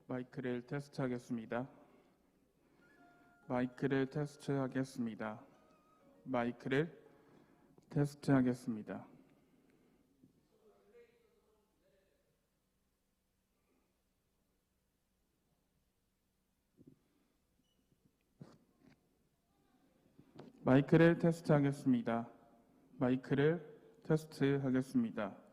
마이크를 테스트하겠습니다. 마이크를 테스트하겠습니다. 마이크를 테스트하겠습니다. 마이크를 테스트하겠습니다. 마이크를 테스트하겠습니다.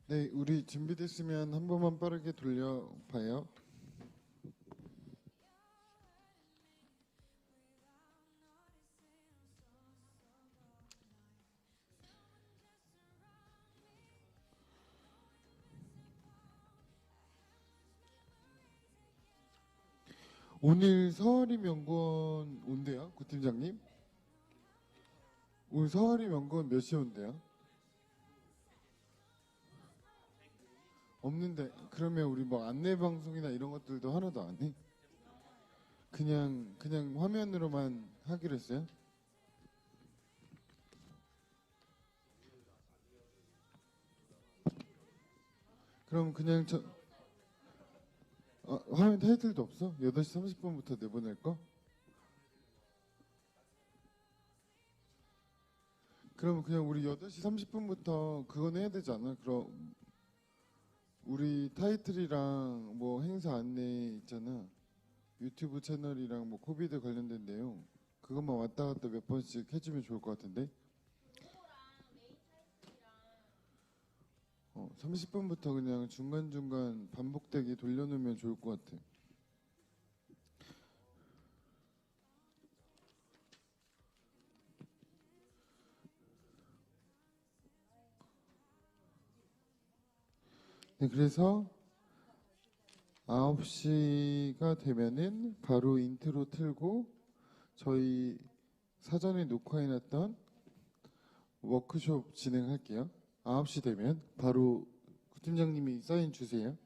네, 우리 준비됐으면 한 번만 빠르게 돌려봐요. 오늘 서아림연구원 온대요, 구 팀장님? 오늘 서아림연구원 몇 시에 온대요? 없는데 그러면 우리 뭐 안내 방송이나 이런 것들도 하나도 안 해? 그냥 화면으로만 하기로 했어요? 그럼 그냥 화면 타이틀도 없어? 8시 30분부터 내보낼 거? 그럼 그냥 우리 8시 30분부터 그건 해야 되지 않아? 그럼 우리 타이틀이랑 뭐 행사 안내 있잖아. 유튜브 채널이랑 뭐 코비드 관련된 내용 그것만 왔다 갔다 몇 번씩 해주면 좋을 것 같은데. 30분부터 그냥 중간중간 반복되게 돌려놓으면 좋을 것 같아. 네, 그래서 9시가 되면은 바로 인트로 틀고 저희 사전에 녹화해놨던 워크숍 진행할게요. 9시 되면 바로 구팀장님이 사인 주세요.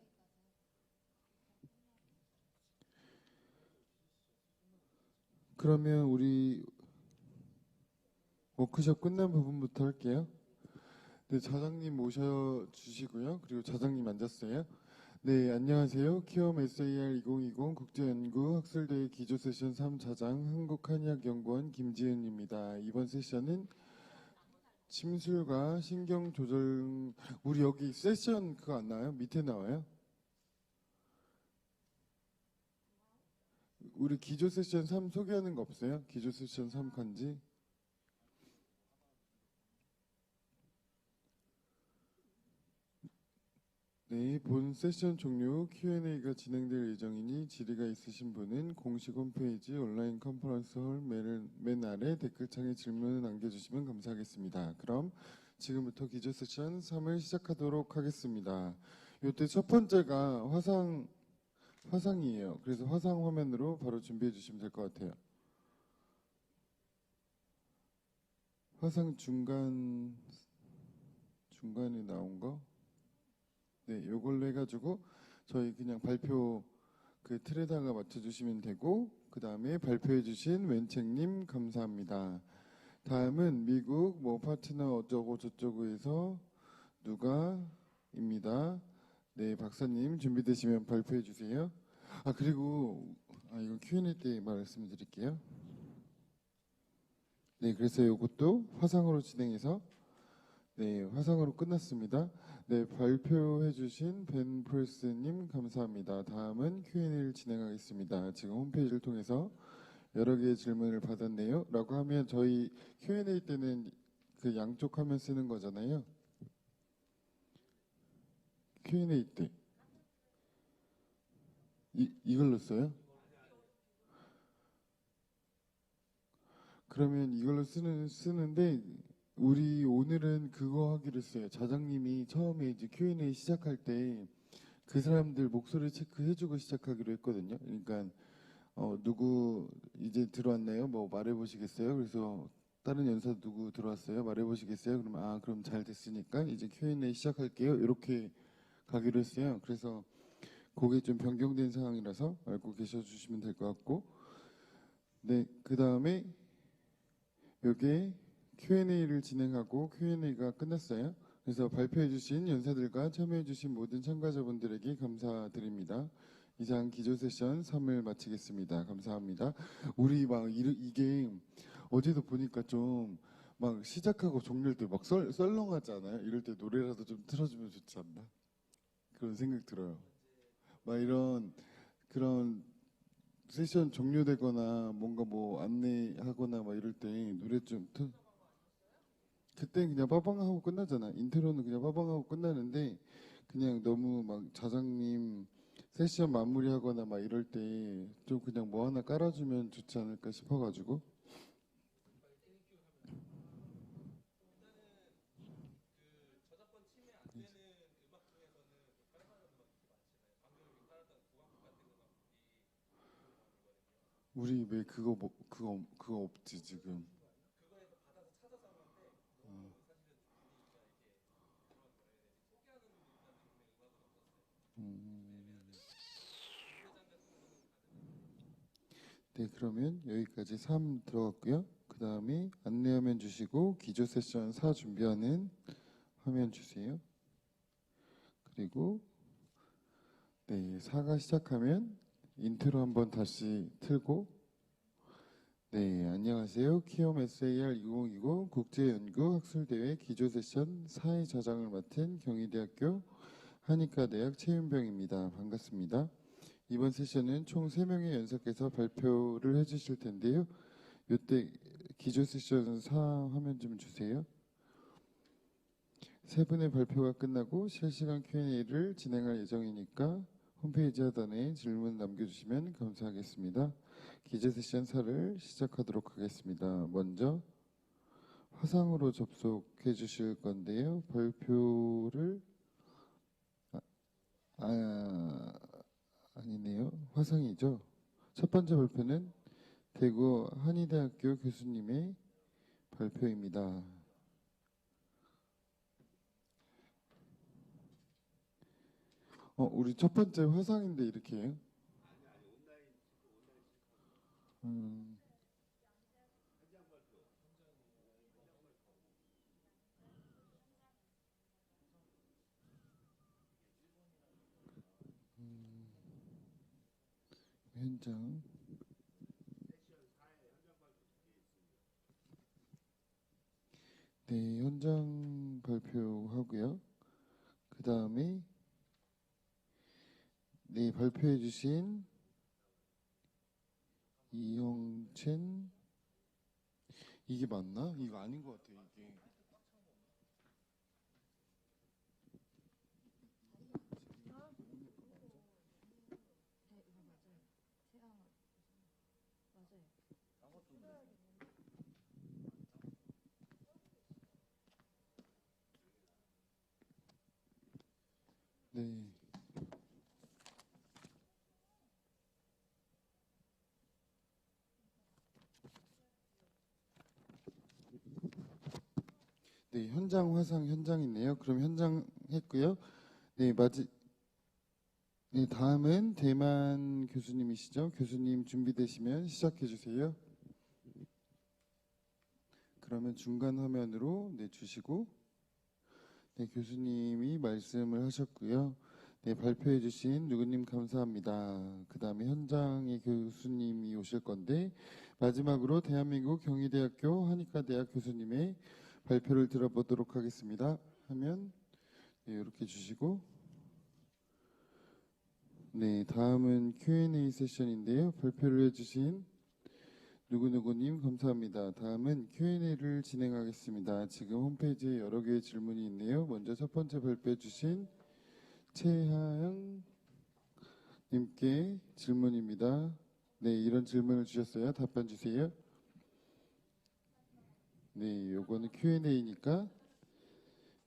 그러면 우리 워크숍 끝난 부분부터 할게요. 네, 자장님 모셔주시고요. 그리고 자장님 앉았어요. 네, 안녕하세요. 키움 SAR 2020 국제연구 학술대회 기조 세션 3자장 한국한의학연구원 김지은입니다. 이번 세션은 침술과 신경조절, 우리 여기 세션 그거 안 나와요? 밑에 나와요? 우리 기조 세션 3 소개하는 거 없어요? 기조 세션 3 간지? 네, 본 세션 종료 Q&A가 진행될 예정이니 질의가 있으신 분은 공식 홈페이지 온라인 컨퍼런스 홀 맨 아래 댓글창에 질문을 남겨주시면 감사하겠습니다. 그럼 지금부터 기조 세션 3을 시작하도록 하겠습니다. 이때 첫 번째가 화상이에요. 그래서 화상 화면으로 바로 준비해 주시면 될 것 같아요. 화상 중간에 나온 거? 네, 요걸로 해가지고 저희 그냥 발표 그 틀에다가 맞춰주시면 되고 그 다음에 발표해주신 웬책님 감사합니다. 다음은 미국 뭐 파트너 어쩌고 저쩌고에서 누가입니다. 네, 박사님 준비되시면 발표해주세요. 그리고 이거 Q&A 때 말씀드릴게요. 네, 그래서 이것도 화상으로 진행해서 네, 화상으로 끝났습니다. 네, 발표해주신 벤 프레스님 감사합니다. 다음은 Q&A를 진행하겠습니다. 지금 홈페이지를 통해서 여러 개의 질문을 받았네요. 라고 하면 저희 Q&A 때는 그 양쪽 화면 쓰는 거잖아요. Q&A 때 이걸로 써요? 그러면 이걸로 쓰는데 우리 오늘은 그거 하기로 했어요. 자장님이 처음에 이제 Q&A 시작할 때 그 사람들 목소리 체크해주고 시작하기로 했거든요. 그러니까 누구 이제 들어왔나요? 뭐 말해보시겠어요? 그래서 다른 연사 누구 들어왔어요? 말해보시겠어요? 그러면 그럼 잘 됐으니까 이제 Q&A 시작할게요. 이렇게 가기로 했어요. 그래서 그게 좀 변경된 상황이라서 알고 계셔주시면 될 것 같고 네, 그 다음에 여기에 Q&A를 진행하고 Q&A가 끝났어요. 그래서 발표해주신 연사들과 참여해주신 모든 참가자분들에게 감사드립니다. 이상 기조 세션 3을 마치겠습니다. 감사합니다. 우리 막 이게 어제도 보니까 좀 막 시작하고 종료할 때 막 썰렁하지 않아요? 이럴 때 노래라도 좀 틀어주면 좋지 않나? 그런 생각 들어요. 막 이런 그런 세션 종료되거나 뭔가 뭐 안내하거나 막 이럴 때 노래 좀 그때 그냥 빠방하고 끝나잖아. 인트로는 그냥 빠방하고 끝나는데 그냥 너무 막 자장님 세션 마무리하거나 막 이럴 때 좀 그냥 뭐 하나 깔아주면 좋지 않을까 싶어가지고. 우리 왜 그거 뭐 그거 없지 지금. 음, 네, 그러면 여기까지 3 들어갔고요. 그 다음에 안내화면 주시고 기조 세션 4 준비하는 화면 주세요. 그리고 네, 4가 시작하면 인트로 한번 다시 틀고. 네, 안녕하세요. 키움 SAR 2020 국제연구 학술대회 기조 세션 4의 자장을 맡은 경희대학교 한의과대학 최윤병입니다. 반갑습니다. 이번 세션은 총 3명의 연사께서 발표를 해주실 텐데요. 이때 기조 세션 4 화면 좀 주세요. 세 분의 발표가 끝나고 실시간 Q&A를 진행할 예정이니까 홈페이지 하단에 질문 남겨주시면 감사하겠습니다. 기조 세션 4를 시작하도록 하겠습니다. 먼저 화상으로 접속해 주실 건데요. 발표를 아니네요. 화상이죠. 첫 번째 발표는 대구 한의대학교 교수님의 발표입니다. 우리 첫 번째 화상인데 이렇게 해요? 음, 현장. 네, 현장 발표하고요. 그 다음에 네, 발표해 주신 이영첸, 이게 맞나? 이거 아닌 것 같아요, 이게. 네. 네, 현장 화상 현장 있네요. 그럼 현장 했고요. 네, 네, 다음은 대만 교수님이시죠? 교수님 준비되시면 시작해 주세요. 그러면 중간 화면으로 네, 주시고, 네, 교수님이 말씀을 하셨고요. 네, 발표해 주신 누구님 감사합니다. 그 다음에 현장에 교수님이 오실 건데, 마지막으로 대한민국 경희대학교 한의과대학 교수님의 발표를 들어보도록 하겠습니다. 하면 네, 이렇게 주시고, 네, 다음은 Q&A 세션인데요. 발표를 해주신 누구누구님 감사합니다. 다음은 Q&A를 진행하겠습니다. 지금 홈페이지에 여러 개의 질문이 있네요. 먼저 첫 번째 발표해 주신 최하영 님께 질문입니다. 네, 이런 질문을 주셨어요. 답변 주세요. 네, 요거는 Q&A니까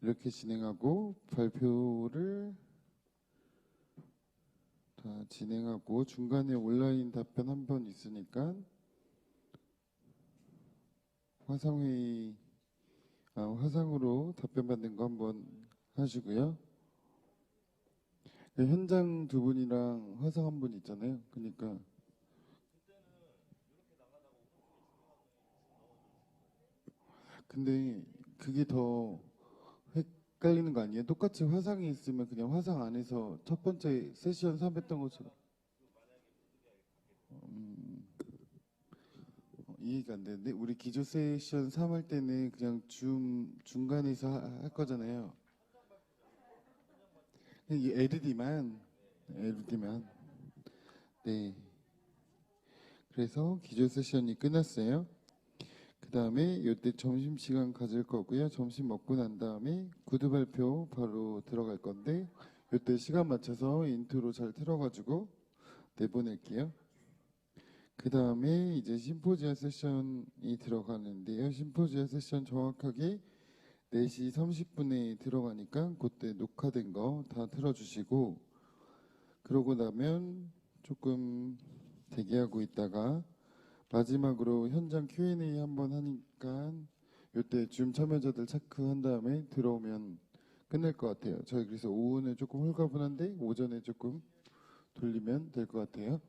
이렇게 진행하고 발표를 다 진행하고 중간에 온라인 답변 한 번 있으니까 화상으로 답변 받는 거 한번 하시고요. 현장 두 분이랑 화상 한 분 있잖아요. 그러니까 근데 그게 더 헷갈리는 거 아니에요? 똑같이 화상이 있으면 그냥 화상 안에서 첫 번째 세션 3 했던 것처럼 이해가 안 되는데 우리 기조 세션 3 할 때는 그냥 중간에서 할 거잖아요. 이 LED만 네. 그래서 기조 세션이 끝났어요. 그 그다음에 이때 점심시간 가질 거고요. 점심 먹고 난 다음에 구두 발표 바로 들어갈 건데 이때 시간 맞춰서 인트로 잘 틀어가지고 내보낼게요. 그다음에 이제 심포지아 세션이 들어가는데요. 심포지아 세션 정확하게 4시 30분에 들어가니까 그때 녹화된 거 다 틀어주시고 그러고 나면 조금 대기하고 있다가 마지막으로 현장 Q&A 한번 하니까 이때 줌 참여자들 체크한 다음에 들어오면 끝낼 것 같아요. 저희 그래서 오후는 조금 홀가분한데 오전에 조금 돌리면 될 것 같아요.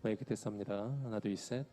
마이크 테스트합니다. 하나, 둘, 셋.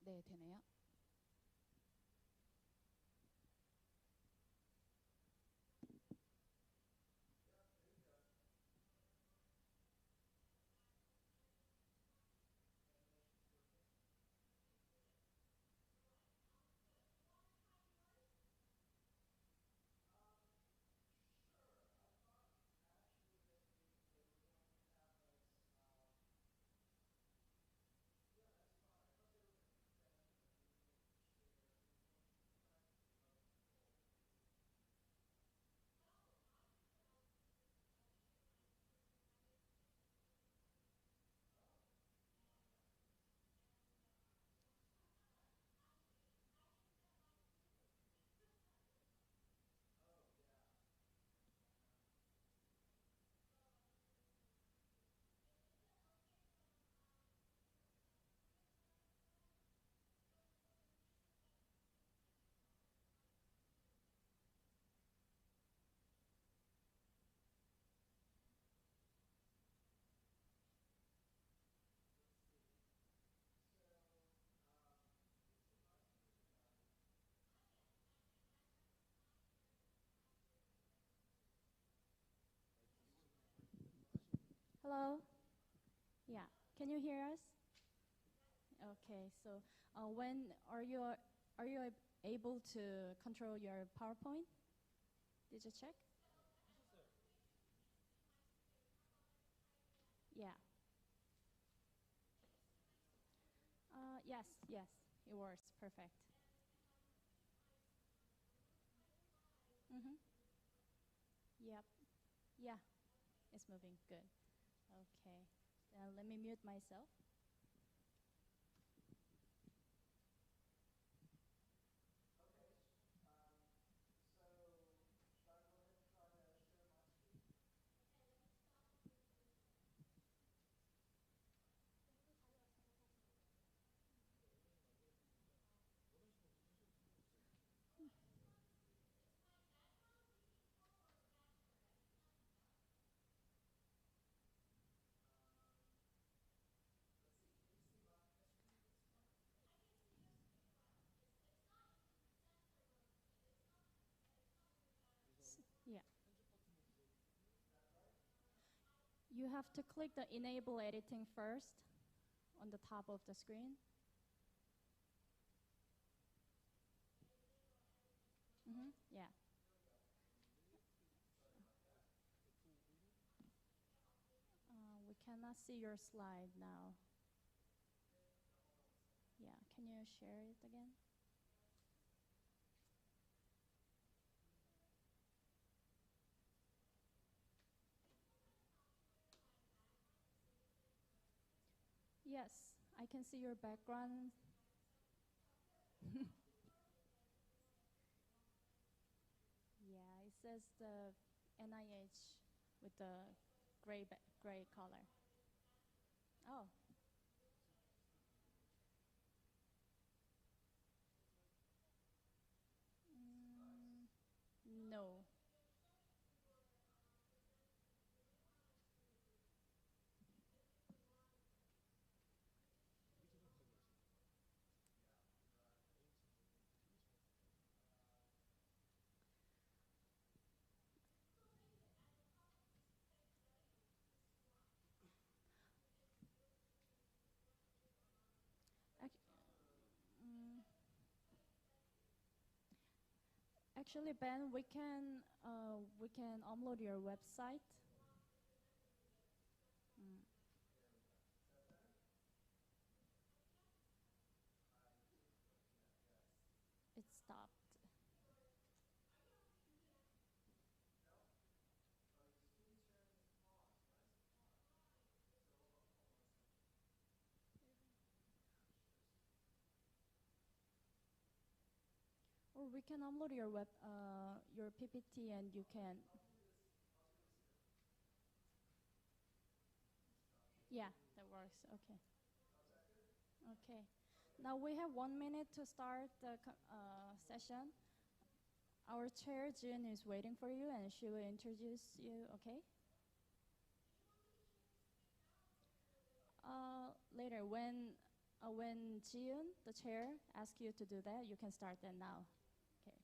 네, 되네요. Hello? Yeah, can you hear us? Okay, so when are you able to control your PowerPoint? Did you check? Yeah. Yes, yes, it works. Perfect. Mm-hmm. Yep. Yeah, it's moving. Good. Okay. Let me mute myself. Yeah. You have to click the enable editing first on the top of the screen. Mm-hmm. Yeah. We cannot see your slide now. Yeah, can you share it again? Yes, I can see your background. Yeah, it says the NIH with the gray color. Oh. No. Ac- mm, Actually, Ben, we can upload your website. Mm. It stopped. Or we can upload your PPT and you can. Yeah, that works. Okay. Okay. Now we have 1 minute to start the session. Our chair, Jin, is waiting for you and she will introduce you, okay? Later, when When Jiun, the chair, asks you to do that, you can start that now. Okay.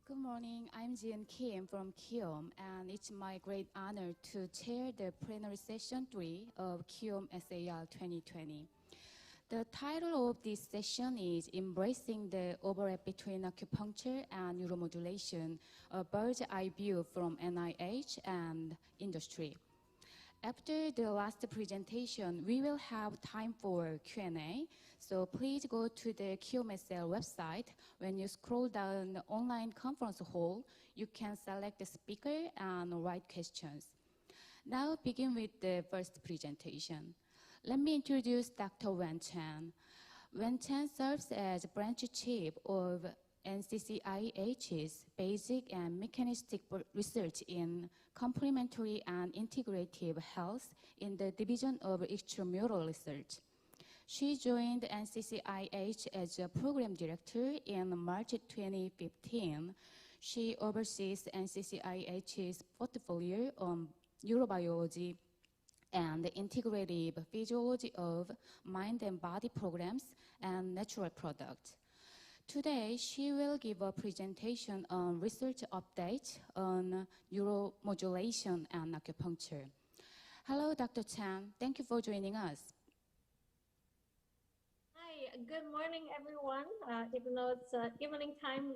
Good morning, I'm Jian Kim from Kiom, and it's my great honor to chair the plenary session 3 of Kiom SAR 2020. The title of this session is Embracing the Overlap Between Acupuncture and Neuromodulation, a bird's eye view from NIH and industry. After the last presentation, we will have time for Q&A, so please go to the Kiom SAR website. When you scroll down the online conference hall, you can select the speaker and write questions. Now begin with the first presentation. Let me introduce Dr. Wen Chen. Wen Chen serves as branch chief of NCCIH's Basic and Mechanistic Research in Complementary and Integrative Health in the Division of Extramural Research. She joined NCCIH as a program director in March 2015. She oversees NCCIH's portfolio on neurobiology and the integrative physiology of mind and body programs and natural products. Today, she will give a presentation on research updates on neuromodulation and acupuncture. Hello, Dr. Chan. Thank you for joining us. Hi, good morning, everyone. Even though it's evening time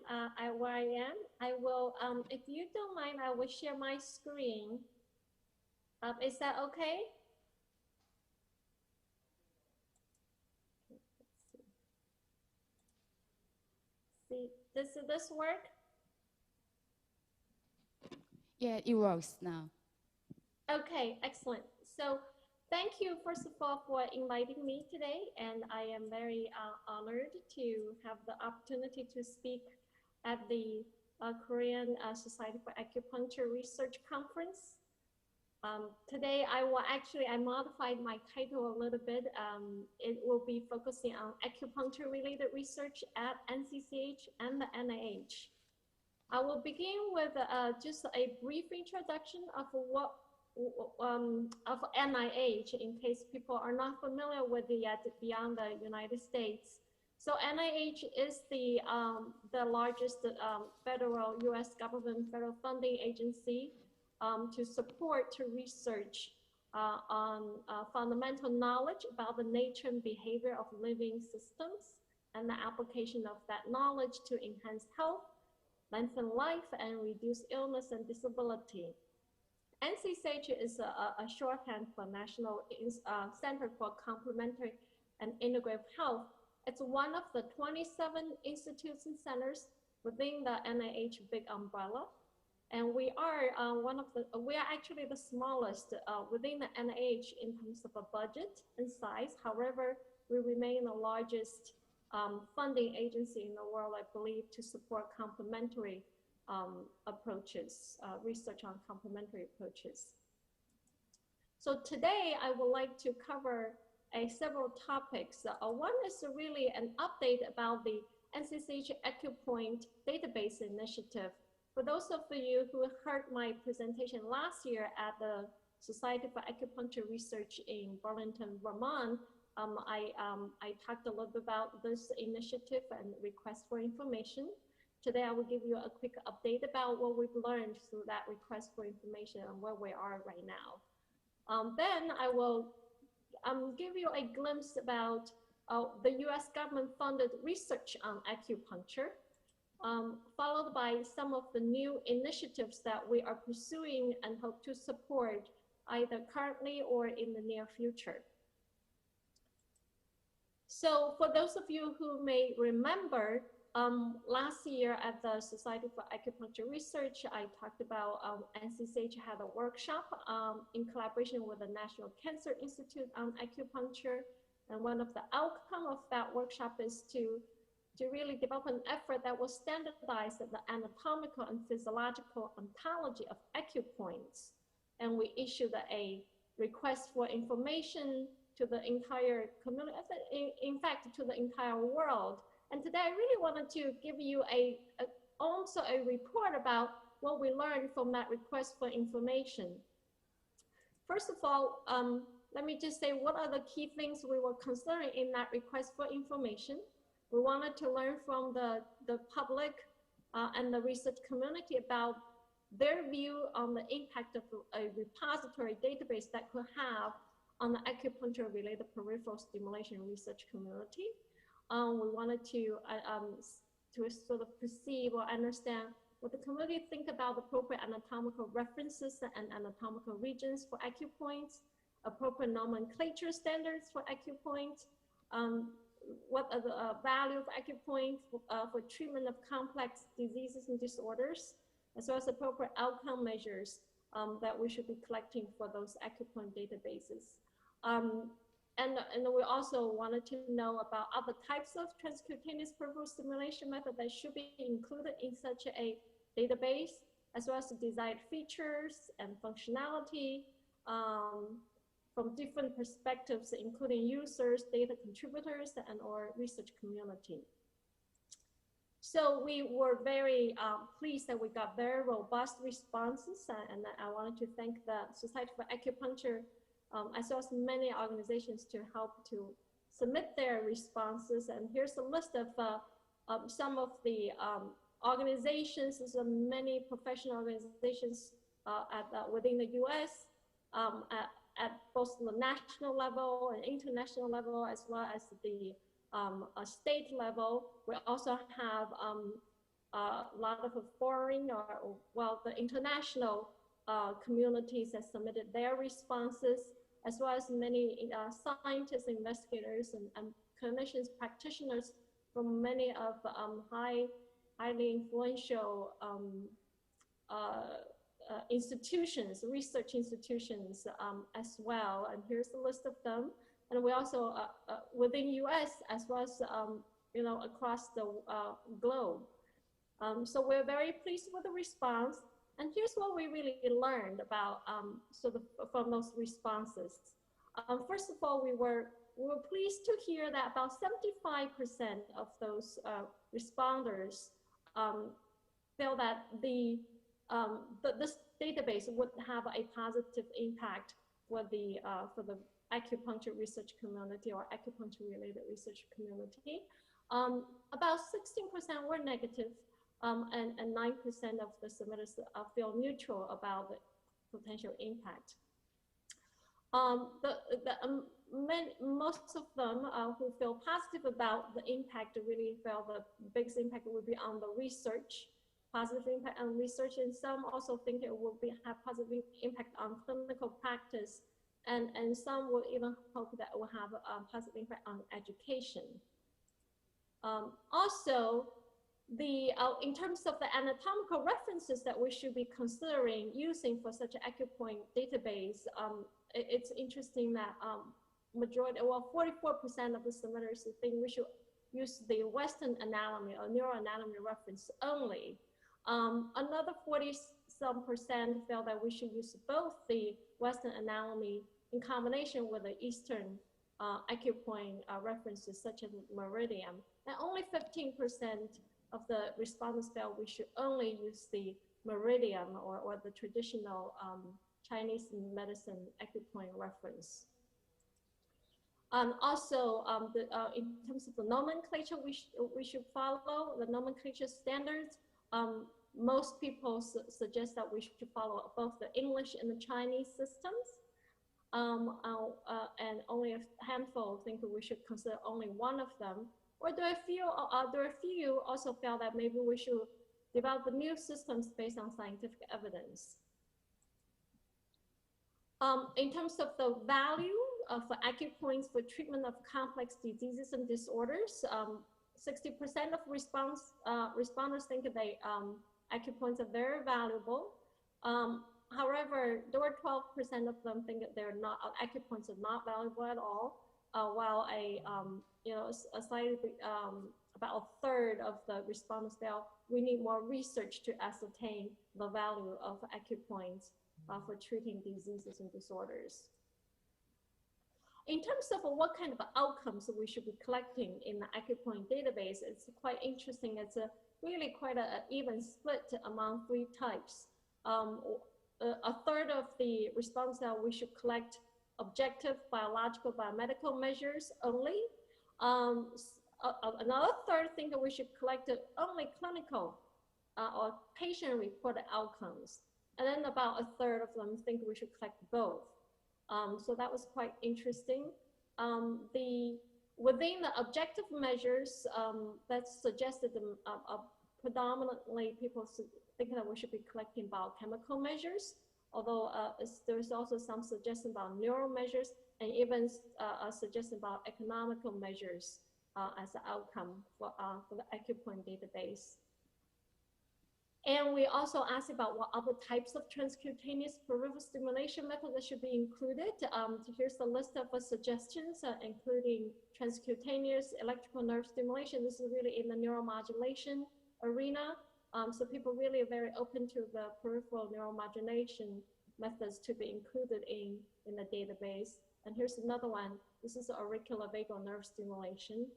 where I am, I will, if you don't mind, I will share my screen. Is that okay? See, does this work? Yeah, it works now. Okay, excellent. So thank you, first of all, for inviting me today. And I am very honored to have the opportunity to speak at the Korean Society for Acupuncture Research Conference. Today, I modified my title a little bit. It will be focusing on acupuncture-related research at NCCH and the NIH. I will begin with just a brief introduction of of NIH, in case people are not familiar with it yet beyond the United States. So NIH is the largest federal U.S. government federal funding agency to support research on fundamental knowledge about the nature and behavior of living systems and the application of that knowledge to enhance health, lengthen life, and reduce illness and disability. NCCH is a shorthand for National Center for Complementary and Integrative Health. It's one of the 27 institutes and centers within the NIH big umbrella. And we are we are actually the smallest within the NIH in terms of a budget and size. However, we remain the largest funding agency in the world, I believe, to support complementary approaches, research on complementary approaches. So today I would like to cover several topics. One is really an update about the NCCH AcuPoint database initiative. For those of you who heard my presentation last year at the Society for Acupuncture Research in Burlington, Vermont, I talked a little bit about this initiative and request for information. today I will give you a quick update about what we've learned through that request for information and where we are right now. Then I will give you a glimpse about the US government-funded research on acupuncture, followed by some of the new initiatives that we are pursuing and hope to support either currently or in the near future. So for those of you who may remember, last year at the Society for Acupuncture Research, I talked about NCCH had a workshop in collaboration with the National Cancer Institute on acupuncture. And one of the outcomes of that workshop is to really develop an effort that will standardize the anatomical and physiological ontology of acupoints. And we issued a request for information to the entire community, in fact, to the entire world. And today I really wanted to give you also a report about what we learned from that request for information. First of all, let me just say what are the key things we were considering in that request for information. We wanted to learn from the public and the research community about their view on the impact of a repository database that could have on the acupuncture-related peripheral stimulation research community. We wanted to sort of perceive or understand what the community think about appropriate anatomical references and anatomical regions for acupoints, appropriate nomenclature standards for acupoints, what are the value of acupoint for treatment of complex diseases and disorders, as well as appropriate outcome measures that we should be collecting for those acupoint databases. And we also wanted to know about other types of transcutaneous peripheral stimulation method that should be included in such a database, as well as the desired features and functionality from different perspectives, including users, data contributors, and or research community. So we were very pleased that we got very robust responses, and I wanted to thank the Society for Acupuncture, as well as many organizations to help to submit their responses. And here's a list of some of the organizations. There's many professional organizations within the US at both the national level and international level, as well as the state level. We also have a lot of foreign the international communities that submitted their responses, as well as many scientists, investigators, and clinicians, practitioners from many of highly influential institutions, research institutions as well. And here's a list of them. And we also, within US, as well as, across the globe. So we're very pleased with the response. And here's what we really learned about from those responses. First of all, we were pleased to hear that about 75% of those responders feel that this database would have a positive impact for the acupuncture research community or acupuncture-related research community. About 16% were negative, and 9% of the submitters feel neutral about the potential impact. Most of them who feel positive about the impact really feel the biggest impact would be on the research, positive impact on research, and some also think it will have positive impact on clinical practice, and some will even hope that it will have a positive impact on education. Also, in terms of the anatomical references that we should be considering using for such an acupoint database, it's interesting that 44% of the submitters think we should use the Western anatomy or neuroanatomy reference only. Another 40-some% feel that we should use both the Western anatomy in combination with the Eastern acupoint references such as meridian. And only 15% of the respondents felt we should only use the meridian or the traditional Chinese medicine acupoint reference. Also, in terms of the nomenclature, we should follow the nomenclature standards. Most people suggest that we should follow both the English and the Chinese systems. And only a handful think we should consider only one of them. Or there are a few also feel that maybe we should develop new systems based on scientific evidence. In terms of the value for acupoints for treatment of complex diseases and disorders, 60% of responders think that acupoints are very valuable. However, there were 12% of them think that acupoints are not valuable at all, while a slightly about a third of the respondents felt we need more research to ascertain the value of acupoints for treating diseases and disorders. In terms of what kind of outcomes we should be collecting in the acupoint database, it's quite interesting. It's really quite an even split among 3 types. A third of the response that we should collect objective biological biomedical measures only. Another third think that we should collect only clinical or patient-reported outcomes. And then about a third of them think we should collect both. So that was quite interesting. Within the objective measures, that's suggested predominantly people thinking that we should be collecting biochemical measures, although there's also some suggestion about neural measures and even a suggestion about economical measures as an outcome for the acupoint database. And we also asked about what other types of transcutaneous peripheral stimulation methods that should be included. So here's the list of suggestions, including transcutaneous electrical nerve stimulation. This is really in the neuromodulation arena. So people really are very open to the peripheral neuromodulation methods to be included in the database. And here's another one. This is auricular-vagal nerve stimulation.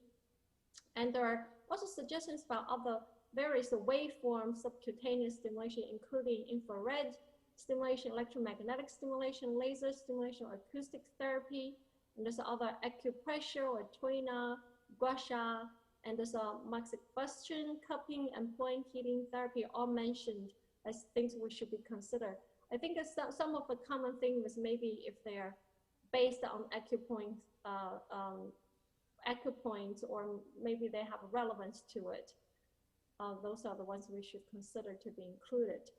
And there are also suggestions about other various waveform subcutaneous stimulation, including infrared stimulation, electromagnetic stimulation, laser stimulation, or acoustic therapy. And there's other acupressure or tuina, gua sha, and there's a moxibustion, cupping, and point heating therapy, all mentioned as things we should be considered. I think some of the common things maybe if they're based on acupoints, or maybe they have relevance to it. Those are the ones we should consider to be included.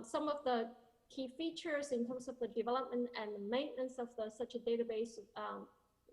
Some of the key features in terms of the development and maintenance of such a database,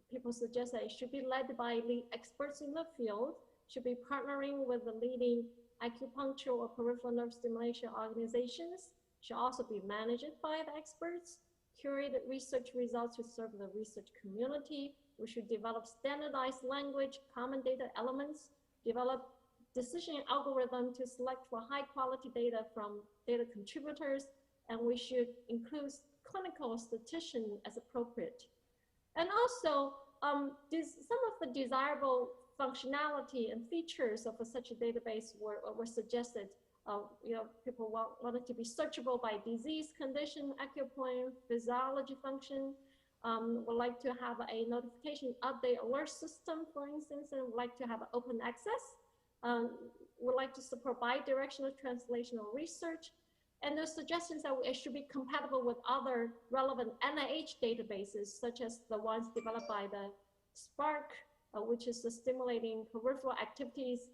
people suggest that it should be led by lead experts in the field, should be partnering with the leading acupuncture or peripheral nerve stimulation organizations, should also be managed by the experts, curated research results to serve the research community. We should develop standardized language, common data elements, develop decision algorithm to select for high quality data from data contributors, and we should include clinical statistician as appropriate. And also, some of the desirable functionality and features of such a database were suggested. People wanted to be searchable by disease condition, acupoint, physiology function. Would like to have a notification update alert system, for instance, and would like to have open access. Would like to support bi-directional translational research. And there's suggestions that it should be compatible with other relevant NIH databases, such as the ones developed by the SPARC, which is the stimulating peripheral activities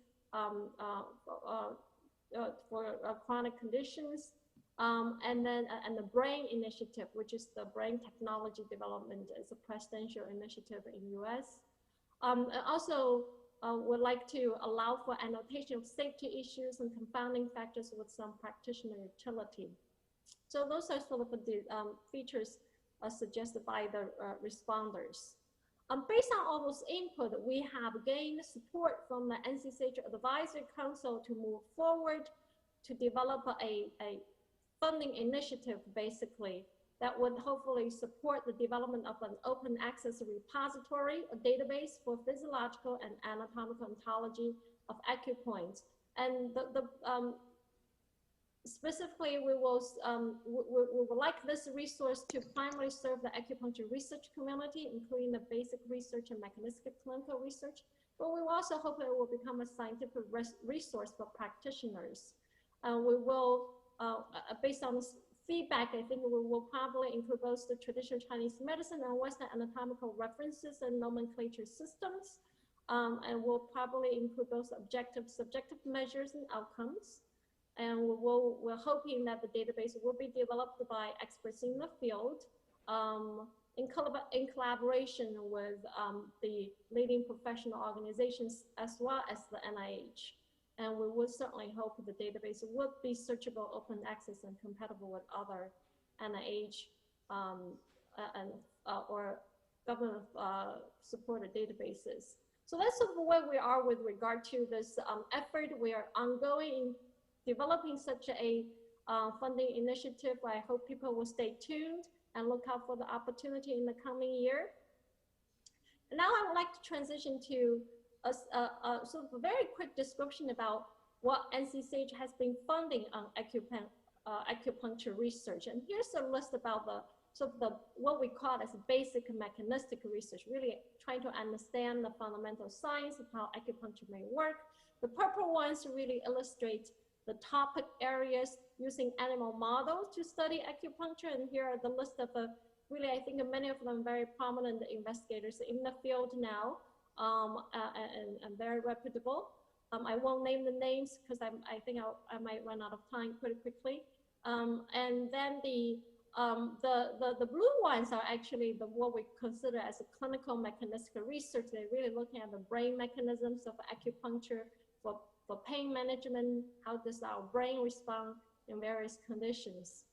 for chronic conditions, and the BRAIN initiative, which is the brain technology development. It's a presidential initiative in US. Also, would like to allow for annotation of safety issues and confounding factors with some practitioner utility. So those are sort of the features suggested by the responders. Based on all those input, we have gained support from the NCCH Advisory Council to move forward to develop a funding initiative, basically, that would hopefully support the development of an open access repository, a database for physiological and anatomical ontology of acupoints. And Specifically, we would like this resource to primarily serve the acupuncture research community, including the basic research and mechanistic clinical research. But we also hope it will become a scientific resource for practitioners. We will, based on this feedback, I think we will probably include both the traditional Chinese medicine and Western anatomical references and nomenclature systems. And we'll probably include those objective, subjective measures and outcomes. And we're hoping that the database will be developed by experts in the field in collaboration with the leading professional organizations as well as the NIH. And we would certainly hope the database would be searchable, open access, and compatible with other NIH or government supported databases. So that's sort of where we are with regard to this effort. We are ongoing in developing such a funding initiative. I hope people will stay tuned and look out for the opportunity in the coming year. And now I would like to transition to a sort of a very quick description about what NCCH has been funding on acupuncture research. And here's a list about what we call as basic mechanistic research, really trying to understand the fundamental science of how acupuncture may work. The purple ones really illustrate the topic areas using animal models to study acupuncture. And here are the list of really, I think many of them very prominent investigators in the field now, and very reputable. I won't name the names because I think I might run out of time pretty quickly. And then the blue ones are actually what we consider as a clinical mechanistic research. They're really looking at the brain mechanisms of acupuncture for pain management. How does our brain respond in various conditions?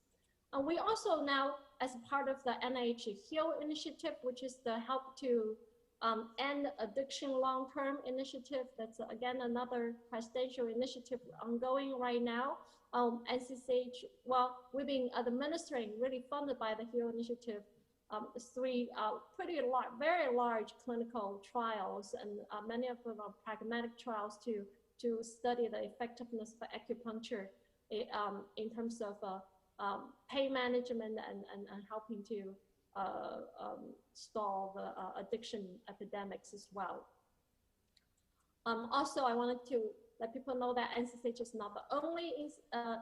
And we also now, as part of the NIH HEAL initiative, which is the help to end addiction long-term initiative. That's again another presidential initiative ongoing right now. NCCH, well, we've been administering, really funded by the HEAL initiative, 3 very large clinical trials, and many of them are pragmatic trials to study the effectiveness of acupuncture in terms of pain management and helping to stall the addiction epidemics as well. Also, I wanted to let people know that NCCH is not the only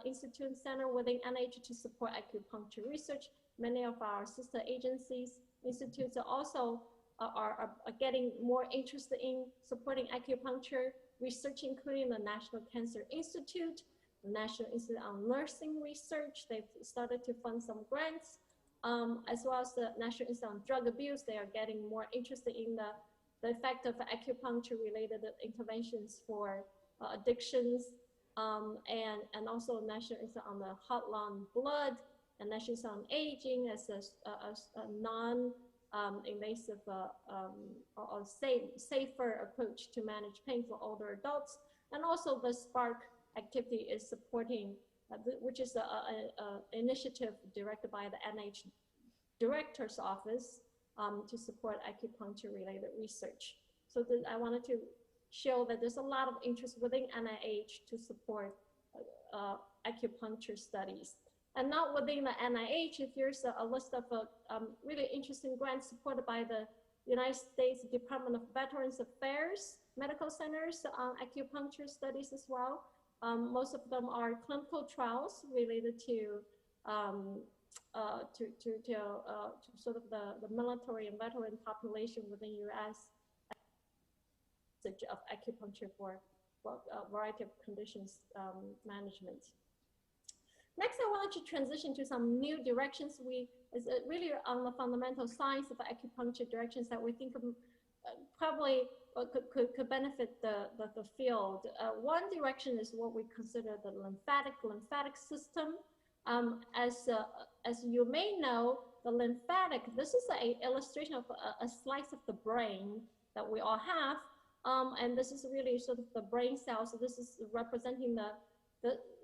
institute center within NIH to support acupuncture research. Many of our sister agencies, institutes are also are getting more interested in supporting acupuncture research, including the National Cancer Institute, the National Institute on Nursing Research. They've started to fund some grants, as well as the National Institute on Drug Abuse. They are getting more interested in the effect of acupuncture-related interventions for addictions, and also National Institute on the Heart, Lung, Blood, and National Institute on Aging as a non-invasive or safer approach to manage pain for older adults. And also the SPARK activity is supporting, which is an initiative directed by the NIH Director's Office to support acupuncture-related research. So I wanted to show that there's a lot of interest within NIH to support acupuncture studies. And not within the NIH, here's a list of really interesting grants supported by the United States Department of Veterans Affairs medical centers on acupuncture studies as well. Most of them are clinical trials related to sort of the military and veteran population within U.S. of acupuncture for a variety of conditions management. Next, I wanted to transition to some new directions. It's really on the fundamental science of acupuncture directions that we think probably could benefit the field. One direction is what we consider the lymphatic system. As you may know, the lymphatic, this is an illustration of a slice of the brain that we all have. And this is really sort of the brain cells. So this is representing the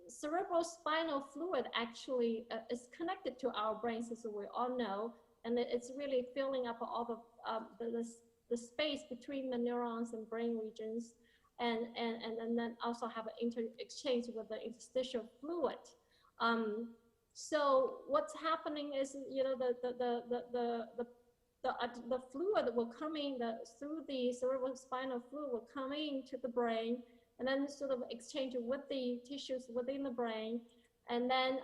cerebrospinal fluid actually is connected to our brains, as we all know. And it's really filling up all the space between the neurons and brain regions, and then also have an exchange with the interstitial fluid. So what's happening is, the fluid will come in through the cerebrospinal fluid will come into the brain and then sort of exchange with the tissues within the brain. And then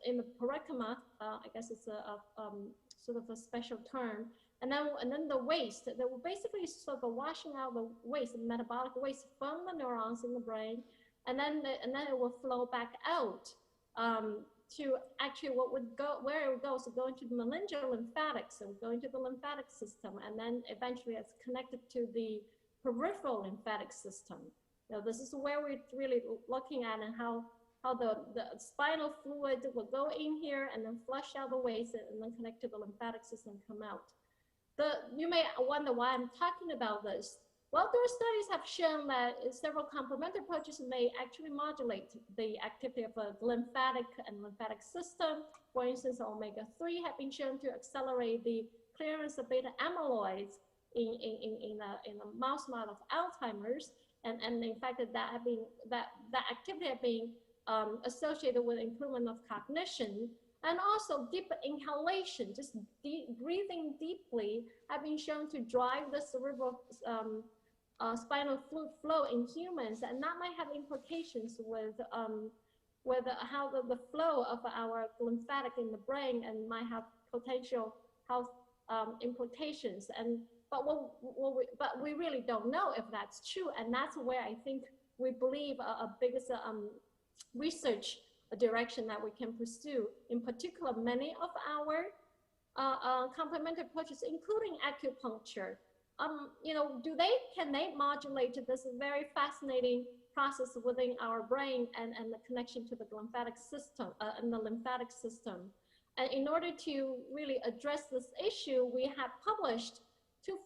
in the parenchyma, I guess it's sort of a special term. And then the waste, that will basically sort of washing out the waste, metabolic waste from the neurons in the brain. And then it will flow back out to actually where it would go, so go into the meningeal lymphatics, so go into the lymphatic system, and then eventually it's connected to the peripheral lymphatic system. Now, this is where we're really looking at and how the spinal fluid will go in here and then flush out the waste and then connect to the lymphatic system and come out. You may wonder why I'm talking about this. Well, there are studies have shown that several complementary approaches may actually modulate the activity of a lymphatic system. For instance, omega-3 have been shown to accelerate the clearance of beta amyloids in a mouse model of Alzheimer's, and in fact that activity have been associated with improvement of cognition. And also deep inhalation, just breathing deeply, have been shown to drive the cerebral spinal fluid flow in humans, and that might have implications with how the flow of our lymphatic in the brain, and might have potential health implications. But we really don't know if that's true, and that's where I think we believe a biggest research direction that we can pursue. In particular, many of our complementary approaches, including acupuncture, can they modulate this very fascinating process within our brain and the connection to the lymphatic system and the lymphatic system. And in order to really address this issue, we have published two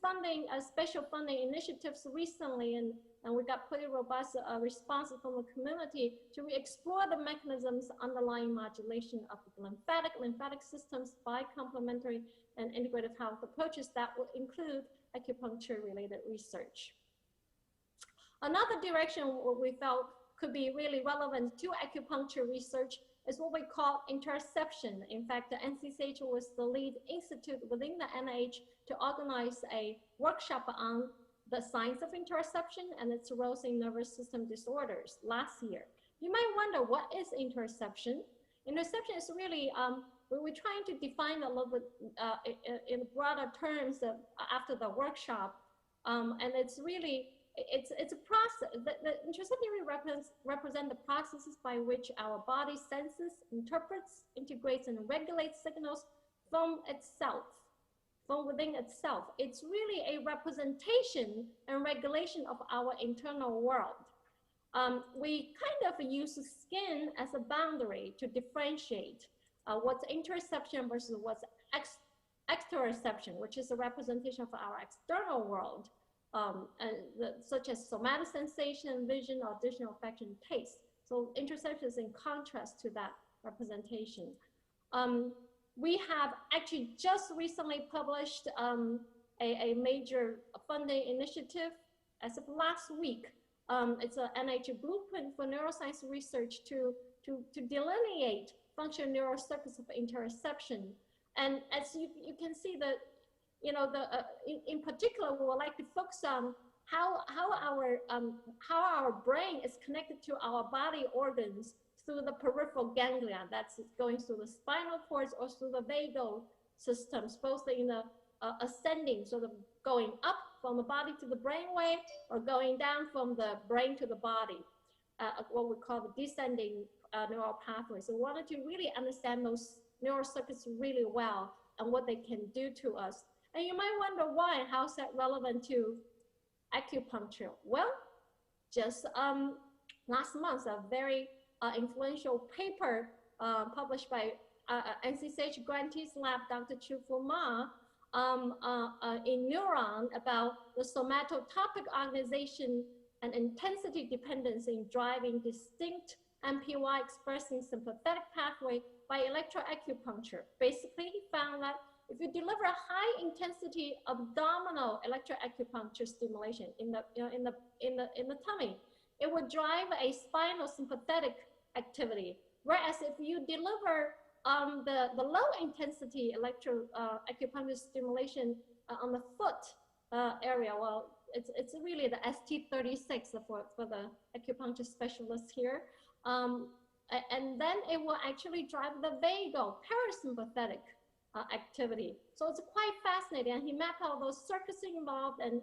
special funding initiatives recently, and we got pretty robust responses from the community to explore the mechanisms underlying modulation of the lymphatic systems by complementary and integrative health approaches that will include acupuncture-related research. Another direction we felt could be really relevant to acupuncture research is what we call interoception. In fact, the NCCH was the lead institute within the NIH to organize a workshop on the science of interoception and its roles in nervous system disorders last year. You might wonder, what is interoception? Interoception is really, we're trying to define a little bit in broader terms after the workshop. And it's really, it's a process. The interoception really represent the processes by which our body senses, interprets, integrates, and regulates signals from itself, from within itself. It's really a representation and regulation of our internal world. We kind of use skin as a boundary to differentiate what's interoception versus what's exteroception, which is a representation of our external world, such as somatic sensation, vision, audition, olfaction, taste. So interoception is in contrast to that representation. We have actually just recently published a major funding initiative as of last week. It's an NIH blueprint for neuroscience research to delineate functional neural circuits of interoception. And as you can see that, in particular, we would like to focus on how our brain is connected to our body organs through the peripheral ganglia that's going through the spinal cords or through the vagal systems, both in the ascending, sort of going up from the body to the brain wave, or going down from the brain to the body, what we call the descending neural pathways. So we wanted to really understand those neural circuits really well and what they can do to us. And you might wonder why, how's that relevant to acupuncture? Well, just last month, a very influential paper published by NCCH grantees lab, Dr. Chu-Fu Ma, in Neuron, about the somatotopic organization and intensity dependence in driving distinct MPY expressing sympathetic pathway by electroacupuncture. Basically, he found that if you deliver a high intensity abdominal electroacupuncture stimulation in the tummy, it would drive a spinal sympathetic activity Whereas if you deliver the low intensity acupuncture stimulation on the foot area, well, it's really the ST36 for the acupuncture specialists here. And then it will actually drive the vagal parasympathetic activity. So it's quite fascinating. And he mapped out those circuits involved and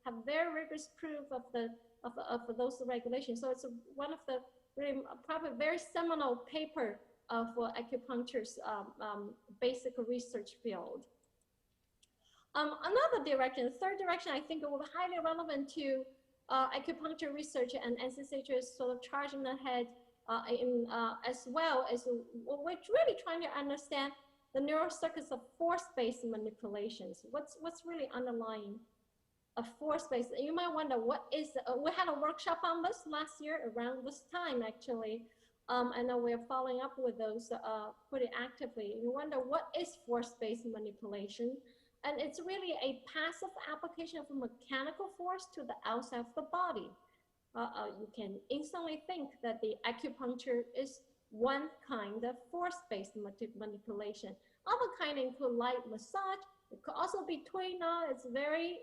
have very rigorous proof of those regulations. So it's one of the probably very seminal paper for acupuncture's basic research field. Another direction, third direction, I think it will be highly relevant to acupuncture research, and NCCH is sort of charging ahead as well as we're really trying to understand the neural circuits of force-based manipulations. What's really underlying a force-based? You might wonder what is. We had a workshop on this last year around this time actually. I know we're following up with those pretty actively. You wonder what is force-based manipulation, and it's really a passive application of a mechanical force to the outside of the body. You can instantly think that the acupuncture is one kind of force-based manipulation. Other kind include light massage. It could also be tuina. It's very,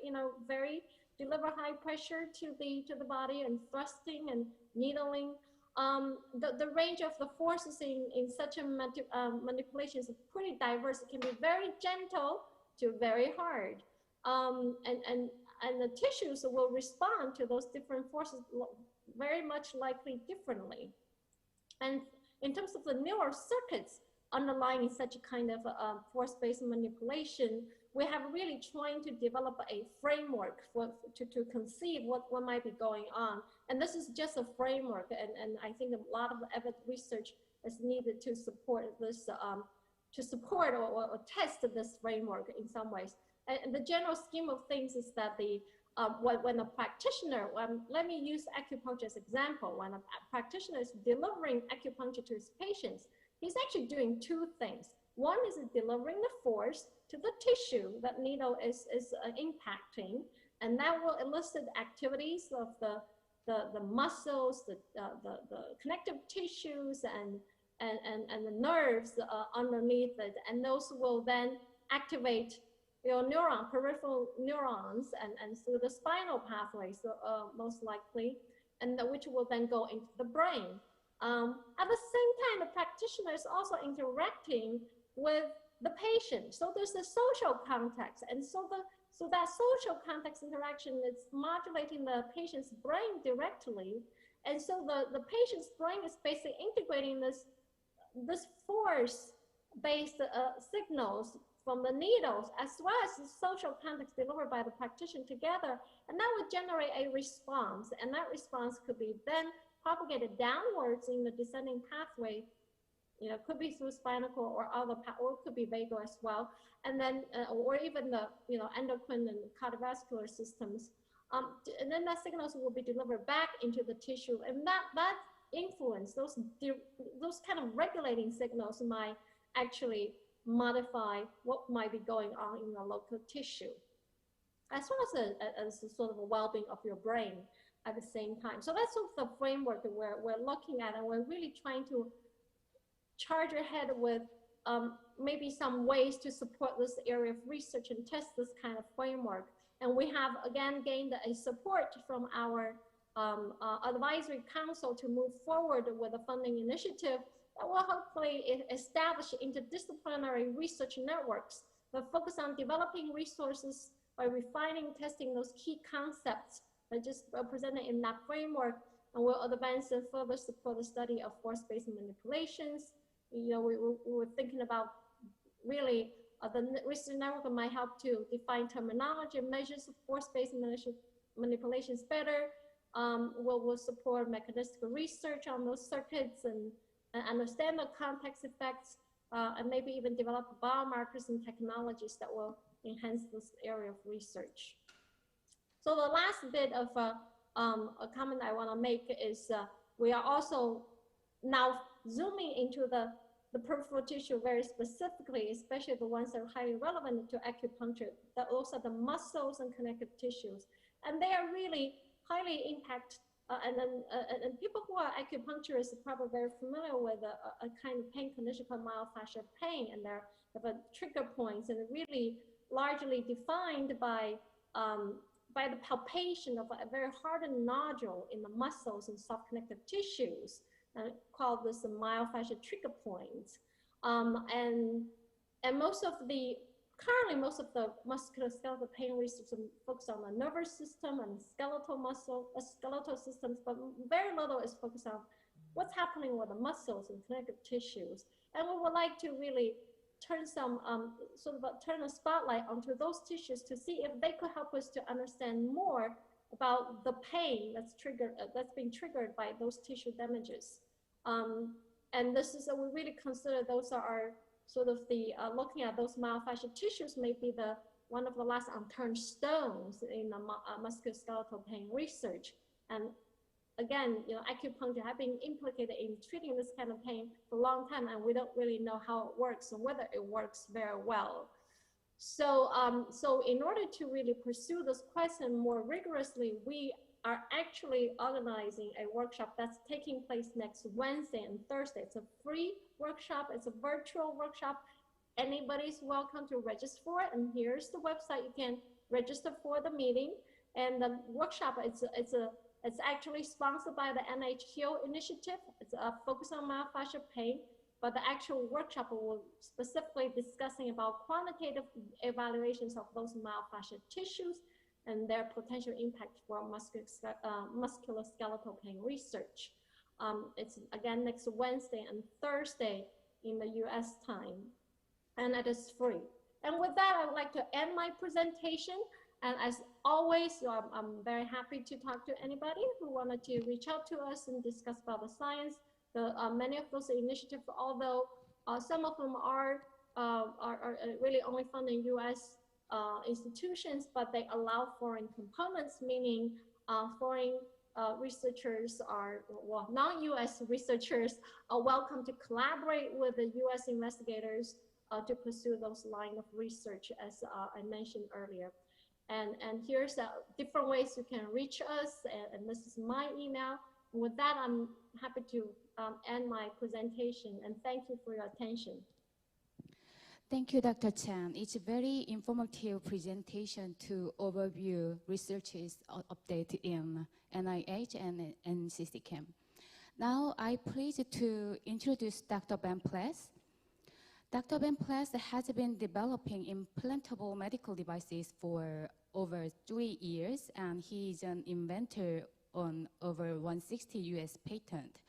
very deliver high pressure to the body and thrusting and needling. The range of the forces in such a manipulation is pretty diverse. It can be very gentle to very hard. And the tissues will respond to those different forces very much likely differently. And in terms of the neural circuits underlying such a kind of force-based manipulation, we have really trying to develop a framework to conceive what might be going on. And this is just a framework, and I think a lot of research is needed to support this, or test this framework in some ways. And the general scheme of things is that when a practitioner, let me use acupuncture as example, when a practitioner is delivering acupuncture to his patients, he's actually doing two things. One is delivering the force to the tissue that needle is impacting, and that will elicit activities of the muscles, the connective tissues, and the nerves underneath it, and those will then activate peripheral neurons and through the spinal pathways, most likely, and which will then go into the brain. At the same time, the practitioner is also interacting with the patient. So there's a social context, and so that social context interaction is modulating the patient's brain directly, and so the patient's brain is basically integrating this force-based signals from the needles as well as the social context delivered by the practitioner together, and that would generate a response, and that response could be then propagated downwards in the descending pathway. Could be through spinal cord or other, or it could be vagal as well, and then or even the endocrine and cardiovascular systems, and then that signals will be delivered back into the tissue, and that influence, those kind of regulating signals might actually modify what might be going on in the local tissue, as well as a sort of a well-being of your brain at the same time. So that's sort of the framework that we're looking at, and we're really trying to charge ahead with maybe some ways to support this area of research and test this kind of framework. And we have again gained a support from our advisory council to move forward with a funding initiative that will hopefully establish interdisciplinary research networks that focus on developing resources by refining, testing those key concepts that just presented in that framework, and will advance and further support the study of force-based manipulations. We were thinking about really the research network might help to define terminology and measures of force-based manipulations better. We'll support mechanistic research on those circuits and understand the context effects, and maybe even develop biomarkers and technologies that will enhance this area of research. So the last bit of a comment I want to make is we are also now zooming into the peripheral tissue very specifically, especially the ones that are highly relevant to acupuncture, that also the muscles and connective tissues. And they are really highly impacted And people who are acupuncturists are probably very familiar with a kind of pain condition called myofascial pain, and there have a trigger points, and really largely defined by the palpation of a very hardened nodule in the muscles and soft connective tissues, called this myofascial trigger points. And currently most of the musculoskeletal pain research focus on the nervous system and skeletal systems, but very little is focused on what's happening with the muscles and connective tissues. And we would like to really turn turn a spotlight onto those tissues to see if they could help us to understand more about the pain that's being triggered by those tissue damages. And this is we really consider those are our looking at those myofascial tissues may be one of the last unturned stones in the musculoskeletal pain research. And again, acupuncture have been implicated in treating this kind of pain for a long time, and we don't really know how it works and whether it works very well. So, in order to really pursue this question more rigorously, we are actually organizing a workshop that's taking place next Wednesday and Thursday. It's a free workshop. It's a virtual workshop. Anybody's welcome to register for it. And here's the website. You can register for the meeting. And the workshop, it's actually sponsored by the NHO initiative. It's a focus on myofascial pain. But the actual workshop will specifically discussing about quantitative evaluations of those myofascial tissues and their potential impact for musculoskeletal pain research. It's again next Wednesday and Thursday in the US time, and it is free. And with that, I would like to end my presentation. And as always, I'm very happy to talk to anybody who wanted to reach out to us and discuss about the science. Many of those initiatives, although some of them are really only funded in US institutions, but they allow foreign components, meaning foreign researchers non-US researchers are welcome to collaborate with the US investigators to pursue those line of research, as I mentioned earlier. And here's different ways you can reach us, and this is my email. With that, I'm happy to end my presentation, and thank you for your attention. Thank you, Dr. Chan. It's a very informative presentation to overview researches update in NIH and NCCCAM. Now, I'm pleased to introduce Dr. Ben Pless. Dr. Ben Pless has been developing implantable medical devices for over 3 years, and he is an inventor on over 160 US patents.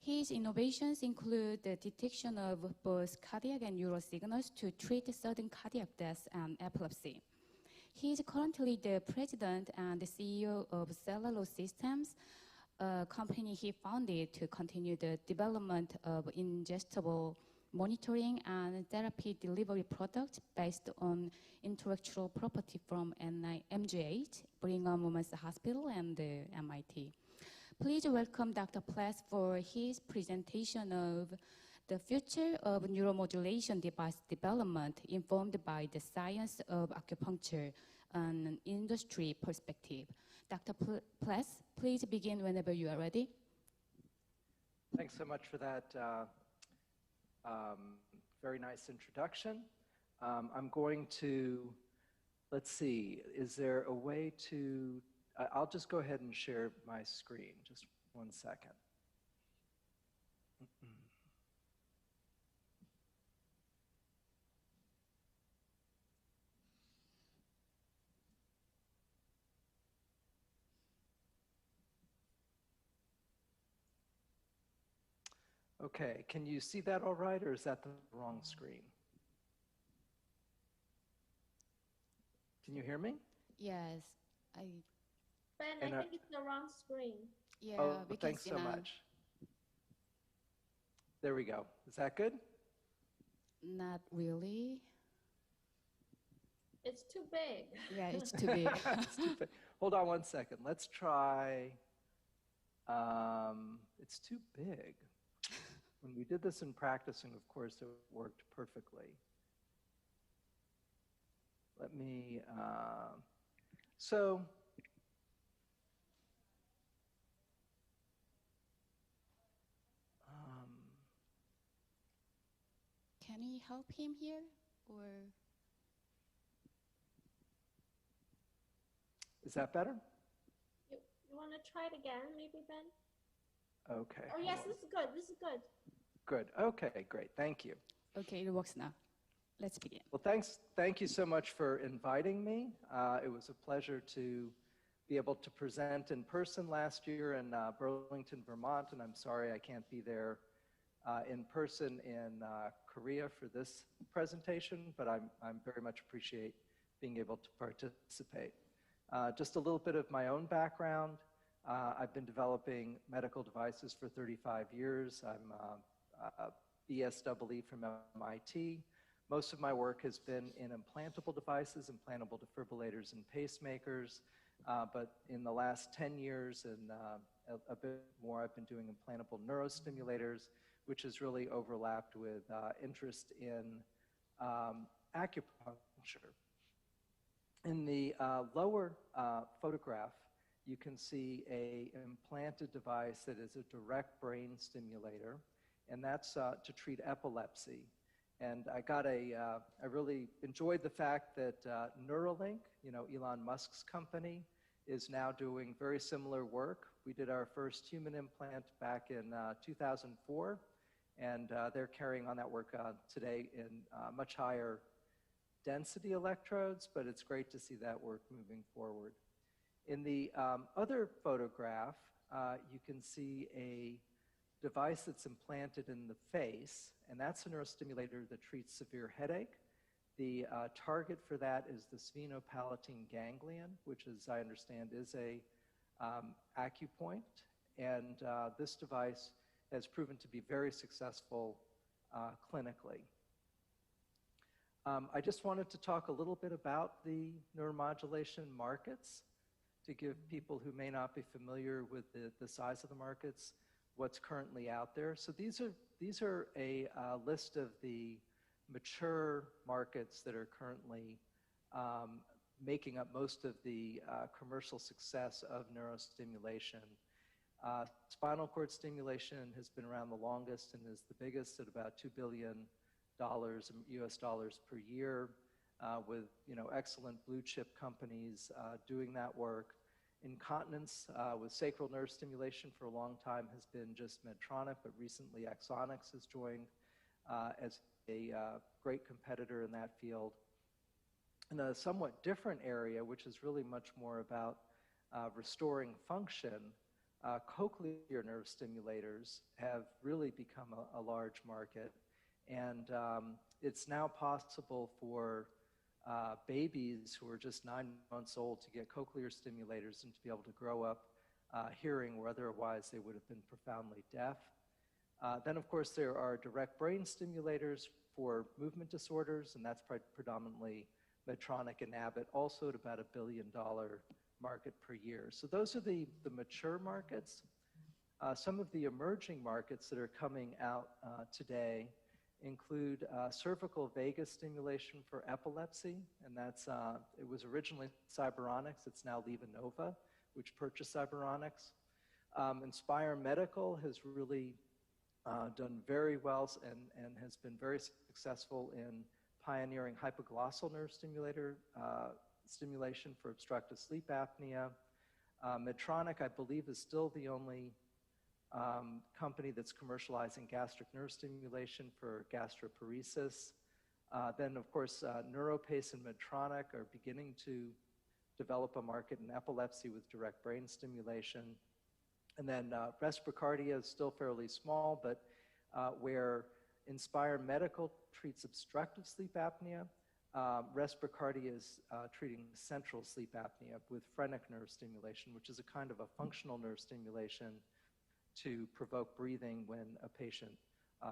His innovations include the detection of both cardiac and neural signals to treat sudden cardiac death and epilepsy. He is currently the president and the CEO of Cellulose Systems, a company he founded to continue the development of ingestible monitoring and therapy delivery products based on intellectual property from MGH, Brigham Women's Hospital, and MIT. Please welcome Dr. Pless for his presentation of the future of neuromodulation device development informed by the science of acupuncture and an industry perspective. Dr. Pless, please begin whenever you are ready. Thanks so much for that very nice introduction. I'm going to, let's see, is there a way to, I'll just go ahead and share my screen, just 1 second. Okay, can you see that all right, or is that the wrong screen? Can you hear me? Yes, Ben, I think it's the wrong screen. Yeah, oh, we can thanks see so now. much. There we go. Is that good? Not really. It's too big. Yeah, it's too big. It's too big. Hold on 1 second. Let's try. It's too big. When we did this in practicing, of course, it worked perfectly. Let me, can we help him here? Or Is that better? You want to try it again, maybe, Ben? Okay. Oh, yes, this is good. This is good. Good. Okay, great. Thank you. okay, it works now. Let's begin. Well, thank you so much for inviting me. It was a pleasure to be able to present in person last year in Burlington, Vermont, and I'm sorry I can't be there in person in Korea for this presentation, but I'm very much appreciate being able to participate. Just a little bit of my own background. I've been developing medical devices for 35 years. I'm a BSEE from MIT. Most of my work has been in implantable devices, implantable defibrillators and pacemakers, but in the last 10 years and a bit more, I've been doing implantable neurostimulators, which has really overlapped with interest in acupuncture. In the lower photograph, you can see an implanted device that is a direct brain stimulator, and that's to treat epilepsy. And I really enjoyed the fact that Neuralink, Elon Musk's company, is now doing very similar work. We did our first human implant back in 2004, and they're carrying on that work today in much higher density electrodes, but it's great to see that work moving forward. In the other photograph, you can see a device that's implanted in the face, and that's a neurostimulator that treats severe headache. The target for that is the sphenopalatine ganglion, which, as I understand, is a acupoint, and this device has proven to be very successful clinically. I just wanted to talk a little bit about the neuromodulation markets to give people who may not be familiar with the size of the markets what's currently out there. So these are a list of the mature markets that are currently making up most of the commercial success of neurostimulation. Spinal cord stimulation has been around the longest and is the biggest at about $2 billion US dollars per year, with excellent blue chip companies doing that work. Incontinence with sacral nerve stimulation for a long time has been just Medtronic, but recently Axonics has joined as a great competitor in that field. In a somewhat different area, which is really much more about restoring function, cochlear nerve stimulators have really become a large market. And it's now possible for babies who are just 9 months old to get cochlear stimulators and to be able to grow up hearing where otherwise they would have been profoundly deaf. Then, of course, there are direct brain stimulators for movement disorders, and that's predominantly Medtronic and Abbott, also at about $1 billion market per year. So those are the mature markets. Some of the emerging markets that are coming out today include cervical vagus stimulation for epilepsy, and that's it was originally Cyberonics. It's now LivaNova, which purchased Cyberonics. Inspire Medical has really done very well and has been very successful in pioneering hypoglossal nerve stimulation for obstructive sleep apnea. Medtronic, I believe, is still the only company that's commercializing gastric nerve stimulation for gastroparesis. Then, of course, NeuroPace and Medtronic are beginning to develop a market in epilepsy with direct brain stimulation. And then Respicardia is still fairly small, but where Inspire Medical treats obstructive sleep apnea, Respicardia is treating central sleep apnea with phrenic nerve stimulation, which is a kind of a functional nerve stimulation to provoke breathing when a patient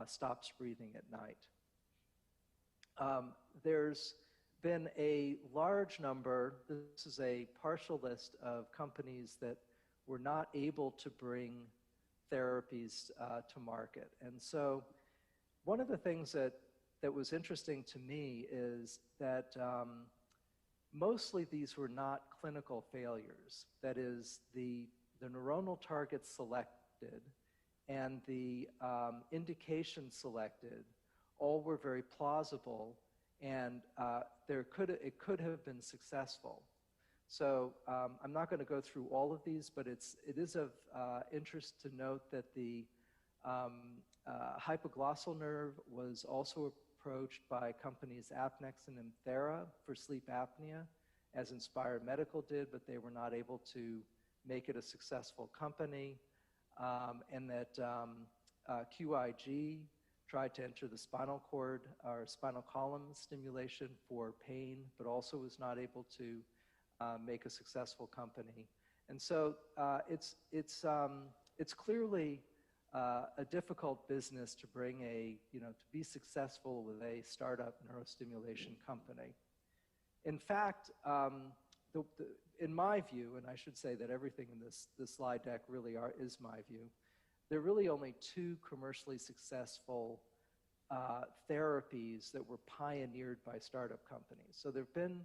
stops breathing at night. There's been a large number, this is a partial list of companies that were not able to bring therapies to market. And so one of the things that was interesting to me is that mostly these were not clinical failures. That is, the neuronal targets selected and the indication selected all were very plausible, and it could have been successful. So I'm not going to go through all of these, but it is of interest to note that the hypoglossal nerve was also approached by companies Apnex and Imthera for sleep apnea, as Inspire Medical did, but they were not able to make it a successful company, and that QIG tried to enter the spinal cord or spinal column stimulation for pain, but also was not able to make a successful company. And so it's clearly a difficult business to bring to be successful with a startup neurostimulation company. In fact, in my view, and I should say that everything in this slide deck really is my view, there are really only two commercially successful therapies that were pioneered by startup companies. So there have been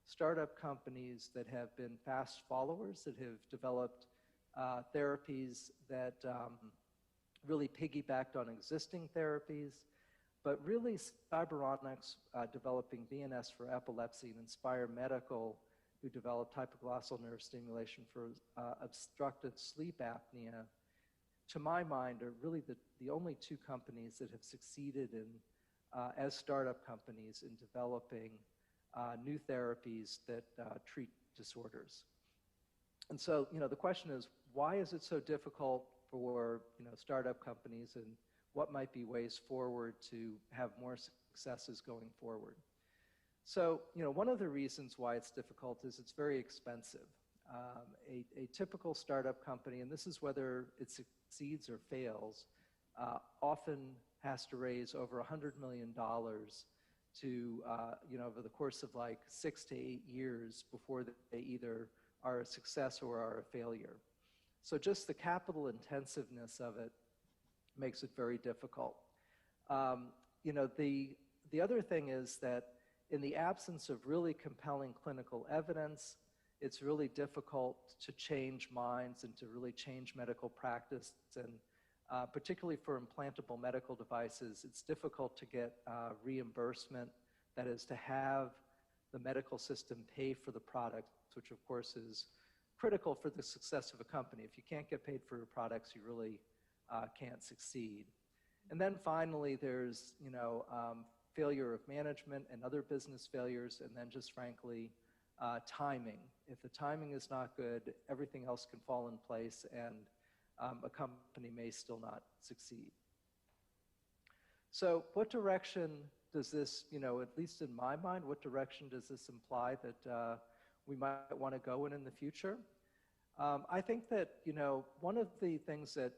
startup companies that have been fast followers, that have developed therapies that really piggybacked on existing therapies, but really Cyberonics developing VNS for epilepsy, and Inspire Medical, who developed hypoglossal nerve stimulation for obstructive sleep apnea, to my mind, are really the only two companies that have succeeded in, as startup companies, in developing new therapies that treat disorders. And so, the question is, why is it so difficult for startup companies, and what might be ways forward to have more successes going forward? So, one of the reasons why it's difficult is it's very expensive. A typical startup company, and this is whether it succeeds or fails, often has to raise over $100 million to, over the course of like 6 to 8 years before they either are a success or are a failure. So just the capital intensiveness of it makes it very difficult. The other thing is that in the absence of really compelling clinical evidence, it's really difficult to change minds and to really change medical practice. And particularly for implantable medical devices, it's difficult to get reimbursement, that is, to have the medical system pay for the product, which of course is critical for the success of a company. If you can't get paid for your products, you really can't succeed. And then finally, there's failure of management and other business failures, and then just frankly, timing. If the timing is not good, everything else can fall in place, and a company may still not succeed. So what direction does this, at least in my mind, what direction does this imply that we might want to go in the future? I think that, one of the things that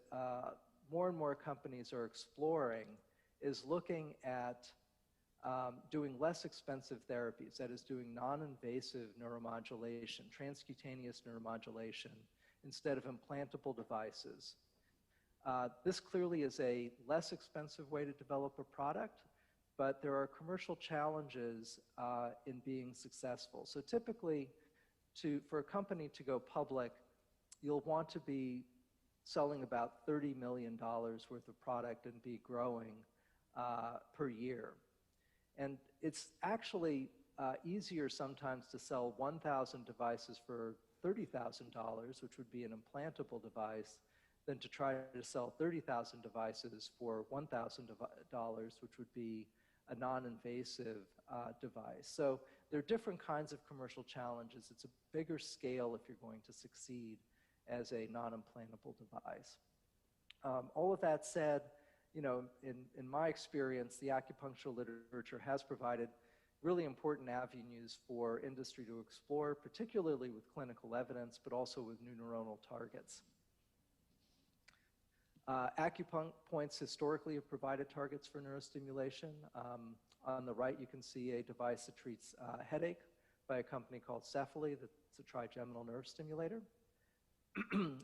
more and more companies are exploring is looking at doing less expensive therapies, that is, doing non-invasive neuromodulation, transcutaneous neuromodulation, instead of implantable devices. This clearly is a less expensive way to develop a product, but there are commercial challenges in being successful. So typically, for a company to go public, you'll want to be selling about $30 million worth of product and be growing per year. And it's actually easier sometimes to sell 1,000 devices for $30,000, which would be an implantable device, than to try to sell 30,000 devices for $1,000, which would be a non-invasive device. So there are different kinds of commercial challenges. It's a bigger scale if you're going to succeed as a non-implantable device. All of that said, in my experience, the acupuncture literature has provided really important avenues for industry to explore, particularly with clinical evidence, but also with new neuronal targets. Acupoints historically have provided targets for neurostimulation. On the right, you can see a device that treats headache by a company called Sept. That's a trigeminal nerve stimulator.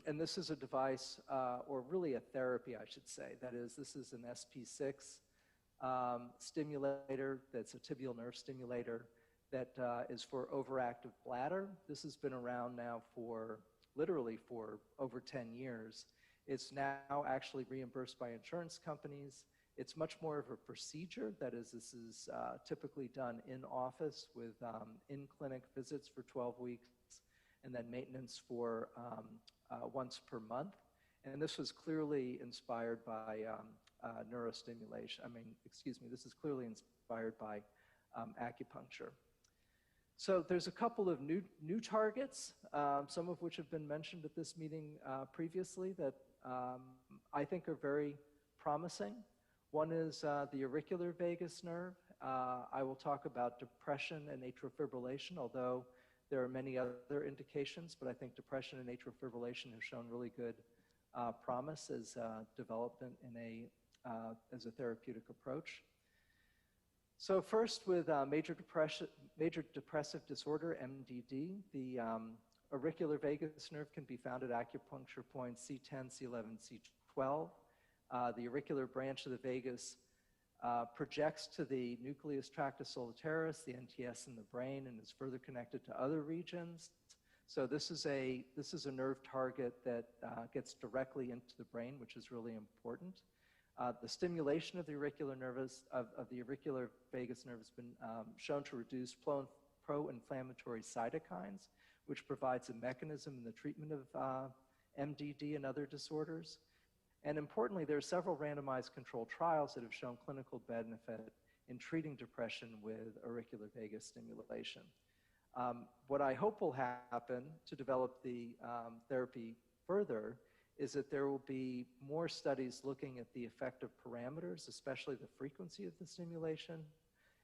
And this is a device, or really a therapy, I should say. That is, this is an SP6 stimulator that's a tibial nerve stimulator that is for overactive bladder. This has been around now literally for over 10 years. It's now actually reimbursed by insurance companies. It's much more of a procedure. That is, this is typically done in office with in-clinic visits for 12 weeks and then maintenance for once per month. And this was clearly inspired by neurostimulation. This is clearly inspired by acupuncture. So there's a couple of new targets, some of which have been mentioned at this meeting previously that I think are very promising. One is the auricular vagus nerve. I will talk about depression and atrial fibrillation, although there are many other indications, but I think depression and atrial fibrillation have shown really good promise as development as a therapeutic approach. So first with major depressive disorder, MDD, the auricular vagus nerve can be found at acupuncture points C10, C11, C12. The auricular branch of the vagus projects to the nucleus tractus solitarius, the NTS in the brain, and is further connected to other regions. So this is a nerve target that gets directly into the brain, which is really important. The stimulation of the auricular vagus nerve has been shown to reduce pro-inflammatory cytokines, which provides a mechanism in the treatment of MDD and other disorders. And importantly, there are several randomized controlled trials that have shown clinical benefit in treating depression with auricular vagus stimulation. What I hope will happen to develop the therapy further is that there will be more studies looking at the effect of parameters, especially the frequency of the stimulation,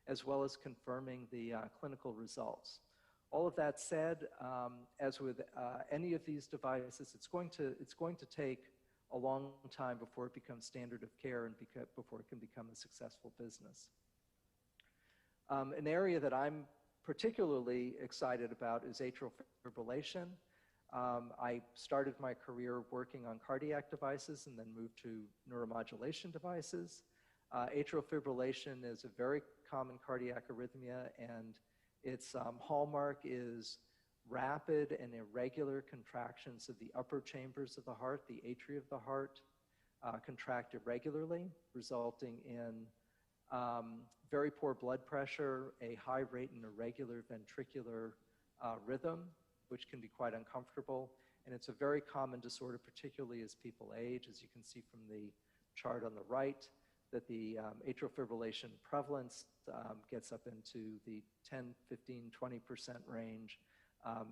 as well as confirming the clinical results. All of that said, as with any of these devices, it's going to take a long time before it becomes standard of care and before it can become a successful business. An area that I'm particularly excited about is atrial fibrillation. I started my career working on cardiac devices and then moved to neuromodulation devices. Atrial fibrillation is a very common cardiac arrhythmia, and its hallmark is rapid and irregular contractions of the upper chambers of the heart, the atria of the heart, contract irregularly, resulting in very poor blood pressure, a high rate and irregular ventricular rhythm, which can be quite uncomfortable. And it's a very common disorder, particularly as people age, as you can see from the chart on the right, that the atrial fibrillation prevalence gets up into the 10, 15, 20% range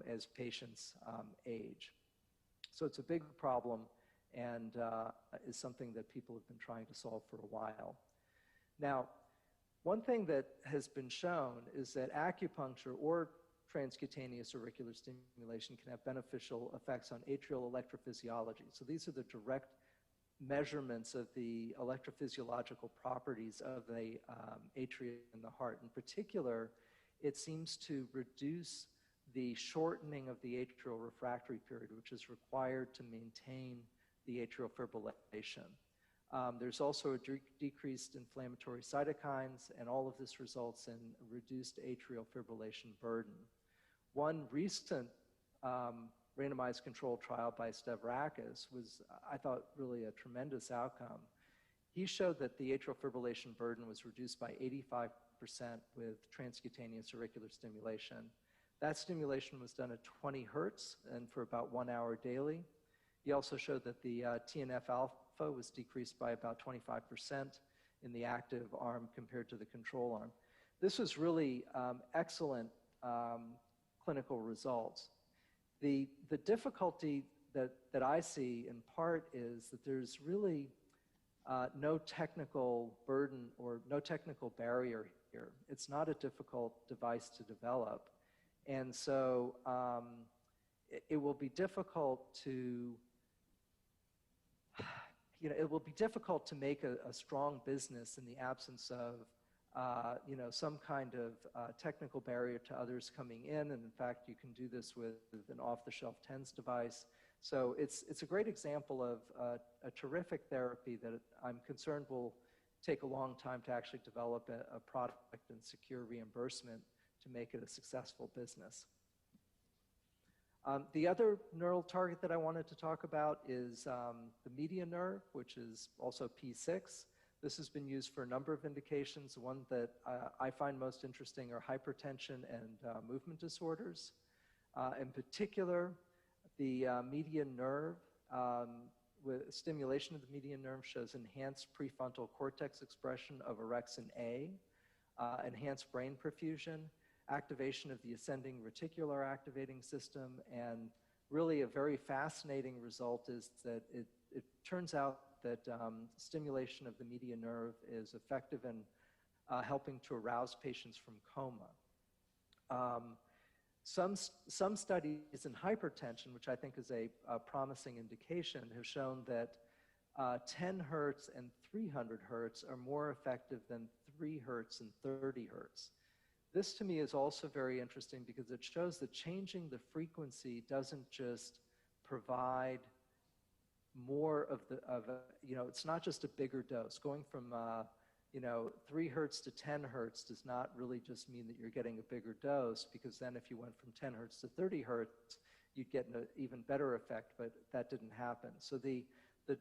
as patients age. So it's a big problem and is something that people have been trying to solve for a while. Now, one thing that has been shown is that acupuncture or transcutaneous auricular stimulation can have beneficial effects on atrial electrophysiology. So these are the direct measurements of the electrophysiological properties of the atria in the heart. In particular, it seems to reduce the shortening of the atrial refractory period, which is required to maintain the atrial fibrillation. There's also a decreased inflammatory cytokines, and all of this results in reduced atrial fibrillation burden. One recent randomized controlled trial by Stavrakis was, I thought, really a tremendous outcome. He showed that the atrial fibrillation burden was reduced by 85% with transcutaneous auricular stimulation. That stimulation was done at 20 hertz and for about 1 hour daily. He also showed that the TNF alpha was decreased by about 25% in the active arm compared to the control arm. This was really excellent clinical results. The difficulty that I see in part is that there's really no technical burden or no technical barrier here. It's not a difficult device to develop. And so it will be difficult to, it will be difficult to make a strong business in the absence of, some kind of technical barrier to others coming in. And in fact, you can do this with an off-the-shelf TENS device. So it's a great example of a terrific therapy that I'm concerned will take a long time to actually develop a product and secure reimbursement to make it a successful business. The other neural target that I wanted to talk about is the median nerve, which is also P6. This has been used for a number of indications. One that I find most interesting are hypertension and movement disorders. In particular, the median nerve, with stimulation of the median nerve shows enhanced prefrontal cortex expression of orexin A, enhanced brain perfusion, activation of the ascending reticular activating system, and really a very fascinating result is that it turns out that stimulation of the median nerve is effective in helping to arouse patients from coma. Some studies in hypertension, which I think is a promising indication, have shown that 10 hertz and 300 hertz are more effective than 3 hertz and 30 hertz. This to me is also very interesting because it shows that changing the frequency doesn't just provide more of it's not just a bigger dose. Going from 3 hertz to 10 hertz does not really just mean that you're getting a bigger dose, because then if you went from 10 hertz to 30 hertz, you'd get an even better effect, but that didn't happen. So the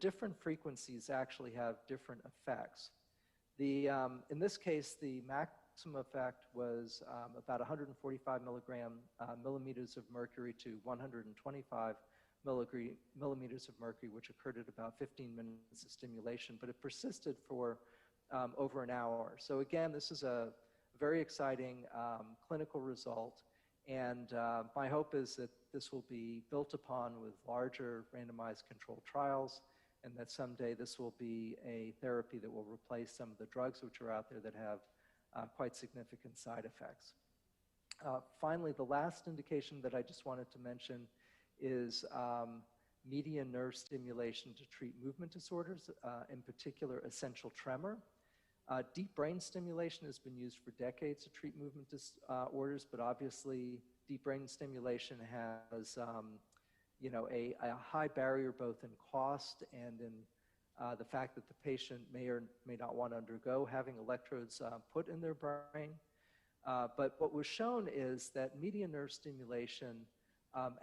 different frequencies actually have different effects. In this case, the maximum effect was about 145 millimeters of mercury to 125 millimeters of mercury, which occurred at about 15 minutes of stimulation, but it persisted for over an hour. So again, this is a very exciting clinical result, and my hope is that this will be built upon with larger randomized controlled trials, and that someday this will be a therapy that will replace some of the drugs which are out there that have quite significant side effects. Finally, the last indication that I just wanted to mention is median nerve stimulation to treat movement disorders, in particular essential tremor. Deep brain stimulation has been used for decades to treat movement disorders, but obviously deep brain stimulation has a high barrier both in cost and in the fact that the patient may or may not want to undergo having electrodes put in their brain. But what was shown is that median nerve stimulation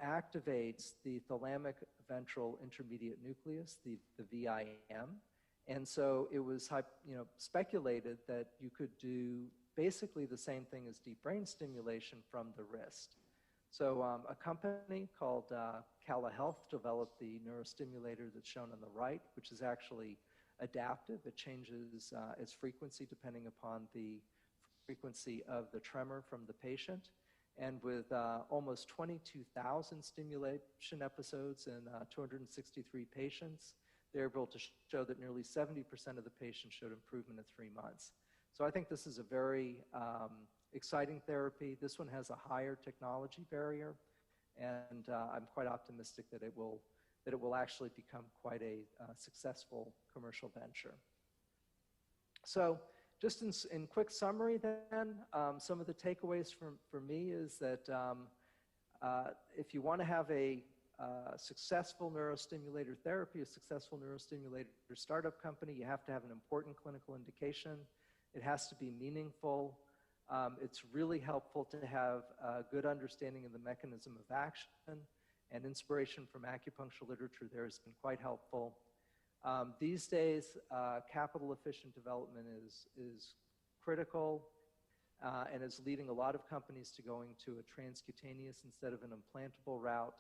activates the thalamic ventral intermediate nucleus, the VIM. And so it was speculated that you could do basically the same thing as deep brain stimulation from the wrist. So a company called Cala Health developed the neurostimulator that's shown on the right, which is actually adaptive. It changes its frequency depending upon the frequency of the tremor from the patient. And with almost 22,000 stimulation episodes in 263 patients, they're able to show that nearly 70% of the patients showed improvement in 3 months. So I think this is a very exciting therapy. This one has a higher technology barrier, and I'm quite optimistic that it will actually become quite a successful commercial venture. So just in quick summary then, some of the takeaways for me is that if you want to have a successful neurostimulator therapy, a successful neurostimulator startup company, you have to have an important clinical indication. It has to be meaningful. It's really helpful to have a good understanding of the mechanism of action, and inspiration from acupuncture literature there has been quite helpful. These days, capital efficient development is critical and is leading a lot of companies to going to a transcutaneous instead of an implantable route.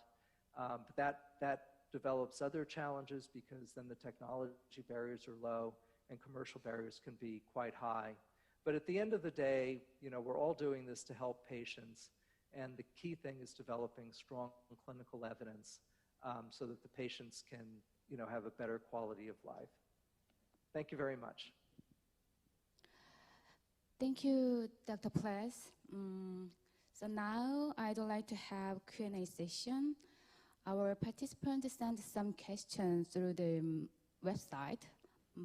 But that develops other challenges because then the technology barriers are low and commercial barriers can be quite high. But at the end of the day, we're all doing this to help patients, and the key thing is developing strong clinical evidence so that the patients can have a better quality of life. Thank you very much. Thank you, Dr. Pless. So now I'd like to have Q&A session. Our participants sent some questions through the website.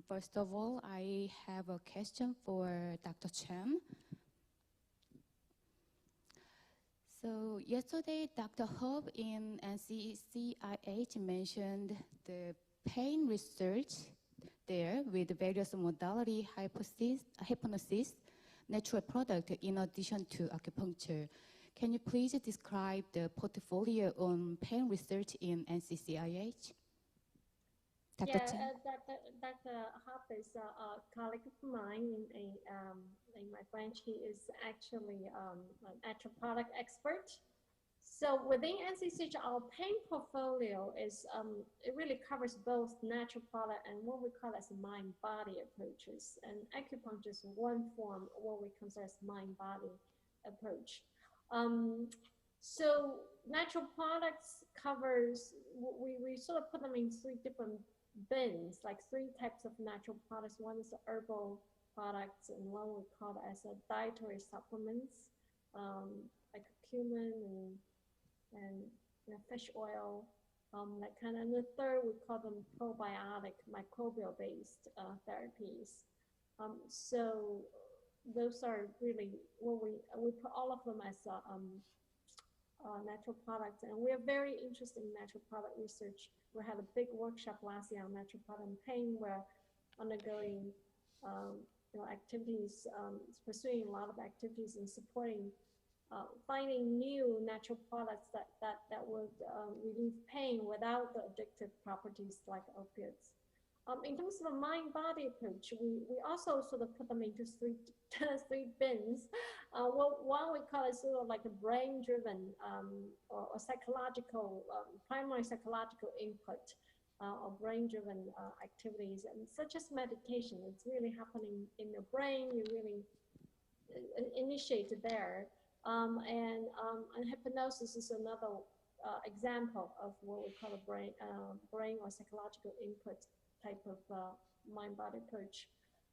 First of all, I have a question for Dr. Chen. So yesterday, Dr. Hope in NCCIH mentioned the pain research there with various modality, hypnosis, natural product in addition to acupuncture. Can you please describe the portfolio on pain research in NCCIH? Dr. Yeah, Chen? Dr. Hop is a colleague of mine in my branch. He is actually an natural product expert. So within NCCH, our pain portfolio is it really covers both natural product and what we call as mind-body approaches. And acupuncture is one form of what we consider as mind-body approach. So natural products covers, we sort of put them in three different bins, like three types of natural products. One is the herbal products, and one we call as a dietary supplements, like cumin and fish oil, that kind of. And the third, we call them probiotic, microbial-based therapies. So those are really what we put all of them as natural products, and we are very interested in natural product research. We had a big workshop last year on natural product and pain. We're undergoing activities, pursuing a lot of activities and supporting finding new natural products that would relieve pain without the addictive properties like opiates. In terms of a mind-body approach, we also sort of put them into three bins. One we call it sort of like a brain-driven or psychological, primary psychological input or brain-driven activities, and such as meditation. It's really happening in your brain. You really initiate it there. And hypnosis is another example of what we call a brain or psychological input type of mind-body approach.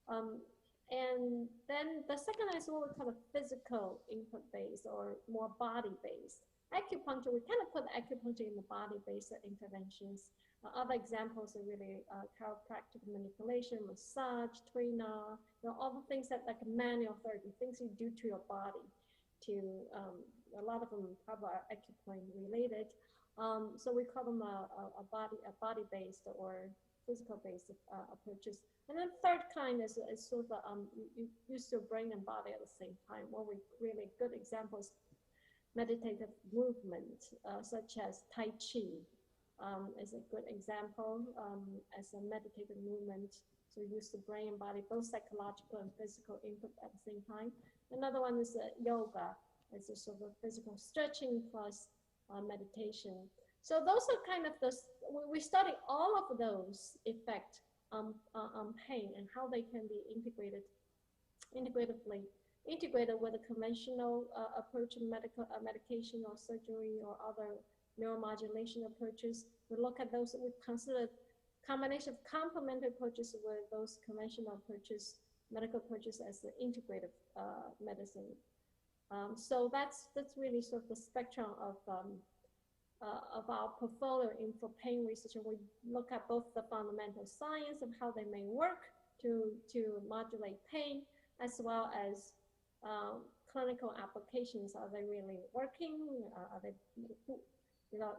And then the second is what we call a physical input-based or more body-based. Acupuncture, we kind of put acupuncture in the body-based interventions. Other examples are really chiropractic manipulation, massage, trainer, all the things that like manual therapy, things you do to your body. A lot of them probably are acupuncture related. So we call them a body-based or physical-based approaches. And then third kind is sort of you use your brain and body at the same time. One really good examples, meditative movement, such as Tai Chi, is a good example as a meditative movement. So use the brain and body, both psychological and physical input at the same time. Another one is yoga. It's a sort of physical stretching plus meditation. So those are kind of we study all of those effects on pain and how they can be integrated with a conventional approach in medication or surgery or other neuromodulation approaches. We look at those, we consider combination of complementary approaches with those conventional approaches, medical approaches as the integrative medicine. So that's really sort of the spectrum of our portfolio for pain research. And we look at both the fundamental science of how they may work to modulate pain, as well as clinical applications. Are they really working? Are they,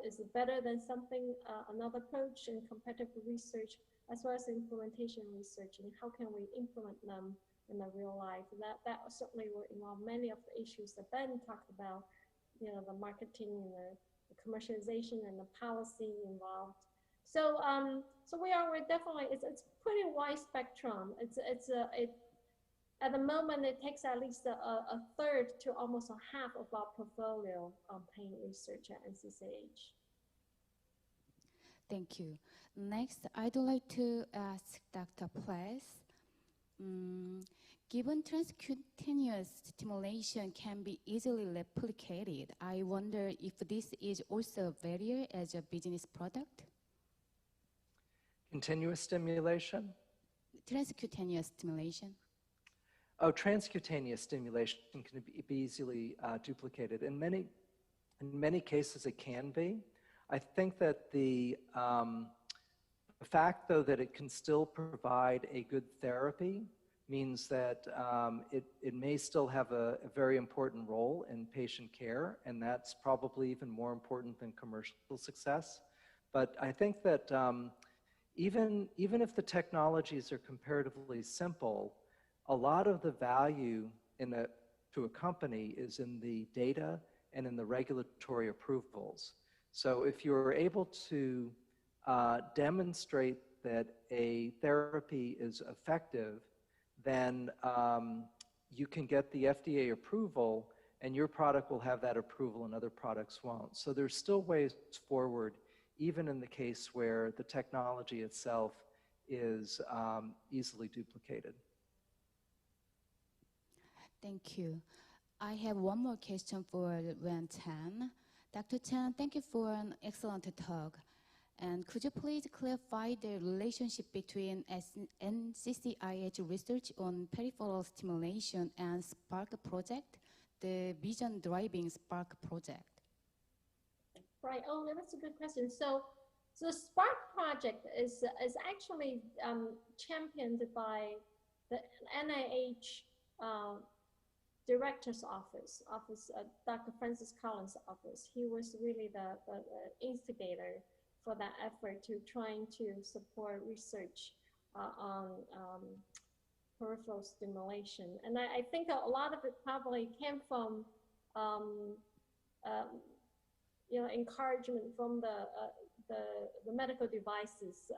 is it better than something, another approach in competitive research, as well as implementation research, and how can we implement them in the real life? And that certainly will involve many of the issues that Ben talked about, the marketing and the commercialization and the policy involved. So we're definitely, it's pretty wide spectrum. At the moment, it takes at least a third to almost a half of our portfolio on pain research at NCCH. Thank you. Next, I'd like to ask Dr. Pless. Given transcutaneous stimulation can be easily replicated, I wonder if this is also a barrier as a business product? Continuous stimulation? Transcutaneous stimulation. Oh, transcutaneous stimulation can be easily duplicated. In many cases, it can be. I think that the fact, though, that it can still provide a good therapy means that it may still have a very important role in patient care, and that's probably even more important than commercial success. But I think that even if the technologies are comparatively simple, a lot of the value to a company is in the data and in the regulatory approvals. So if you're able to demonstrate that a therapy is effective, then you can get the FDA approval and your product will have that approval and other products won't. So there's still ways forward, even in the case where the technology itself is easily duplicated. Thank you. I have one more question for Wen Chen. Dr. Chen, thank you for an excellent talk. And could you please clarify the relationship between NCCIH research on peripheral stimulation and SPARK project, the vision driving SPARK project? Right. Oh, that's a good question. So the SPARK project is actually championed by the NIH Director's Office, Dr. Francis Collins' office. He was really the instigator for that effort to trying to support research on peripheral stimulation. And I think a lot of it probably came from encouragement from the medical devices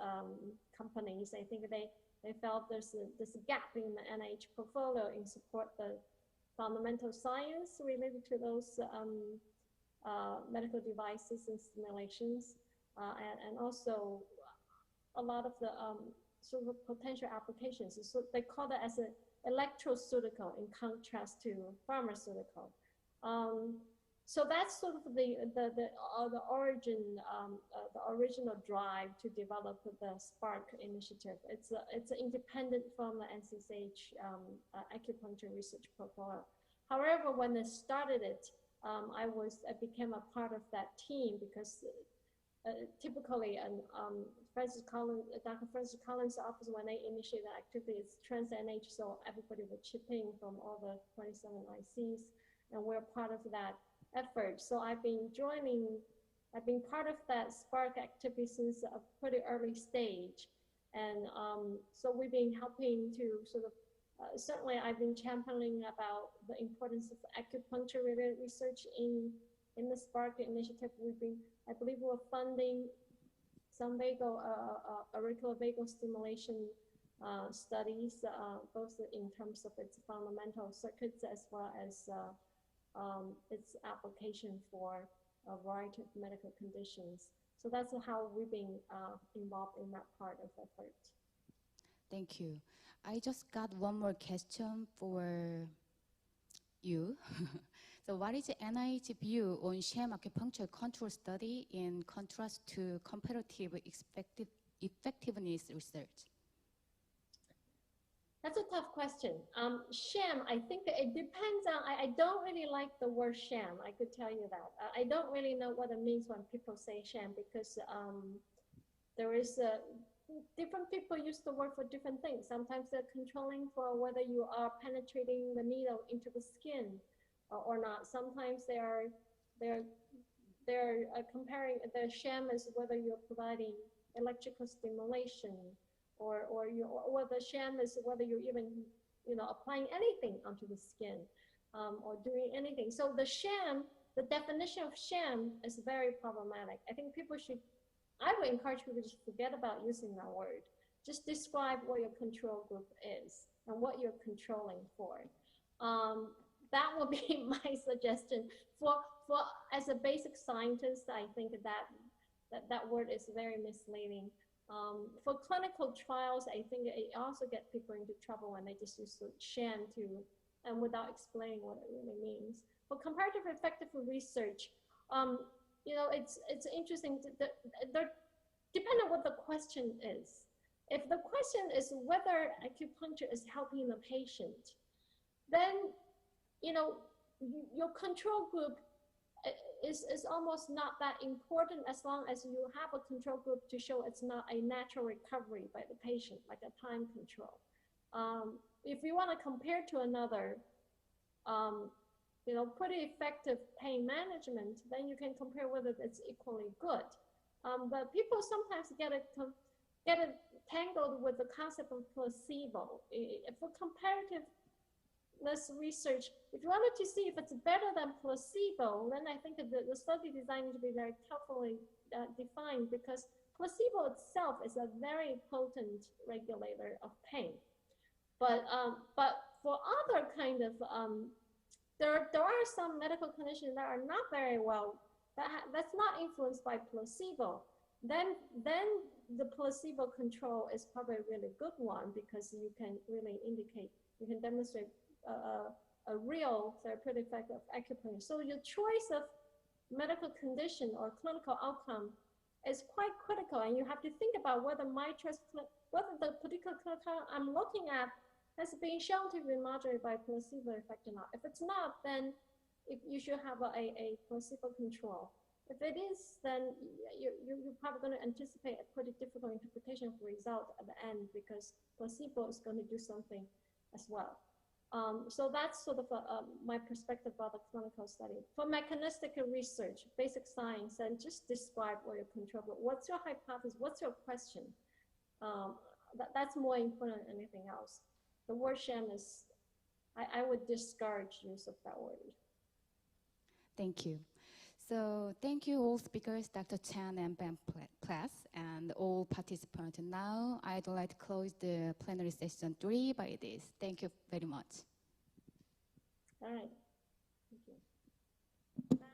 companies. I think they felt there's a gap in the NIH portfolio in support the fundamental science related to those medical devices and stimulations, and also a lot of the sort of potential applications. So they call that as an electroceutical in contrast to pharmaceutical. So that's sort of the origin, the original drive to develop the SPARK initiative. It's independent from the NCCH acupuncture research portfolio. However, when they started it, I became a part of that team because typically, Dr. Francis Collins' office, when they initiate the activity, it's trans-NH, so everybody would chip in from all the 27 ICs, and we're part of that effort. So I've been part of that SPARK activity since a pretty early stage. And so we've been helping to sort of, certainly I've been championing about the importance of acupuncture related research in the SPARK initiative. I believe we're funding some auricular vagal stimulation studies, both in terms of its fundamental circuits as well as its application for a variety of medical conditions. So that's how we've been involved in that part of the effort. Thank you. I just got one more question for you. So what is NIH view on sham acupuncture control study in contrast to comparative effectiveness research? That's a tough question. Sham, I think it depends on, I don't really like the word sham, I could tell you that. I don't really know what it means when people say sham because there is different people use the word for different things. Sometimes they're controlling for whether you are penetrating the needle into the skin or not. Sometimes they're comparing, the sham is whether you're providing electrical stimulation or the sham is whether you're even applying anything onto the skin or doing anything. So the definition of sham is very problematic. I think I would encourage people to just forget about using that word. Just describe what your control group is and what you're controlling for. That would be my suggestion. As a basic scientist, I think that word is very misleading. For clinical trials, I think it also gets people into trouble when they just use the sham and without explaining what it really means. For comparative effective research, it's interesting. Depending on what the question is. If the question is whether acupuncture is helping the patient, then your control group is almost not that important as long as you have a control group to show it's not a natural recovery by the patient, like a time control. If you want to compare to another, pretty effective pain management, then you can compare whether it's equally good. But people sometimes get it tangled with the concept of placebo. For comparativeness research, if you wanted to see if it's better than placebo, then I think the study design needs to be very carefully defined because placebo itself is a very potent regulator of pain. But for other kind of, there are some medical conditions that are not very well, that's not influenced by placebo. Then the placebo control is probably a really good one, because you can really indicate, you can demonstrate a real therapeutic effect of acupuncture. So your choice of medical condition or clinical outcome is quite critical, and you have to think about whether whether the particular clinical I'm looking at has been shown to be modulated by placebo effect or not. If it's not, then you should have a placebo control. If it is, then you're probably going to anticipate a pretty difficult interpretation of the result at the end, because placebo is going to do something as well. So that's sort of my perspective about the clinical study. For mechanistic research, basic science, and just describe what your control, but what's your hypothesis, what's your question? That's more important than anything else. The word sham is, I would discourage use of that word. Thank you. So thank you all speakers, Dr. Chan and Ben Plass, and all participants. Now I'd like to close the plenary session 3 by this. Thank you very much. All right. Thank you. Bye.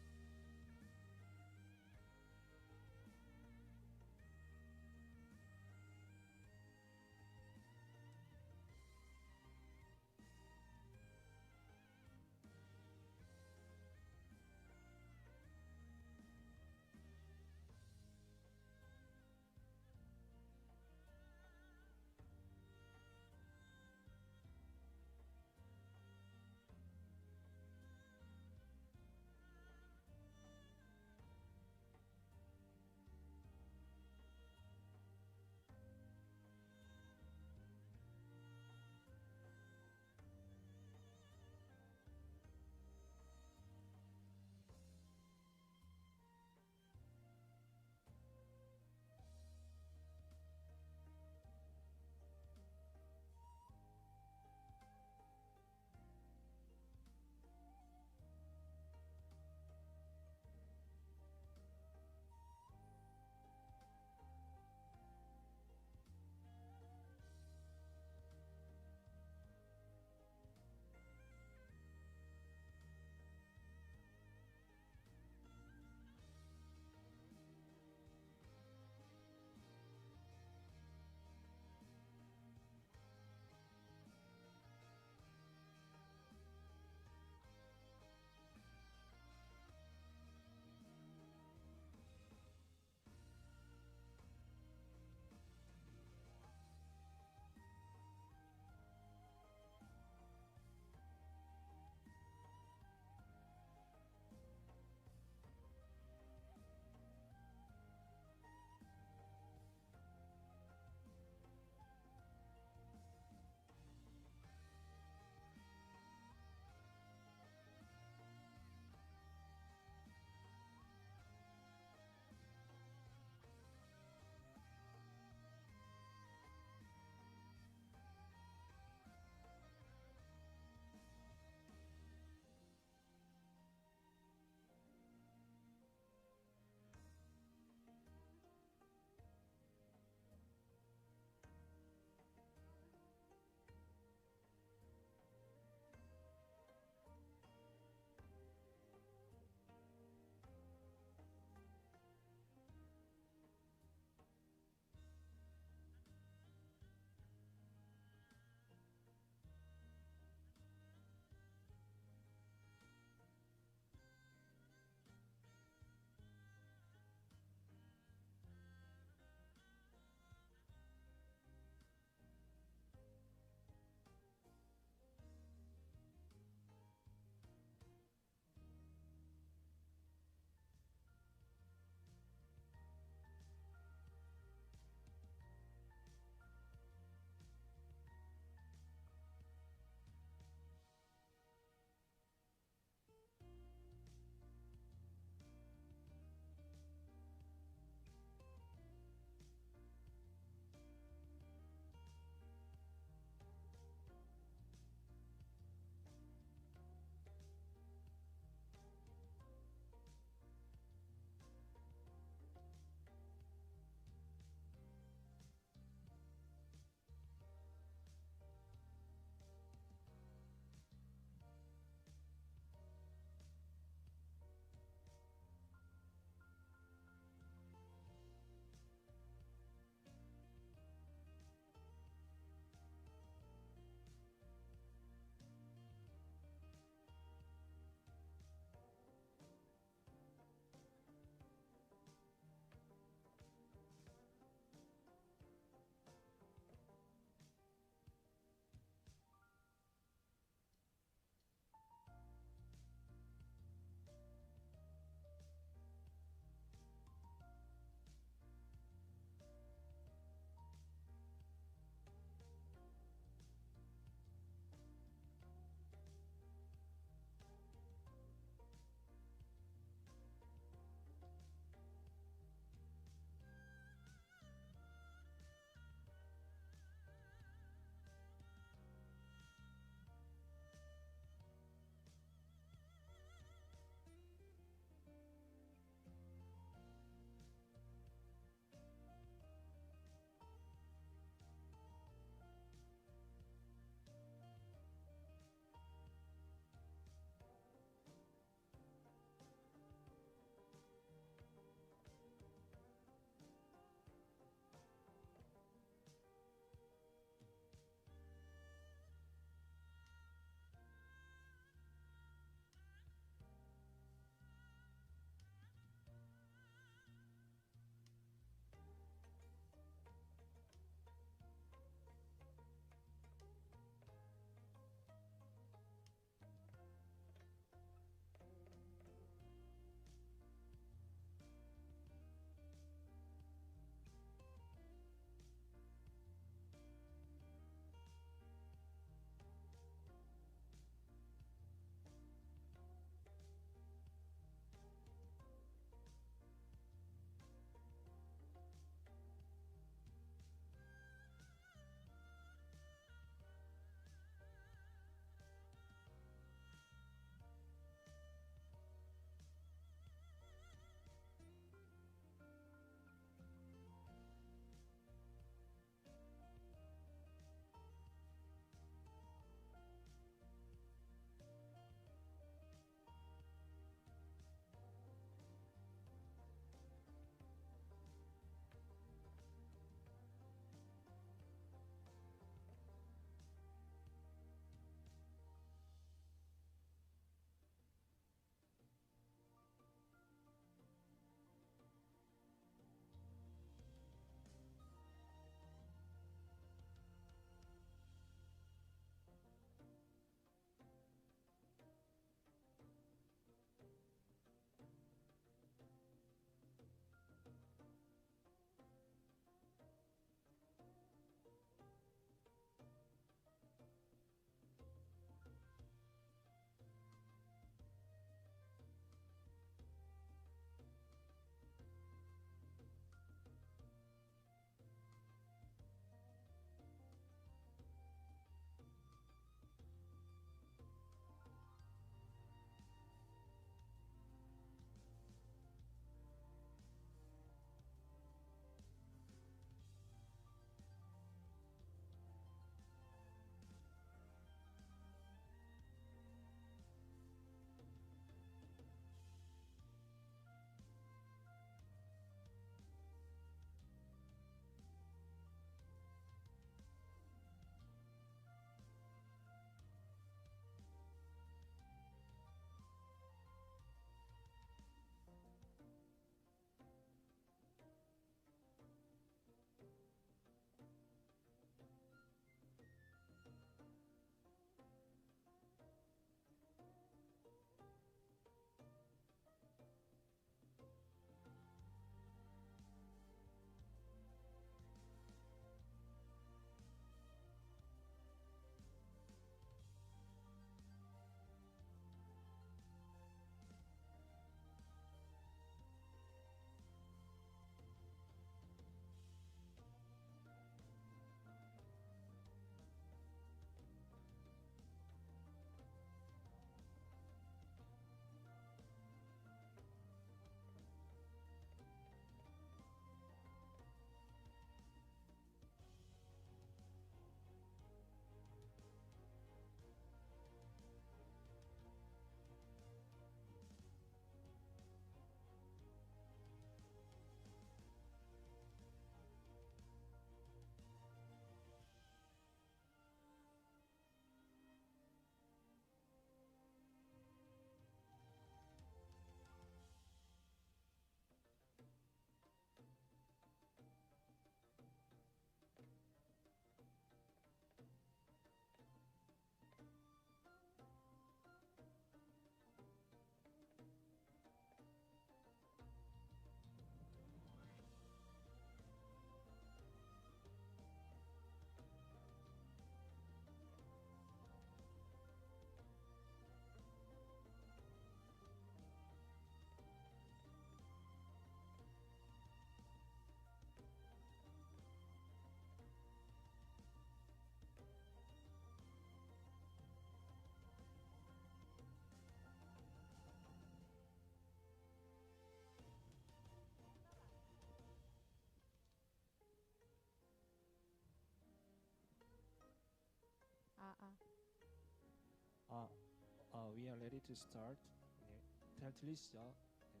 We are ready to start. 네, 잘 들리시죠? 네.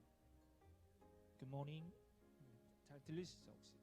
Good morning. 잘 들리시죠 혹시?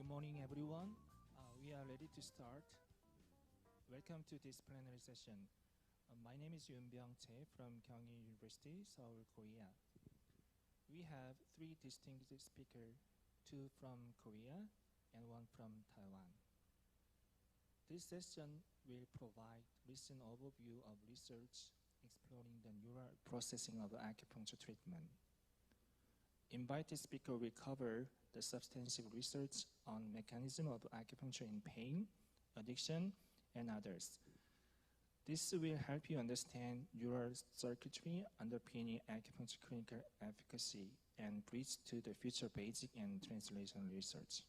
morning, everyone. We are ready to start. Welcome to this plenary session. My name is Yoon-byung Che from Kyung University, Seoul, Korea. We have three distinguished speakers, two from Korea and one from Taiwan. This session will provide recent overview of research exploring the neural processing of acupuncture treatment. Invited speaker will cover the substantive research on mechanism of acupuncture in pain, addiction, and others. This will help you understand neural circuitry underpinning acupuncture clinical efficacy and bridge to the future basic and translational research.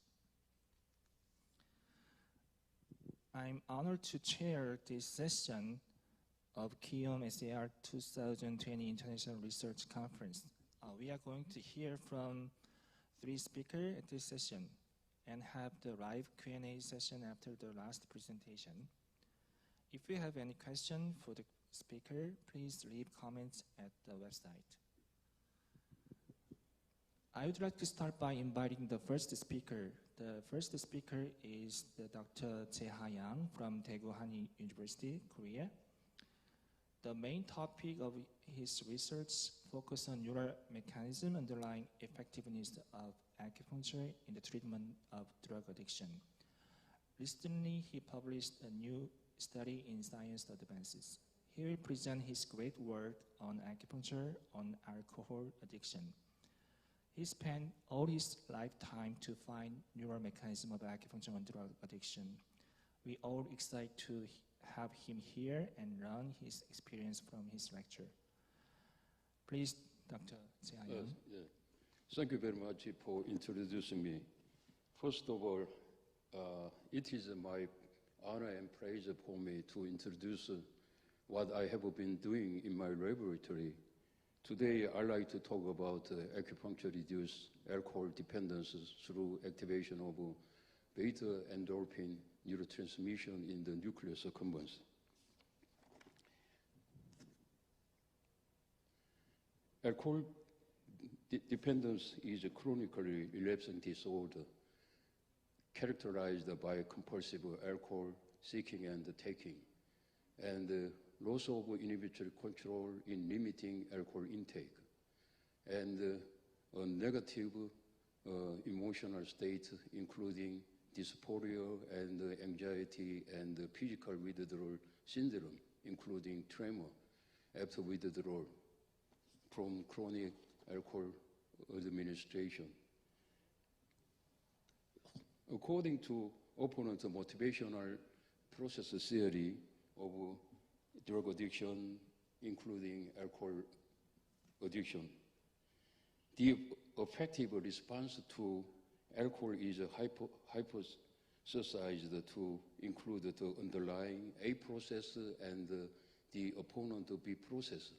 I'm honored to chair this session of Kiom Sar 2020 International Research Conference. We are going to hear from three speakers at this session and have the live Q&A session after the last presentation. If you have any question for the speaker, please leave comments at the website. I would like to start by inviting the first speaker. The first speaker is Dr. Jae-ha Yang from Daegu Hany University, Korea. The main topic of his research focuses on neural mechanism underlying effectiveness of acupuncture in the treatment of drug addiction. Recently, he published a new study in Science Advances. He will present his great work on acupuncture on alcohol addiction. He spent all his lifetime to find neural mechanism of acupuncture on drug addiction. We all excited to have him here and learn his experience from his lecture. Please, Dr. Jae-ha Yang. Thank you very much for introducing me. First of all, it is my honor and pleasure for me to introduce what I have been doing in my laboratory. Today, I'd like to talk about acupuncture-reduced alcohol dependence through activation of beta-endorphin neurotransmission in the nucleus accumbens. Alcohol dependence is a chronically relapsing disorder characterized by compulsive alcohol seeking and taking, and loss of inhibitory control in limiting alcohol intake, and a negative emotional state including dysphoria and anxiety and physical withdrawal syndrome, including tremor after withdrawal from chronic alcohol administration. According to opponent motivational process theory of drug addiction, including alcohol addiction, the effective response to alcohol is hypothesized to include the underlying A process and the opponent B process.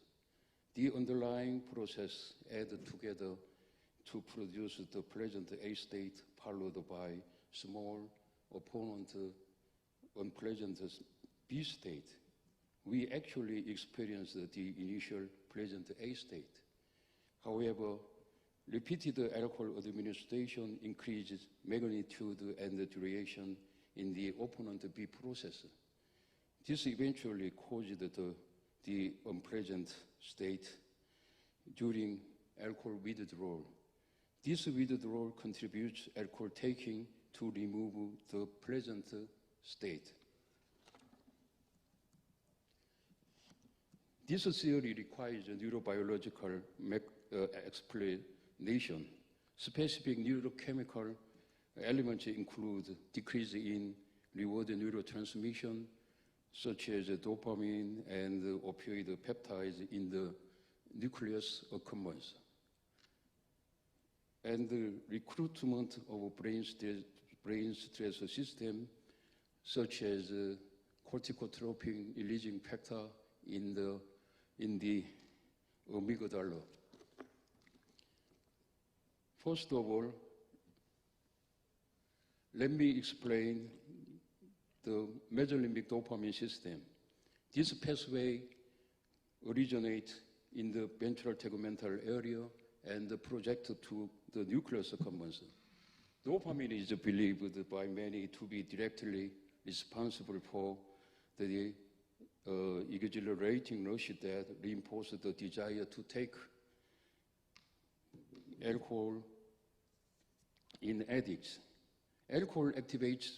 The underlying process add together to produce the pleasant A state followed by small opponent unpleasant B state. We actually experience the initial pleasant A state. However, repeated alcohol administration increases magnitude and duration in the opponent B process. This eventually caused the unpleasant state during alcohol withdrawal. This withdrawal contributes alcohol taking to remove the pleasant state. This theory requires a neurobiological explanation. Specific neurochemical elements include decrease in reward neurotransmission, such as dopamine and opioid peptides in the nucleus accumbens, and the recruitment of brain stress system, such as corticotropin releasing factor in the amygdala. First of all, let me explain the mesolimbic dopamine system. This pathway originates in the ventral tegmental area and projected to the nucleus accumbens. Dopamine is believed by many to be directly responsible for the exhilarating rush that reinforces the desire to take alcohol in addicts. Alcohol activates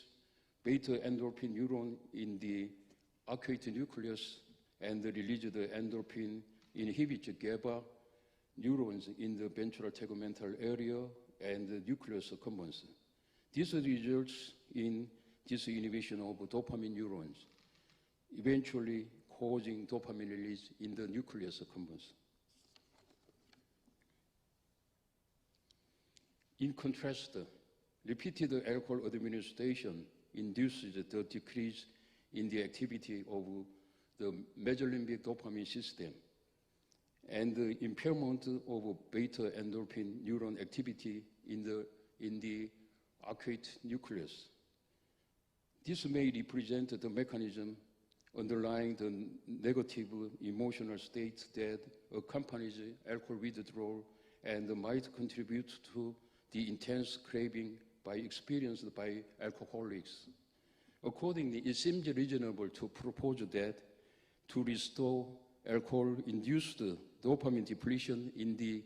beta-endorphin neuron in the arcuate nucleus and releases the endorphin, inhibits GABA neurons in the ventral tegmental area and the nucleus accumbens. This results in disinhibition of dopamine neurons, eventually causing dopamine release in the nucleus accumbens. In contrast, repeated alcohol administration induces the decrease in the activity of the mesolimbic dopamine system and the impairment of beta-endorphin neuron activity in the arcuate nucleus. This may represent the mechanism underlying the negative emotional state that accompanies alcohol withdrawal and might contribute to the intense craving experienced by alcoholics. Accordingly, it seems reasonable to propose that to restore alcohol-induced dopamine depletion in the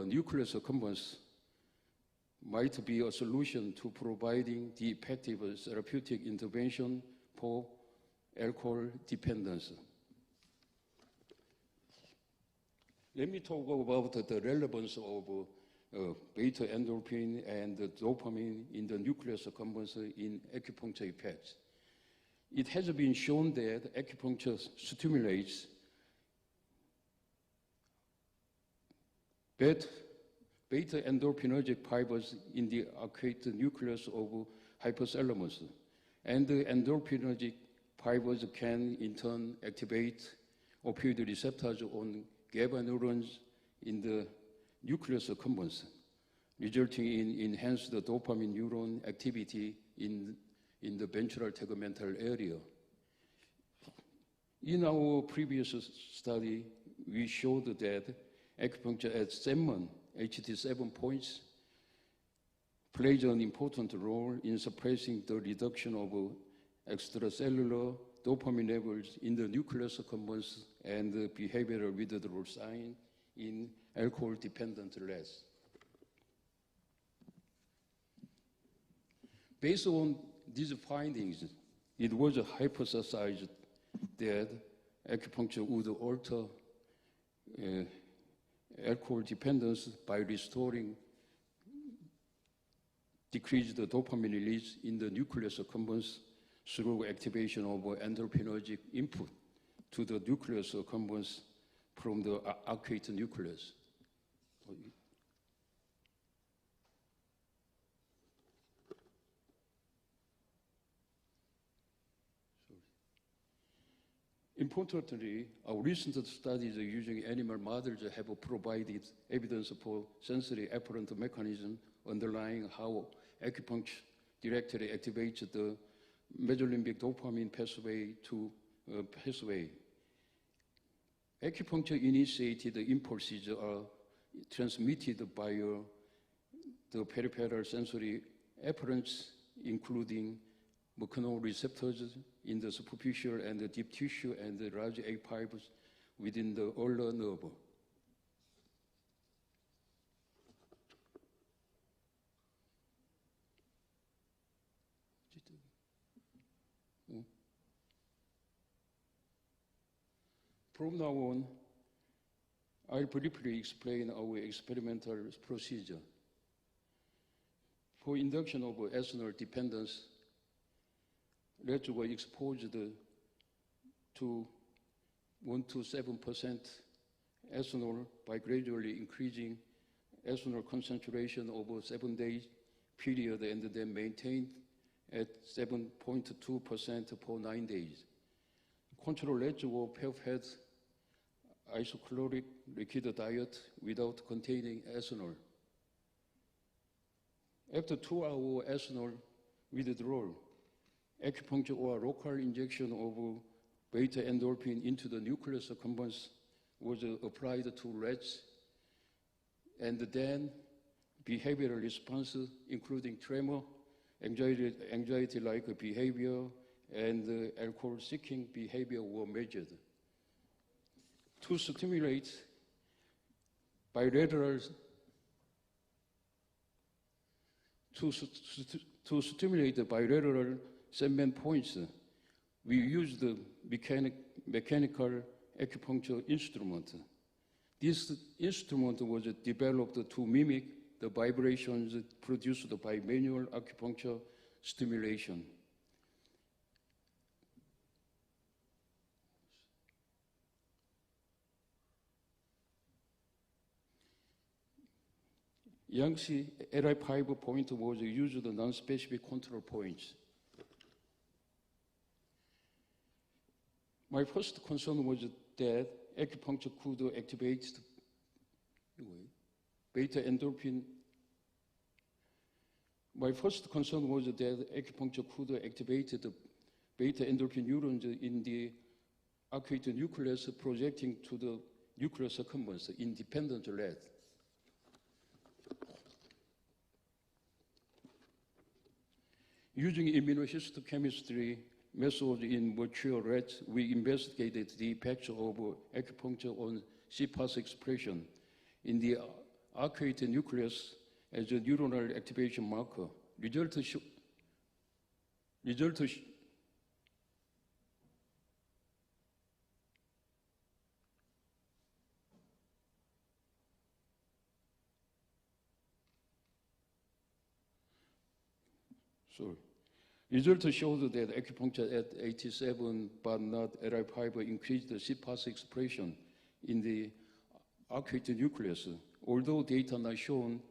nucleus accumbens might be a solution to providing the effective therapeutic intervention for alcohol dependence. Let me talk about the relevance of beta-endorphin and dopamine in the nucleus accumbens in acupuncture effects. It has been shown that acupuncture stimulates beta-endorphinergic fibers in the arcuate nucleus of hypothalamus, and the endorphinergic fibers can in turn activate opioid receptors on GABA neurons in the nucleus accumbens, resulting in enhanced dopamine neuron activity in the ventral tegmental area. In our previous study, we showed that acupuncture at 7 HT7 points plays an important role in suppressing the reduction of extracellular dopamine levels in the nucleus accumbens and the behavioral withdrawal sign in alcohol-dependent rats. Based on these findings, it was hypothesized that acupuncture would alter alcohol dependence by restoring decreased dopamine release in the nucleus accumbens through activation of endorphinergic input to the nucleus accumbens from the arcuate nucleus. Importantly, our recent studies using animal models have provided evidence for sensory afferent mechanism underlying how acupuncture directly activates the mesolimbic dopamine pathway. Acupuncture-initiated impulses are transmitted by the peripheral sensory afferents, including mechanoreceptors in the superficial and the deep tissue and the large egg fibers within the ulnar nerve. From now on, I'll briefly explain our experimental procedure. For induction of ethanol dependence, rats were exposed to 1 to 7% ethanol by gradually increasing ethanol concentration over a 7-day period and then maintained at 7.2% for 9 days. Control rats were fed isochloric liquid diet without containing ethanol. After 2-hour ethanol withdrawal, acupuncture or local injection of beta-endorphin into the nucleus accumbens was applied to rats, and then behavioral response, including tremor, anxiety-like behavior, and alcohol-seeking behavior were measured. To stimulate bilateral the bilateral segment points, we used the mechanical acupuncture instrument. This instrument was developed to mimic the vibrations produced by manual acupuncture stimulation. Yangtze LI5 point was used non-specific control points. My first concern was that acupuncture could activate beta endorphin. My first concern was that acupuncture could activate the beta endorphin neurons in the arcuate nucleus projecting to the nuclear circumference independent lead. Using immunohistochemistry methods in mature rats, we investigated the effects of acupuncture on CPAS expression in the arcuate nucleus as a neuronal activation marker. Results showed that acupuncture at 87 but not LI5 increased the CPAS expression in the arcuate nucleus. Although data not shown,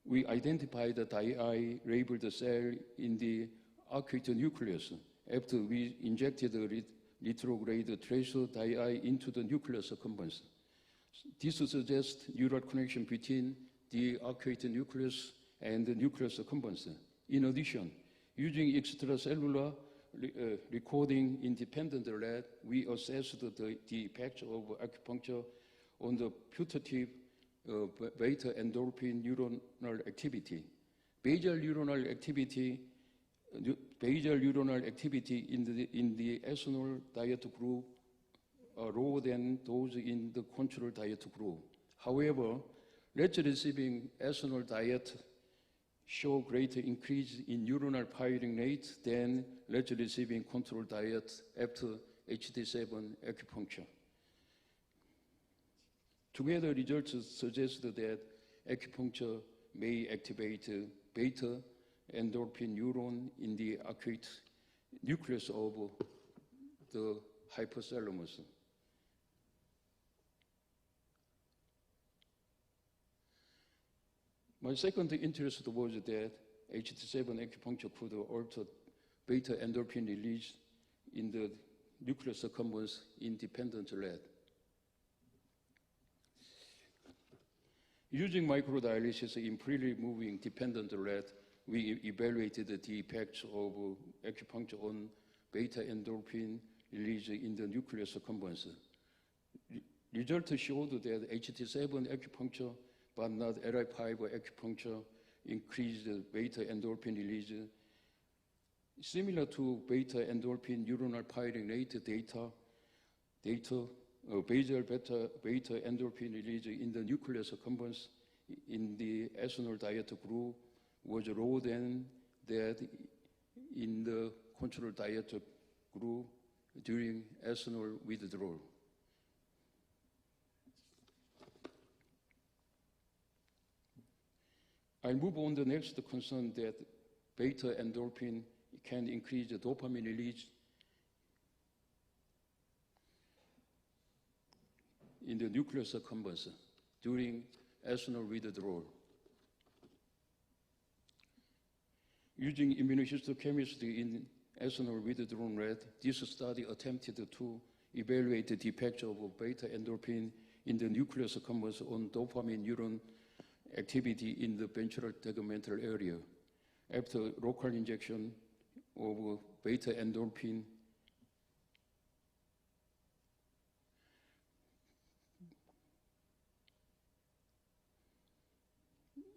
we identified the dye labeled cell in the arcuate nucleus after we injected the retrograde tracer dye into the nuclear circumference. This suggests neural connection between the arcuate nucleus and the nuclear circumference. In addition, using extracellular recording independent lab, we assessed the effects of acupuncture on the putative beta endorphin neuronal activity. Basal neuronal activity in the ethanol diet group are lower than those in the control diet group. However, rats receiving ethanol diet show greater increase in neuronal firing rate than rats receiving control diet after HD7 acupuncture. Together, results suggest that acupuncture may activate beta endorphin neuron in the arcuate nucleus of the hypothalamus. My second interest was that HD7 acupuncture could alter beta endorphin release in the nuclear circumference independent lead. Using microdialysis in freely moving dependent lead, we evaluated the effects of acupuncture on beta endorphin release in the nuclear circumference. Results showed that HD7 acupuncture but not LI5 acupuncture increased beta endorphin release. Similar to beta endorphin neuronal firing rate data, basal beta endorphin release in the nuclear circumference in the ethanol diet group was lower than that in the control diet group during ethanol withdrawal. I move on the next concern that beta endorphin can increase the dopamine release in the nuclear circumference during ethanol withdrawal. Using immunohistochemistry in ethanol withdrawn rat, this study attempted to evaluate the effects of beta endorphin in the nuclear circumference on dopamine neuron activity in the ventral tegmental area. After local injection of beta endorphin,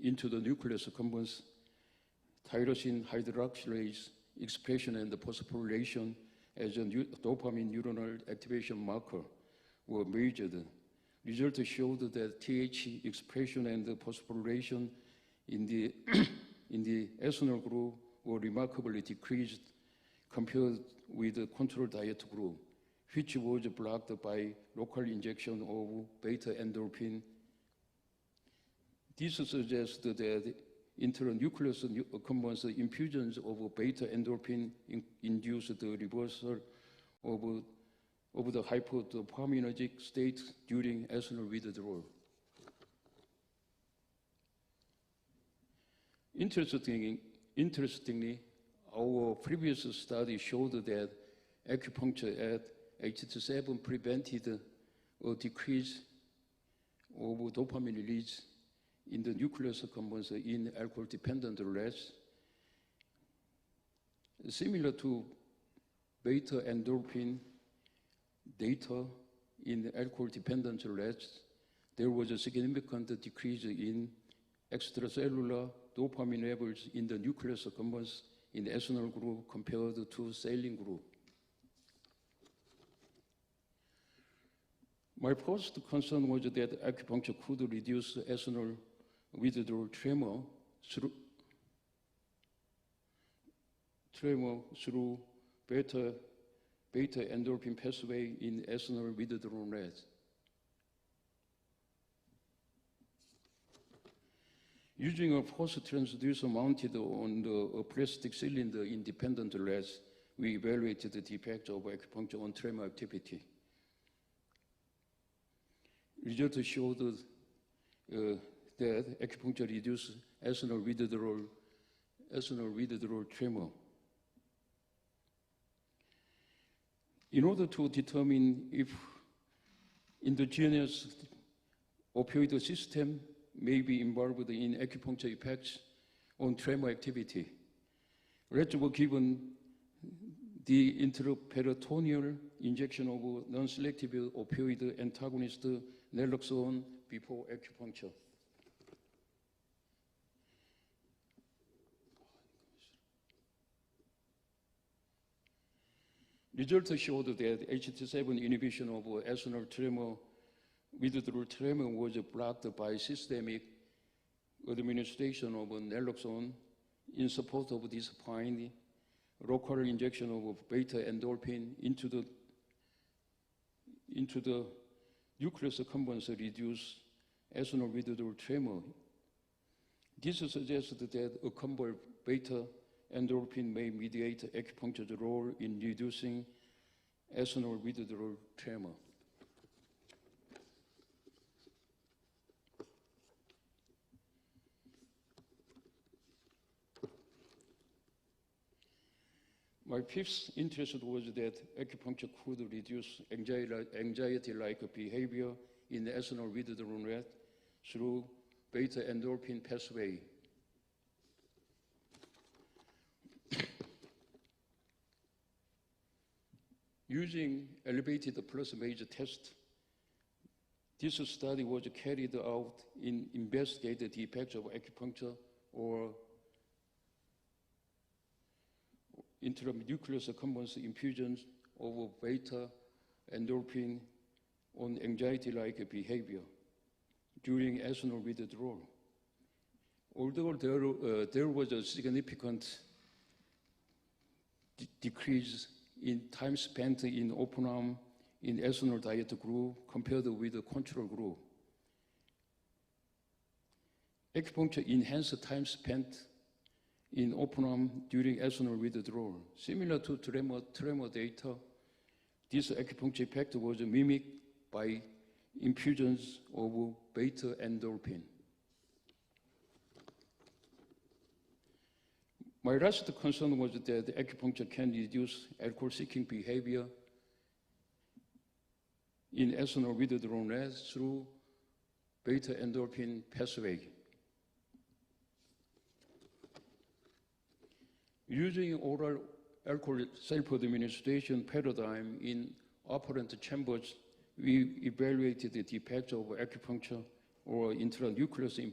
into the nucleus compounds, tyrosine hydroxylase expression and phosphorylation as a dopamine neuronal activation marker were measured. Results showed that TH expression and phosphorylation in the in the ethanol group were remarkably decreased compared with the control diet group, which was blocked by local injection of beta endorphin. This suggests that intranucleus compounds infusions of beta endorphin induce the reversal of the hypodopaminergic state during ethanol withdrawal. Interestingly, our previous study showed that acupuncture at HT7 prevented a decrease of dopamine release in the nucleus compounds in alcohol-dependent rats. Similar to beta endorphin data in alcohol-dependent rats, there was a significant decrease in extracellular dopamine levels in the nucleus compounds in the ethanol group compared to saline group. My first concern was that acupuncture could reduce ethanol withdrawal tremor through beta endorphin pathway in ethanol withdrawal rats. Using a force transducer mounted on a plastic cylinder in dependent rats, we evaluated the effect of acupuncture on tremor activity. Results showed that acupuncture reduces ethanol withdrawal tremor. In order to determine if endogenous opioid system may be involved in acupuncture effects on tremor activity, rats were given the intraperitoneal injection of non-selective opioid antagonist naloxone before acupuncture. Results showed that HT7 inhibition of ethanol tremor withdrawal tremor was blocked by systemic administration of naloxone in support of this finding. Local injection of beta endorphin into the nucleus compounds reduce ethanol withdrawal tremor. This suggests that a combo of beta endorphin may mediate acupuncture's role in reducing ethanol withdrawal tremor. My fifth interest was that acupuncture could reduce anxiety-like behavior in the ethanol withdrawal rat through beta endorphin pathway. Using elevated plasmage test, this study was carried out in investigating the effects of acupuncture or intranucleus compounds infusions of beta endorphin on anxiety-like behavior during ethanol withdrawal. Although there was a significant decrease in time spent in open arm in ethanol diet group compared with the control group, acupuncture enhanced time spent in open arm during ethanol withdrawal. Similar to tremor data, this acupuncture effect was mimicked by infusions of beta endorphin. My last concern was that acupuncture can reduce alcohol-seeking behavior in ethanol withdrawal rats through beta endorphin pathway. Using oral alcohol self-administration paradigm in operant chambers, we evaluated the effect of acupuncture or intranucleus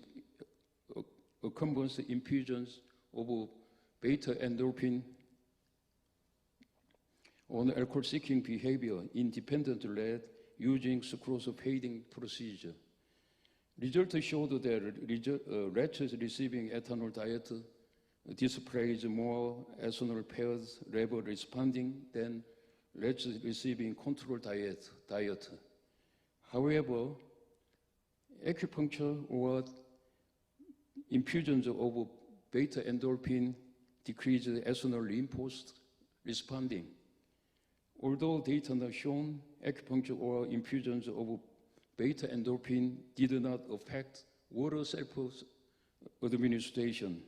accompanies infusions of beta endorphin on alcohol-seeking behavior independent led using sucrose-fading procedure. Results showed that rats receiving ethanol diet displays more ethanol pairs level responding than rats receiving control diet. However, acupuncture or infusions of beta endorphin decrease ethanol reinforced responding. Although data not shown, acupuncture or infusions of beta endorphin did not affect water self-administration.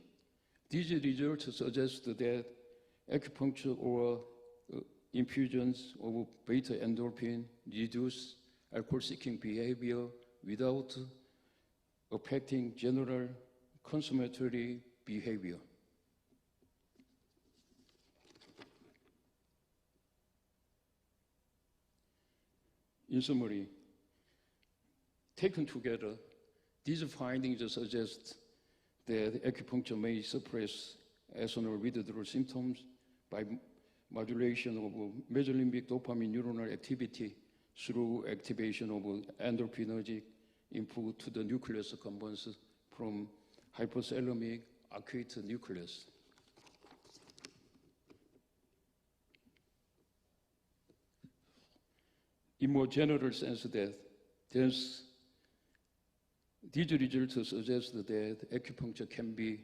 These results suggest that acupuncture or infusions of beta endorphin reduce alcohol-seeking behavior without affecting general consummatory behavior. In summary, taken together, these findings suggest that acupuncture may suppress ethanol withdrawal symptoms by modulation of mesolimbic dopamine neuronal activity through activation of endorphinergic input to the nucleus accumbens from hypothalamic arcuate nucleus. In more general sense, these results suggest that acupuncture can be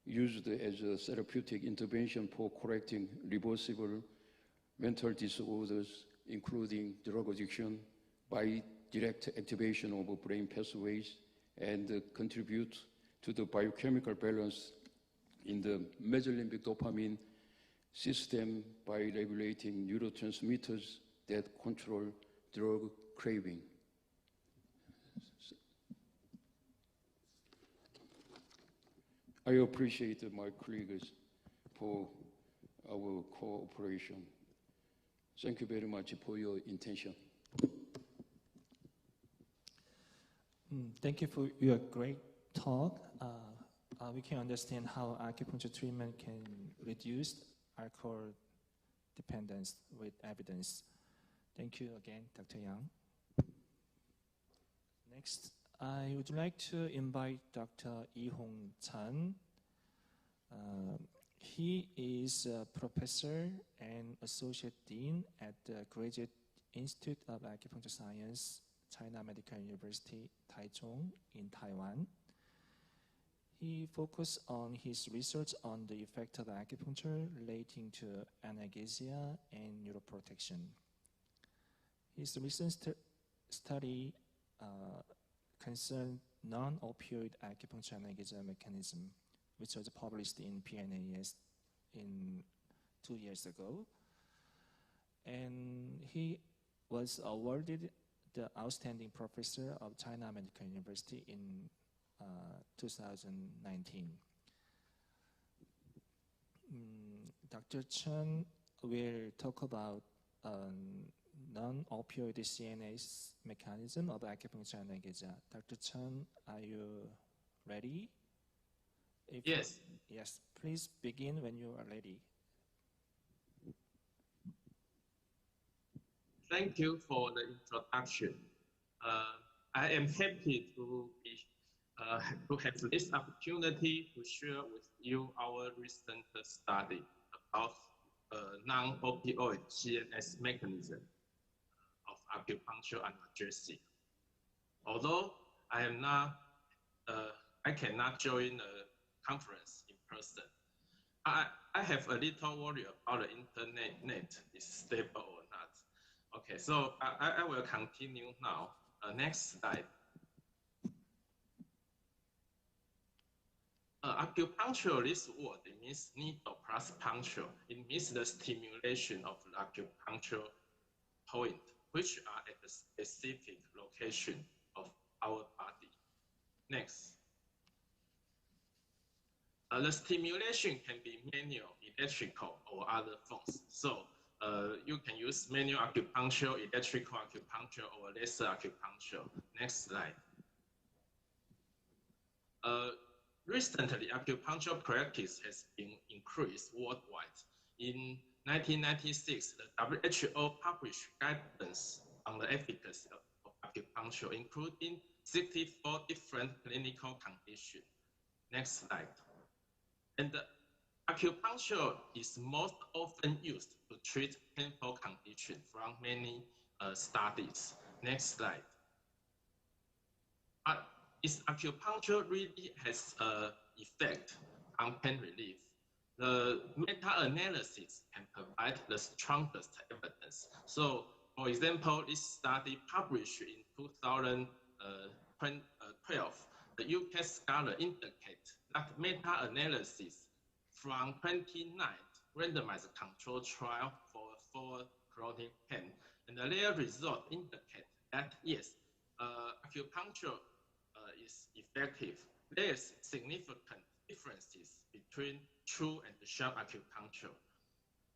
used as a therapeutic intervention for correcting reversible mental disorders, including drug addiction, by direct activation of brain pathways, and contribute to the biochemical balance in the mesolimbic dopamine system by regulating neurotransmitters that control drug craving. I appreciate my colleagues for our cooperation. Thank you very much for your attention. Thank you for your great talk. We can understand how acupuncture treatment can reduce alcohol dependence with evidence. Thank you again, Dr. Yang. Next, I would like to invite Dr. Yi-Hong Chan. He is a professor and associate dean at the Graduate Institute of Acupuncture Science, China Medical University, Taichung in Taiwan. He focused on his research on the effect of acupuncture relating to analgesia and neuroprotection. His recent study concerned non-opioid acupuncture analgesia mechanism, which was published in PNAS in 2 years ago. And he was awarded the Outstanding Professor of China Medical University in 2019. Dr. Chen will talk about non-opioid CNS mechanism of acupuncture analgesia. Dr. Chen, are you ready? Yes. Yes, please begin when you are ready. Thank you for the introduction. I am happy to have this opportunity to share with you our recent study about non-opioid CNS mechanism of acupuncture analgesia. Although I cannot join the conference in person, I have a little worry about the internet is stable or not. Okay, so I will continue now. Next slide. Acupuncture, this word, it means needle plus puncture. It means the stimulation of the acupuncture point, which are at a specific location of our body. Next. The stimulation can be manual, electrical, or other forms. So you can use manual acupuncture, electrical acupuncture, or laser acupuncture. Next slide. Recently, acupuncture practice has been increased worldwide. In 1996, the WHO published guidance on the efficacy of acupuncture, including 64 different clinical conditions. Next slide. And acupuncture is most often used to treat painful conditions from many studies. Next slide. Is acupuncture really has an effect on pain relief? The meta-analysis can provide the strongest evidence. So, for example, this study published in 2012, the UK scholar indicate that meta-analysis from 29 randomized control trial for chronic pain, and their result indicate that yes, acupuncture is effective. There is significant differences between true and sham acupuncture.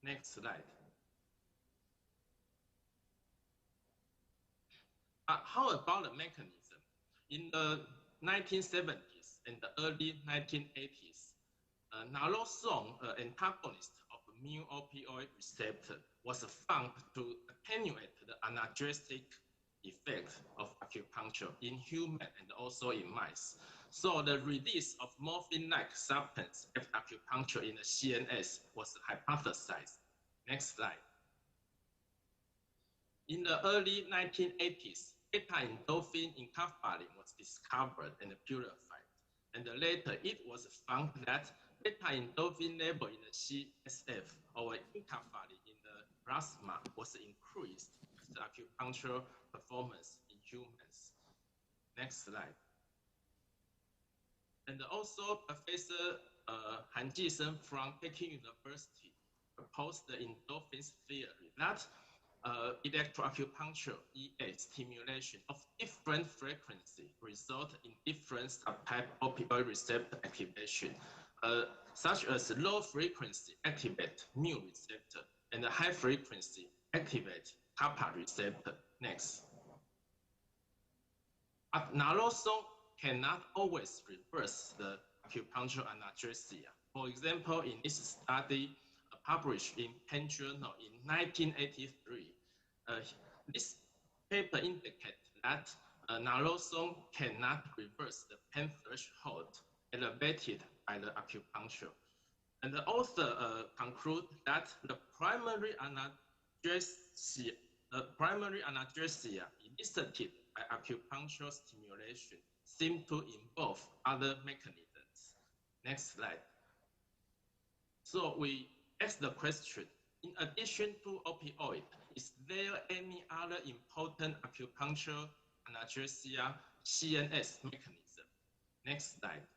Next slide. How about the mechanism? In the 1970s and the early 1980s, naloxone, antagonist of mu opioid receptor, was found to attenuate the analgesic effect of acupuncture in human and also in mice. So the release of morphine-like substance after acupuncture in the CNS was hypothesized. Next slide. In the early 1980s, beta-endorphin encapsulin was discovered and purified. And later, it was found that beta-endorphin level in the CSF or encapsulin in the plasma was increased after acupuncture performance in humans. Next slide. And also, Professor Han Jisen from Peking University proposed the endorphins theory that electroacupuncture EA stimulation of different frequency result in different subtype opioid receptor activation, such as low frequency activate mu receptor and high frequency activate kappa receptor. Next. Naloxone cannot always reverse the acupuncture analgesia. For example, in this study published in Pain Journal in 1983, this paper indicates that naloxone cannot reverse the pain threshold elevated by the acupuncture. And the author conclude that the primary analgesia elicited by acupuncture stimulation seem to involve other mechanisms. Next slide. So we ask the question, in addition to opioid, is there any other important acupuncture analgesia CNS mechanism? Next slide.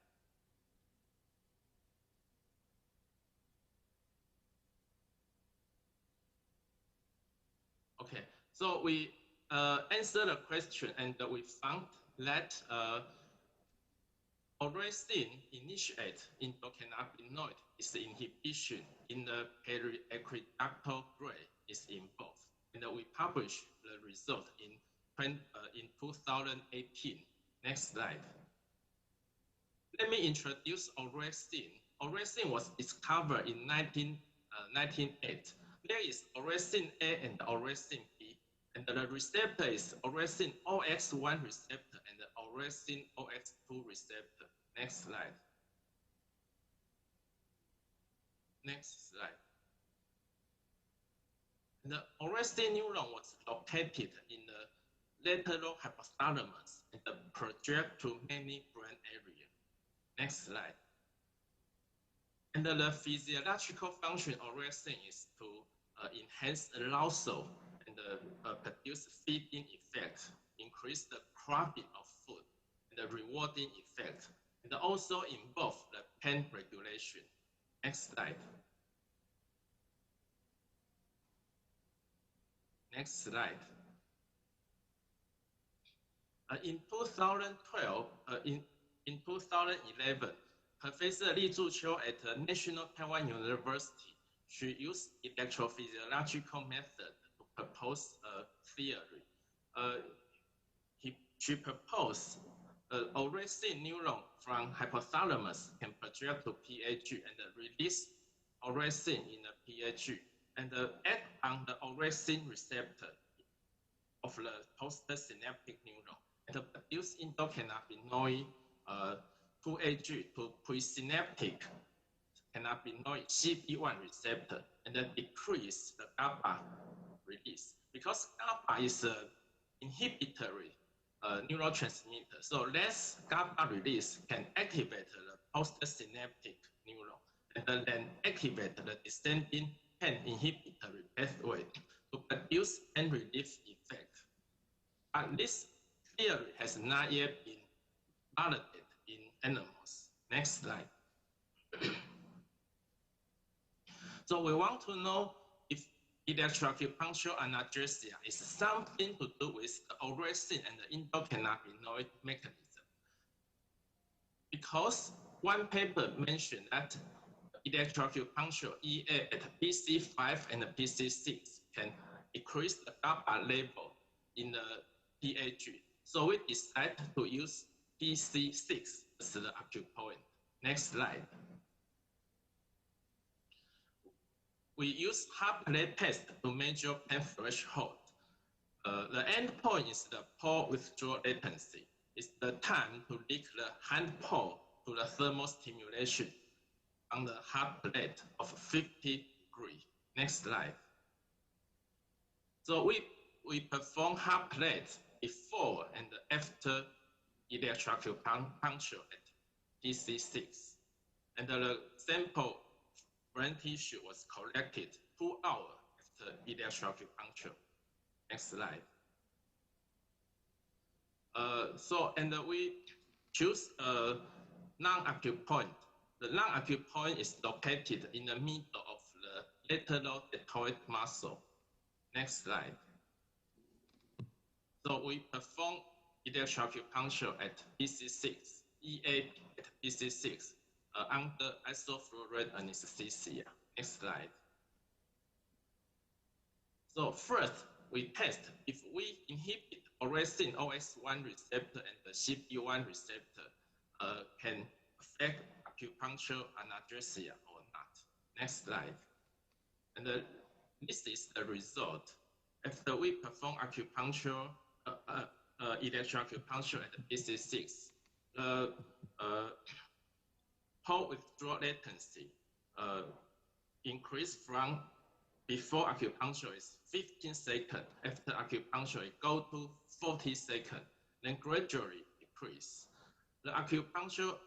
Okay, so we answered the question and we found that orexin initiate endocannabinoid is the inhibition in the periaqueductal gray is involved. And we published the result in 2018. Next slide. Let me introduce orexin. Orexin was discovered in 1908. There is orexin A and orexin B, and the receptor is orexin OX1 receptor and the orexin OX2 receptor. Next slide. Next slide. The orexin neuron was located in the lateral hypothalamus and project to many brain areas. Next slide. And the physiological function of orexin is to enhance arousal and produce feeding effect, increase the craving of food, and the rewarding effect, and also involve the pain regulation. Next slide. Next slide. In 2012, in 2011, Professor Li Zhuqiu at National Taiwan University, she used electrophysiological method to propose a theory. She proposed orexin neuron from hypothalamus can project to PAG and release orexin in the PAG and act on the orexin receptor of the postsynaptic neuron and produce endocannabinoid 2AG to presynaptic cannabinoid CB1 receptor and decrease the GABA release. Because GABA is an inhibitory neurotransmitter, so less GABA release can activate the postsynaptic neuron and then activate the descending pain inhibitory pathway to produce pain relief effect. But this theory has not yet been validated in animals. Next slide. So we want to know if electroacupuncture analgesia is something to do with the orexin and the endocannabinoid mechanism. Because one paper mentioned that electroacupuncture EA at PC5 and PC6 can increase the GABA level in the PAG. So we decided to use PC6 as the acupoint. Next slide. We use heart rate test to measure pain threshold. The endpoint is the pole withdrawal latency. It's the time to link the hand pole to the thermal stimulation on the heart rate of 50 degrees. Next slide. So we perform heart rate before and after electroacupuncture at PC6. And the sample brain tissue was collected 2 hours after electroacupuncture. Next slide. We choose a non-acupoint. The non-acupoint is located in the middle of the lateral deltoid muscle. Next slide. So we perform electroacupuncture at PC6, EA at PC6 under isoflurane anesthesia. Next slide. So first, we test if we inhibit orexin OX1 receptor and the CB1 receptor can affect acupuncture analgesia or not. Next slide. And this is the result. After we perform acupuncture, electroacupuncture at PC6, pole withdrawal latency increase from before acupuncture is 15 seconds. After acupuncture, it go to 40 seconds, then gradually decrease. The acupuncture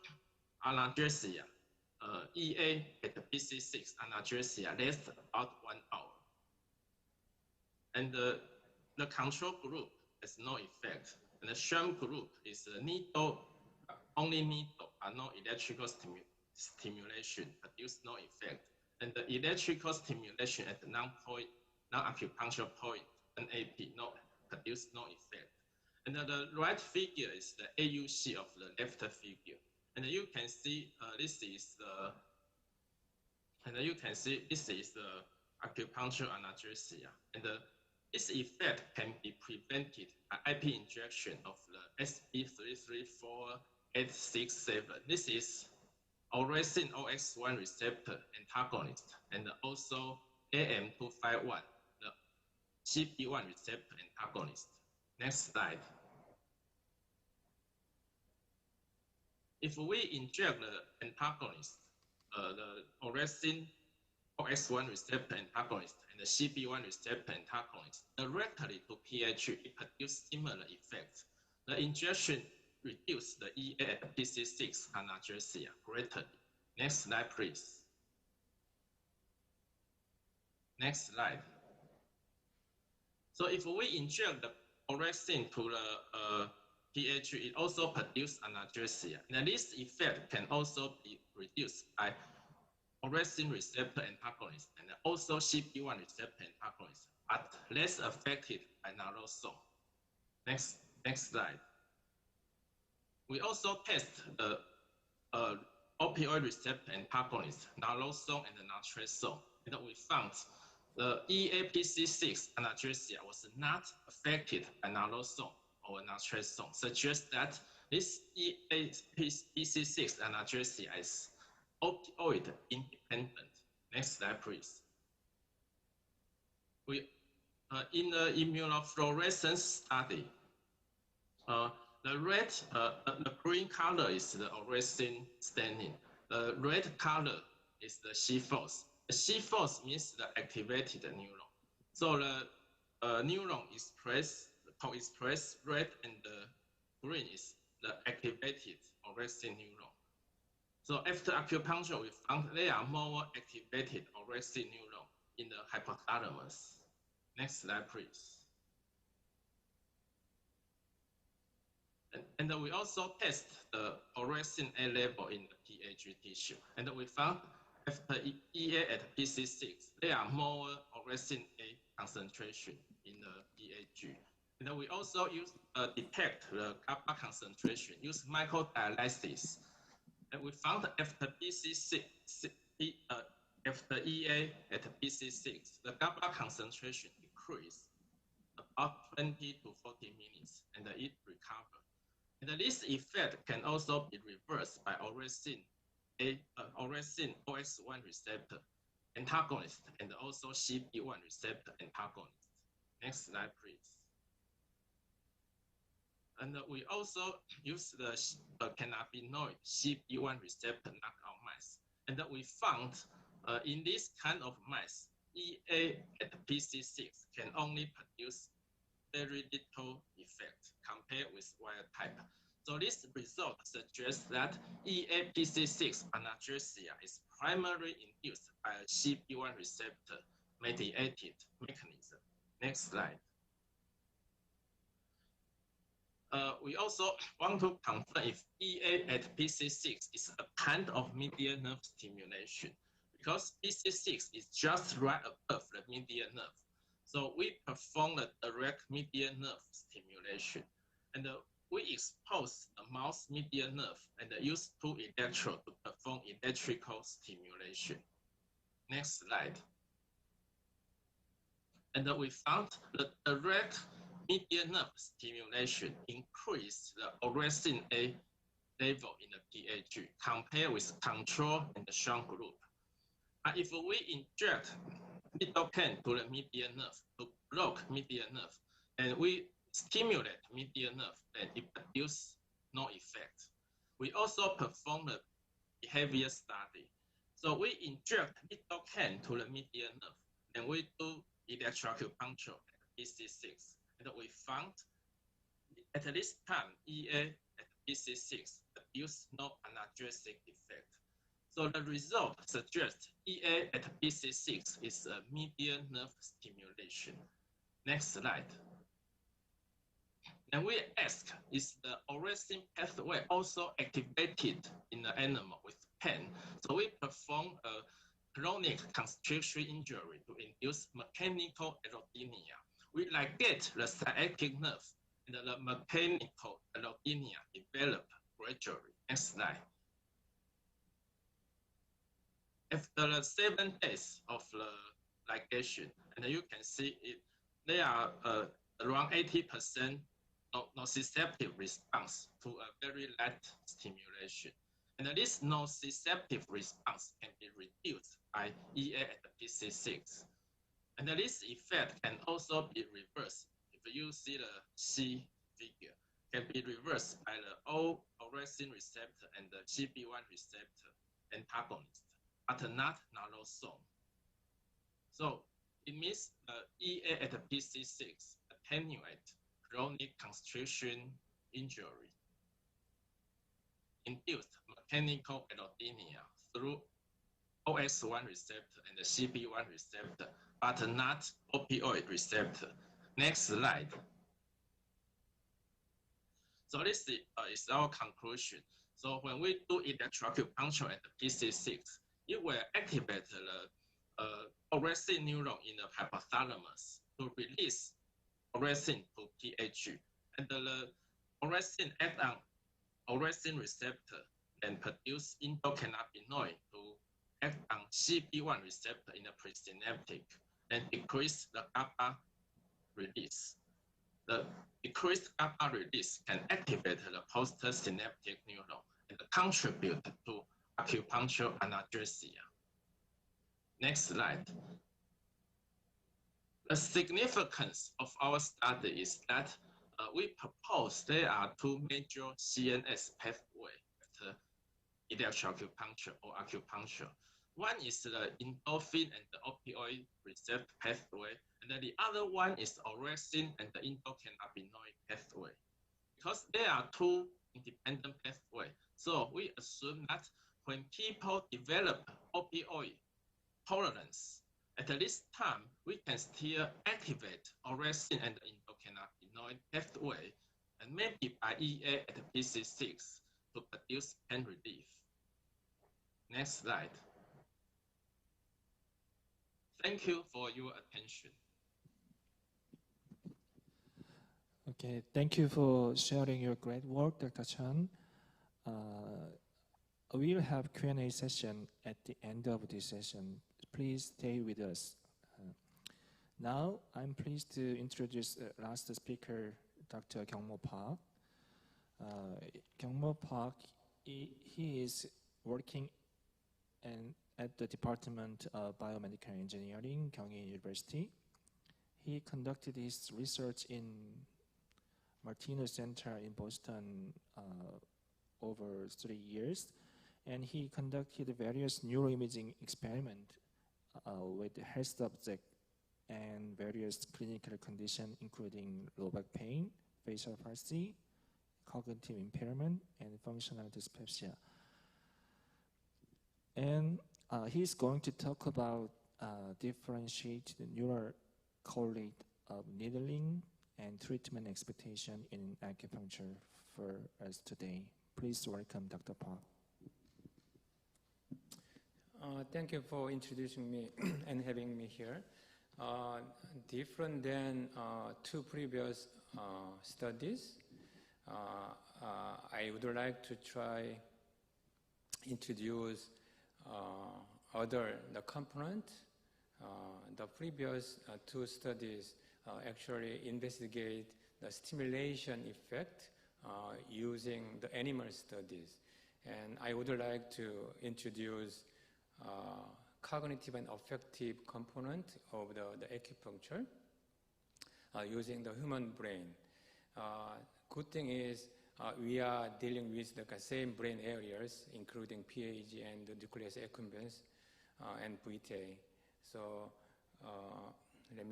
analgesia, EA at the PC6 analgesia lasts about 1 hour. And the control group has no effect. And the sham group is a needle, only needle, and no electrical stimulation, produce no effect. And the electrical stimulation at the non-acupuncture point, NAP, produce no effect. And the right figure is the AUC of the left figure. And you can see this is the acupuncture analgesia. And this effect can be prevented by IP injection of the SB334867. This is orexin OX1 receptor antagonist, and also AM251, the CB1 receptor antagonist. Next slide. If we inject the antagonist, the orexin OX1 receptor antagonist and the CB1 receptor antagonist directly to PAG, it produces similar effects. The injection reduces the EA at PC6 analgesia greatly. Next slide, please. Next slide. So if we inject the orexin to the PAG, it also produces analgesia. And this effect can also be reduced by orexin receptor antagonist and also CB1 receptor antagonist, but less affected by naloxone. Next slide. We also test the opioid receptor antagonist, naloxone and naltrexone, and we found the EAPC6 analgesia was not affected by naloxone or naltrexone, suggests that This EAPC6 analgesia is opioid independent. Next slide, please. In the immunofluorescence study, the green color is the orexin staining. The red color is the C-force. The C-force means the activated neuron. So the neuron co-express red, and the green is the activated orexin neuron. So after acupuncture, we found there are more activated orexin neuron in the hypothalamus. Next slide, please. And we also test the orexin A level in the PAG tissue. And we found after EA at PC6, there are more orexin A concentration in the PAG. And we also detect the GABA concentration, use microdialysis. And we found after after EA at PC6, the GABA concentration decreased about 20 to 40 minutes, and it recovered. And this effect can also be reversed by orexin OX1 receptor antagonist and also CB1 receptor antagonist. Next slide, please. And we also use the cannabinoid CB1 receptor knockout mice. And we found in this kind of mice, EA at PC6 can only produce very little effect compared with wild type. So this result suggests that EAPC6 analgesia is primarily induced by a CB1 receptor mediated mechanism. Next slide. We also want to confirm if EA at PC6 is a kind of median nerve stimulation, because PC6 is just right above the median nerve. So we perform the direct median nerve stimulation, and we expose the mouse median nerve and use 2 electrodes to perform electrical stimulation. Next slide. And we found the direct median nerve stimulation increased the orexin A level in the PAG compared with control and the shunt group. If we inject lidocaine to the median nerve to block median nerve, and we stimulate median nerve, and it produces no effect. We also perform the behavior study. So we inject lidocaine to the median nerve, and we do electroacupuncture at PC6. And we found at this time, EA at PC6 produced no analgesic effect. So the result suggests EA at PC6 is a median nerve stimulation. Next slide. And we ask, is the orexin pathway also activated in the animal with pain? So we perform a chronic constriction injury to induce mechanical allodynia. We ligate the sciatic nerve, and the mechanical allodynia develop gradually. Next slide. After the 7 days of the ligation, and you can see it, there are around 80% nociceptive response to a very light stimulation. And this nociceptive response can be reduced by EA at the PC6. And this effect can also be reversed. If you see the C figure, can be reversed by the O orexin receptor and the CB1 receptor antagonist, but not naloxone. So it means EA at the PC6 attenuate chronic constriction injury, induced mechanical allodynia through OX1 receptor and the CB1 receptor, but not opioid receptor. Next slide. So this is our conclusion. So when we do electroacupuncture at the PC6, it will activate the orexin neuron in the hypothalamus to release orexin to PAG, and the orexin act on orexin receptor and produce endocannabinoid to act on CB1 receptor in the presynaptic and decrease the GABA release. The decreased GABA release can activate the postsynaptic neuron and contribute to acupuncture analgesia. Next slide. The significance of our study is that we propose there are two major CNS pathways after electroacupuncture or acupuncture. One is the endorphin and the opioid receptor pathway, and then the other one is orexin and the endocannabinoid pathway. Because there are two independent pathways, so we assume that when people develop opioid tolerance, at this time, we can still activate orexin and the endocannabinoid pathway, and maybe by EA at PC6 to produce pain relief. Next slide. Thank you for your attention. Okay, thank you for sharing your great work, Dr. Chan. We'll have Q&A session at the end of this session. Please stay with us. Now, I'm pleased to introduce last speaker, Dr. Kiom Park. Kiom Park, he is working at the Department of Biomedical Engineering, Kyung University. He conducted his research in Martino Center in Boston over 3 years, and he conducted various neuroimaging experiments with health subjects and various clinical conditions, including low back pain, facial palsy, cognitive impairment, and functional dyspepsia. And he's going to talk about differentiated neural correlate of needling and treatment expectation in acupuncture for us today. Please welcome Dr. Park. Thank you for introducing me and having me here. Different than two previous studies, I would like to try introduce the component. The previous two studies actually investigate the stimulation effect using the animal studies. And I would like to introduce cognitive and affective component of the acupuncture using the human brain. Good thing is we are dealing with the same brain areas, including PAG and the nucleus accumbens and vitae. So let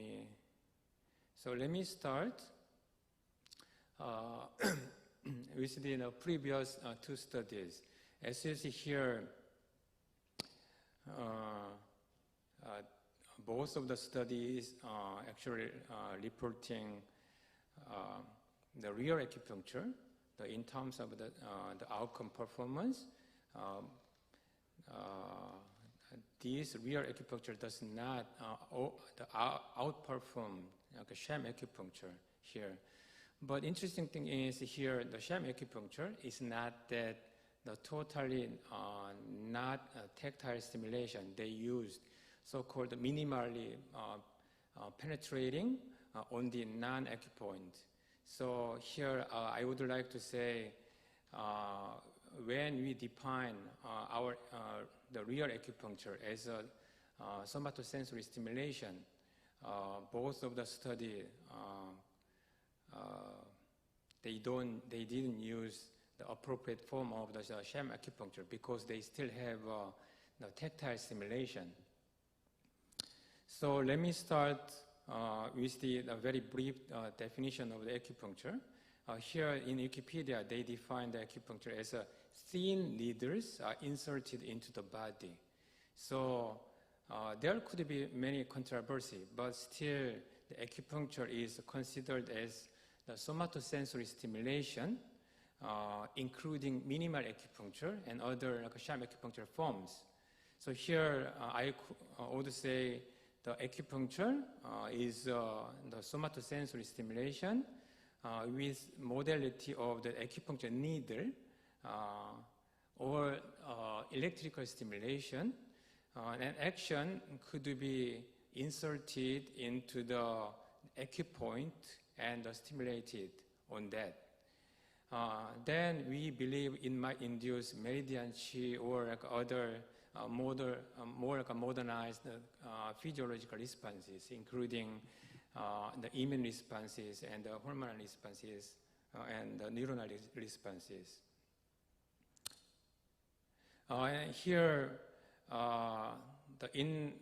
me start with the previous two studies. As you see here, both of the studies actually reporting the real acupuncture, in terms of the outcome performance. This real acupuncture does not outperform sham acupuncture here. But interesting thing is here, the sham acupuncture is not that the totally not tactile stimulation. They used so-called minimally penetrating on the non-acupoint. So here I would like to say when we define the real acupuncture as a somatosensory stimulation, both of the study they didn't use the appropriate form of the sham acupuncture because they still have the tactile stimulation. So let me start with the very brief definition of the acupuncture. Here in Wikipedia, they define the acupuncture as thin needles inserted into the body. So there could be many controversy, but still the acupuncture is considered as the somatosensory stimulation, including minimal acupuncture and other sham acupuncture forms. So here I would say the acupuncture is the somatosensory stimulation with modality of the acupuncture needle or electrical stimulation. And action could be inserted into the acupoint and stimulated on that. Then we believe it might induce meridian chi or like other more like modernized physiological responses, including the immune responses and the hormonal responses and the neuronal responses. And here, in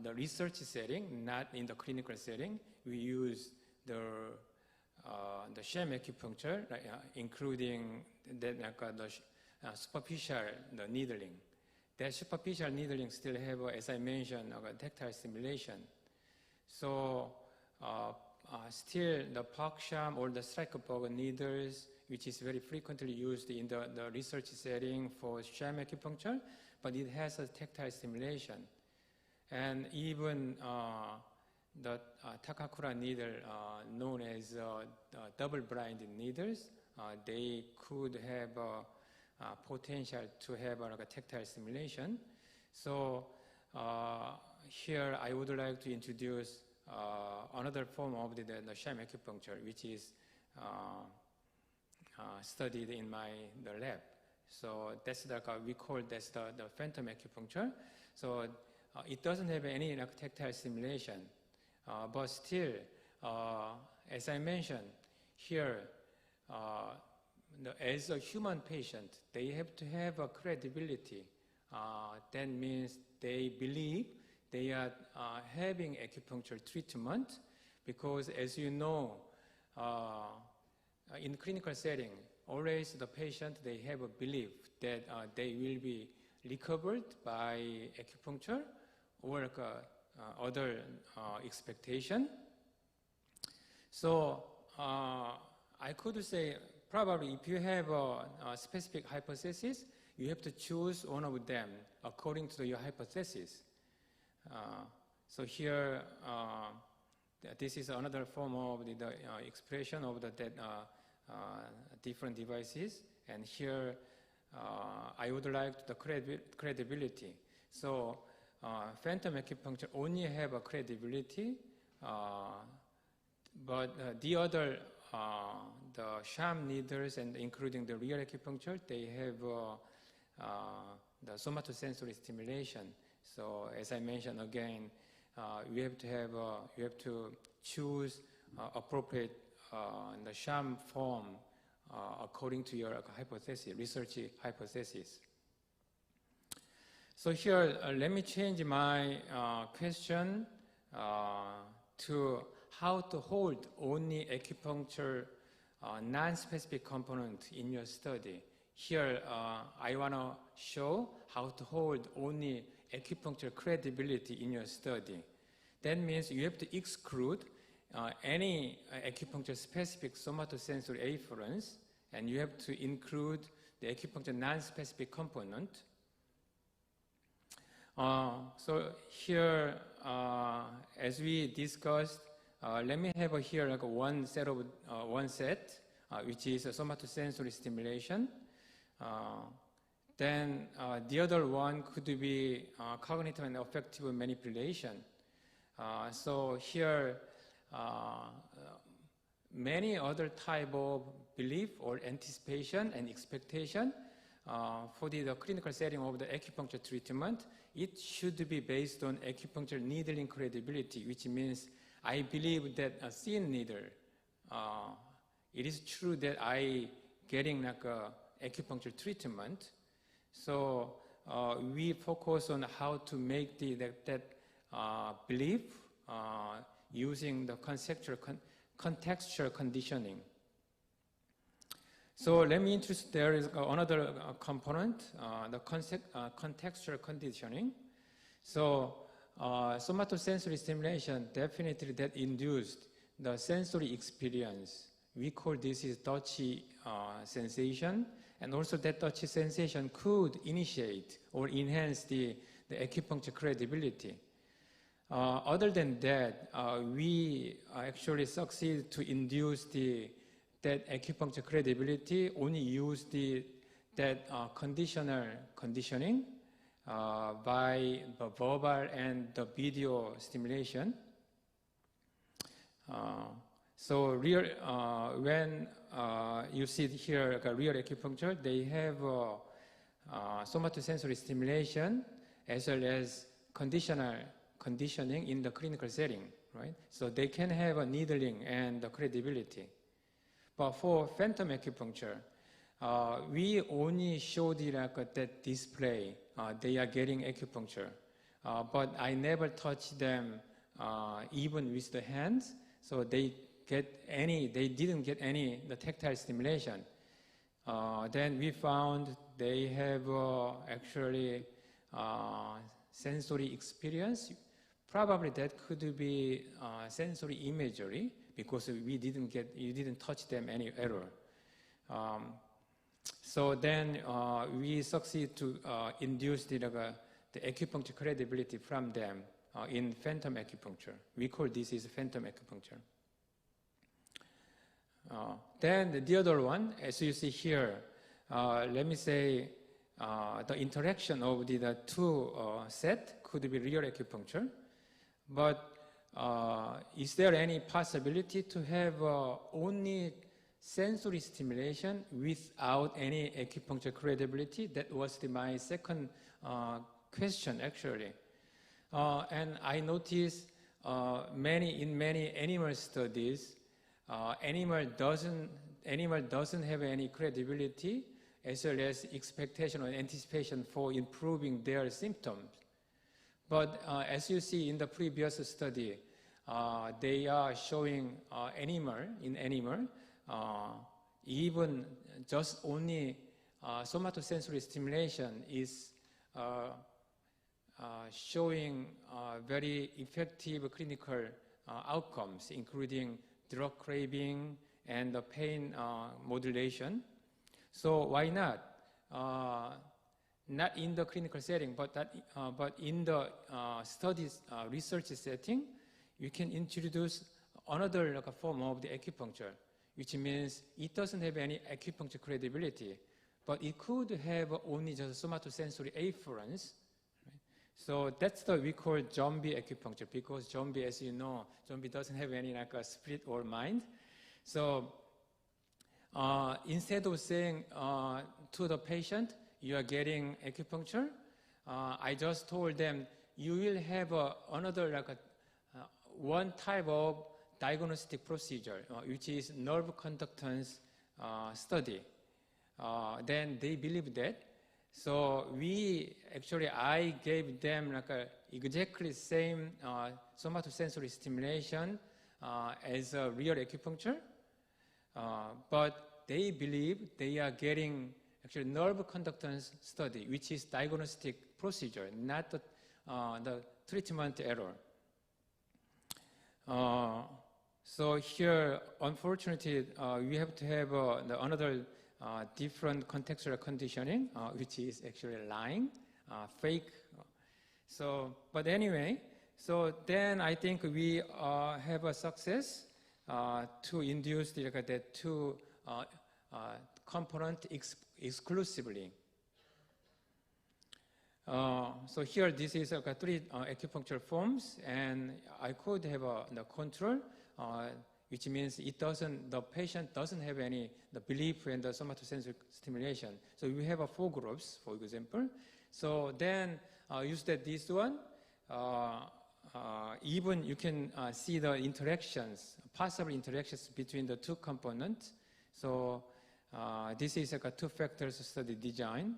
the research setting, not in the clinical setting, we use the sham acupuncture, including the superficial needling. That superficial needling still have, as I mentioned, tactile stimulation. So still the park sham or the Strykerberg needles, which is very frequently used in the research setting for sham acupuncture, but it has a tactile stimulation. And even the Takakura needle, known as double-blinded needles, they could have potential to have a tactile stimulation. So here I would like to introduce another form of the sham acupuncture, which is studied in the lab. So that's we call that's the phantom acupuncture. So it doesn't have any tactile stimulation, but still, as I mentioned here, as a human patient, they have to have a credibility. That means they believe they are having acupuncture treatment, because as you know, in clinical setting, always the patient, they have a belief that they will be recovered by acupuncture or other expectation. So I could say probably if you have a specific hypothesis, you have to choose one of them according to your hypothesis. So here, this is another form of the expression of the different devices. And here, I would like the credibility. So phantom acupuncture only have a credibility, but the other, the sham needles and including the real acupuncture, they have the somatosensory stimulation. So as I mentioned again, you have to choose appropriate the sham form according to your hypothesis, research hypothesis. So here, let me change my question to how to hold only acupuncture non-specific component in your study. Here, I want to show how to hold only acupuncture credibility in your study. That means you have to exclude any acupuncture-specific somatosensory afferents, and you have to include the acupuncture non-specific component. So here, as we discussed, let me have here one set, which is a somatosensory stimulation. Then the other one could be cognitive and affective manipulation. So here, many other type of belief or anticipation and expectation for the clinical setting of the acupuncture treatment, it should be based on acupuncture needling credibility, which means I believe that a thin needle, it is true that I getting like a acupuncture treatment. So we focus on how to make that belief using the contextual conditioning. So let me introduce, there is another component, the contextual conditioning. So somatosensory stimulation, definitely that induced the sensory experience. We call this is touchy sensation, and also that touchy sensation could initiate or enhance the acupuncture credibility. Other than that, we actually succeed to induce that acupuncture credibility, only use that conditional conditioning by the verbal and the video stimulation. So when you see here like a real acupuncture, they have somatosensory stimulation as well as conditioning in the clinical setting, right? So they can have a needling and the credibility. But for phantom acupuncture, we only showed it like that display. They are getting acupuncture, but I never touched them even with the hands, so they didn't get any the tactile stimulation. Then we found they have actually sensory experience. Probably that could be sensory imagery because you didn't touch them any error. So then we succeed to induce the acupuncture credibility from them in phantom acupuncture. We call this is phantom acupuncture. Then the other one, as you see here, let me say the interaction of the two sets could be real acupuncture. But is there any possibility to have only sensory stimulation without any acupuncture credibility? That was my second question, actually. And I noticed in many animal studies, animal doesn't have any credibility as well as expectation or anticipation for improving their symptoms. But as you see in the previous study, they are showing animal, even just only somatosensory stimulation is showing very effective clinical outcomes, including drug craving and the pain modulation. So why not? Not in the clinical setting, but in the studies research setting, you can introduce another form of the acupuncture, which means it doesn't have any acupuncture credibility, but it could have only just somatosensory afference. Right? So that's we call zombie acupuncture, because zombie, as you know, zombie doesn't have any a spirit or mind. So instead of saying to the patient, you are getting acupuncture, I just told them, you will have another one type of diagnostic procedure, which is nerve conductance study. Then they believe that. So I gave them exactly same somatosensory stimulation as a real acupuncture, but they believe they are getting actually nerve conductance study, which is diagnostic procedure, not the treatment error. So here, unfortunately, we have to have another different contextual conditioning, which is actually lying, fake. So, but anyway, so then I think we have a success to induce the two component exclusively. So here, this is three acupuncture forms, and I could have the control, which means the patient doesn't have any belief in the somatosensory stimulation. So we have 4 groups, for example. So then use this one. Even you can see the interactions, possible interactions between the two components. So this is a 2-factors study design.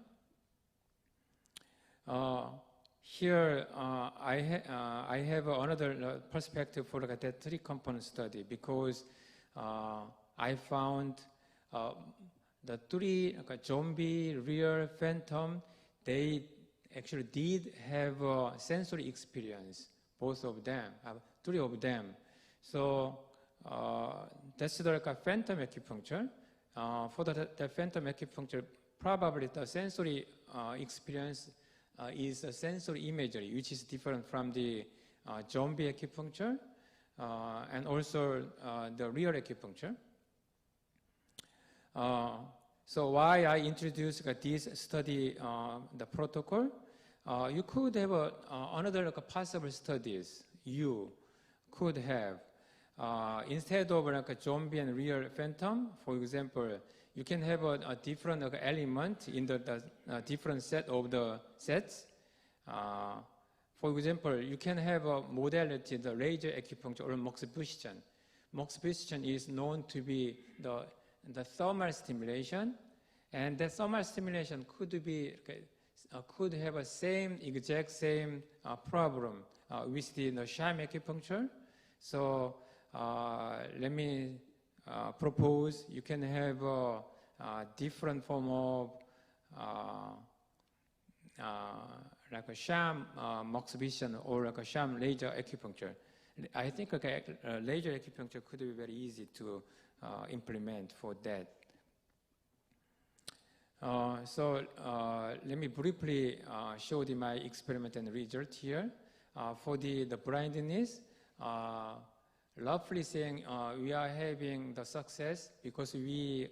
Here I have another perspective for that 3-component study, because I found the 3 zombie, real, phantom, they actually did have sensory experience, both of them, 3 of them. So that's the phantom acupuncture. For the phantom acupuncture, probably the sensory experience is a sensory imagery, which is different from the zombie acupuncture and also the real acupuncture. So why I introduced this study, the protocol, you could have another possible studies you could have. instead of like a zombie and real phantom, for example, you can have a different element in the different set of the sets. For example, you can have a modality, the laser acupuncture or moxibustion. Moxibustion is known to be the thermal stimulation, and that thermal stimulation could have a exact same problem with the sham acupuncture. So let me propose you can have a different form of like a sham moxibustion or like a sham laser acupuncture. I think laser acupuncture could be very easy to implement for that. So let me briefly show my experiment and result here. For the blindness, roughly saying we are having the success because we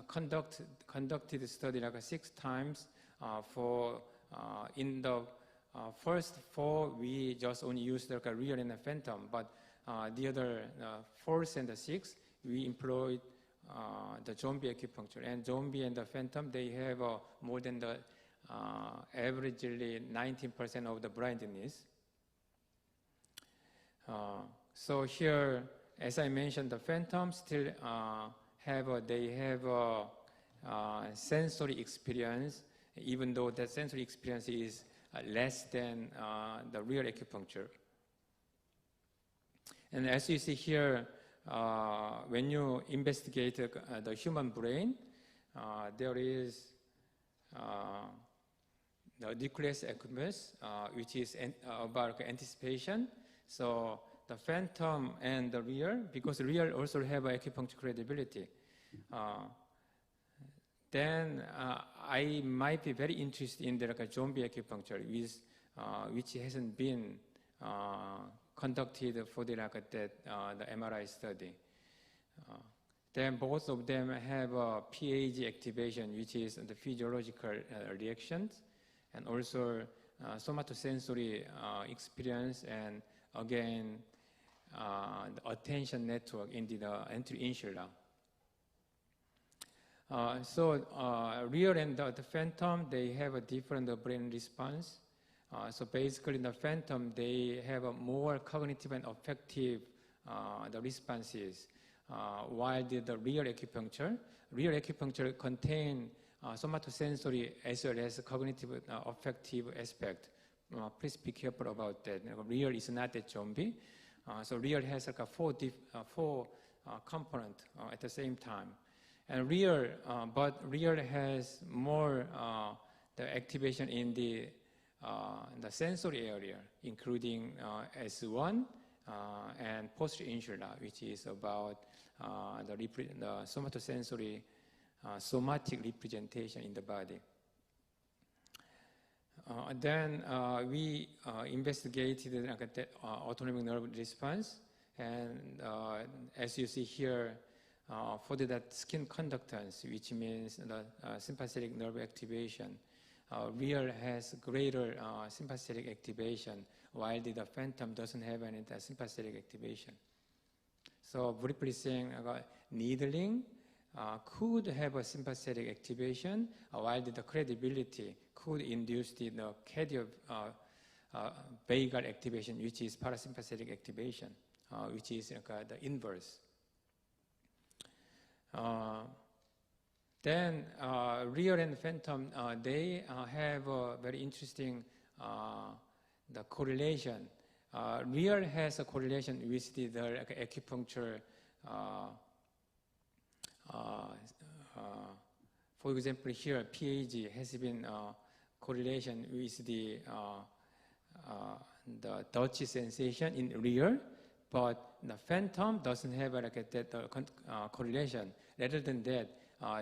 conducted the study like 6 times. In the first 4, we just only used like a real and a phantom, but the other 4th and the 6th, we employed the zombie acupuncture. And zombie and the phantom, they have more than the averagely 19% of the blindness. So here, as I mentioned, the phantom still have sensory experience, even though that sensory experience is less than the real acupuncture. And as you see here, when you investigate the human brain, there is the nucleus accumbens, which is about anticipation. So the phantom and the real, because real also have acupuncture credibility. Then I might be very interested in the zombie acupuncture, which hasn't been conducted for the MRI study. Then both of them have a PAG activation, which is the physiological reactions, and also somatosensory experience, and again, the attention network in the anterior insula. So real and the phantom, they have a different brain response. So basically, in the phantom, they have a more cognitive and affective the responses, while the real acupuncture contain somatosensory as well as cognitive affective aspect. Please be careful about that. Real is not a zombie. So real has like four components at the same time. And but real has more the activation in the sensory area, including S1 and posterior insula, which is about the somatosensory somatic representation in the body. Then we investigated the autonomic nerve response, and as you see here, for that skin conductance, which means the sympathetic nerve activation, real has greater sympathetic activation, while the phantom doesn't have any sympathetic activation. So briefly saying, needling could have a sympathetic activation, while the credibility could induce the vagal activation, which is parasympathetic activation, which is the inverse. Then real and phantom, they have a very interesting the correlation. Real has a correlation with the acupuncture. For example, here PAG has been correlation with the touchy sensation in real, but the phantom doesn't have that correlation. Rather than that,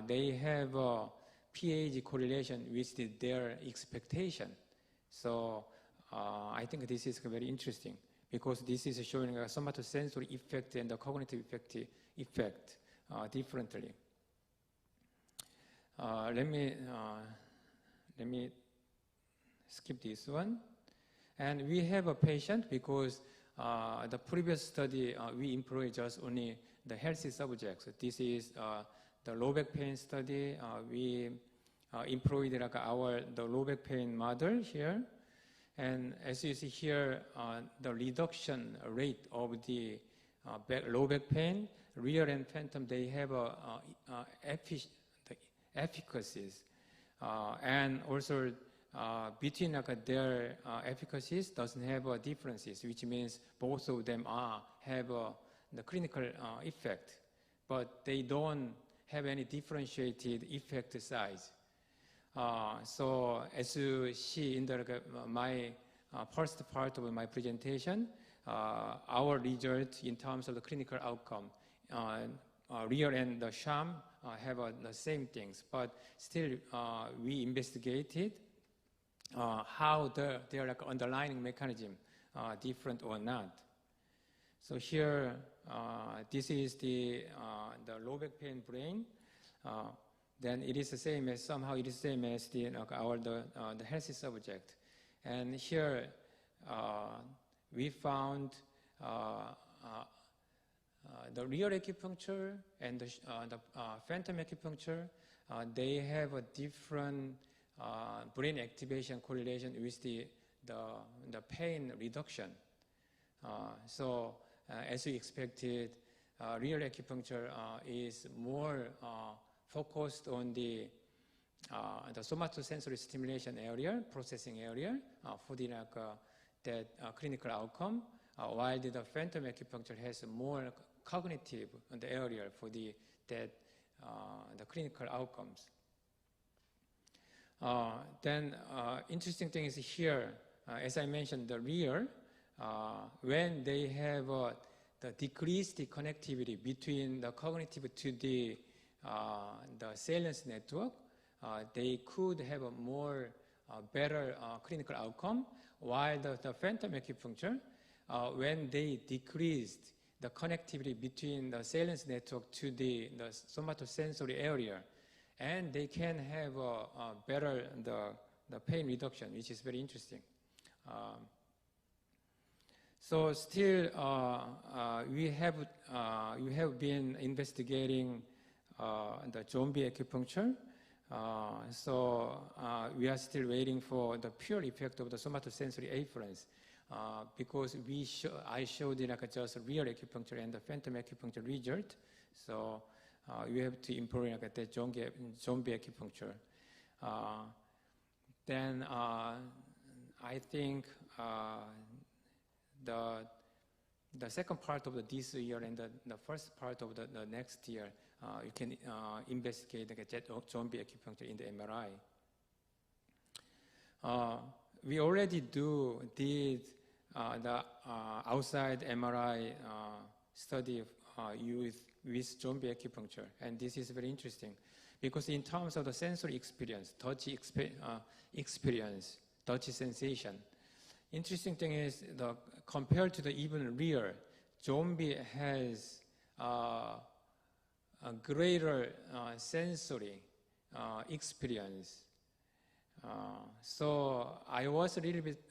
they have a PAG correlation with their expectation. So I think this is very interesting because this is showing a somatosensory effect and the cognitive effect differently. Let me skip this one. And we have a patient because the previous study, we employ just only the healthy subjects. This is the low back pain study. We employed like the low back pain model here. And as you see here, the reduction rate of the low back pain, real and phantom, they have efficacies. And also between their efficacies doesn't have differences, which means both of them have the clinical effect, but they don't have any differentiated effect size. So as you see in my first part of my presentation, our result in terms of the clinical outcome, real and the sham have the same things, but still we investigated how their underlying mechanism different or not. So here, this is the low back pain brain. Then it is the same as somehow it is the same as the healthy subject. And here we found the real acupuncture and the phantom acupuncture. They have a different brain activation correlation with the pain reduction. So as we expected, real acupuncture is more focused on the somatosensory stimulation area, processing area for that clinical outcome, while the phantom acupuncture has more cognitive on the area for the clinical outcomes. Then interesting thing is here, as I mentioned, the real, when they have the decreased connectivity between the cognitive to the salience network, they could have a more better clinical outcome, while the phantom acupuncture, when they decreased the connectivity between the salience network to the somatosensory area, and they can have a better the pain reduction, which is very interesting. So still, we have been investigating the zombie acupuncture. So we are still waiting for the pure effect of the somatosensory afference, because I showed just real acupuncture and the phantom acupuncture result. So we have to employ the zombie acupuncture. Then I think the second part of this year and the first part of the next year, you can investigate the zombie acupuncture in the MRI. We already did the outside MRI study with zombie acupuncture, and this is very interesting because in terms of the sensory experience, touch experience, touch sensation, interesting thing is compared to the even real, zombie has a greater sensory experience. So I was a little bit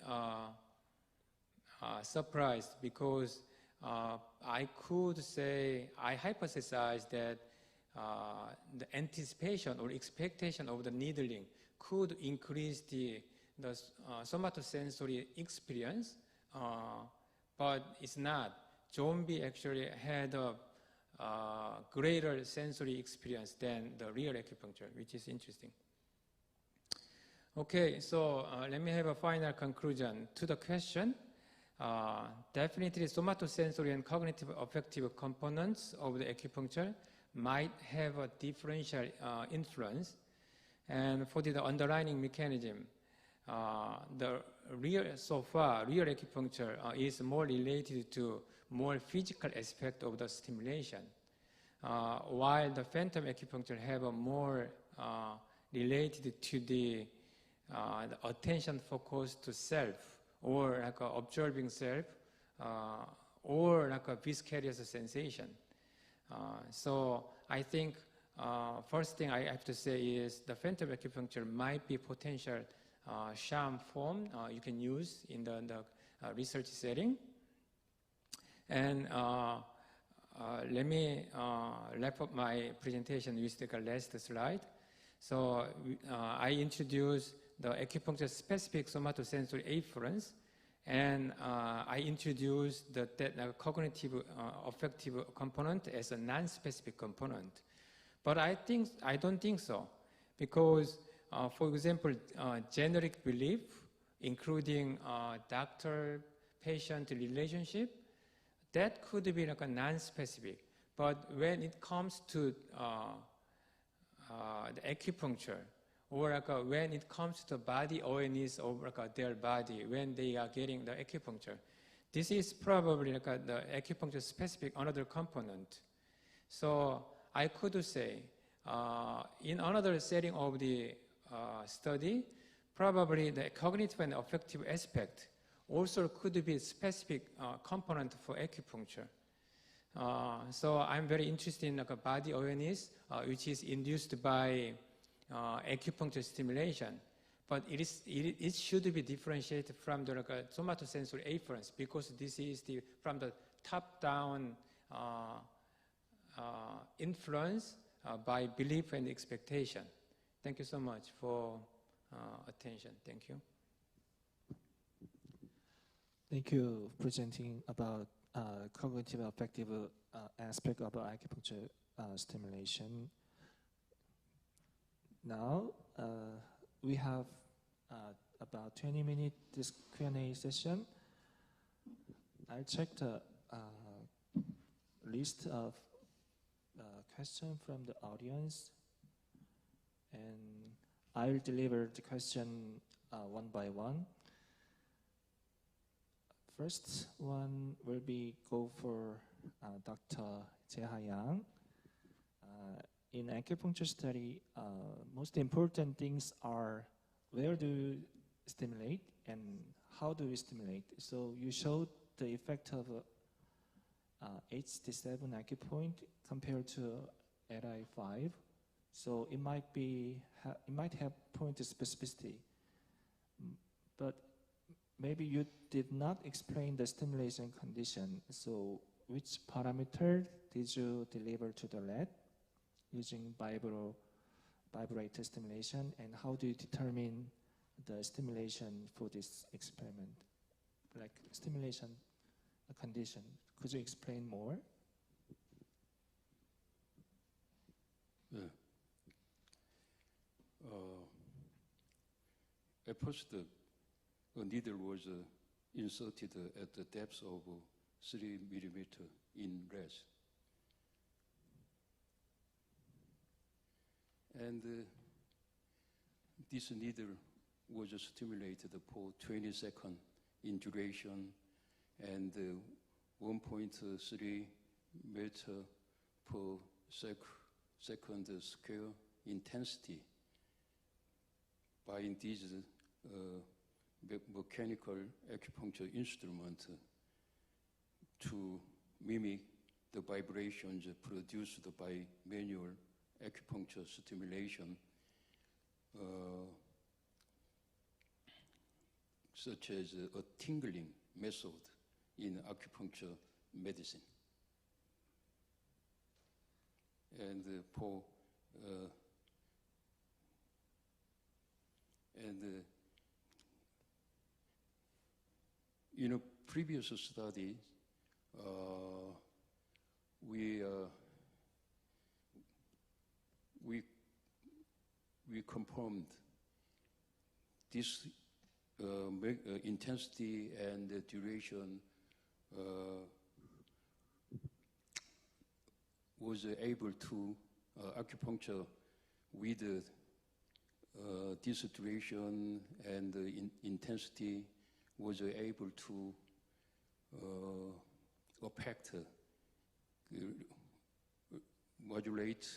surprised because I could say, I hypothesized that the anticipation or expectation of the needling could increase the somatosensory experience, but it's not. Zombie actually had a greater sensory experience than the real acupuncture, which is interesting. Okay, so let me have a final conclusion to the question. Definitely somatosensory and cognitive affective components of the acupuncture might have a differential influence. And for the underlying mechanism, so far, real acupuncture is more related to more physical aspect of the stimulation, while the phantom acupuncture have a more related to the attention focus to self, or like observing self, or like a viscous sensation. So I think first thing I have to say is the phantom acupuncture might be potential sham form you can use in the research setting. And let me wrap up my presentation with the last slide. So I introduced the acupuncture-specific somatosensory afferents, and I introduced the cognitive affective component as a non-specific component. But I don't think so, because for example, generic belief, including doctor-patient relationship, that could be like a non-specific. But when it comes to the acupuncture, or like when it comes to body awareness of like their body when they are getting the acupuncture, this is probably like the acupuncture specific another component. So I could say in another setting of the study, probably the cognitive and affective aspect also could be a specific component for acupuncture. So I'm very interested in like a body awareness, which is induced by acupuncture stimulation, but it should be differentiated from the like, somatosensory afferents, because this is from the top-down influence by belief and expectation. Thank you so much for attention. Thank you. Thank you for presenting about cognitive affective aspect of acupuncture stimulation. Now we have about 20 minutes this Q&A session. I checked the list of questions from the audience, and I'll deliver the question one by one. First one will be go for Dr. Jae-ha Yang. In acupuncture study, most important things are where do you stimulate and how do you stimulate. So you showed the effect of HD7 acupoint compared to LI5. So it might have point specificity, but maybe you did not explain the stimulation condition. So which parameter did you deliver to the lab using vibrator stimulation, and how do you determine the stimulation for this experiment? Like stimulation condition. Could you explain more? Yeah. At first, a needle was inserted at the depth of 3 millimeter in breast. And this needle was stimulated for 20 seconds in duration and 1.3 meter per second square intensity by this mechanical acupuncture instrument to mimic the vibrations produced by manual acupuncture stimulation, such as a tingling method in acupuncture medicine. And in a previous study, we confirmed this intensity and duration was able to acupuncture with this duration and intensity was able to affect, modulate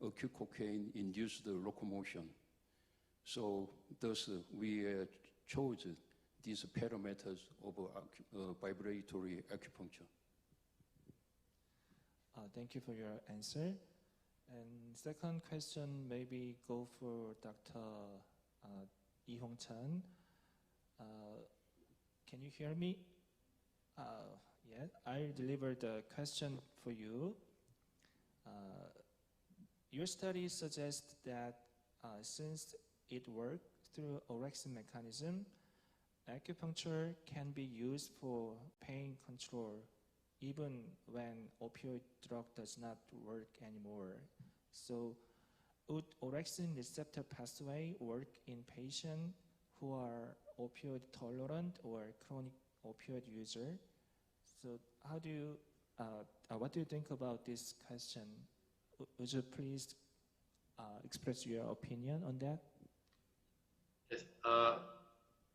acute cocaine-induced locomotion. So thus we chose these parameters of vibratory acupuncture. Thank you for your answer. And second question, maybe go for Dr. Lee Hong-chan. Can you hear me? Yeah, I delivered the question for you. Your study suggests that since it works through orexin mechanism, acupuncture can be used for pain control even when opioid drug does not work anymore. So would orexin receptor pathway work in patients who are opioid tolerant or chronic opioid user? So how do you, what do you think about this question? Would you please express your opinion on that? Yes.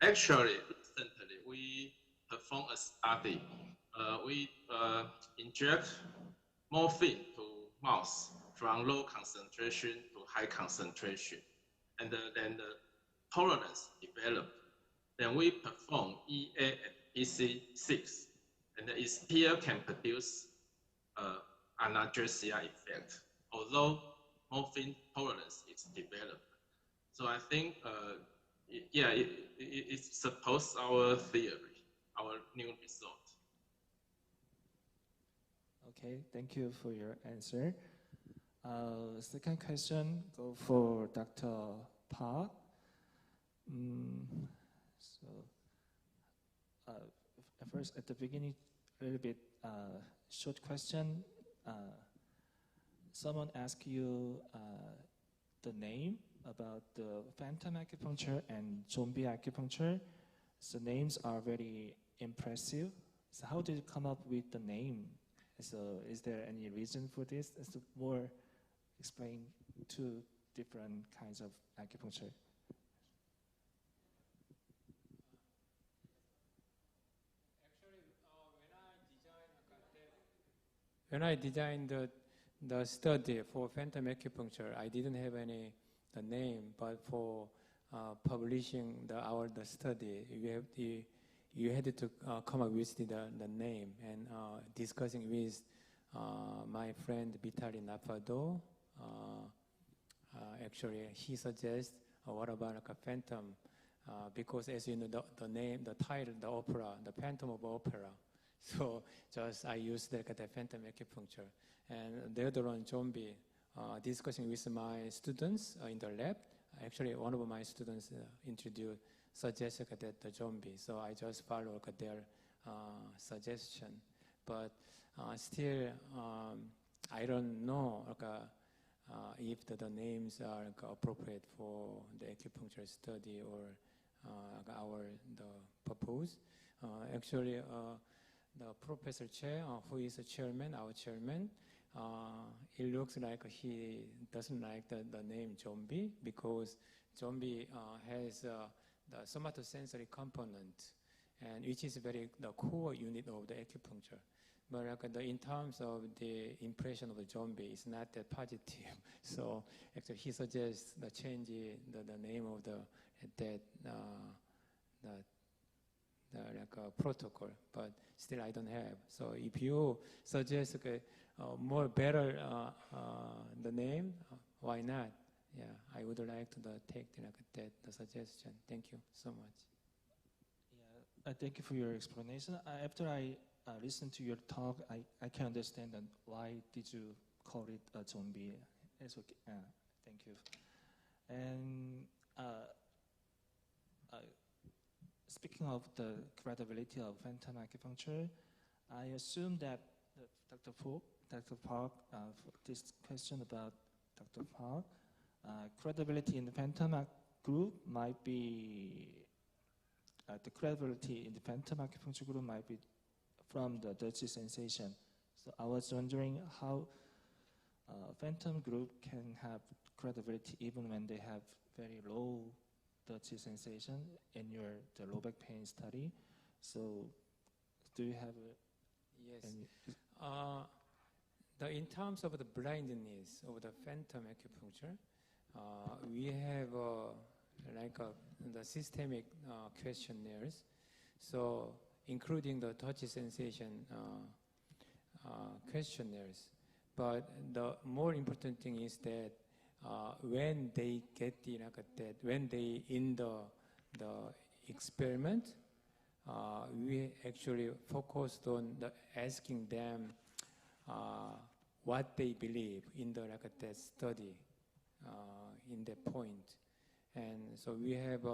Actually, recently we performed a study. We inject morphine to mouse from low concentration to high concentration, and then the tolerance developed. Then we perform EA and PC6, and it still can produce analgesia effect, although morphine tolerance is developed. So I think, it supports our theory, our new result. Okay, thank you for your answer. Second question, go for Dr. Park. First, at the beginning, a little bit short question. Someone asked you the name about the phantom acupuncture and zombie acupuncture. So names are very impressive. So how did you come up with the name? So is there any reason for this? Is to more explain two different kinds of acupuncture? When I designed the study for phantom acupuncture, I didn't have any the name, but for publishing the study, you had to come up with the name, and discussing with my friend Vitali Napado. Actually, he suggests, what about like a phantom? Because as you know, the name, the title, the opera, the Phantom of Opera. So just I used the phantom acupuncture. And the other one, zombie, discussing with my students in the lab. Actually, one of my students suggested that the zombie. So I just follow their suggestion. But still, I don't know if the names are appropriate for the acupuncture study or the purpose. Actually, the Professor Che, who is our chairman, it looks like he doesn't like the name zombie, because zombie has the somatosensory component, and which is the core unit of the acupuncture. But in terms of the impression of the zombie, it's not that positive. So actually, he suggests the change the name of that protocol, but still I don't have. So if you suggest more better the name, why not? Yeah, I would like to take the suggestion. Thank you so much. Yeah, thank you for your explanation. After I listened to your talk, I can understand that why did you call it a zombie. It's okay. Thank you. And speaking of the credibility of phantom acupuncture, I assume that Dr. Park, for this question about Dr. Park, credibility in the phantom group might be, the credibility in the phantom acupuncture group might be from the dirty sensation. So I was wondering how phantom group can have credibility even when they have very low dirty sensation in the low back pain study. So do you have any? In terms of the blindness of the phantom acupuncture, we have the systemic questionnaires, so including the touch sensation questionnaires. But the more important thing is that when they get the when they in the experiment, we actually focused on asking them what they believe in the study in that point. And so we have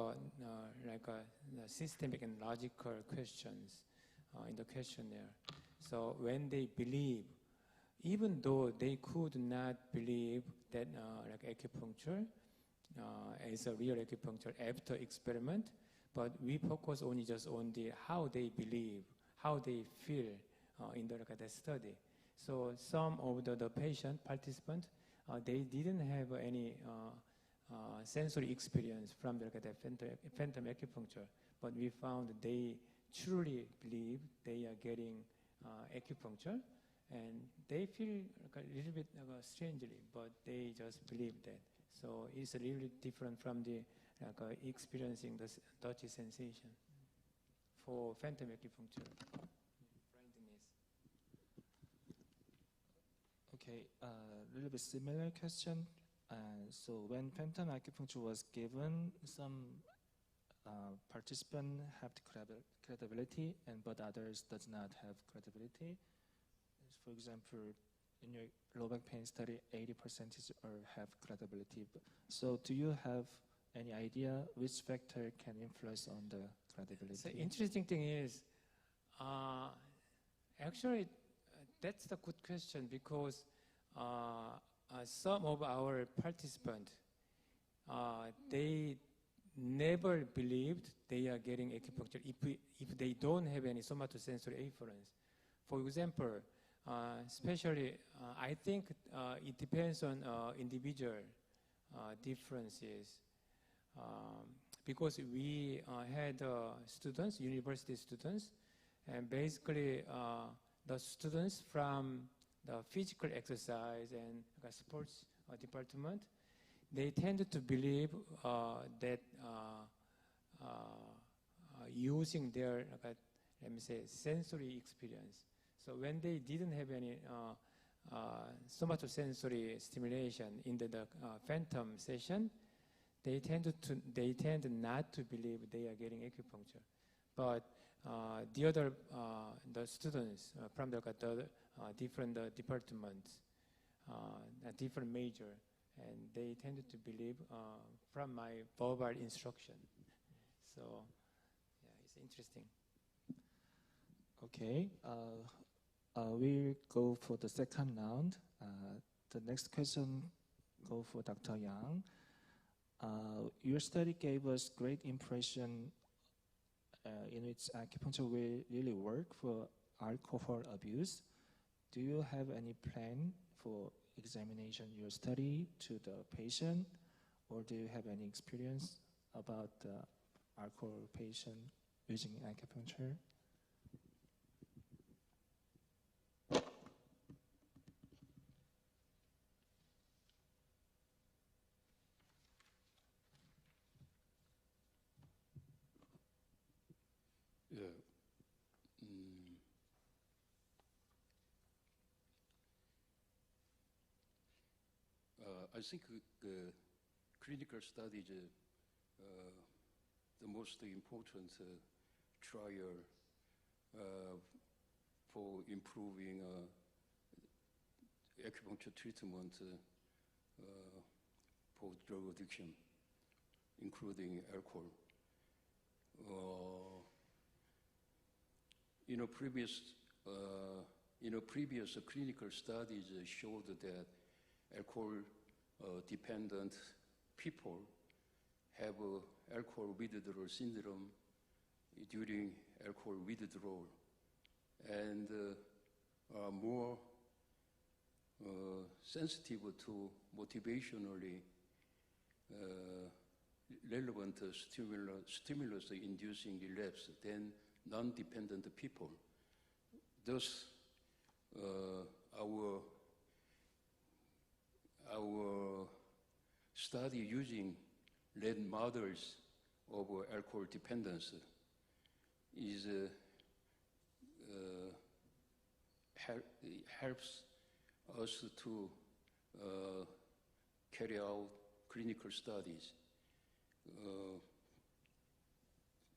systemic and logical questions in the questionnaire. So when they believe, even though they could not believe that acupuncture is a real acupuncture after experiment, but we focus only just on how they believe, how they feel in the study. So some of the patient participants, they didn't have any sensory experience from the phantom acupuncture, but we found they truly believe they are getting acupuncture, and they feel a little bit strangely, but they just believe that. So it's really different from the experiencing the touchy sensation for phantom acupuncture. Okay, a little bit similar question. So when phantom acupuncture was given, some participants have credibility, but others does not have credibility. For example, in your low back pain study, 80% have credibility. So do you have any idea which factor can influence on the credibility? The interesting thing is, actually, that's the good question, because some of our participants, they never believed they are getting acupuncture if they don't have any somatosensory afference. For example, especially, I think it depends on individual differences. Because we had students, university students, and basically the students from the physical exercise and sports department, they tended to believe that using their, let me say, sensory experience. So when they didn't have any somatosensory stimulation in the phantom session, they tend not to believe they are getting acupuncture. But the other the students from the different departments, different major, and they tended to believe from my verbal instruction. So yeah, it's interesting. Okay, we'll go for the second round. The next question go for Dr. Yang. Your study gave us great impression in which acupuncture will really work for alcohol abuse. Do you have any plan for examination your study to the patient, or do you have any experience about the alcohol patient using acupuncture? Yeah. I think the clinical study is the most important trial for improving acupuncture treatment for drug addiction, including alcohol. Previous clinical studies showed that alcohol-dependent people have alcohol withdrawal syndrome during alcohol withdrawal, and are more sensitive to motivationally relevant stimulus-inducing relapse than non-dependent people. Thus, our study using rat models of alcohol dependence helps us to carry out clinical studies.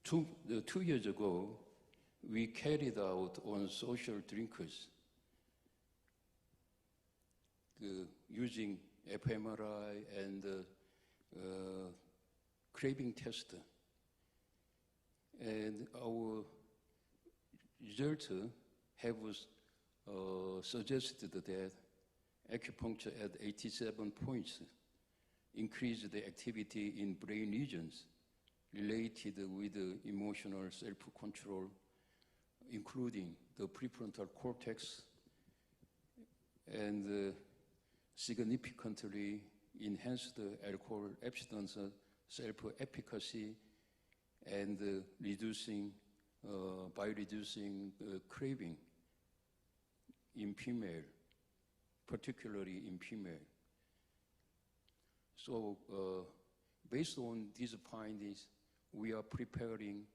2 years ago, we carried out on social drinkers using fMRI and craving test. And our results have suggested that acupuncture at 87 points increased the activity in brain regions related with emotional self-control, including the prefrontal cortex, and significantly enhanced alcohol abstinence self-efficacy and by reducing craving in female, particularly in female. So based on these findings, we are preparing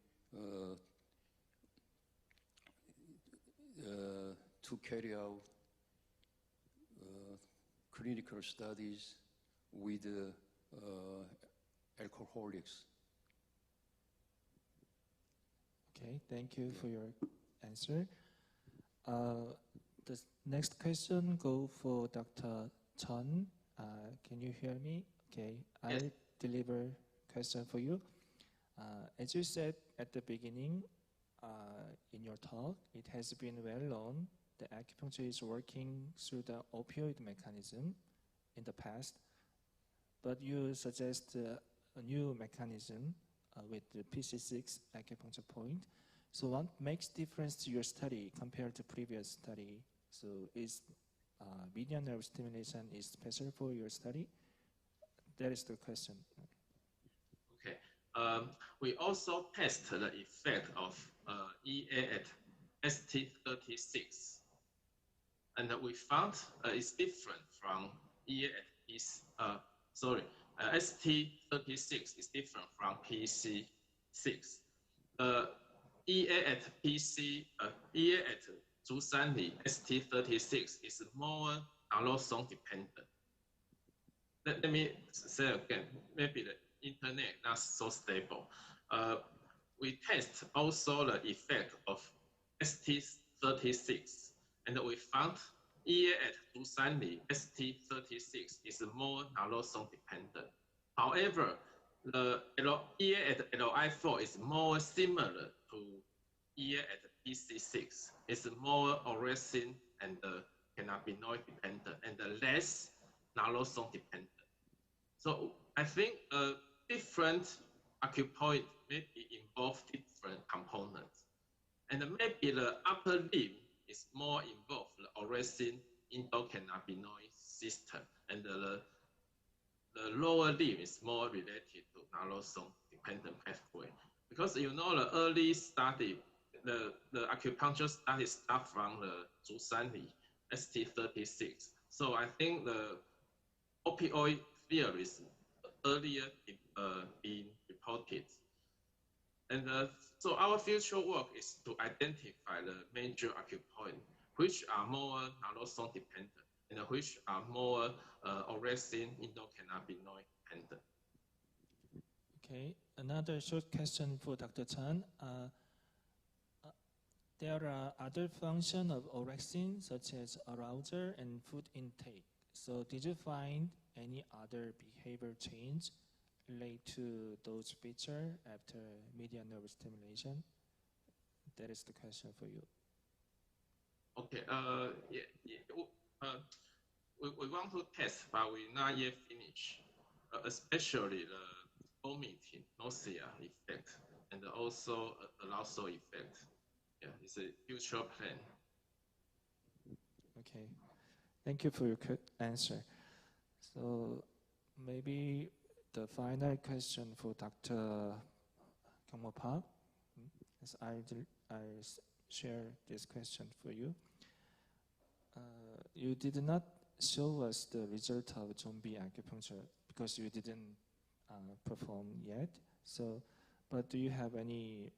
to carry out clinical studies with alcoholics. Okay, thank you for your answer. The next question go for Dr. Chen. Can you hear me? Okay, Yes. I'll deliver question for you. As you said at the beginning, in your talk, it has been well known that acupuncture is working through the opioid mechanism in the past, but you suggest a new mechanism with the PC6 acupuncture point. So what makes difference to your study compared to previous study? So is median nerve stimulation is special for your study? That is the question. Okay. We also test the effect of EA at ST36, and we found it's different from EA at ST36 is different from PC6. EA at EA at 3里 ST36 is more naloxone dependent. Let me say again, maybe the internet not so stable. We test also the effect of ST36, and we found EA at 3里 ST36 is more naloxone dependent. However, the EA at LI4 is more similar to EA at PC6. It's more orexin and cannabinoid dependent and less naloxone dependent. So I think different acupoint maybe involve different components. And maybe the upper limb is more involved the orexin endocannabinoid system, and the lower limb is more related to naloxone dependent pathway. Because you know the early study, the acupuncture study start from the 3里ST36. So I think the opioid theory is earlier being reported. And so our future work is to identify the major acupoint which are more naloxone dependent and which are more orexin endocannabinoid dependent. Okay, another short question for Dr. Chan. There are other functions of orexin, such as arousal and food intake. So did you find any other behavior change related to those features after median nerve stimulation? That is the question for you. Okay, we want to test, but we not yet finished, especially the vomiting, nausea effect, and also arousal effect. Yeah, it's a future plan. Okay, thank you for your answer. So maybe the final question for Dr. Kiom Sar. As I share this question for you. You did not show us the result of zombie acupuncture because you didn't perform yet. So, but do you have any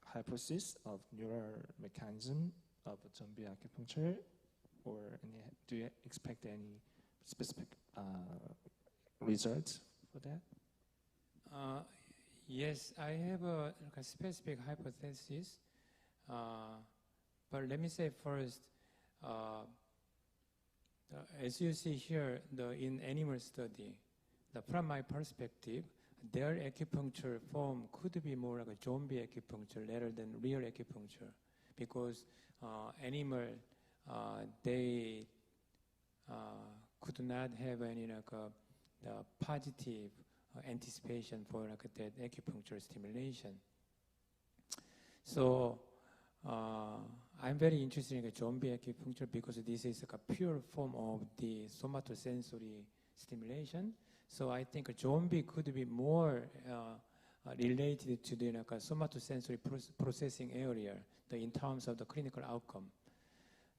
hypothesis of neural mechanism of zombie acupuncture or do you expect any specific results for that? Yes, I have a specific hypothesis, but let me say first, as you see here, in animal study, from my perspective, their acupuncture form could be more like a zombie acupuncture rather than real acupuncture, because animal they could not have any the positive anticipation for that acupuncture stimulation. So I'm very interested in zombie acupuncture because this is like a pure form of the somatosensory stimulation. So I think a zombie could be more related to the somatosensory processing area in terms of the clinical outcome.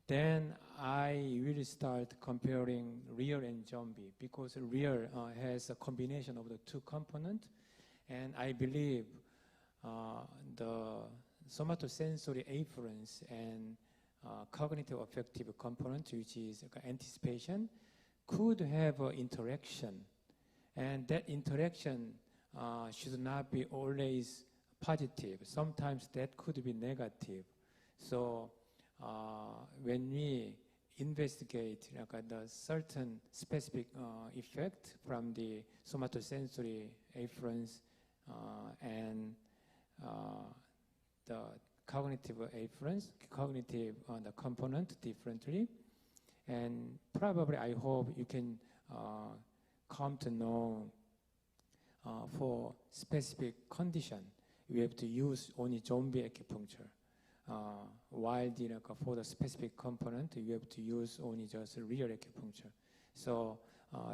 Then I will start comparing real and zombie, because real has a combination of the two components, and I believe the somatosensory afference and cognitive affective component, which is anticipation, could have an interaction, and that interaction should not be always positive. Sometimes that could be negative. So when we investigate the certain specific effect from the somatosensory afference and the cognitive afference, cognitive the component differently, and probably I hope you can come to know for specific condition we have to use only zombie acupuncture. While for the specific component, you have to use only just real acupuncture. So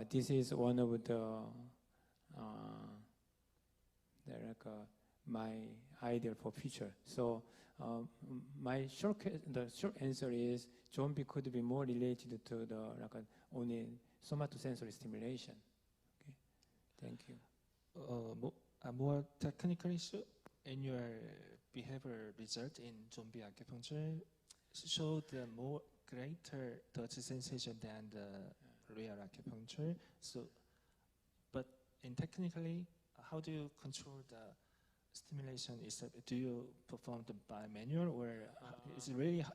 this is one of the my idea for future. So the short answer is zombie could be more related to the only somatosensory stimulation. Okay, thank you. More technical issue in your behavior result in zombie acupuncture showed the more greater touch sensation than the real acupuncture. So, but in technically, how do you control the stimulation? Do you perform it by manual, or is it really?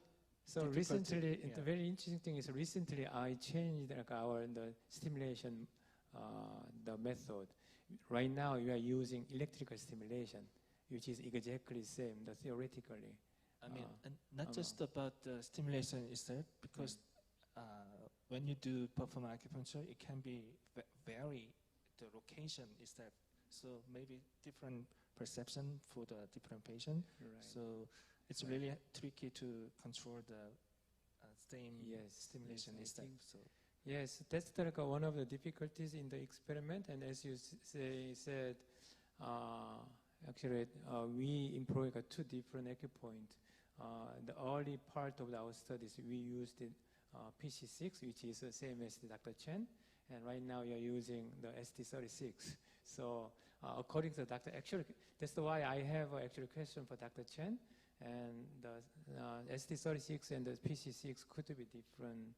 So recently, the very interesting thing is recently I changed the stimulation the method. Right now we are using electrical stimulation, which is exactly the same, theoretically. I mean, and not just about the stimulation itself, because when you do perform acupuncture, it can be vary the location itself. So maybe different perception for the different patient. Right. So it's really tricky to control the same stimulation itself. So. Yes, that's one of the difficulties in the experiment. And as you said, actually, we employ two different acupoints. The early part of our studies, we used PC6, which is the same as Dr. Chen, and right now we are using the ST36. So according to Dr. Actually, that's why I have actually a question for Dr. Chen. And the ST36 and the PC6 could be different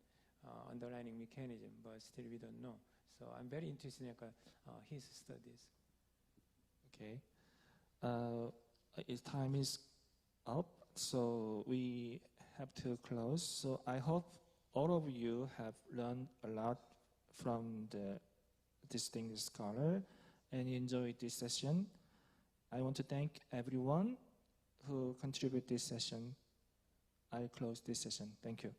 underlying mechanism, but still we don't know. So I'm very interested in his studies. Okay. Its time is up, so we have to close. So I hope all of you have learned a lot from the distinguished scholar and enjoyed this session. I want to thank everyone who contributed this session. I close this session. Thank you.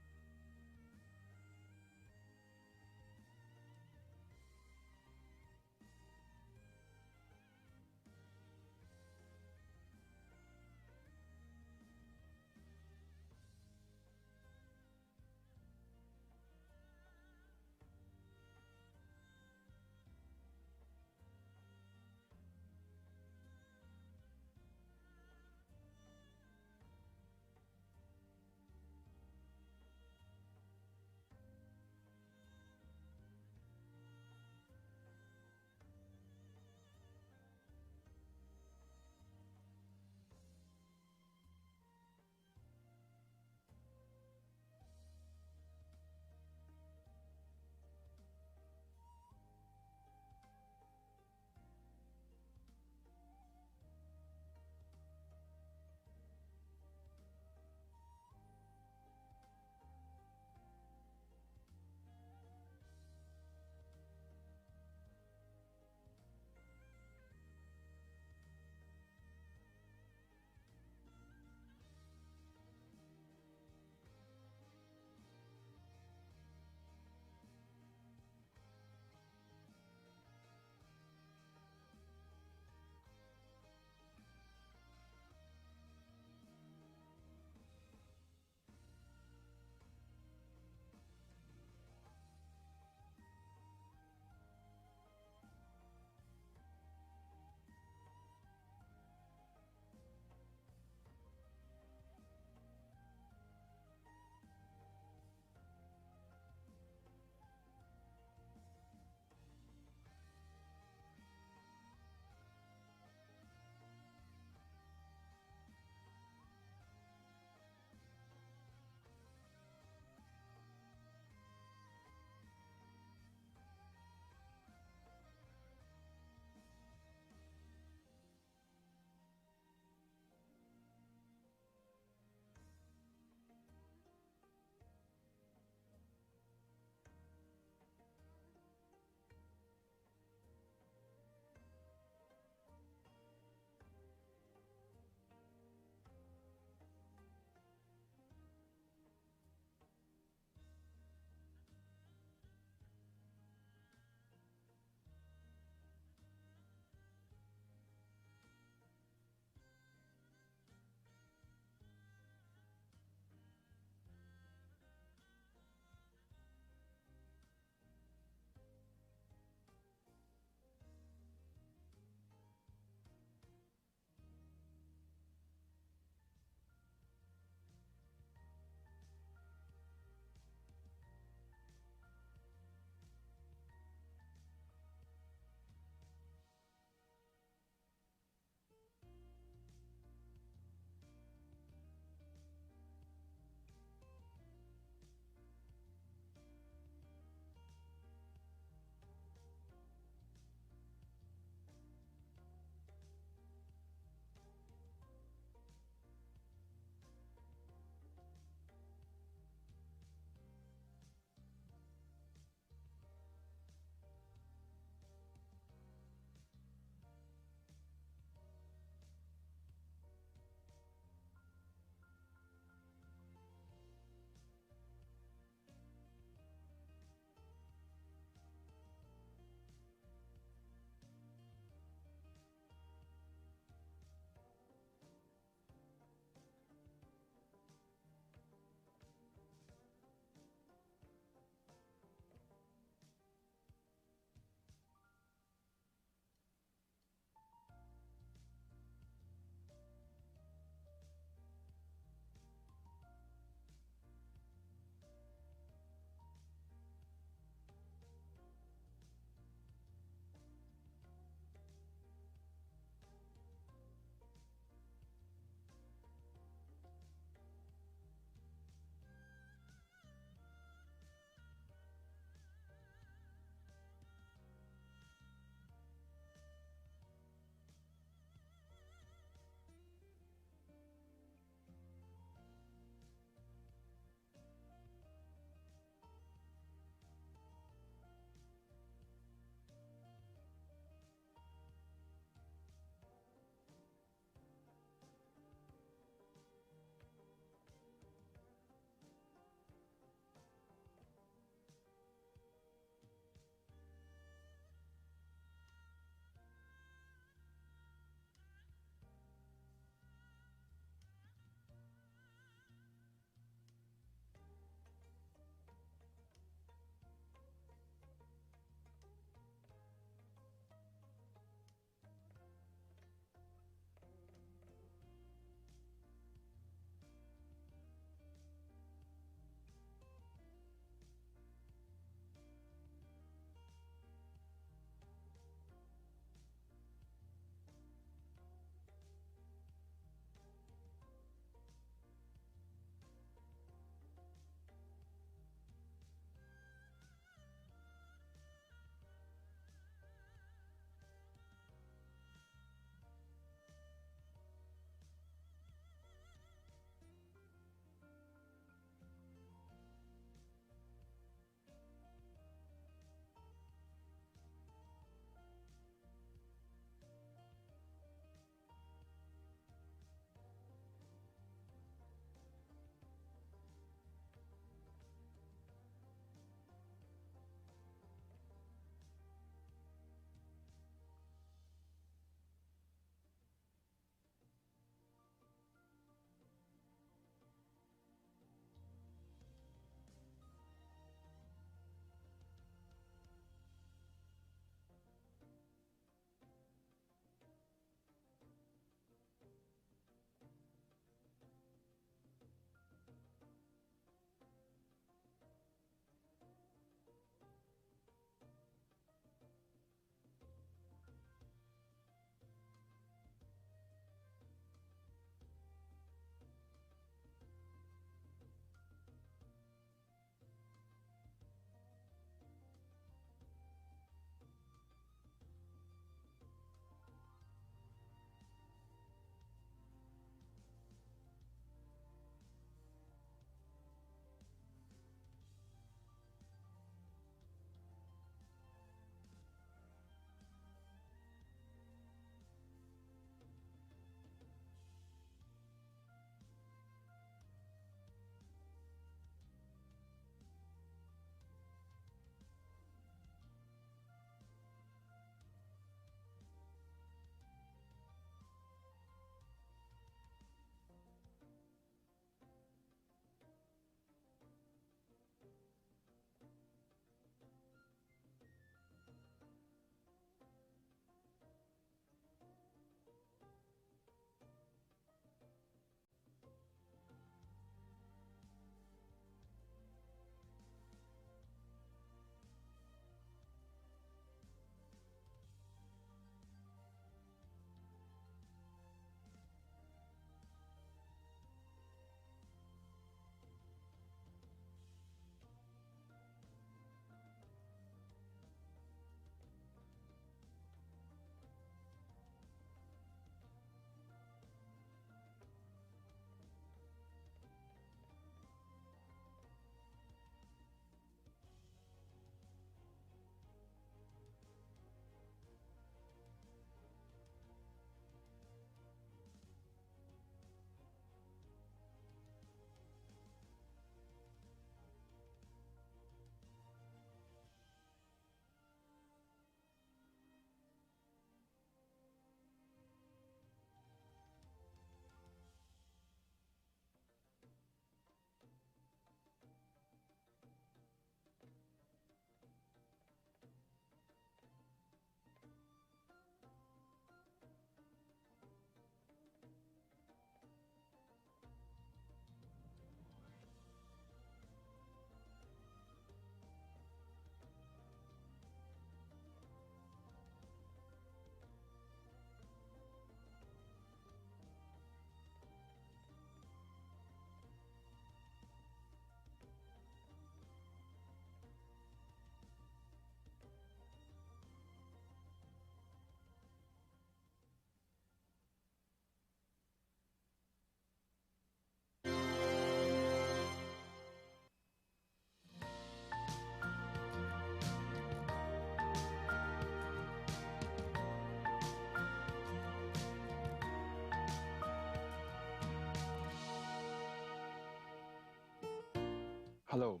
Hello,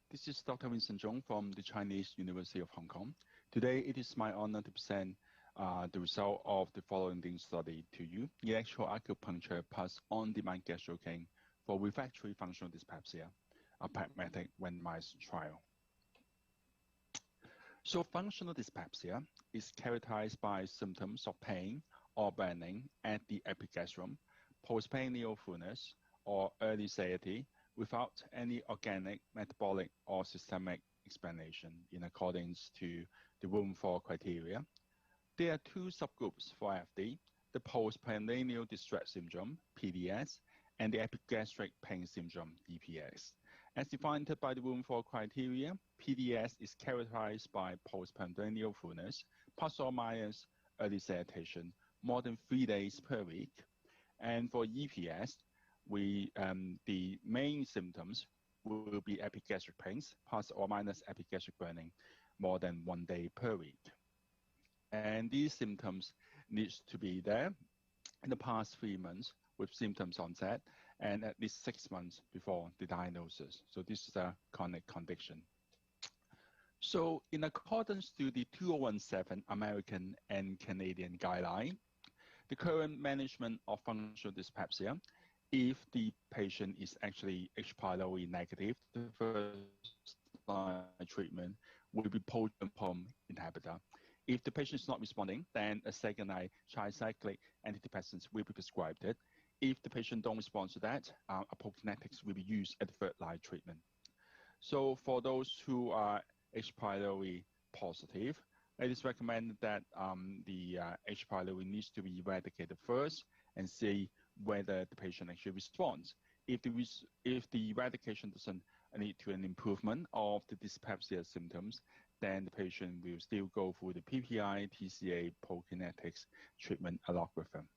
this is Dr. Vincent Zhong from the Chinese University of Hong Kong. Today, it is my honor to present the result of the following study to you: electro acupuncture plus on-demand gastrocaine for refractory functional dyspepsia, a pragmatic randomized trial. So functional dyspepsia is characterized by symptoms of pain or burning at the epigastrium, postprandial fullness, or early satiety without any organic, metabolic, or systemic explanation in accordance to the Room 4 criteria. There are two subgroups for FD: the postprandial distress syndrome, PDS, and the epigastric pain syndrome, EPS. As defined by the Room 4 criteria, PDS is characterized by postprandial fullness, plus or minus early satiation, more than 3 days per week. And for EPS, the main symptoms will be epigastric pains, plus or minus epigastric burning, more than 1 day per week. And these symptoms need to be there in the past 3 months with symptoms onset and at least 6 months before the diagnosis. So this is a chronic condition. So in accordance to the 2017 American and Canadian guideline, the current management of functional dyspepsia, if the patient is actually H. pylori negative, the first line treatment will be proton pump inhibitor. If the patient is not responding, then a second-line tricyclic antidepressants will be prescribed. If the patient don't respond to that, apokinetics will be used as the third-line treatment. So for those who are H. pylori positive, it is recommended that the H. pylori needs to be eradicated first and see whether the patient actually responds. If the eradication doesn't lead to an improvement of the dyspepsia symptoms, then the patient will still go through the PPI, TCA, prokinetics treatment algorithm.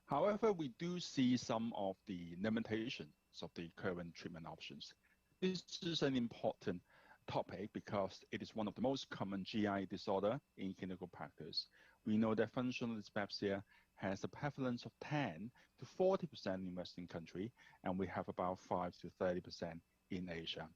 However, we do see some of the limitations of the current treatment options. This is an important topic because it is one of the most common GI disorder in clinical practice. We know that functional dyspepsia has a prevalence of 10 to 40% in Western countries, and we have about 5 to 30% in Asia.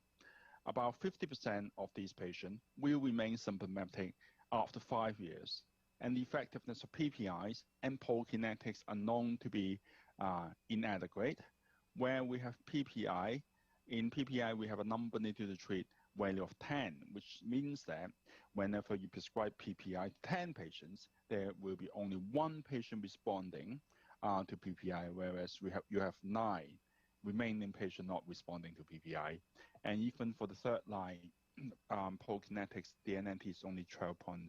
About 50% of these patients will remain symptomatic after 5 years, and the effectiveness of PPIs and prokinetics are known to be inadequate. Where we have PPI, in PPI we have a number needed to treat value of 10, which means that whenever you prescribe PPI to 10 patients, there will be only 1 patient responding to PPI, whereas you have 9 remaining patients not responding to PPI. And even for the third line prokinetics, the NNT is only 12.5.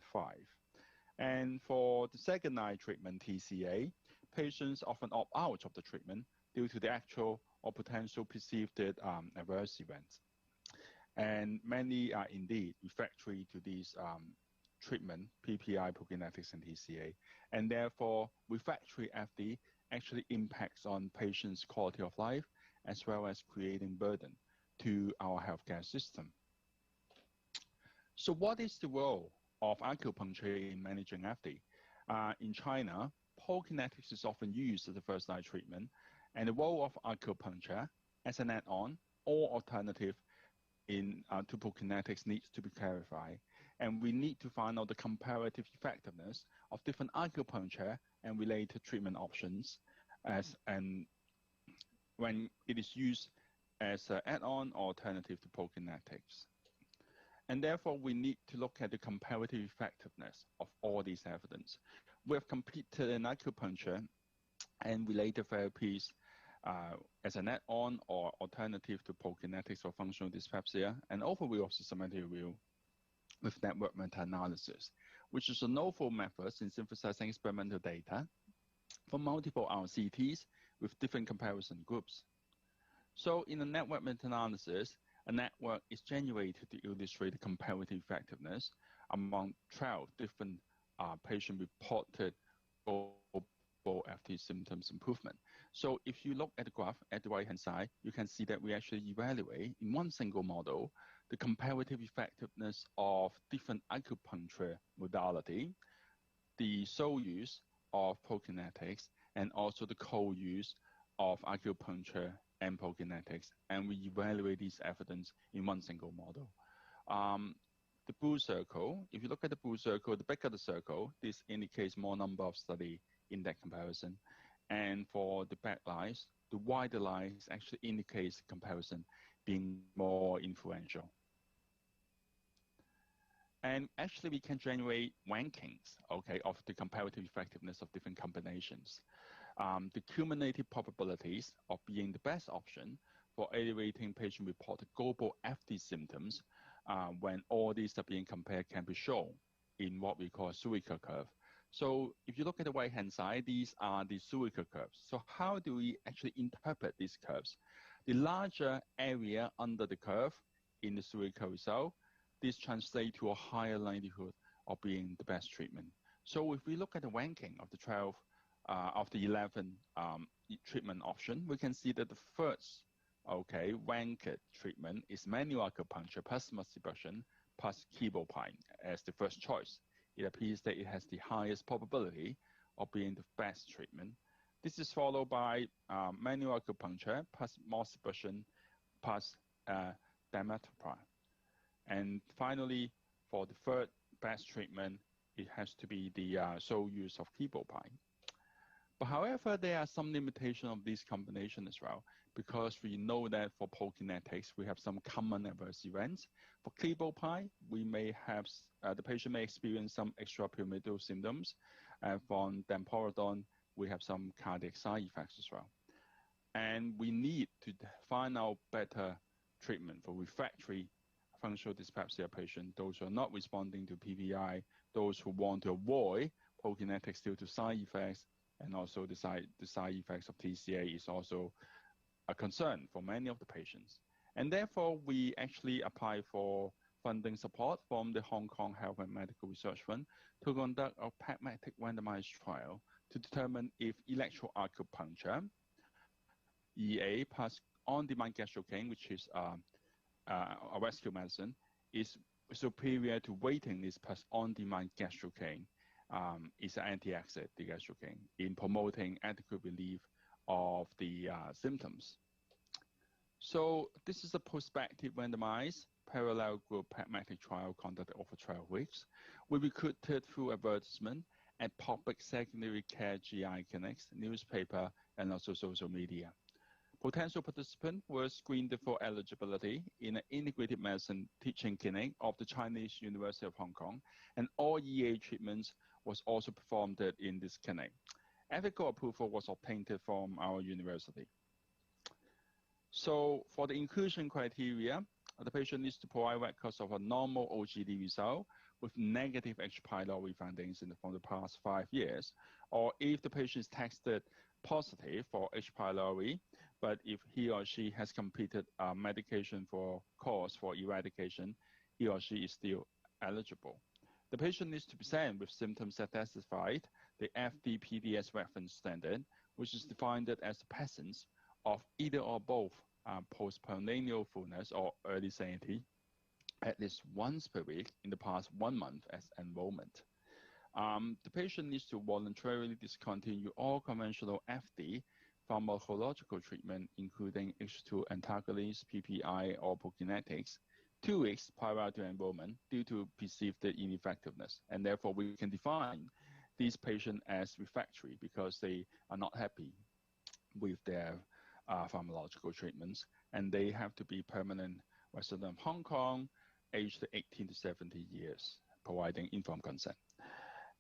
And for the second line treatment, TCA, patients often opt out of the treatment due to the actual or potential perceived adverse events. And many are indeed refractory to these treatment, PPI, prokinetics, and TCA. And therefore, refractory FD actually impacts on patients' quality of life as well as creating burden to our healthcare system. So what is the role of acupuncture in managing FD? In China, prokinetics is often used as a first-line treatment, and the role of acupuncture as an add-on or alternative to prokinetics needs to be clarified. And we need to find out the comparative effectiveness of different acupuncture and related treatment options when it is used as an add-on or alternative to prokinetics. And therefore, we need to look at the comparative effectiveness of all these evidence. We have completed an acupuncture and related therapies as an add-on or alternative to prokinetics or functional dyspepsia, and overview of systematic review with network meta-analysis, which is a novel method in synthesizing experimental data from multiple RCTs with different comparison groups. So in a network meta-analysis, a network is generated to illustrate the comparative effectiveness among 12 different patient-reported FD symptoms improvement. So if you look at the graph at the right-hand side, you can see that we actually evaluate in one single model the comparative effectiveness of different acupuncture modality, the sole use of prokinetics, and also the co-use of acupuncture and prokinetics, and we evaluate these evidence in one single model. The blue circle, if you look at the blue circle, the bigger the circle, this indicates more number of study in that comparison. And for the black lines, the wider lines actually indicates comparison being more influential. And actually, we can generate rankings, okay, of the comparative effectiveness of different combinations. The cumulative probabilities of being the best option for evaluating patient-reported global FD symptoms when all these are being compared can be shown in what we call a Zwicker curve. So if you look at the right-hand side, these are the Zwicker curves. So how do we actually interpret these curves? The larger area under the curve in the Zwicker result, this translates to a higher likelihood of being the best treatment. So if we look at the ranking of the 12 of the 11 treatment option, we can see that the first ranked treatment is manual acupuncture plus moxibustion plus kibopine as the first choice. It appears that it has the highest probability of being the best treatment. This is followed by manual acupuncture plus moxibustion plus dimetopran. And finally, for the third best treatment, it has to be the sole use of kibopine. But however, there are some limitations of this combination as well, because we know that for prokinetics, we have some common adverse events. For kibopine, we may have, the patient may experience some extrapyramidal symptoms. And for damporodon, we have some cardiac side effects as well. And we need to find out better treatment for refractory functional dyspepsia patients, those who are not responding to PPI, those who want to avoid prokinetics due to side effects, and also the side effects of TCA is also a concern for many of the patients. And therefore, we actually apply for funding support from the Hong Kong Health and Medical Research Fund to conduct a pragmatic randomized trial to determine if electroacupuncture, EA plus on-demand gastrocaine, which is a rescue medicine, is superior to waiting list plus on-demand gastrocaine. Is an anti-acid, the gastrocaine, in promoting adequate relief of the symptoms. So this is a prospective randomized parallel group pragmatic trial conducted over 12 weeks. We recruited through advertisement and public secondary care GI clinics, newspaper, and also social media. Potential participants were screened for eligibility in an integrated medicine teaching clinic of the Chinese University of Hong Kong, and all EA treatments was also performed in this clinic. Ethical approval was obtained from our university. So for the inclusion criteria, the patient needs to provide records of a normal OGD result with negative H. pylori findings from the past 5 years, or if the patient is tested positive for H. pylori, but if he or she has completed medication for course for eradication, he or she is still eligible. The patient needs to present with symptoms that satisfy the FD-PDS reference standard, which is defined as the presence of either or both postprandial fullness or early satiety at least once per week in the past 1 month as enrollment. The patient needs to voluntarily discontinue all conventional FD pharmacological treatment, including H2 antagonists, PPI, or prokinetics, 2 weeks prior to enrollment due to perceived ineffectiveness. And therefore, we can define these patients as refractory because they are not happy with their pharmacological treatments, and they have to be permanent resident of Hong Kong, aged 18 to 70 years, providing informed consent.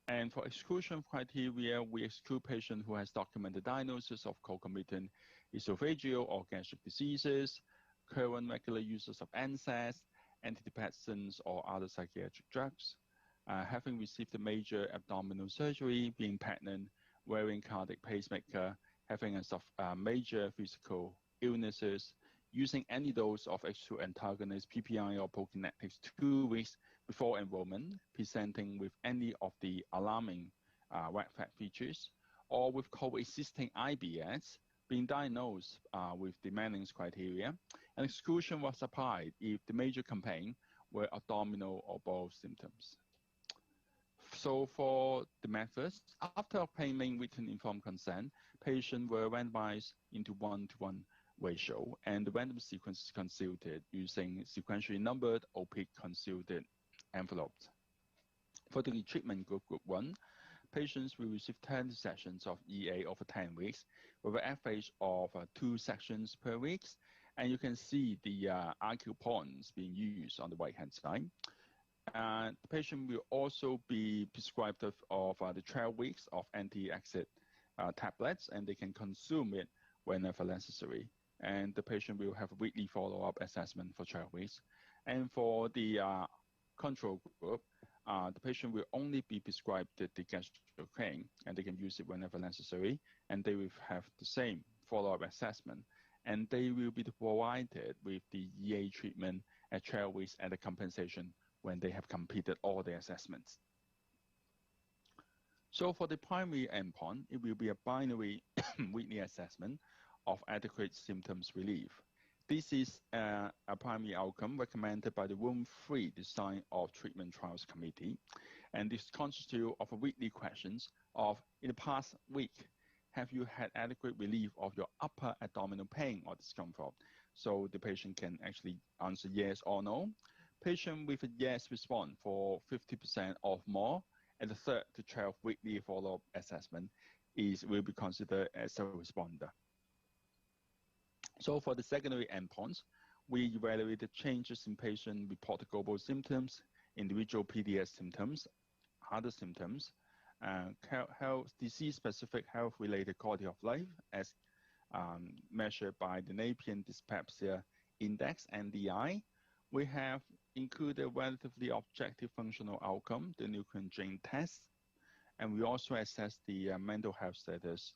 And for exclusion criteria, we exclude patients who has documented diagnosis of concomitant esophageal or gastric diseases, current regular users of NSAIDs, antidepressants, or other psychiatric drugs, having received a major abdominal surgery, being pregnant, wearing cardiac pacemaker, having a major physical illnesses, using any dose of H2 antagonist, PPI, or prokinetics 2 weeks before enrollment, presenting with any of the alarming red flag features, or with coexisting IBS, being diagnosed with the Manning's criteria, and exclusion was applied if the major campaign were abdominal or bowel symptoms. So for the methods, after obtaining written informed consent, patients were randomized into 1-to-1 ratio, and the random sequence is consulted using sequentially numbered opaque consulted envelopes. For the treatment group, group 1, patients will receive 10 sessions of EA over 10 weeks with an average of 2 sessions per week. And you can see the acupoints being used on the right-hand side. The patient will also be prescribed of the 12 weeks of anti-acid tablets, and they can consume it whenever necessary. And the patient will have a weekly follow-up assessment for 12 weeks. And for the control group, the patient will only be prescribed the gastrocane, and they can use it whenever necessary, and they will have the same follow-up assessment. And they will be provided with the EA treatment at 12 weeks and a compensation when they have completed all the assessments. So for the primary endpoint, it will be a binary weekly assessment of adequate symptoms relief. This is a primary outcome recommended by the Room 3 Design of Treatment Trials Committee, and this constitutes of a weekly questions of, in the past week, have you had adequate relief of your upper abdominal pain or discomfort? So the patient can actually answer yes or no. Patient with a yes response for 50% or more, and the 3rd to 12th weekly follow-up assessment will be considered as a responder. So for the secondary endpoints, we evaluate the changes in patient reported global symptoms, individual PDS symptoms, other symptoms, health, disease-specific health-related quality of life as measured by the Nepean Dyspepsia Index, NDI. We have included a relatively objective functional outcome, the Neuquin Jane test, and we also assess the mental health status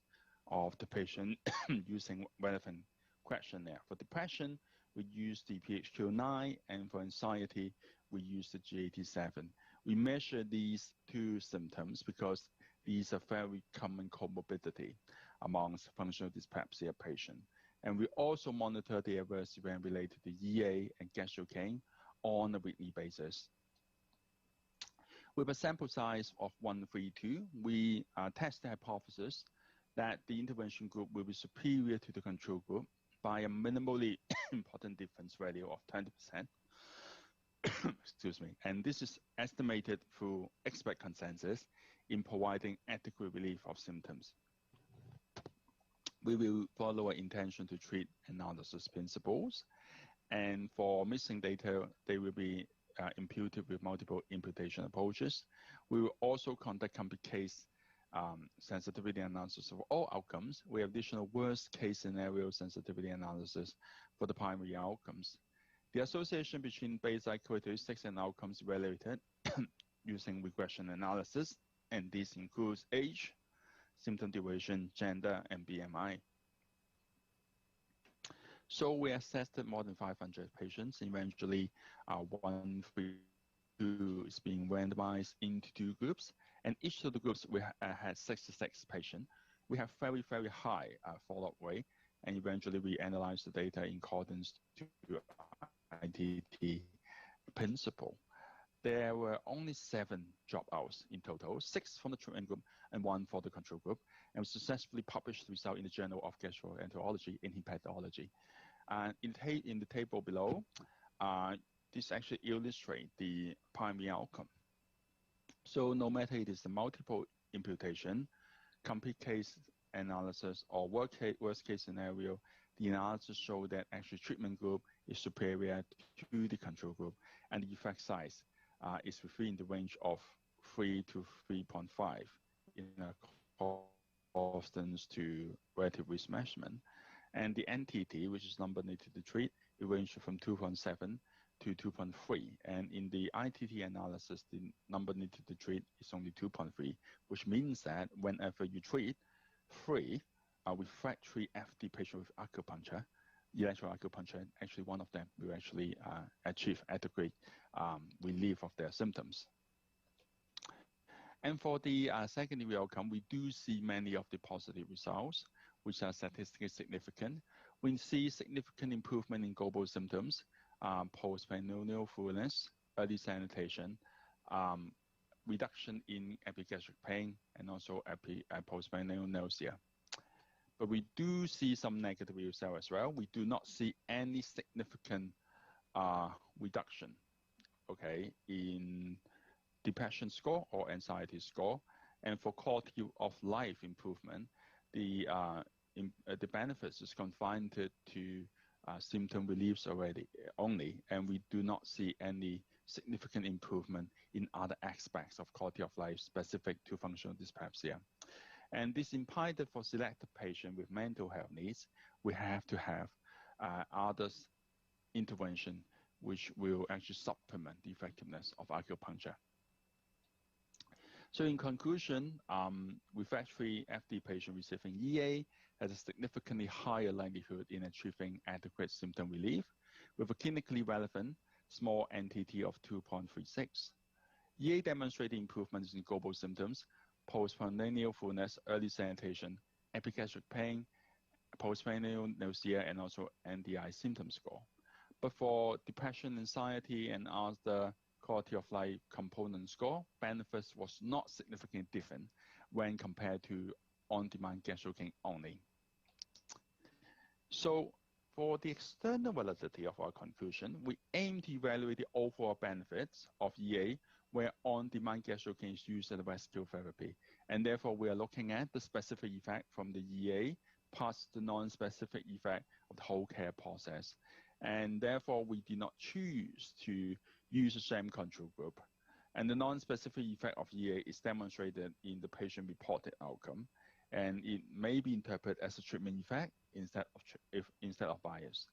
of the patient using relevant questionnaire. For depression, we use the PHQ-9, and for anxiety, we use the GAT-7. We measure these 2 symptoms because these are very common comorbidity amongst functional dyspepsia patients. And we also monitor the adverse event related to EA and gastrocane on a weekly basis. With a sample size of 132, we test the hypothesis that the intervention group will be superior to the control group by a minimally important difference value of 20%. Excuse me. And this is estimated through expert consensus in providing adequate relief of symptoms. We will follow an intention to treat analysis principles. And for missing data, they will be imputed with multiple imputation approaches. We will also conduct complete case sensitivity analysis of all outcomes. We have additional worst case scenario sensitivity analysis for the primary outcomes. The association between baseline characteristics and outcomes evaluated using regression analysis, and this includes age, symptom duration, gender, and BMI. So we assessed more than 500 patients. Eventually, 132 is being randomized into 2 groups, and each of the groups we had 66 patients. We have very, very high follow-up rate, and eventually we analyzed the data in accordance to ITT principle. There were only 7 dropouts in total, 6 from the treatment group and 1 for the control group, and we successfully published the result in the Journal of Gastroenterology in Hepatology. In the table below, this actually illustrates the primary outcome. So no matter it is the multiple imputation, complete case analysis, or worst case scenario, the analysis showed that actually treatment group is superior to the control group, and the effect size is within the range of 3 to 3.5 in correspondence to relative risk measurement. And the NTT, which is number needed to treat, it ranges from 2.7 to 2.3. And in the ITT analysis, the number needed to treat is only 2.3, which means that whenever you treat 3 refractory FD patient with acupuncture, electroacupuncture, actually one of them will actually achieve adequate relief of their symptoms. And for the secondary outcome, we do see many of the positive results, which are statistically significant. We see significant improvement in global symptoms, postprandial fullness, early sanitation, reduction in epigastric pain, and also postprandial nausea. but we do see some negative result as well. We do not see any significant reduction, okay, in depression score or anxiety score. And for quality of life improvement, the benefits is confined to symptom reliefs only, and we do not see any significant improvement in other aspects of quality of life specific to functional dyspepsia. And this implied that for selected patients with mental health needs, we have to have other intervention which will actually supplement the effectiveness of acupuncture. So in conclusion, refractory FD patient receiving EA has a significantly higher likelihood in achieving adequate symptom relief with a clinically relevant small NTT of 2.36. EA demonstrated improvements in global symptoms, postprandial fullness, early sanitation, epigastric pain, postprandial nausea, and also NDI symptom score. But for depression, anxiety, and other quality of life component score, benefits was not significantly different when compared to on-demand gastrocane only. So for the external validity of our conclusion, we aim to evaluate the overall benefits of EA where on-demand gastrocane is used as a rescue therapy. And therefore, we are looking at the specific effect from the EA plus the non-specific effect of the whole care process. And therefore, we did not choose to use a sham control group. And the non-specific effect of EA is demonstrated in the patient-reported outcome, and it may be interpreted as a treatment effect instead of bias.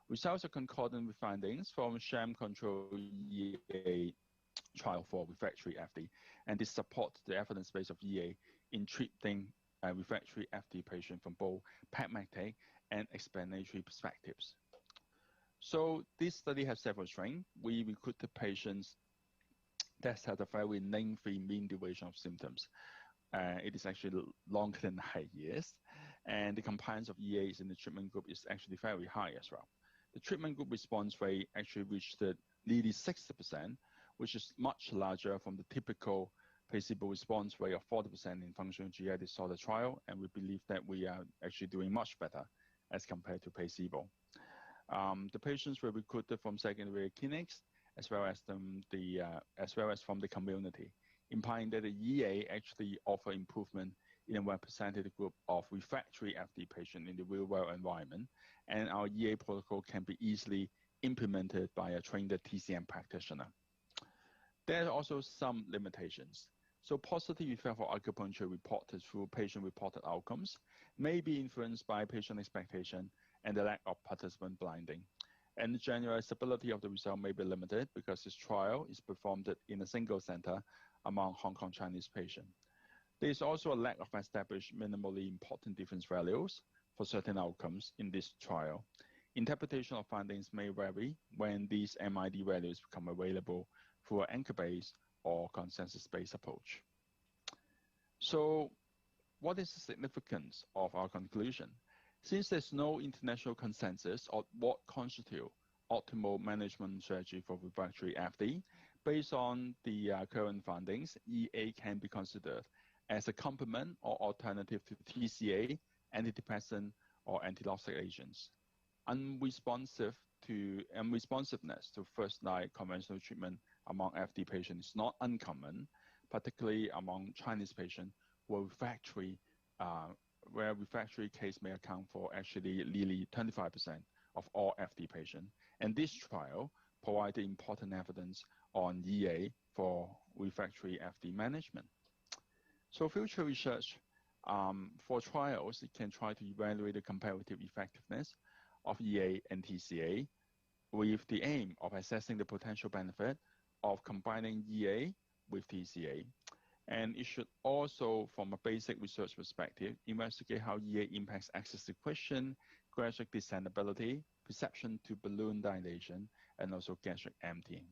Results are concordant with findings from sham control EA trial for refractory FD, and this supports the evidence base of EA in treating refractory FD patients from both pragmatic and explanatory perspectives. So this study has several strengths. We recruited patients that had a very lengthy mean duration of symptoms. It is actually longer than 9 years, and the compliance of EAs in the treatment group is actually very high as well. The treatment group response rate actually reached nearly 60%, which is much larger from the typical placebo response rate of 40% in functional GI disorder trial, and we believe that we are actually doing much better as compared to placebo. The patients were recruited from secondary clinics as well as from the community, implying that the EA actually offer improvement in a representative group of refractory FD patients in the real-world environment, and our EA protocol can be easily implemented by a trained TCM practitioner. There are also some limitations. So positive effect for acupuncture reported through patient-reported outcomes may be influenced by patient expectation and the lack of participant blinding. And the generalizability of the result may be limited because this trial is performed in a single center among Hong Kong Chinese patients. There is also a lack of established minimally important difference values for certain outcomes in this trial. Interpretation of findings may vary when these MID values become available through an anchor-based or consensus-based approach. So what is the significance of our conclusion? Since there's no international consensus on what constitutes optimal management strategy for refractory FD, based on the current findings, EA can be considered as a complement or alternative to TCA, antidepressant, or antiloxic agents. Unresponsiveness to first-line conventional treatment among FD patients is not uncommon, particularly among Chinese patients who are refractory, where refractory case may account for actually nearly 25% of all FD patients. And this trial provided important evidence on EA for refractory FD management. So future research for trials, it can try to evaluate the comparative effectiveness of EA and TCA with the aim of assessing the potential benefit of combining EA with TCA. And it should also, from a basic research perspective, investigate how EA impacts access to question, gastric descendability, perception to balloon dilation, and also gastric emptying.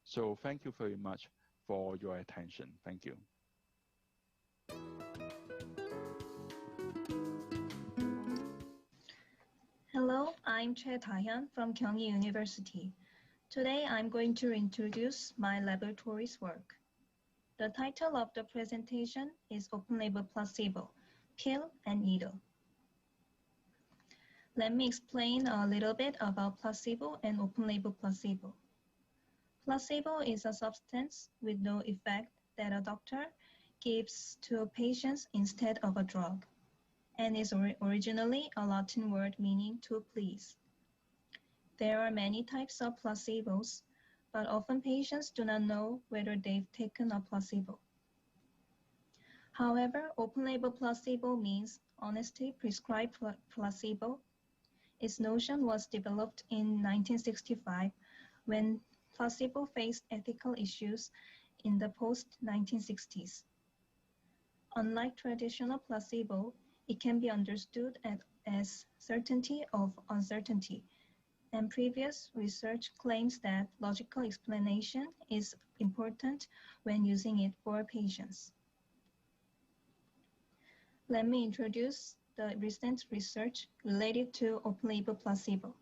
So thank you very much for your attention. Thank you. Hello, I'm Choi Tahyun from Kyung University. Today I'm going to introduce my laboratory's work. The title of the presentation is Open Label Placebo, Pill and Needle. Let me explain a little bit about placebo and open-label placebo. Placebo is a substance with no effect that a doctor gives to patients instead of a drug, and is originally a Latin word meaning to please. There are many types of placebos, but often patients do not know whether they've taken a placebo. However, open-label placebo means honestly prescribed placebo. Its notion was developed in 1965 when placebo faced ethical issues in the post-1960s. Unlike traditional placebo, it can be understood as certainty of uncertainty, and previous research claims that logical explanation is important when using it for patients. Let me introduce the recent research related to open-label placebo.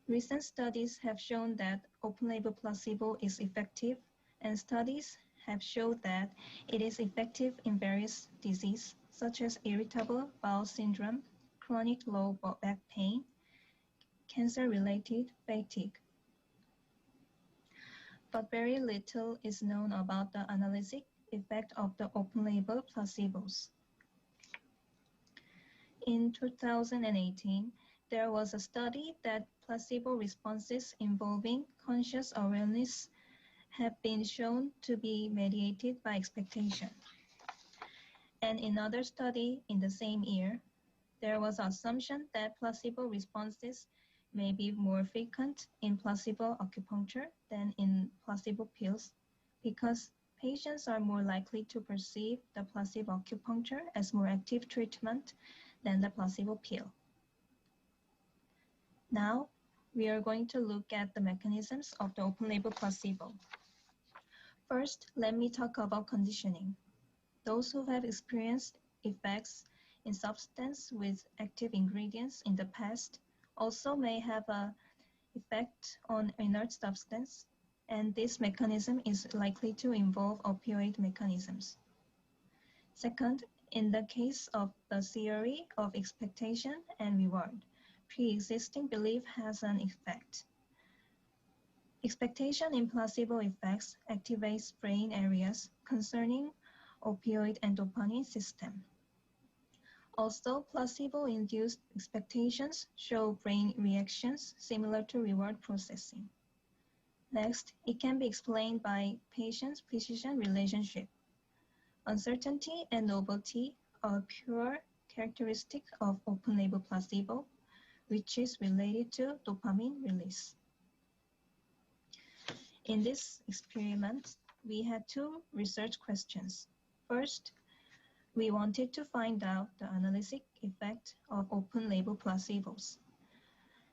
Recent studies have shown that open-label placebo is effective, and studies have shown that it is effective in various diseases, such as irritable bowel syndrome, chronic low back pain, cancer-related fatigue. But very little is known about the analytic effect of the open-label placebos. In 2018, there was a study that placebo responses involving conscious awareness have been shown to be mediated by expectation. And in another study in the same year, there was an assumption that placebo responses may be more frequent in placebo acupuncture than in placebo pills because patients are more likely to perceive the placebo acupuncture as more active treatment than the placebo pill. Now, we are going to look at the mechanisms of the open-label placebo. First, let me talk about conditioning. Those who have experienced effects in substance with active ingredients in the past also may have an effect on inert substance, and this mechanism is likely to involve opioid mechanisms. Second, in the case of the theory of expectation and reward, pre-existing belief has an effect. Expectation in placebo effects activates brain areas concerning opioid and dopamine system. Also, placebo-induced expectations show brain reactions similar to reward processing. Next, it can be explained by patient-physician relationship. Uncertainty and novelty are pure characteristic of open-label placebo, which is related to dopamine release. In this experiment, we had two research questions. First, we wanted to find out the analytic effect of open-label placebos.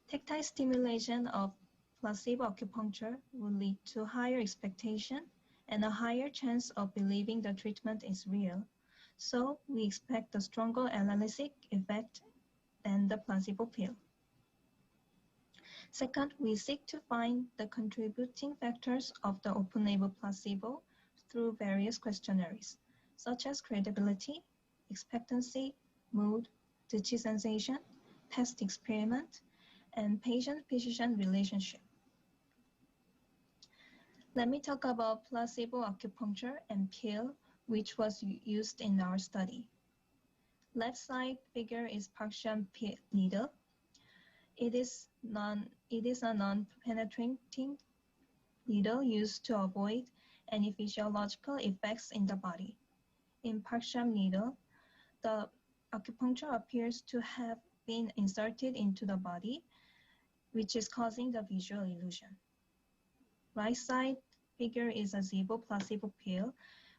Tactile stimulation of placebo acupuncture will lead to higher expectation and a higher chance of believing the treatment is real. So we expect a stronger analytic effect than the placebo pill. Second, we seek to find the contributing factors of the open-label placebo through various questionnaires, such as credibility, expectancy, mood, touchy sensation, test experiment, and patient-physician relationship. Let me talk about placebo acupuncture and pill, which was used in our study. Left side figure is Park-Sham needle. It is a non-penetrating needle used to avoid any physiological effects in the body. In Park-Sham needle, the acupuncture appears to have been inserted into the body, which is causing the visual illusion. Right side figure is a Zibo placebo pill,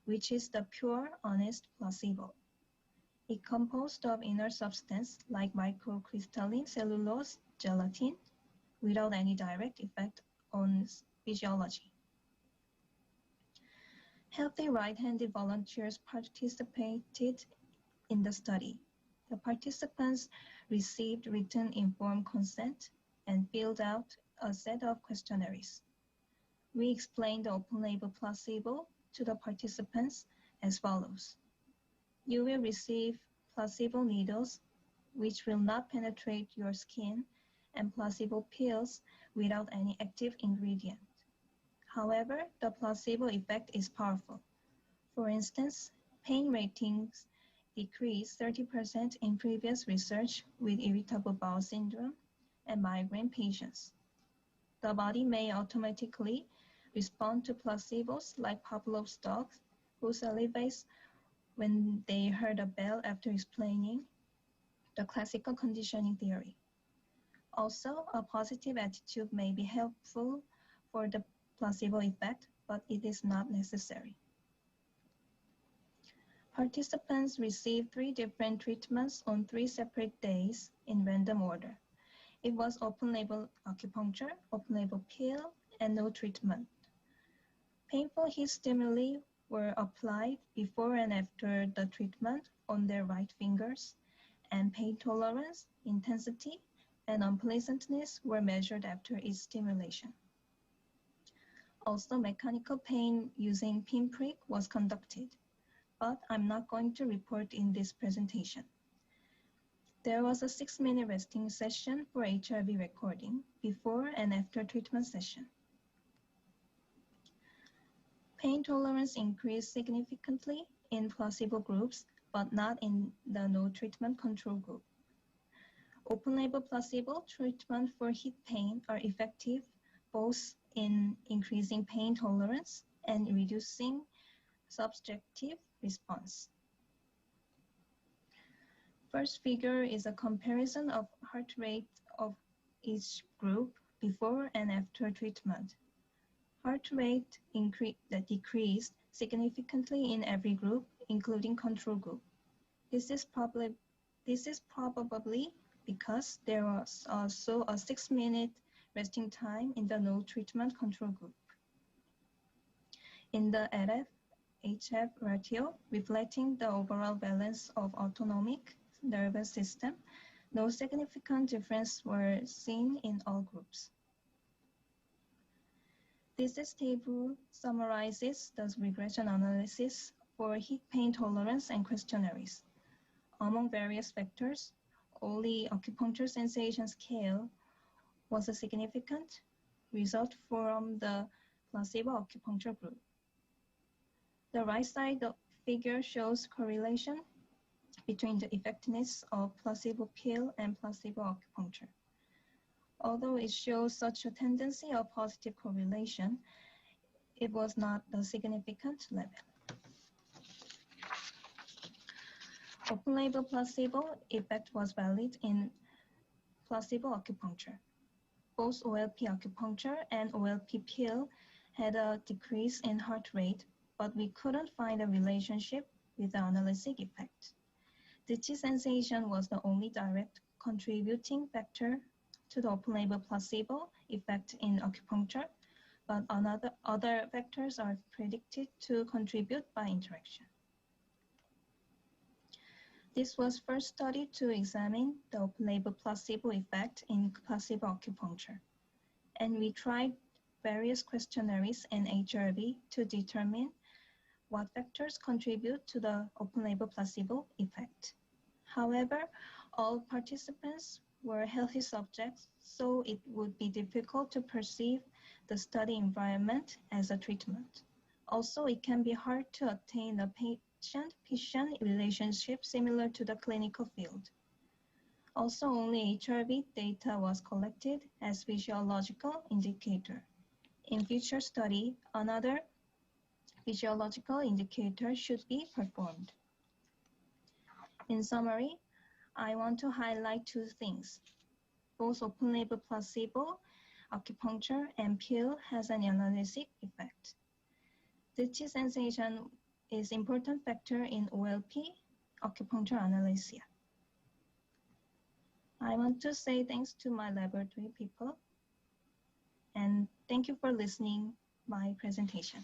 which is the pure, honest placebo. It composed of inert substance like microcrystalline cellulose, gelatin, without any direct effect on physiology. Healthy right-handed volunteers participated in the study. The participants received written informed consent and filled out a set of questionnaires. We explained the open-label placebo to the participants as follows. You will receive placebo needles which will not penetrate your skin, and placebo pills without any active ingredient. However, the placebo effect is powerful. For instance, pain ratings decreased 30% in previous research with irritable bowel syndrome and migraine patients. The body may automatically respond to placebos like Pavlov's dogs, who salivates when they heard a bell after explaining the classical conditioning theory. Also, a positive attitude may be helpful for the placebo effect, but it is not necessary. Participants received 3 different treatments on 3 separate days in random order. It was open-label acupuncture, open-label pill, and no treatment. Painful heat stimuli were applied before and after the treatment on their right fingers, and pain tolerance, intensity, and unpleasantness were measured after each stimulation. Also, mechanical pain using pinprick was conducted, but I'm not going to report in this presentation. There was a 6-minute resting session for HRV recording before and after treatment session. Pain tolerance increased significantly in placebo groups, but not in the no treatment control group. Open-label placebo treatment for heat pain are effective both in increasing pain tolerance and reducing subjective response. First figure is a comparison of heart rate of each group before and after treatment. Heart rate decreased significantly in every group, including control group. This is probably because there was also a 6-minute resting time in the no treatment control group. In the LF-HF ratio, reflecting the overall balance of autonomic nervous system, no significant difference were seen in all groups. This table summarizes the regression analysis for heat pain tolerance and questionnaires. Among various factors, only acupuncture sensation scale was a significant result from the placebo acupuncture group. The right side of figure shows correlation between the effectiveness of placebo pill and placebo acupuncture. Although it shows such a tendency of positive correlation, it was not a significant level. Open-label placebo effect was valid in placebo acupuncture. Both OLP acupuncture and OLP pill had a decrease in heart rate, but we couldn't find a relationship with the analgesic effect. The Chi sensation was the only direct contributing factor to the open-label placebo effect in acupuncture, but other factors are predicted to contribute by interaction. This was first studied to examine the open-label placebo effect in placebo acupuncture, and we tried various questionnaires and HRV to determine what factors contribute to the open-label placebo effect. However, all participants were healthy subjects, so it would be difficult to perceive the study environment as a treatment. Also, it can be hard to attain a patient-patient relationship similar to the clinical field. Also, only HRV data was collected as physiological indicator. In future study, another physiological indicator should be performed. In summary, I want to highlight 2 things. Both open-label placebo, acupuncture, and pill has an analgesic effect. The Chi sensation is an important factor in OLP, acupuncture analgesia. I want to say thanks to my laboratory people, and thank you for listening my presentation.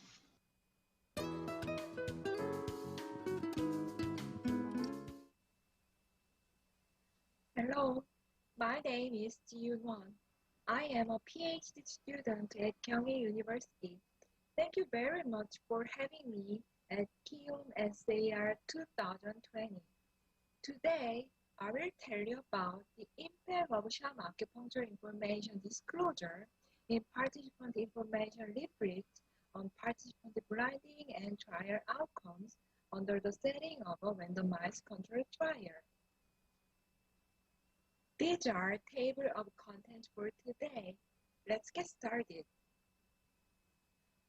Hello, my name is Ji Won. I am a PhD student at Kiom University. Thank you very much for having me at Kiom Sar 2020. Today, I will tell you about the impact of sham acupuncture information disclosure in participant information leaflet on participant blinding and trial outcomes under the setting of a randomized controlled trial. These are table of contents for today. Let's get started.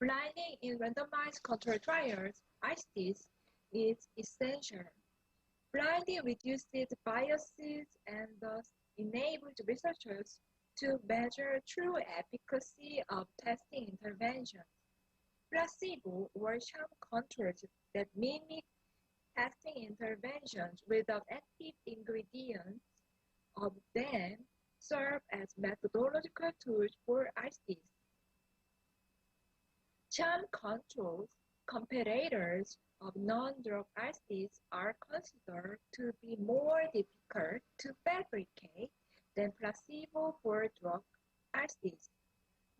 Blinding in randomized controlled trials, ICTs, is essential. Blinding reduces biases and thus enables researchers to measure true efficacy of testing interventions. Placebo or sham controls that mimic testing interventions without active ingredients of them serve as methodological tools for ICTs. Sham controls, comparators of non-drug ICTs are considered to be more difficult to fabricate than placebo for drug ICTs.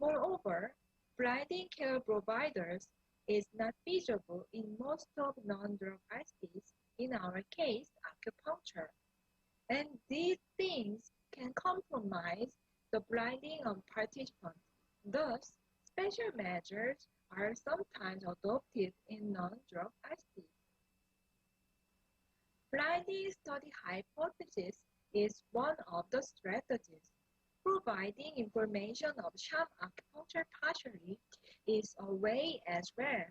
Moreover, blinding care providers is not feasible in most of non-drug ICTs, in our case, acupuncture. And these things can compromise the blinding of participants. Thus, special measures are sometimes adopted in non-drug ICTs. Blinding study hypothesis is one of the strategies. Providing information of sham acupuncture partially is a way as well.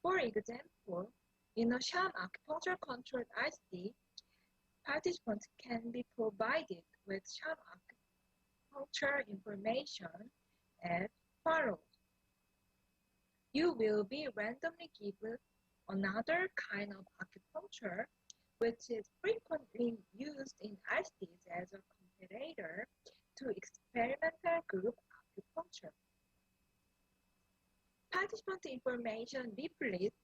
For example, in a sham acupuncture controlled ICT, participants can be provided with sham acupuncture information as follows. You will be randomly given another kind of acupuncture, which is frequently used in ICTs as a comparator to experimental group acupuncture. Participant information leaflets,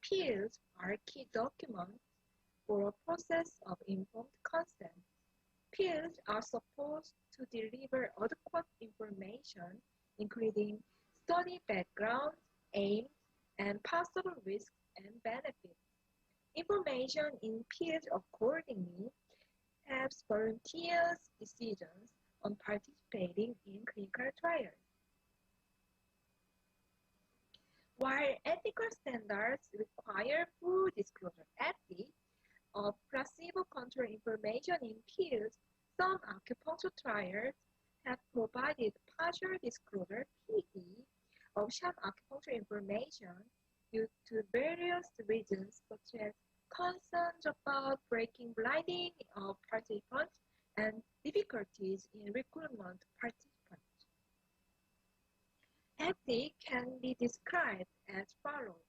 pills are key documents for a process of informed consent. Pills are supposed to deliver adequate information, including study background, aims, and possible risks and benefits. Information in pills accordingly helps volunteers' decisions on participating in clinical trials. While ethical standards require full disclosure of placebo-controlled information in pills, some acupuncture trials have provided partial disclosure (PD) of sham acupuncture information due to various reasons such as concerns about breaking blinding of participants and difficulties in recruitment participants. Ethics can be described as follows.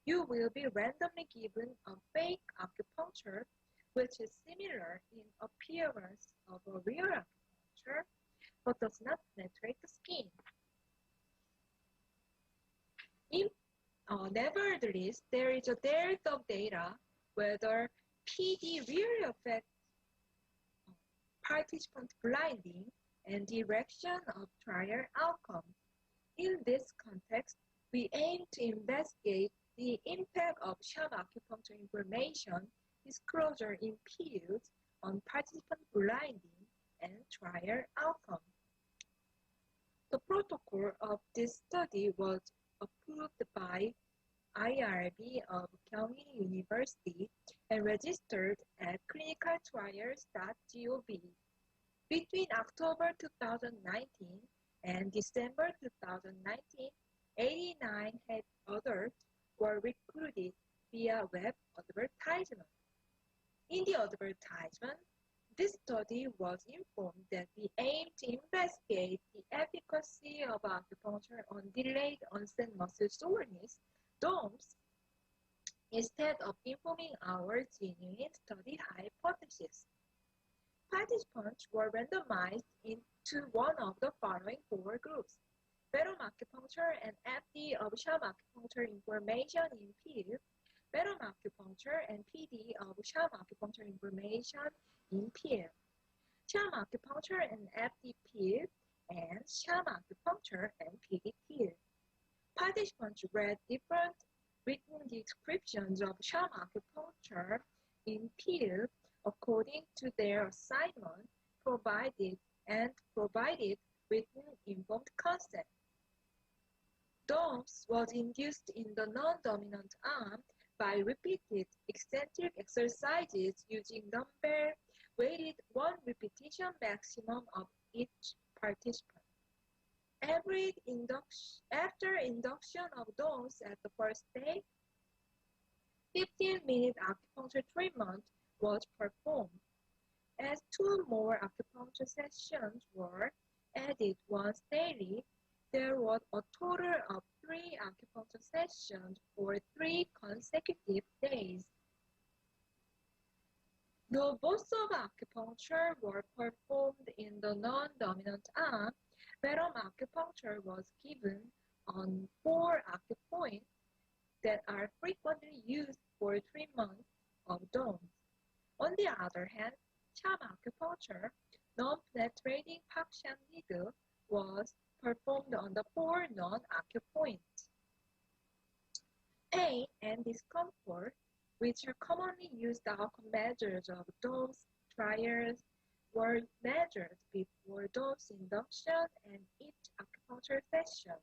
You will be randomly given a fake acupuncture which is similar in appearance of a real acupuncture but does not penetrate the skin. Nevertheless, there is a dearth of data whether PD really affects participant blinding and direction of trial outcomes. In this context, we aim to investigate the impact of sham acupuncture information disclosure in pills on participant blinding and trial outcomes. The protocol of this study was approved by IRB of Kiom University and registered at clinicaltrials.gov. Between October 2019 and December 2019, 89 health adults were recruited via web advertisement. In the advertisement, this study was informed that we aim to investigate the efficacy of acupuncture on delayed onset muscle soreness, DOMS, instead of informing our genuine study hypothesis. Participants were randomized into one of the following four groups: venom acupuncture and FD of sham acupuncture information in pills, venom acupuncture and PD of sham acupuncture information in pills, sham acupuncture and FD pills, and sham acupuncture and PD pills. Participants read different written descriptions of sham acupuncture in pills according to their assignment, provided written informed consent. DOMS was induced in the non-dominant arm by repeated eccentric exercises using dumbbell-weighted 1 repetition maximum of each participant. After induction of DOMS at the first day, 15-minute acupuncture treatment was performed. As 2 more acupuncture sessions were added once daily, there was a total of 3 acupuncture sessions for 3 consecutive days. Though both of acupuncture were performed in the non-dominant arm, verum acupuncture was given on 4 acupoints that are frequently used for treatment of DOMS. On the other hand, charm acupuncture, non-penetrating Pakshan needle, was performed on the 4 non-acupoints. Pain and discomfort, which are commonly used outcome measures of DOMS trials, were measured before DOMS induction and each acupuncture session.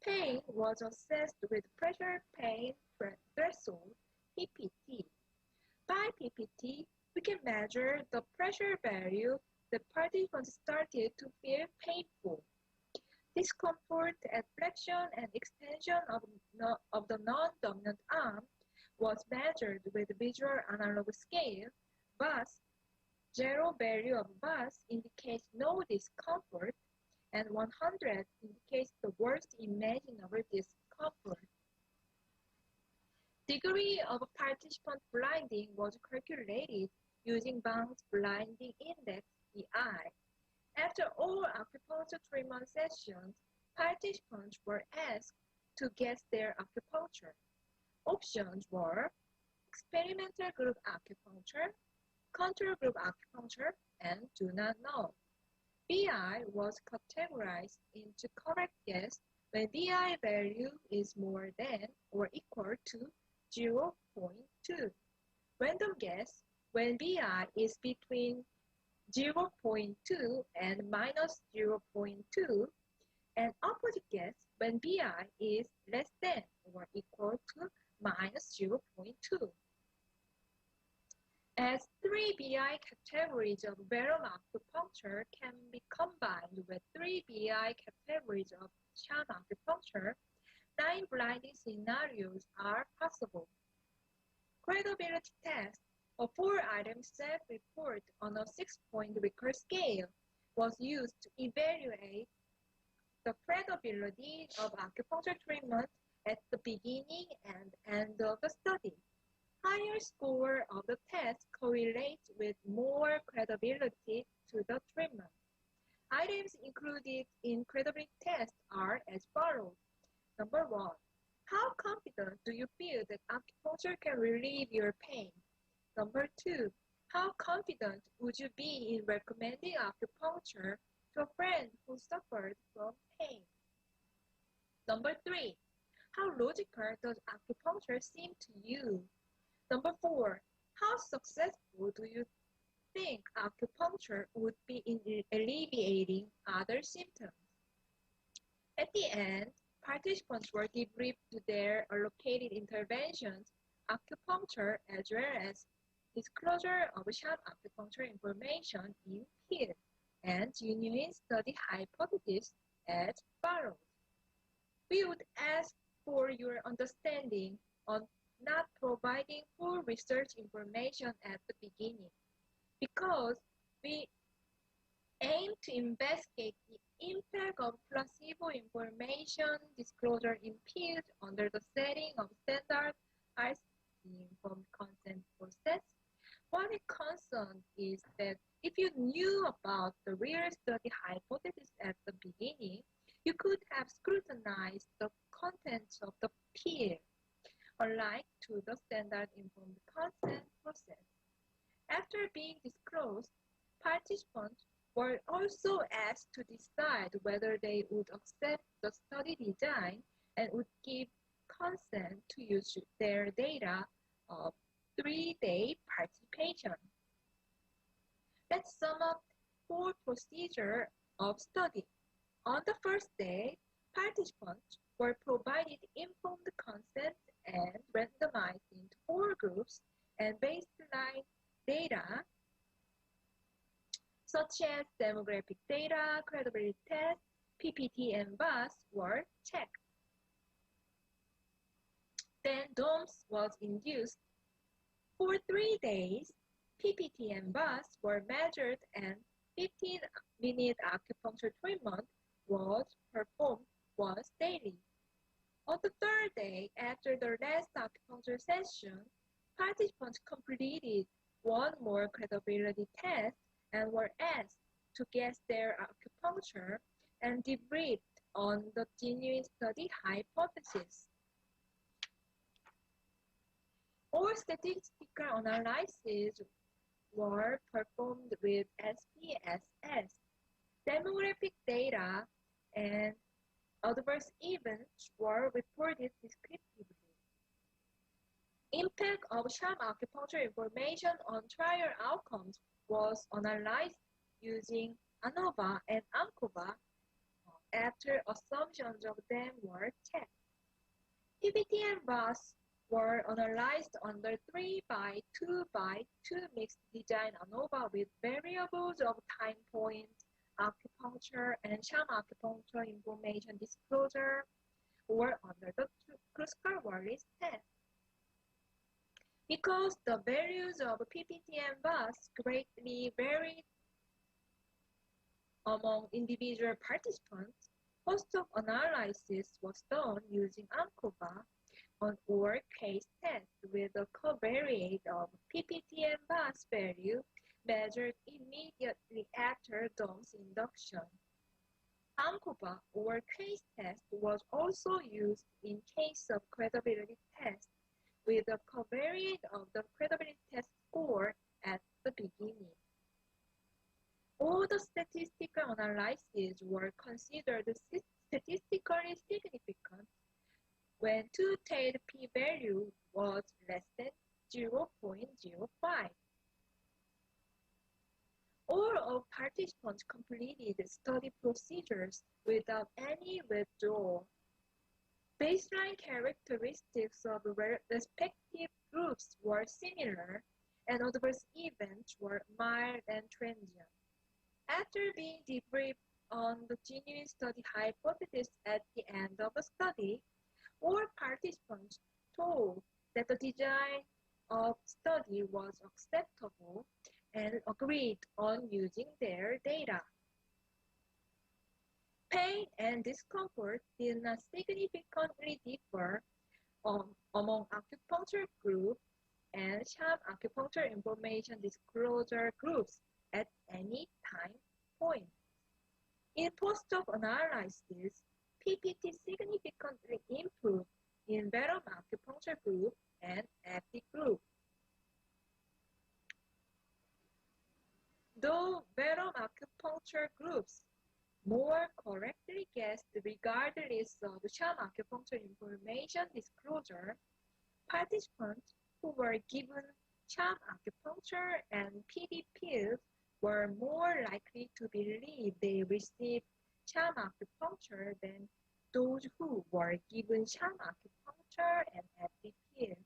Pain was assessed with pressure pain threshold, PPT. By PPT, we can measure the pressure value the participants started to feel painful. Discomfort at flexion and extension of the non-dominant arm was measured with visual analog scale. BUS, 0 value of BUS indicates no discomfort, and 100 indicates the worst imaginable discomfort. Degree of participant blinding was calculated using Bang's blinding index, BI. After all acupuncture treatment sessions, participants were asked to guess their acupuncture. Options were experimental group acupuncture, control group acupuncture, and do not know. BI was categorized into correct guess when BI value is more than or equal to 0.2. Random guess when BI is between 0.2 and minus 0.2, and opposite guess when BI is less than or equal to minus 0.2. As 3 BI categories of verum acupuncture can be combined with 3 BI categories of charm acupuncture, 9 blinding scenarios are possible. Credibility test, a 4-item self-report on a 6-point Richter scale, was used to evaluate the credibility of acupuncture treatment at the beginning and end of the study. Higher score of the test correlates with more credibility to the treatment. Items included in credibility test are as follows. Number 1, how confident do you feel that acupuncture can relieve your pain? Number 2, how confident would you be in recommending acupuncture to a friend who suffered from pain? Number 3, how logical does acupuncture seem to you? Number 4, how successful do you think acupuncture would be in alleviating other symptoms? At the end, participants were debriefed to their allocated interventions, acupuncture, as well as disclosure of sham acupuncture information in PIL, and genuine study hypothesis as follows. We would ask for your understanding on not providing full research information at the beginning, because we aim to investigate the impact of placebo information disclosure in PIL under the setting of standard informed consent process. One concern is that if you knew about the real study hypothesis at the beginning, you could have scrutinized the contents of the PIL, alike to the standard informed consent process. After being disclosed, participants were also asked to decide whether they would accept the study design and would give consent to use their data of 3-day participation. Let's sum up 4 procedures of study. On the first day, participants were provided informed consent and randomized into 4 groups, and baseline data such as demographic data, credibility test, PPT, and BUS were checked. Then DOMS was induced. For 3 days, PPT and BUS were measured and 15-minute acupuncture treatment was performed once daily. On the third day, after the last acupuncture session, participants completed 1 more credibility test and were asked to guess their acupuncture and debriefed on the genuine study hypothesis. All statistical analyses were performed with SPSS. Demographic data and adverse events were reported descriptively. Impact of sham acupuncture information on trial outcomes was analyzed using ANOVA and ANCOVA after assumptions of them were checked. PPT and BUS were analyzed under 3x2x2 mixed design ANOVA with variables of time point, acupuncture, and sham acupuncture information disclosure, or under the Kruskal-Wallis test. Because the values of PPT and BUS greatly varied among individual participants, post-hoc analysis was done using ANCOVA on all case tests with a covariate of PPT and BUS value measured immediately after DOMS induction. ANCOVA or case test was also used in case of credibility test with a covariate of the credibility test score at the beginning. All the statistical analyses were considered statistically significant when two-tailed p-value was less than 0.05. All of participants completed study procedures without any withdrawal. Baseline characteristics of respective groups were similar, and adverse events were mild and transient. After being debriefed on the genuine study hypothesis at the end of the study, all participants told that the design of study was acceptable and agreed on using their data. Pain and discomfort did not significantly differ among acupuncture group and sham acupuncture information disclosure groups at any time point. In post-hoc analysis, PPT significantly improved in Verum acupuncture group and FD group. Though Verum acupuncture groups more correctly guessed regardless of sham acupuncture information disclosure, participants who were given sham acupuncture and PD pills were more likely to believe they received sham acupuncture than those who were given sham acupuncture and FD pills.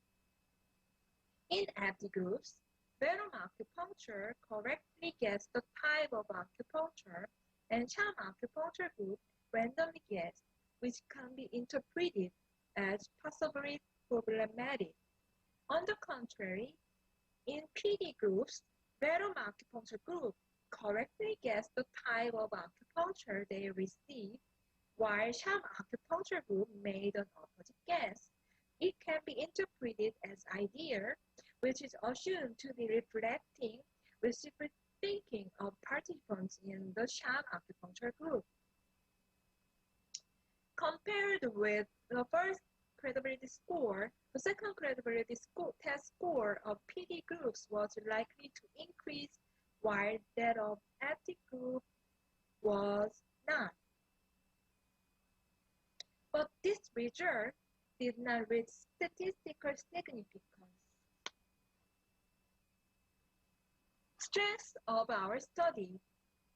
In FD groups, Verum acupuncture correctly guessed the type of acupuncture, and sham acupuncture group randomly guessed, which can be interpreted as possibly problematic. On the contrary, in PD groups, Verum acupuncture group correctly guessed the type of acupuncture they received, while sham acupuncture group made an opposite guess. It can be interpreted as ideal, which is assumed to be reflecting reciprocal thinking of participants in the sham acupuncture group. Compared with the first credibility score, the second credibility test score of PD groups was likely to increase, while that of FD group was not. But this result did not reach statistical significance. Strengths of our study.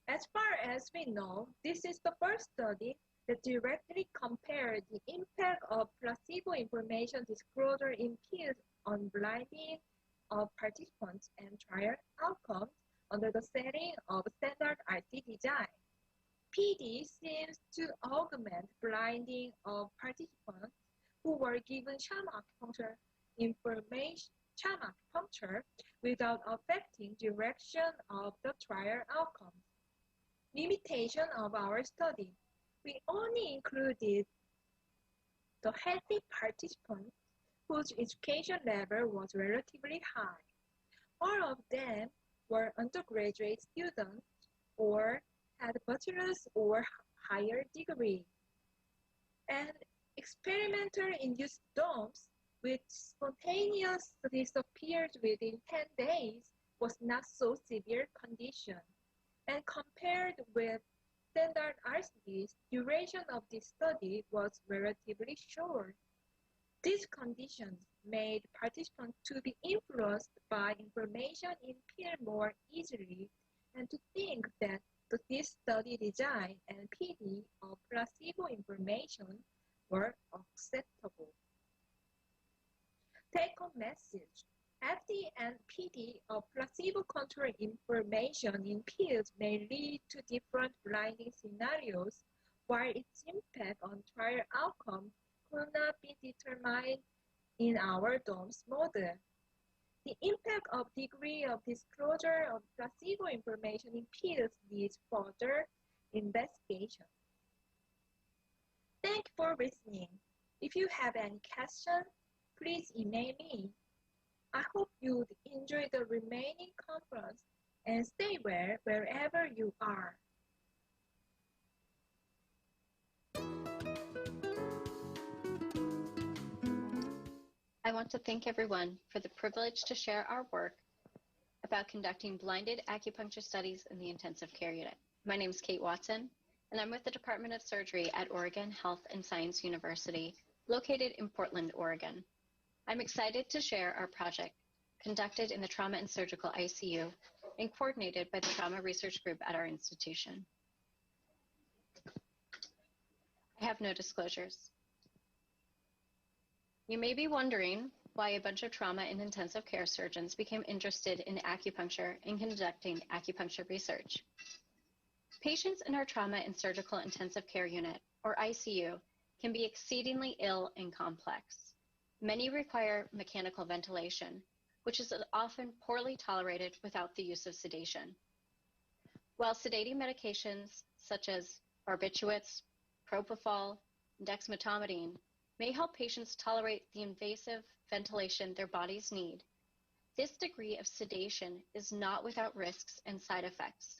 As far as we know, this is the first study that directly compared the impact of placebo information disclosure in pills on blinding of participants and trial outcomes under the setting of standard RC design. PD seems to augment blinding of participants who were given sham acupuncture without affecting direction of the trial outcomes. Limitation of our study. We only included the healthy participants whose education level was relatively high. All of them were undergraduate students or had bachelor's or higher degree. And experimental induced DOMS, which spontaneously disappeared within 10 days, was not so severe condition. And compared with standard RCDs, duration of this study was relatively short. These conditions made participants to be influenced by information in pill more easily and to think that this study design and PD of placebo information were acceptable. Take-home message. FD and PD of placebo-controlled information in pills may lead to different blinding scenarios, while its impact on trial outcome could not be determined in our DOMS model. The impact of degree of disclosure of placebo information in pills needs further investigation. Thank you for listening. If you have any questions, please email me. I hope you enjoy the remaining conference and stay well wherever you are. I want to thank everyone for the privilege to share our work about conducting blinded acupuncture studies in the intensive care unit. My name is Kate Watson, and I'm with the Department of Surgery at Oregon Health and Science University, located in Portland, Oregon. I'm excited to share our project conducted in the Trauma and Surgical ICU and coordinated by the Trauma Research Group at our institution. I have no disclosures. You may be wondering why a bunch of trauma and intensive care surgeons became interested in acupuncture and conducting acupuncture research. Patients in our Trauma and Surgical Intensive Care Unit, or ICU, can be exceedingly ill and complex. Many require mechanical ventilation, which is often poorly tolerated without the use of sedation. While sedating medications such as barbiturates, propofol, and dexmedetomidine may help patients tolerate the invasive ventilation their bodies need, this degree of sedation is not without risks and side effects.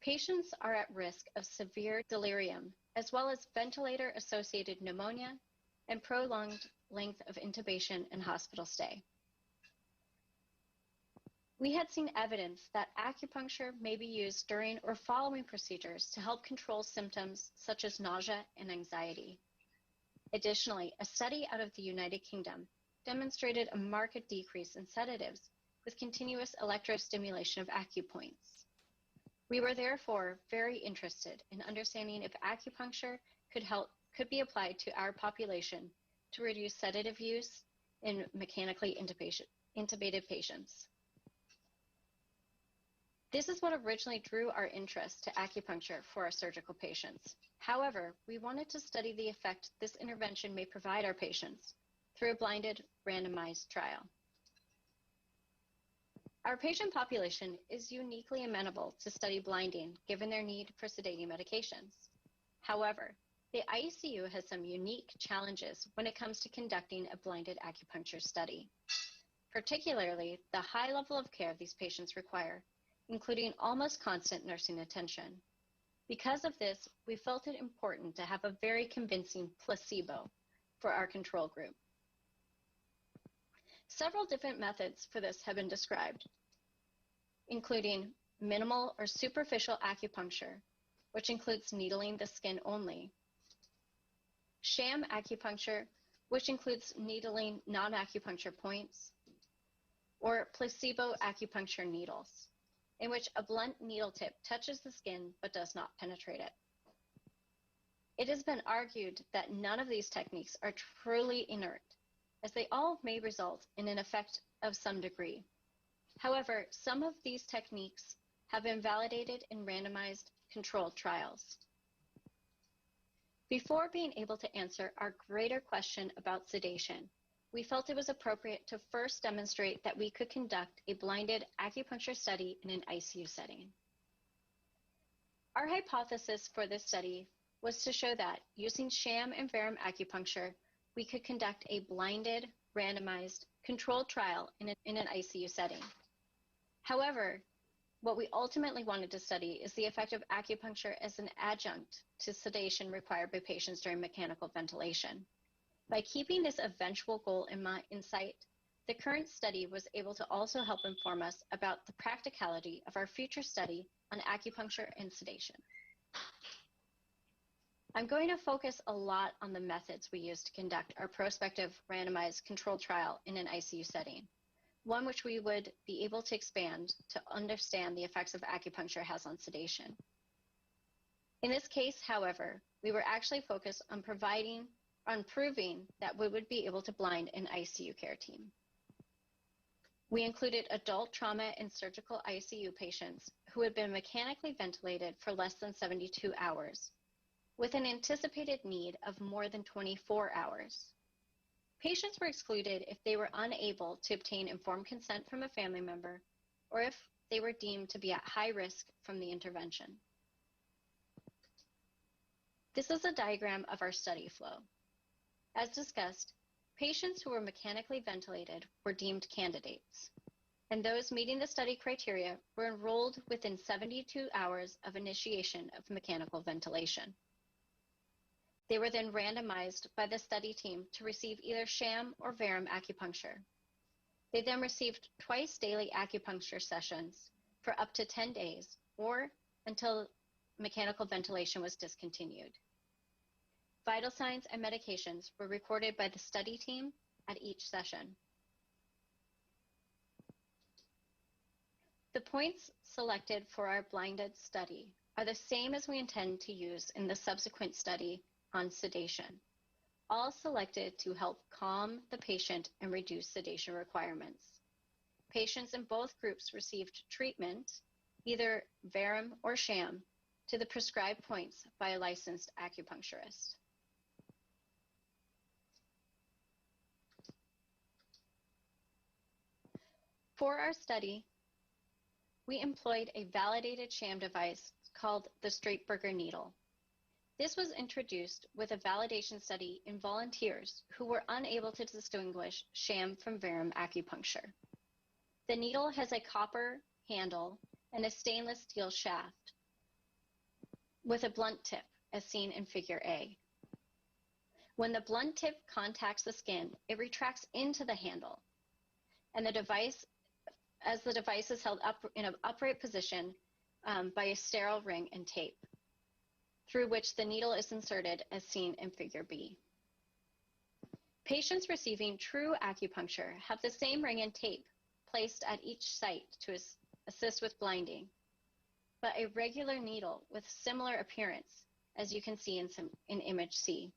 Patients are at risk of severe delirium, as well as ventilator-associated pneumonia and prolonged length of intubation and hospital stay. We had seen evidence that acupuncture may be used during or following procedures to help control symptoms such as nausea and anxiety. Additionally, a study out of the United Kingdom demonstrated a marked decrease in sedatives with continuous electrostimulation of acupoints. We were therefore very interested in understanding if acupuncture could be applied to our population to reduce sedative use in mechanically intubated patients. This is what originally drew our interest to acupuncture for our surgical patients. However, we wanted to study the effect this intervention may provide our patients through a blinded, randomized trial. Our patient population is uniquely amenable to study blinding given their need for sedating medications. However, the ICU has some unique challenges when it comes to conducting a blinded acupuncture study, particularly the high level of care these patients require, including almost constant nursing attention. Because of this, we felt it important to have a very convincing placebo for our control group. Several different methods for this have been described, including minimal or superficial acupuncture, which includes needling the skin only, sham acupuncture, which includes needling non-acupuncture points, or placebo acupuncture needles, in which a blunt needle tip touches the skin but does not penetrate it. It has been argued that none of these techniques are truly inert, as they all may result in an effect of some degree. However, some of these techniques have been validated in randomized controlled trials. Before being able to answer our greater question about sedation, we felt it was appropriate to first demonstrate that we could conduct a blinded acupuncture study in an ICU setting. Our hypothesis for this study was to show that using sham and verum acupuncture, we could conduct a blinded, randomized, controlled trial in an ICU setting. However, what we ultimately wanted to study is the effect of acupuncture as an adjunct to sedation required by patients during mechanical ventilation. By keeping this eventual goal in sight, the current study was able to also help inform us about the practicality of our future study on acupuncture and sedation. I'm going to focus a lot on the methods we use to conduct our prospective randomized controlled trial in an ICU setting, one which we would be able to expand to understand the effects of acupuncture has on sedation. In this case, however, we were actually focused on proving that we would be able to blind an ICU care team. We included adult trauma and surgical ICU patients who had been mechanically ventilated for less than 72 hours, with an anticipated need of more than 24 hours. Patients were excluded if they were unable to obtain informed consent from a family member or if they were deemed to be at high risk from the intervention. This is a diagram of our study flow. As discussed, patients who were mechanically ventilated were deemed candidates, and those meeting the study criteria were enrolled within 72 hours of initiation of mechanical ventilation. They were then randomized by the study team to receive either sham or verum acupuncture. They then received twice daily acupuncture sessions for up to 10 days or until mechanical ventilation was discontinued. Vital signs and medications were recorded by the study team at each session. The points selected for our blinded study are the same as we intend to use in the subsequent study on sedation, all selected to help calm the patient and reduce sedation requirements. Patients in both groups received treatment, either verum or sham, to the prescribed points by a licensed acupuncturist. For our study, we employed a validated sham device called the Straightburger needle. This was introduced with a validation study in volunteers who were unable to distinguish sham from verum acupuncture. The needle has a copper handle and a stainless steel shaft with a blunt tip, as seen in Figure A. When the blunt tip contacts the skin, it retracts into the handle, and the device is held up in an upright position by a sterile ring and tape, through which the needle is inserted, as seen in Figure B. Patients receiving true acupuncture have the same ring and tape placed at each site to assist with blinding, but a regular needle with similar appearance, as you can see in Image C.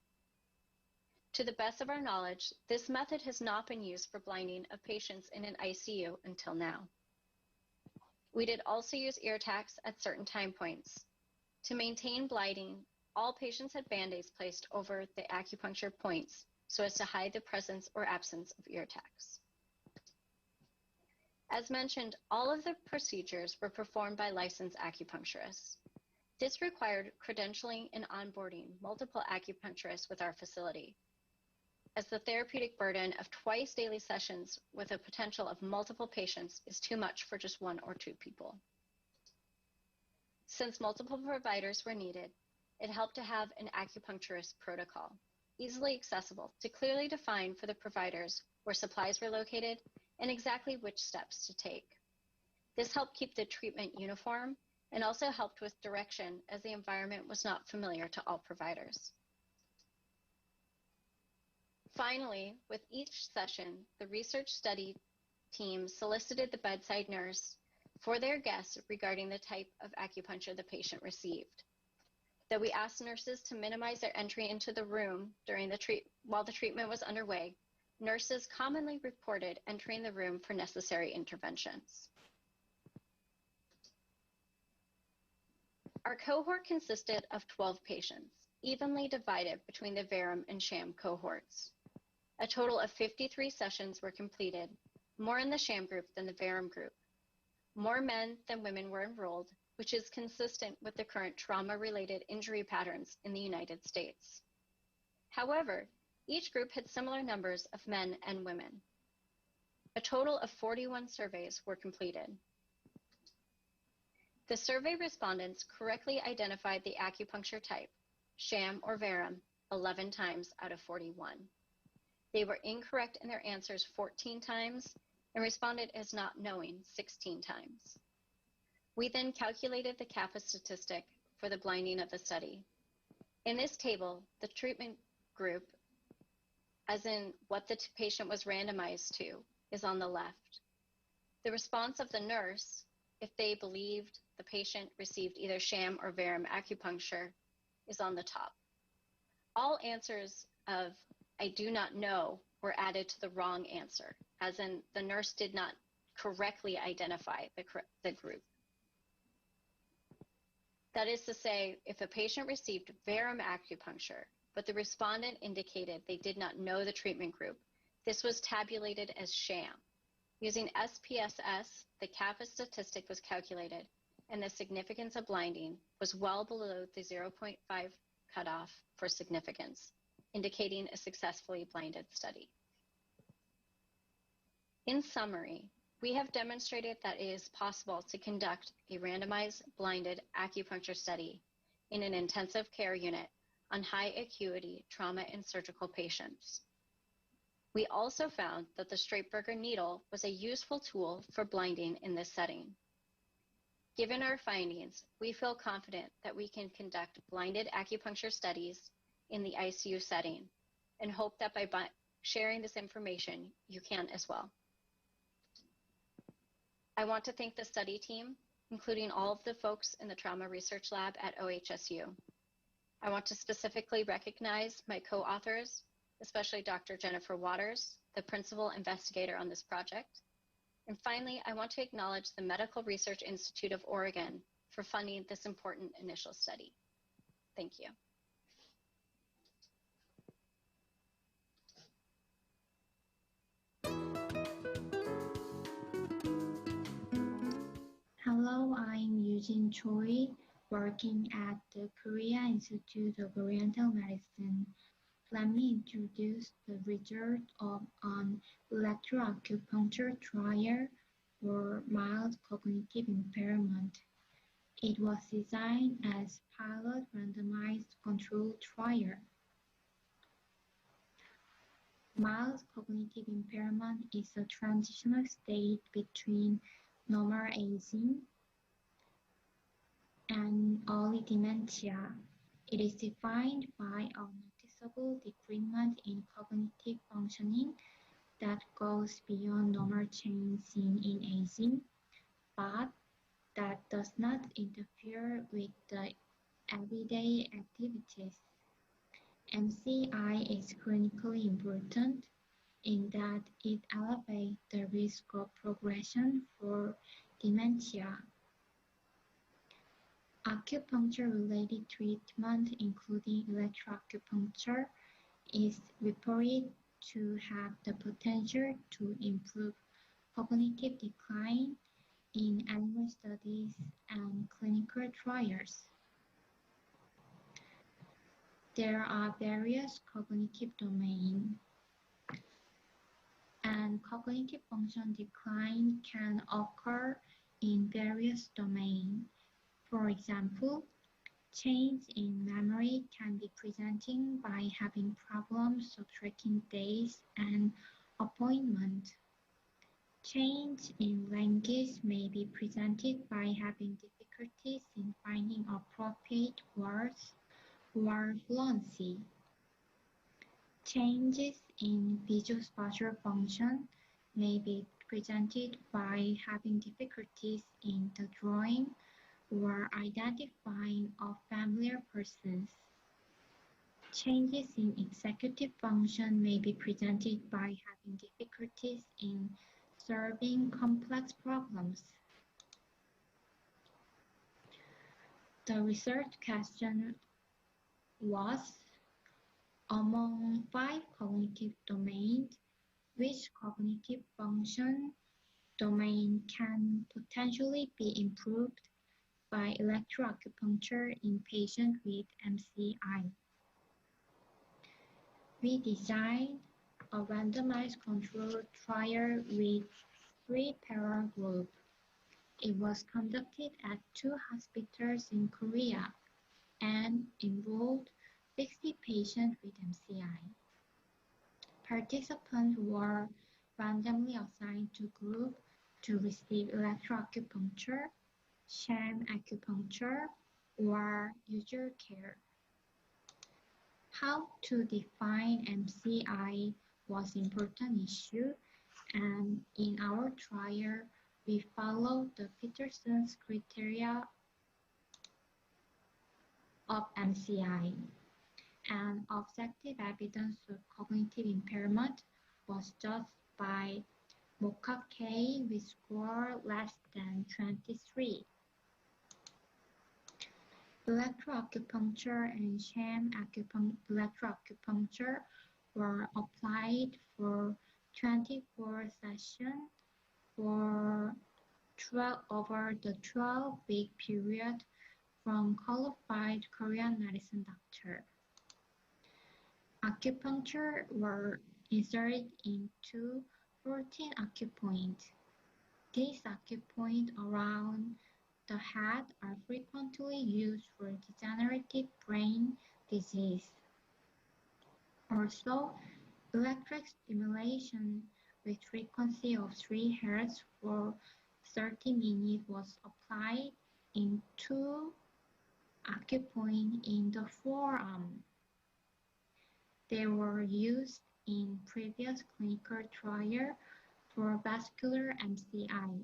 To the best of our knowledge, this method has not been used for blinding of patients in an ICU until now. We did also use ear tacks at certain time points. To maintain blinding, all patients had Band-Aids placed over the acupuncture points so as to hide the presence or absence of ear tacks. As mentioned, all of the procedures were performed by licensed acupuncturists. This required credentialing and onboarding multiple acupuncturists with our facility, as the therapeutic burden of twice daily sessions with a potential of multiple patients is too much for just 1 or 2 people. Since multiple providers were needed, it helped to have an acupuncturist protocol, easily accessible to clearly define for the providers where supplies were located and exactly which steps to take. This helped keep the treatment uniform and also helped with direction, as the environment was not familiar to all providers. Finally, with each session, the research study team solicited the bedside nurse for their guess regarding the type of acupuncture the patient received. Though we asked nurses to minimize their entry into the room while the treatment was underway, nurses commonly reported entering the room for necessary interventions. Our cohort consisted of 12 patients, evenly divided between the verum and sham cohorts. A total of 53 sessions were completed, more in the sham group than the verum group. More men than women were enrolled, which is consistent with the current trauma-related injury patterns in the United States. However, each group had similar numbers of men and women. A total of 41 surveys were completed. The survey respondents correctly identified the acupuncture type, sham or verum, 11 times out of 41. They were incorrect in their answers 14 times and responded as not knowing 16 times. We then calculated the kappa statistic for the blinding of the study. In this table, the treatment group, as in what the patient was randomized to, is on the left. The response of the nurse, if they believed the patient received either sham or verum acupuncture, is on the top. All answers of "I do not know" were added to the wrong answer, as in the nurse did not correctly identify the group. That is to say, if a patient received verum acupuncture, but the respondent indicated they did not know the treatment group, this was tabulated as sham. Using SPSS, the kappa statistic was calculated, and the significance of blinding was well below the 0.5 cutoff for significance, indicating a successfully blinded study. In summary, we have demonstrated that it is possible to conduct a randomized blinded acupuncture study in an intensive care unit on high acuity trauma and surgical patients. We also found that the Streitberger needle was a useful tool for blinding in this setting. Given our findings, we feel confident that we can conduct blinded acupuncture studies in the ICU setting and hope that by sharing this information, you can as well. I want to thank the study team, including all of the folks in the Trauma Research Lab at OHSU. I want to specifically recognize my co-authors, especially Dr. Jennifer Waters, the principal investigator on this project. And finally, I want to acknowledge the Medical Research Institute of Oregon for funding this important initial study. Thank you. Hello, I'm Eugene Choi, working at the Korea Institute of Oriental Medicine. Let me introduce the result of an electroacupuncture trial for mild cognitive impairment. It was designed as pilot randomized controlled trial. Mild cognitive impairment is a transitional state between normal aging and early dementia. It is defined by a noticeable decrement in cognitive functioning that goes beyond normal change seen in aging, but that does not interfere with the everyday activities. MCI is clinically important in that it elevates the risk of progression for dementia. Acupuncture-related treatment, including electroacupuncture, is reported to have the potential to improve cognitive decline in animal studies and clinical trials. There are various cognitive domains, and cognitive function decline can occur in various domains. For example, change in memory can be presenting by having problems subtracting days and appointments. Change in language may be presented by having difficulties in finding appropriate words or fluency. Changes in visuospatial function may be presented by having difficulties in the drawing or identifying of familiar persons. Changes in executive function may be presented by having difficulties in solving complex problems. The research question was, among 5 cognitive domains, which cognitive function domain can potentially be improved by electroacupuncture in patients with MCI? We designed a randomized controlled trial with 3 parallel groups. It was conducted at 2 hospitals in Korea and enrolled 60 patients with MCI. Participants were randomly assigned to groups to receive electroacupuncture, sham acupuncture, or usual care. How to define MCI was an important issue, and in our trial, we followed the Peterson's criteria of MCI, and objective evidence of cognitive impairment was judged by MOCA K with score less than 23. Electroacupuncture and sham electroacupuncture were applied for 24 sessions for over the 12-week period from qualified Korean medicine doctor. Acupuncture were inserted into 14 acupoints. These acupoints around the head are frequently used for degenerative brain disease. Also, electric stimulation with frequency of 3 Hz for 30 minutes was applied in 2 acupoints in the forearm. They were used in previous clinical trial for vascular MCI.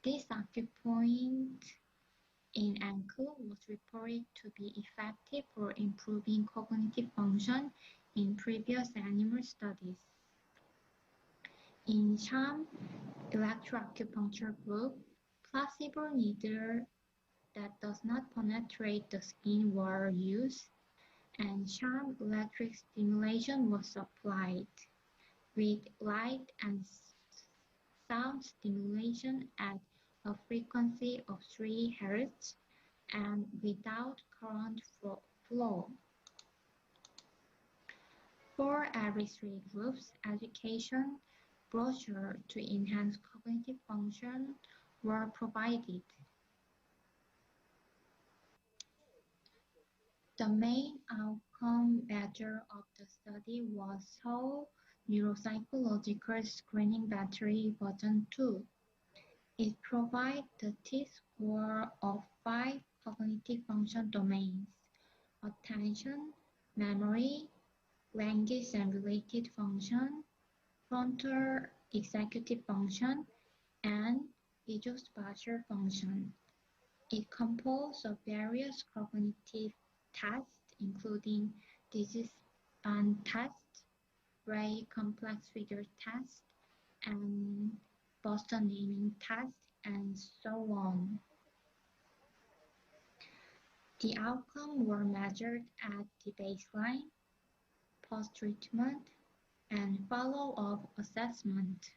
This acupoint in ankle was reported to be effective for improving cognitive function in previous animal studies. In sham electroacupuncture group, placebo needle that does not penetrate the skin were used, and sham electric stimulation was applied with light and sound stimulation at a frequency of 3 Hz and without current flow. For every 3 groups, education brochures to enhance cognitive function were provided. The main outcome measure of the study was Seoul Neuropsychological Screening Battery Version 2. It provides the T-score of 5 cognitive function domains: attention, memory, language and related function, frontal executive function, and visuospatial function. It composed of various cognitive tests, including disease span test, Ray complex figure test, and Boston naming test, and so on. The outcomes were measured at the baseline, post-treatment, and follow-up assessment.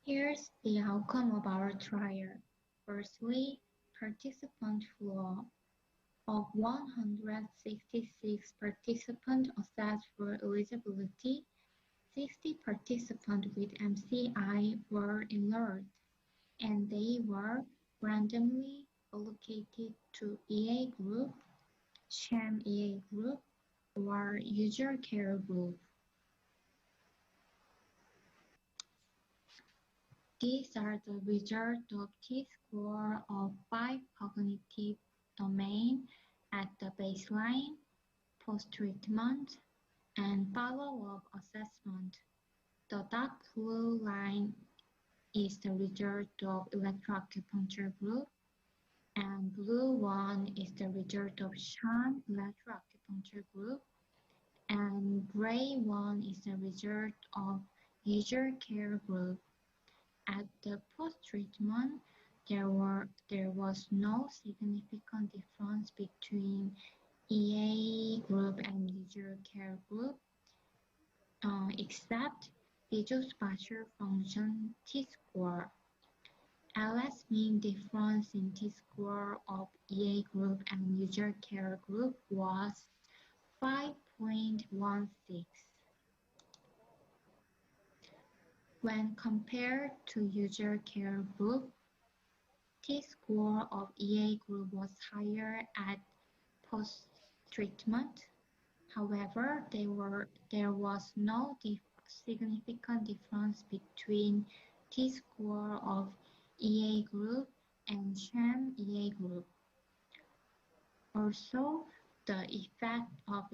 Here's the outcome of our trial. Firstly, participant flow. Of 166 participants assessed for eligibility, 60 participants with MCI were enrolled, and they were randomly allocated to EA group, sham EA group, or usual care group. These are the results of T-score of 5 cognitive domains at the baseline, post-treatment, and follow-up assessment. The dark blue line is the result of electroacupuncture group, and blue one is the result of sham electroacupuncture group, and gray one is the result of user care group. At the post-treatment, there was no significant difference between EA group and user care group, except visual-spatial function T-score. LS mean difference in T-score of EA group and user care group was 5.16. When compared to user care group, T-score of EA group was higher at post-treatment. However, there was no significant difference between T-score of EA group and sham EA group. Also, the effect of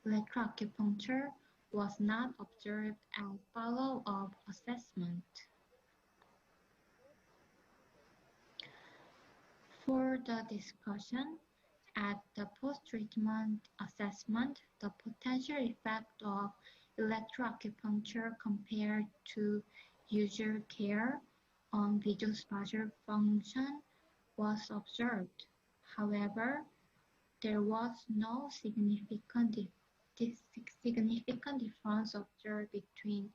electroacupuncture was not observed as follow-up assessment. For the discussion, at the post-treatment assessment, the potential effect of electroacupuncture compared to user care on visual-spatial function was observed. However, there was no significant difference observed between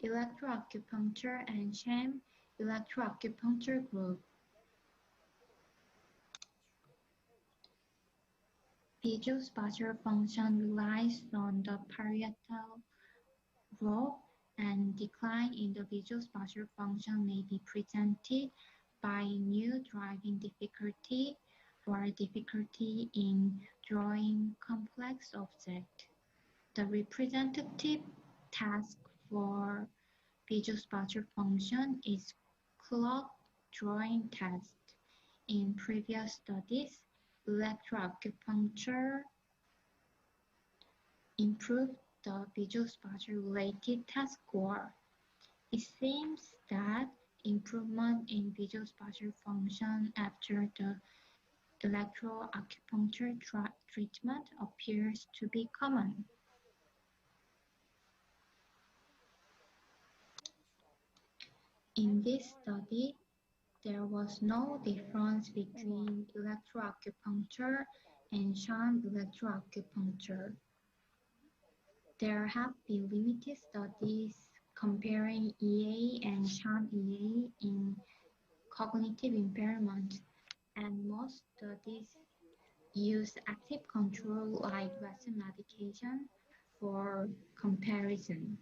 electroacupuncture and sham electroacupuncture group. Visual-spatial function relies on the parietal lobe, and decline in the visual-spatial function may be presented by new driving difficulty or difficulty in drawing complex objects. The representative task for visual-spatial function is clock drawing test. In previous studies, electroacupuncture improved the visual-spatial related test score. It seems that improvement in visual-spatial function after the electroacupuncture treatment appears to be common. In this study, there was no difference between electroacupuncture and sham electroacupuncture. There have been limited studies comparing EA and sham EA in cognitive impairment, and most studies use active control like Western medication for comparison.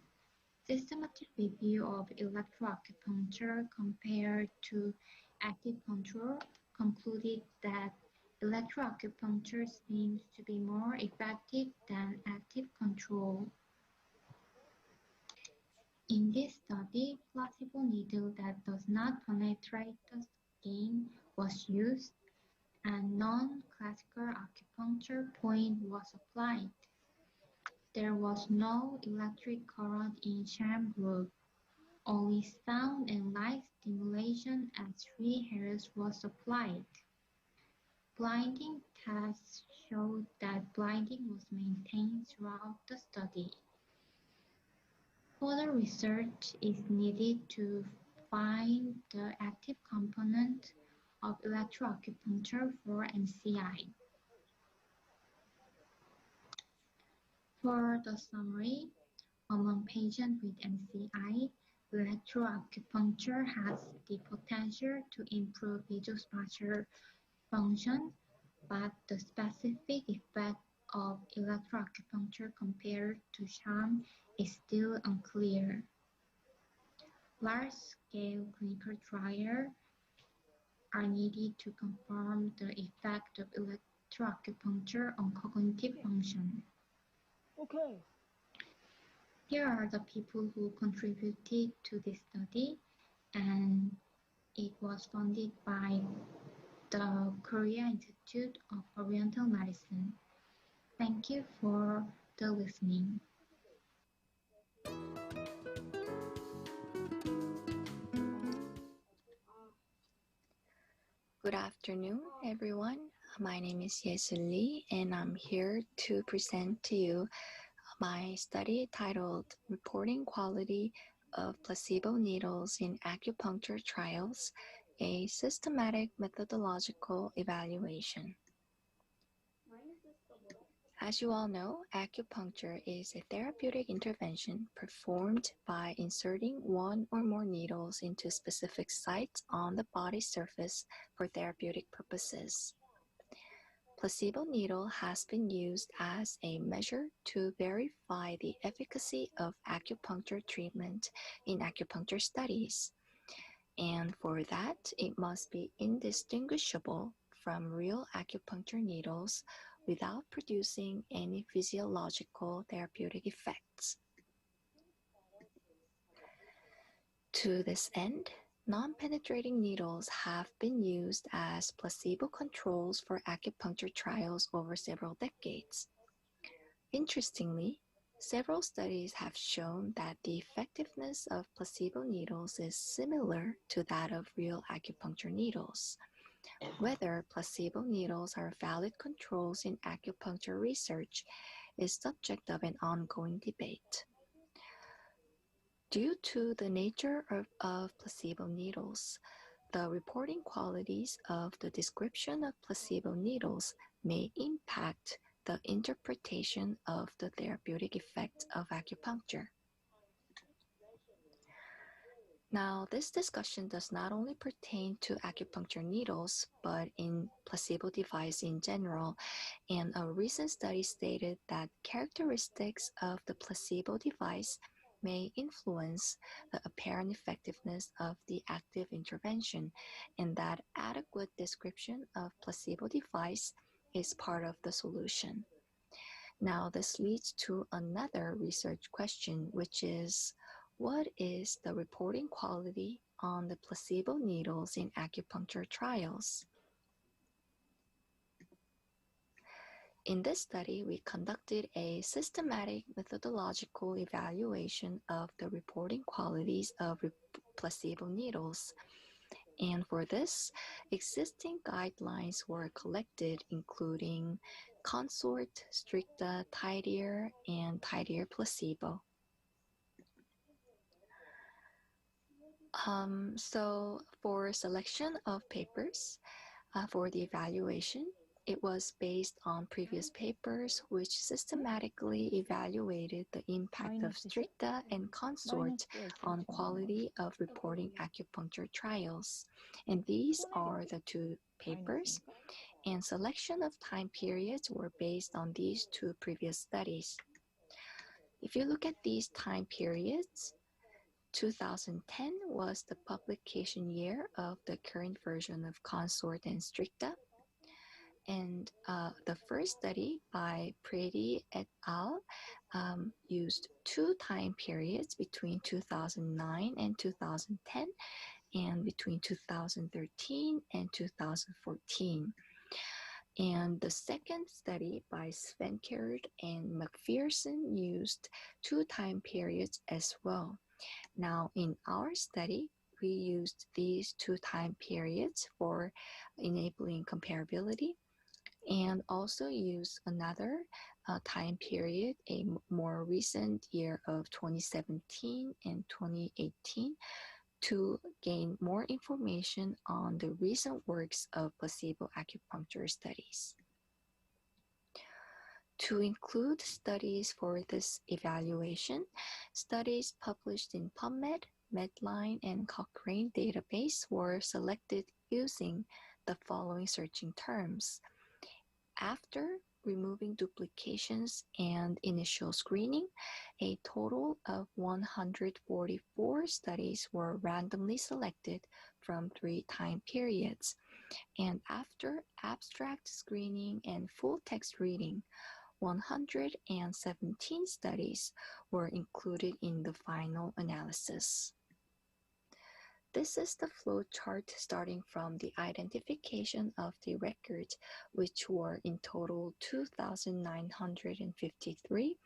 Systematic review of electroacupuncture compared to active control concluded that electroacupuncture seems to be more effective than active control. In this study, placebo needle that does not penetrate the skin was used, and non-classical acupuncture point was applied. There was no electric current in sham group. Only sound and light stimulation at 3 Hz was applied. Blinding tests showed that blinding was maintained throughout the study. Further research is needed to find the active component of electroacupuncture for MCI. For the summary, among patients with MCI, electroacupuncture has the potential to improve visual-spatial function, but the specific effect of electroacupuncture compared to sham is still unclear. Large-scale clinical trials are needed to confirm the effect of electroacupuncture on cognitive function. Okay. Here are the people who contributed to this study, and it was funded by the Korea Institute of Oriental Medicine. Thank you for the after listening. Good afternoon, everyone. My name is Yesul Lee, and I'm here to present to you my study titled Reporting Quality of Placebo Needles in Acupuncture Trials, a Systematic Methodological Evaluation. As you all know, acupuncture is a therapeutic intervention performed by inserting one or more needles into specific sites on the body surface for therapeutic purposes. Placebo needle has been used as a measure to verify the efficacy of acupuncture treatment in acupuncture studies. And for that, it must be indistinguishable from real acupuncture needles without producing any physiological therapeutic effects. To this end, non-penetrating needles have been used as placebo controls for acupuncture trials over several decades. Interestingly, several studies have shown that the effectiveness of placebo needles is similar to that of real acupuncture needles. Whether placebo needles are valid controls in acupuncture research is subject of an ongoing debate. Due to the nature of placebo needles, the reporting qualities of the description of placebo needles may impact the interpretation of the therapeutic effects of acupuncture. Now, this discussion does not only pertain to acupuncture needles, but in placebo device in general, and a recent study stated that characteristics of the placebo device may influence the apparent effectiveness of the active intervention, and that adequate description of placebo device is part of the solution. Now, this leads to another research question, which is, what is the reporting quality on the placebo needles in acupuncture trials? In this study, we conducted a systematic methodological evaluation of the reporting qualities of placebo needles. And for this, existing guidelines were collected, including Consort, Stricta, Tidier, and Tidier Placebo. So for selection of papers for the evaluation, it was based on previous papers which systematically evaluated the impact of Stricta and Consort on quality of reporting acupuncture trials. And these are the two papers, and selection of time periods were based on these two previous studies. If you look at these time periods, 2010 was the publication year of the current version of Consort and Stricta. And the first study by Preti et al. Used two time periods between 2009 and 2010 and between 2013 and 2014. And the second study by Svenkerd and McPherson used two time periods as well. Now, in our study, we used these two time periods for enabling comparability, and also use another time period, a more recent year of 2017 and 2018, to gain more information on the recent works of placebo acupuncture studies. To include studies for this evaluation, studies published in PubMed, Medline, and Cochrane database were selected using the following searching terms. After removing duplications and initial screening, a total of 144 studies were randomly selected from 3 time periods. And after abstract screening and full text reading, 117 studies were included in the final analysis. This is the flow chart starting from the identification of the records, which were in total 2,953,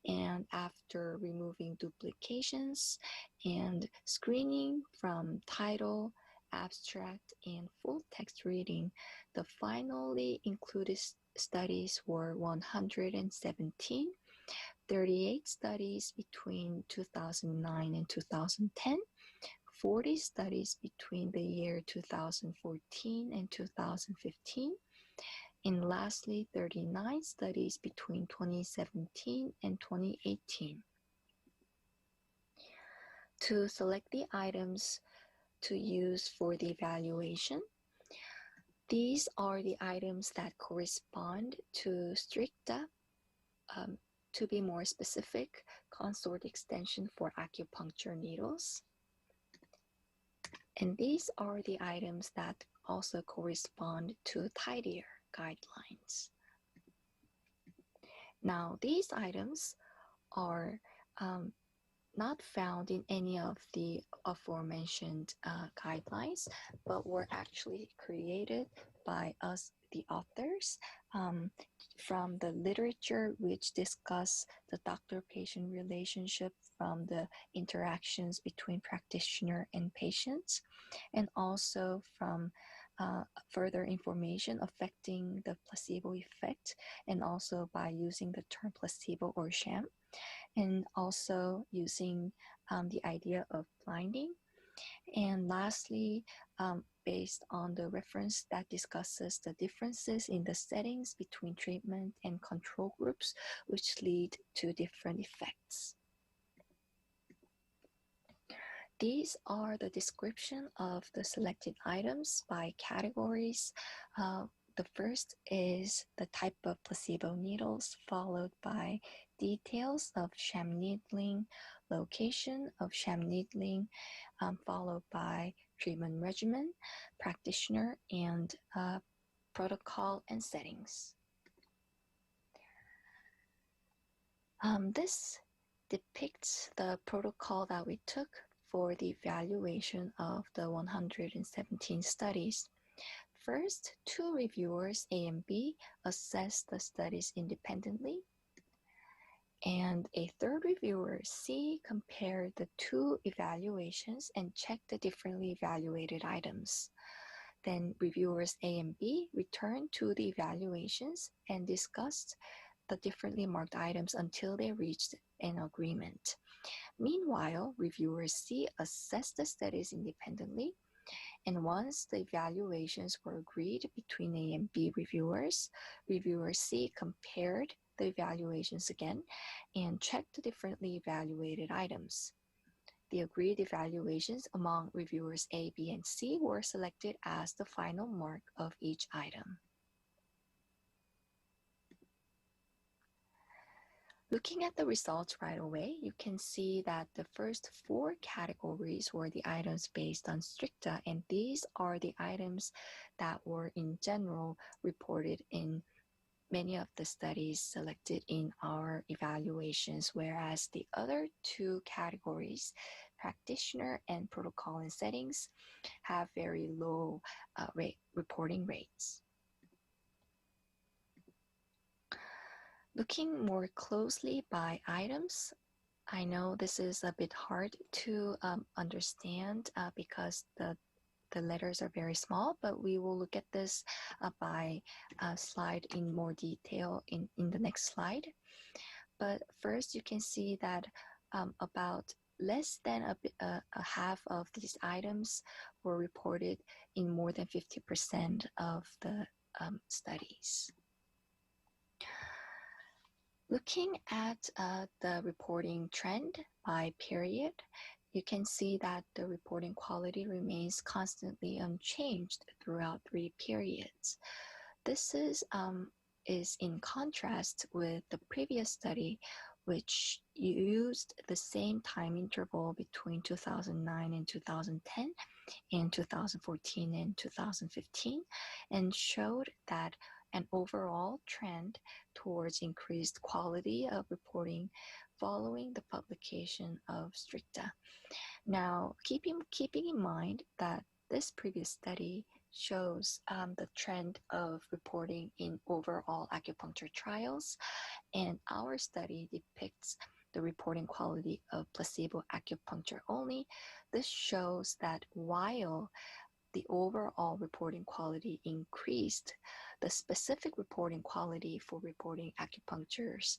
and after removing duplications and screening from title, abstract, and full text reading, the finally included studies were 117, 38 studies between 2009 and 2010, 40 studies between the year 2014 and 2015, and lastly, 39 studies between 2017 and 2018. To select the items to use for the evaluation, these are the items that correspond to stricta, to be more specific, consort extension for acupuncture needles. And these are the items that also correspond to tidier guidelines. Now, these items are not found in any of the aforementioned guidelines, but were actually created by us, the authors, from the literature which discuss the doctor-patient relationship from the interactions between practitioner and patients, and also from further information affecting the placebo effect, and also by using the term placebo or sham, and also using the idea of blinding. And lastly, based on the reference that discusses the differences in the settings between treatment and control groups, which lead to different effects. These are the description of the selected items by categories. The first is the type of placebo needles, followed by details of sham needling, location of sham needling, followed by treatment regimen, practitioner, and protocol and settings. This depicts the protocol that we took for the evaluation of the 117 studies. First, two reviewers, A and B, assessed the studies independently, and a third reviewer, C, compared the two evaluations and checked the differently evaluated items. Then reviewers A and B returned to the evaluations and discussed the differently marked items until they reached an agreement. Meanwhile, reviewer C assessed the studies independently, and once the evaluations were agreed between A and B reviewers, reviewer C compared the evaluations again and checked the differently evaluated items. The agreed evaluations among reviewers A, B, and C were selected as the final mark of each item. Looking at the results right away, you can see that the first four categories were the items based on stricta, and these are the items that were in general reported in many of the studies selected in our evaluations, whereas the other two categories, practitioner and protocol and settings, have very low reporting rates. Looking more closely by items, I know this is a bit hard to understand because the letters are very small, but we will look at this by slide in more detail in the next slide. But first, you can see that about less than a half of these items were reported in more than 50% of the studies. Looking at the reporting trend by period, you can see that the reporting quality remains constantly unchanged throughout 3 periods. This is in contrast with the previous study, which used the same time interval between 2009 and 2010 and 2014 and 2015, and showed that an overall trend towards increased quality of reporting following the publication of STRICTA. Now, keeping in mind that this previous study shows the trend of reporting in overall acupuncture trials, and our study depicts the reporting quality of placebo acupuncture only. This shows that while the overall reporting quality increased, the specific reporting quality for reporting acupunctures,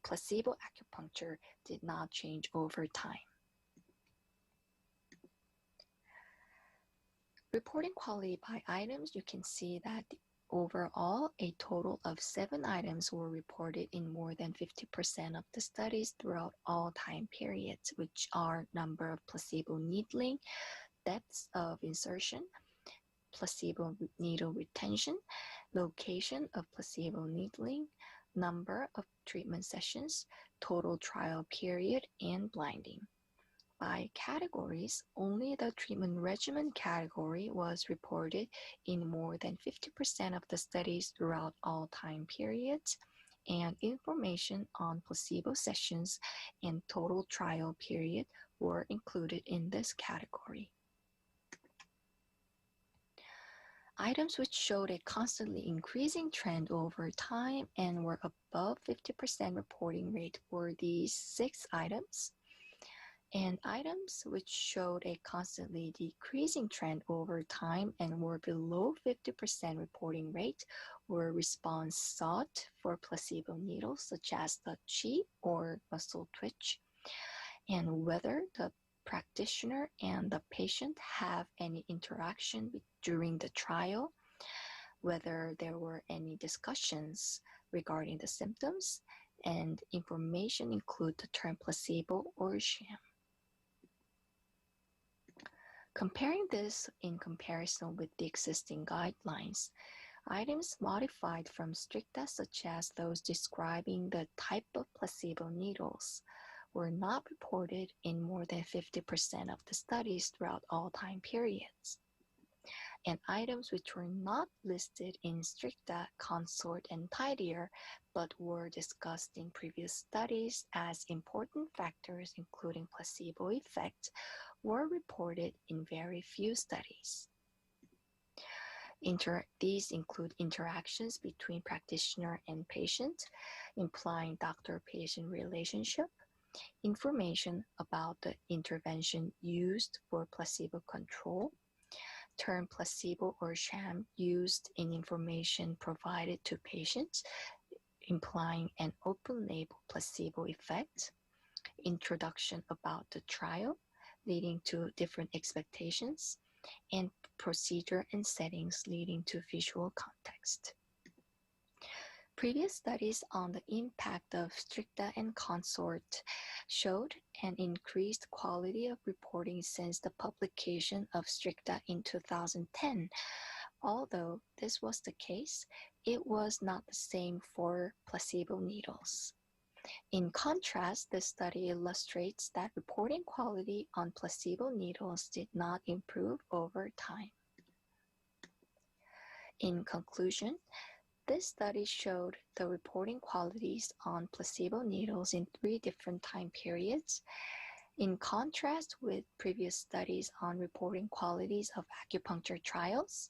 placebo acupuncture, did not change over time. Reporting quality by items, you can see that overall, a total of 7 items were reported in more than 50% of the studies throughout all time periods, which are number of placebo needling, depths of insertion, placebo needle retention, location of placebo needling, number of treatment sessions, total trial period, and blinding. By categories, only the treatment regimen category was reported in more than 50% of the studies throughout all time periods, and information on placebo sessions and total trial period were included in this category. Items which showed a constantly increasing trend over time and were above 50% reporting rate were these 6 items. And items which showed a constantly decreasing trend over time and were below 50% reporting rate were response sought for placebo needles, such as the chi or muscle twitch, and whether the practitioner and the patient have any interaction during the trial, whether there were any discussions regarding the symptoms, and information include the term placebo or sham. Comparing this in comparison with the existing guidelines, items modified from STRICTA, such as those describing the type of placebo needles, were not reported in more than 50% of the studies throughout all time periods. And items which were not listed in STRICTA, CONSORT, and TIDIER, but were discussed in previous studies as important factors, including placebo effect, were reported in very few studies. These include interactions between practitioner and patient, implying doctor-patient relationship, information about the intervention used for placebo control, term placebo or sham used in information provided to patients, implying an open-label placebo effect, introduction about the trial, leading to different expectations, and procedure and settings leading to visual context. Previous studies on the impact of STRICTA and CONSORT showed an increased quality of reporting since the publication of STRICTA in 2010. Although this was the case, it was not the same for placebo needles. In contrast, this study illustrates that reporting quality on placebo needles did not improve over time. In conclusion, this study showed the reporting qualities on placebo needles in 3 different time periods. In contrast with previous studies on reporting qualities of acupuncture trials,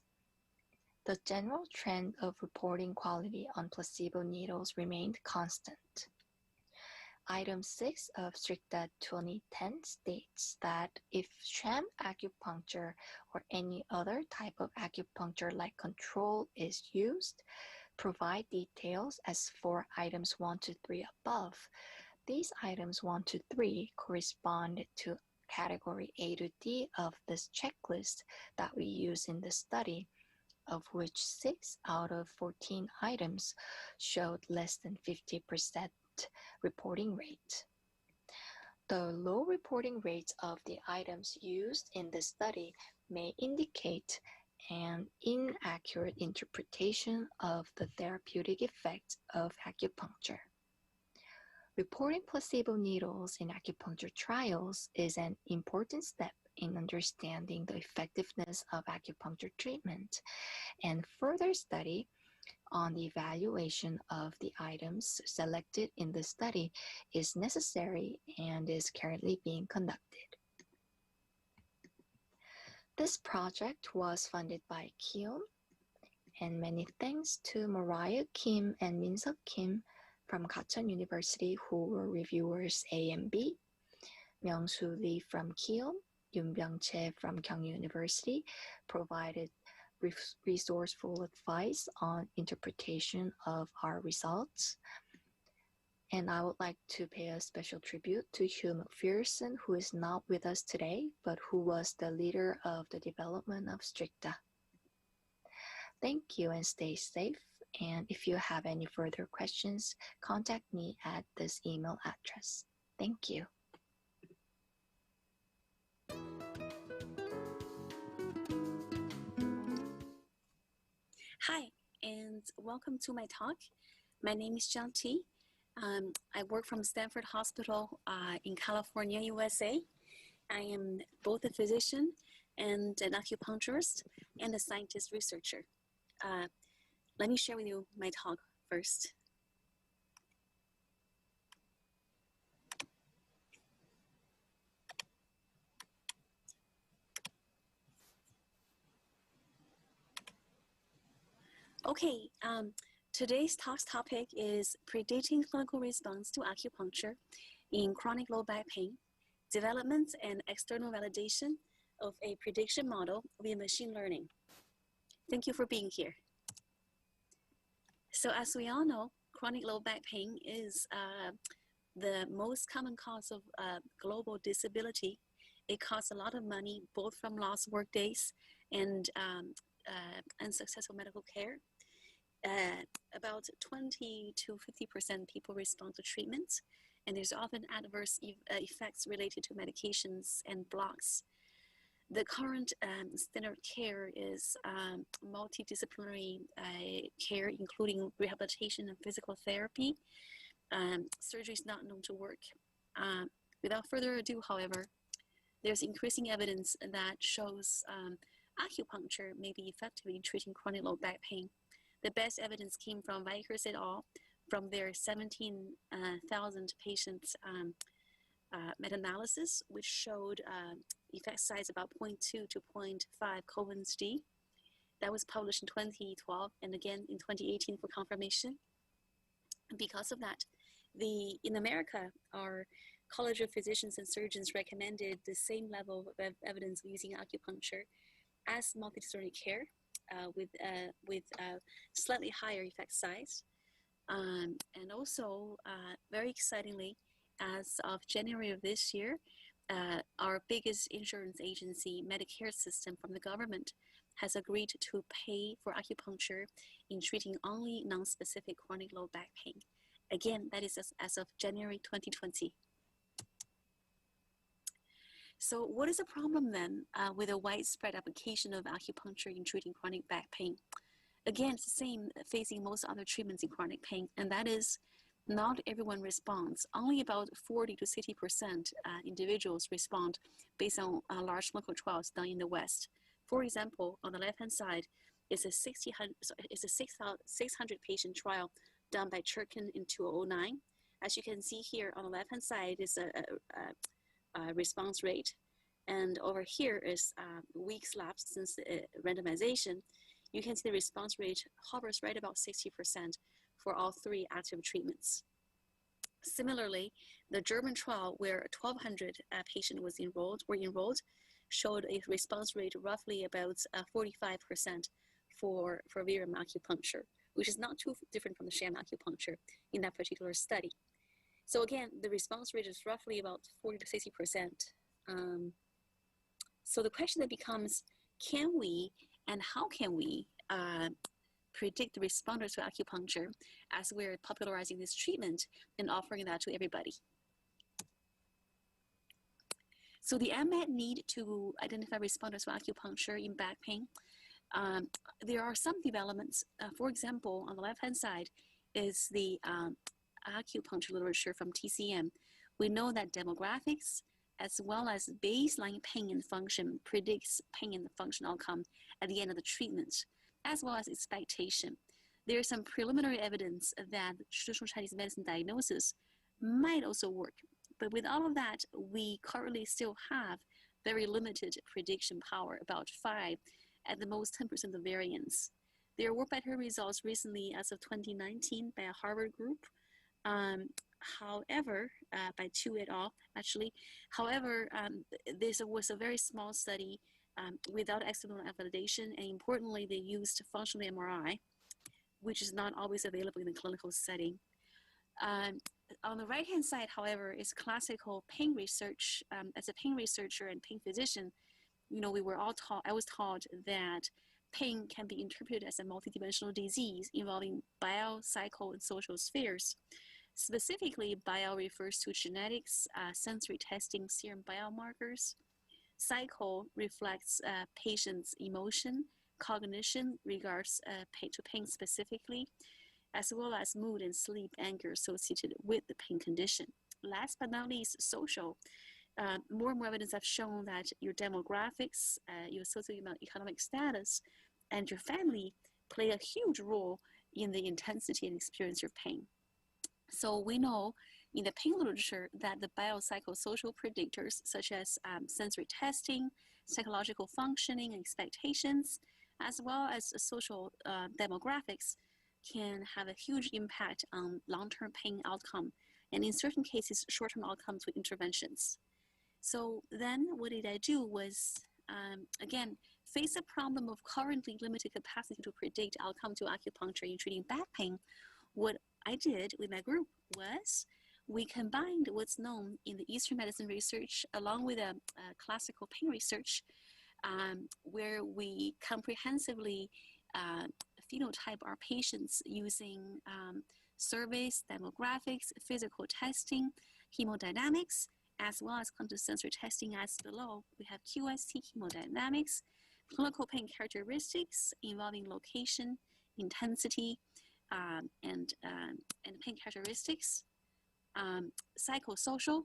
the general trend of reporting quality on placebo needles remained constant. Item 6 of STRICTA 2010 states that if sham acupuncture or any other type of acupuncture-like control is used, provide details as for items 1 to 3 above. These items 1 to 3 correspond to category A to D of this checklist that we use in this study, of which 6 out of 14 items showed less than 50% reporting rate. The low reporting rates of the items used in this study may indicate an inaccurate interpretation of the therapeutic effects of acupuncture. Reporting placebo needles in acupuncture trials is an important step in understanding the effectiveness of acupuncture treatment, and further study on the evaluation of the items selected in the study is necessary and is currently being conducted. This project was funded by Kiom, and many thanks to Mariah Kim and Minseok Kim from Gachon University, who were reviewers A and B, Myung-soo Lee from Kiom, Yoon Byung-chae from Kyung University provided resourceful advice on interpretation of our results. And I would like to pay a special tribute to Hugh McPherson, who is not with us today, but who was the leader of the development of Stricta. Thank you and stay safe. And if you have any further questions, contact me at this email address. Thank you. Hi, and welcome to my talk. My name is Jiang T. I work from Stanford Hospital in California, USA. I am both a physician and an acupuncturist and a scientist researcher. Let me share with you my talk first. Okay, today's talk's topic is predicting clinical response to acupuncture in chronic low back pain, development and external validation of a prediction model via machine learning. Thank you for being here. So as we all know, chronic low back pain is the most common cause of global disability. It costs a lot of money, both from lost work days and unsuccessful medical care. About 20 to 50% people respond to treatment, and there's often adverse effects related to medications and blocks. The current standard care is multidisciplinary care, including rehabilitation and physical therapy. Surgery is not known to work. Without further ado, however, there's increasing evidence that shows acupuncture may be effective in treating chronic low back pain. The best evidence came from Vickers et al. From their 17,000 patients meta-analysis, which showed effect size about 0.2 to 0.5 Cohen's d. That was published in 2012 and again in 2018 for confirmation. Because of that, in America, our College of Physicians and Surgeons recommended the same level of evidence using acupuncture as multidisciplinary care with slightly higher effect size. And also, very excitingly, as of January of this year, our biggest insurance agency, Medicare system from the government, has agreed to pay for acupuncture in treating only non-specific chronic low back pain. Again, that is as of January 2020. So what is the problem then with a widespread application of acupuncture in treating chronic back pain? Again, it's the same facing most other treatments in chronic pain, and that is not everyone responds. Only about 40 to 60% individuals respond based on large clinical trials done in the West. For example, on the left-hand side is a 600 patient trial done by Churkin in 2009. As you can see here on the left-hand side is a response rate, and over here is weeks lapsed since randomization. You can see the response rate hovers right about 60% for all three active treatments. Similarly, the German trial where 1,200 patients were enrolled showed a response rate roughly about 45% for Virum acupuncture, which is not too different from the sham acupuncture in that particular study. So again, the response rate is roughly about 40 to 60%. So the question that becomes, can we and how can we predict the responders to acupuncture as we're popularizing this treatment and offering that to everybody? So the unmet need to identify responders to acupuncture in back pain, there are some developments. For example, on the left-hand side is the acupuncture literature from TCM. We know that demographics as well as baseline pain and function predicts pain and function outcome at the end of the treatment, as well as expectation. there's some preliminary evidence that traditional Chinese medicine diagnosis might also work. But with all of that, we currently still have very limited prediction power, about 5, at the most 10% of variance. There were better results recently as of 2019 by a Harvard group. However, by Tu et al. Actually. However, this was a very small study without external validation, and importantly, they used functional MRI, which is not always available in the clinical setting. On the right-hand side, however, is classical pain research. As a pain researcher and pain physician, we were all taught, I was taught that pain can be interpreted as a multidimensional disease involving bio, psycho, and social spheres. Specifically, bio refers to genetics, sensory testing, serum biomarkers. Psycho reflects patient's emotion, cognition regards to pain specifically, as well as mood and sleep, anger associated with the pain condition. Last but not least, social. More and more evidence have shown that your demographics, your socioeconomic status, and your family play a huge role in the intensity and experience of pain. So we know in the pain literature that the biopsychosocial predictors such as sensory testing, psychological functioning and expectations, as well as social demographics can have a huge impact on long-term pain outcome, and in certain cases, short-term outcomes with interventions. So then what did I do was, again, face the problem of currently limited capacity to predict outcome to acupuncture in treating back pain. What I did with my group was we combined what's known in the Eastern medicine research along with a classical pain research, where we comprehensively phenotype our patients using surveys, demographics, physical testing, hemodynamics, as well as clinical sensory testing as below. We have QST hemodynamics, clinical pain characteristics involving location, intensity, and pain characteristics, psychosocial,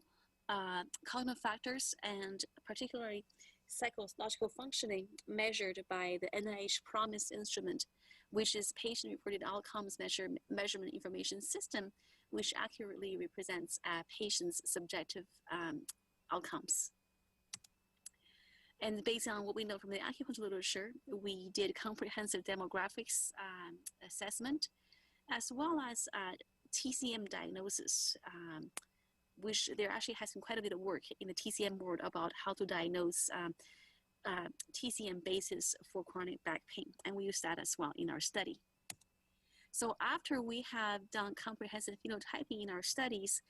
cognitive factors, and particularly psychological functioning measured by the NIH PROMIS instrument, which is patient-reported outcomes measurement information system, which accurately represents patients' subjective outcomes. And based on what we know from the acupuncture literature, we did comprehensive demographics assessment, as well as TCM diagnosis, which there actually has been quite a bit of work in the TCM world about how to diagnose TCM basis for chronic back pain, and we use that as well in our study. So after we have done comprehensive phenotyping in our studies,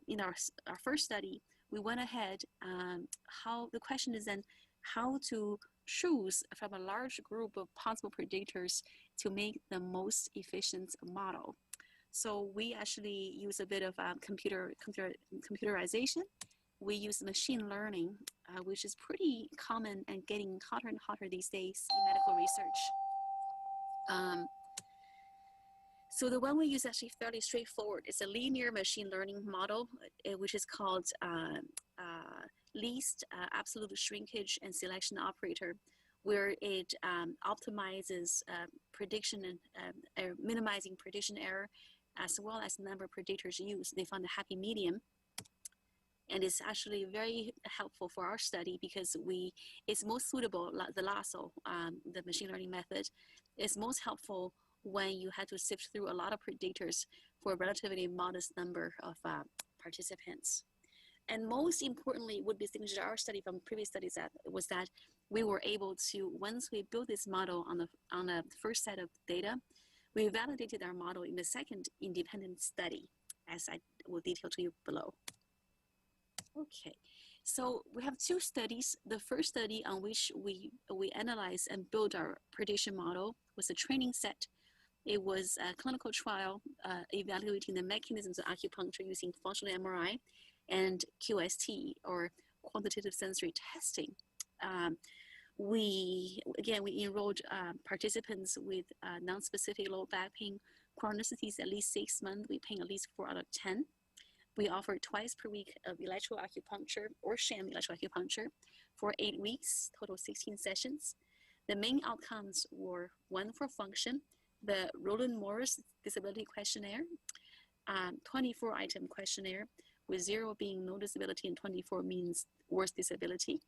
in our first study, we went ahead, the question is then how to choose from a large group of possible predictors to make the most efficient model. So we actually use a bit of computerization. We use machine learning, which is pretty common and getting hotter and hotter these days in medical research. So the one we use is actually fairly straightforward. It's a linear machine learning model, which is called least absolute shrinkage and selection operator, where it optimizes prediction and minimizing prediction error, as well as the number of predictors used. They found a happy medium. And it's actually very helpful for our study because it's most suitable, the lasso, the machine learning method, is most helpful when you had to sift through a lot of predictors for a relatively modest number of participants. And most importantly, what distinguished our study from previous studies was that we were able to, once we built this model on the first set of data, we validated our model in the second independent study, as I will detail to you below. Okay, so we have two studies. The first study on which we analyzed and built our prediction model was a training set. It was a clinical trial evaluating the mechanisms of acupuncture using functional MRI and QST, or quantitative sensory testing. We enrolled participants with non-specific low back pain, chronicities at least 6 months, with pain at least 4 out of 10. We offered twice per week of electroacupuncture or sham electroacupuncture for 8 weeks, total 16 sessions. The main outcomes were 1 for function, the Roland Morris Disability Questionnaire, 24-item questionnaire, with 0 being no disability and 24 means worse disability.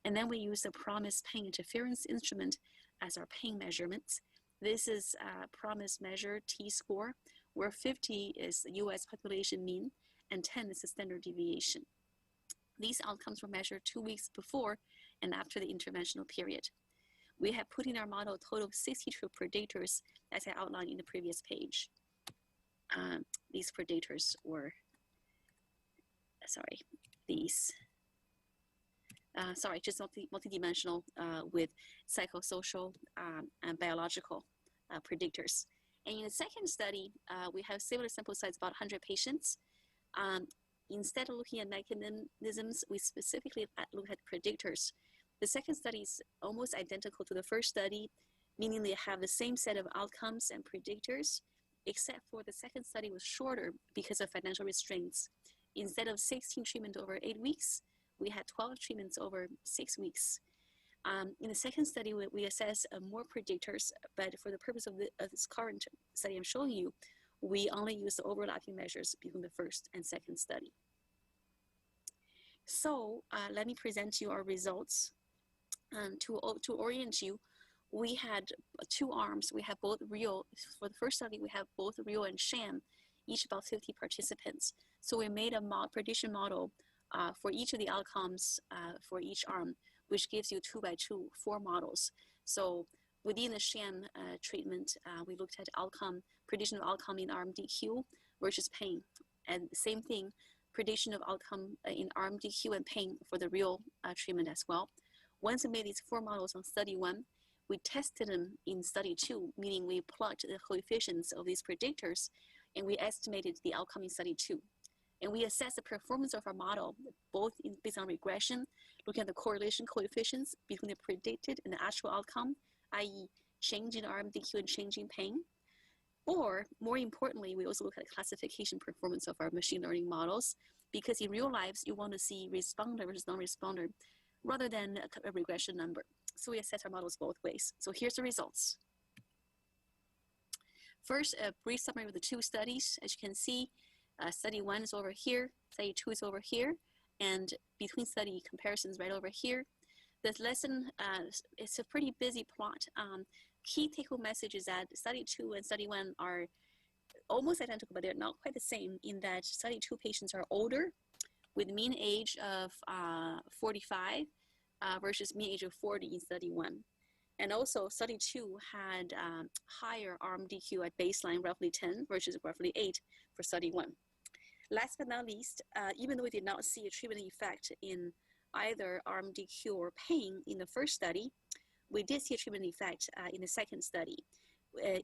And then we use the PROMIS pain interference instrument as our pain measurements. This is a PROMIS measure T-score, where 50 is the US population mean and 10 is the standard deviation. These outcomes were measured 2 weeks before and after the interventional period. We have put in our model a total of 62 predictors, as I outlined in the previous page. These predictors were, just multidimensional with psychosocial and biological predictors. And in the second study, we have similar sample size, about 100 patients. Instead of looking at mechanisms, we specifically look at predictors. The second study is almost identical to the first study, meaning they have the same set of outcomes and predictors, except for the second study was shorter because of financial restraints. Instead of 16 treatments over 8 weeks, we had 12 treatments over 6 weeks. In the second study, we assess more predictors, but for the purpose of this current study I'm showing you, we only use the overlapping measures between the first and second study. So let me present you our results. To orient you, we had 2 arms. We have both real. For the first study, we have both real and sham, each about 50 participants. So we made a prediction model for each of the outcomes for each arm, which gives you 2 by 2, 4 models. So within the sham treatment, we looked at prediction of outcome in arm DQ versus pain. And same thing, prediction of outcome in arm DQ and pain for the real treatment as well. Once we made these 4 models on study 1, we tested them in study 2, meaning we plugged the coefficients of these predictors and we estimated the outcome in study 2. And we assessed the performance of our model, both based on regression, looking at the correlation coefficients between the predicted and the actual outcome, i.e. change in arm DQ and change in pain. Or more importantly, we also look at classification performance of our machine learning models, because in real lives, you want to see responder versus non-responder rather than a regression number. So we assess our models both ways. So here's the results. First, a brief summary of the 2 studies. As you can see, study 1 is over here, study 2 is over here, and between study comparisons right over here. This lesson, it's a pretty busy plot. Key take-home message is that study 2 and study 1 are almost identical, but they're not quite the same in that study 2 patients are older, with mean age of 45 versus mean age of 40 in study 1. And also study 2 had higher arm DQ at baseline, roughly 10 versus roughly 8 for study 1. Last but not least, even though we did not see a treatment effect in either arm DQ or pain in the first study, we did see a treatment effect in the second study.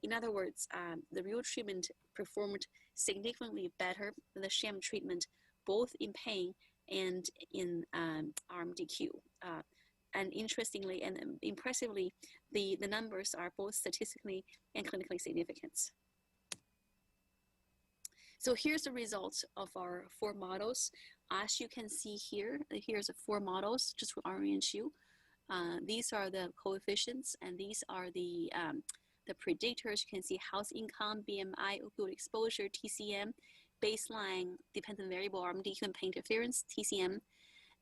In other words, the real treatment performed significantly better than the sham treatment, both in pain and in arm DQ. And interestingly and impressively, the numbers are both statistically and clinically significant. So here's the results of our 4 models. As you can see here, here's the 4 models, just to orient you. These are the coefficients, and these are the predictors. You can see house income, BMI, opioid exposure, TCM, baseline dependent variable arm DQ and pain interference, TCM,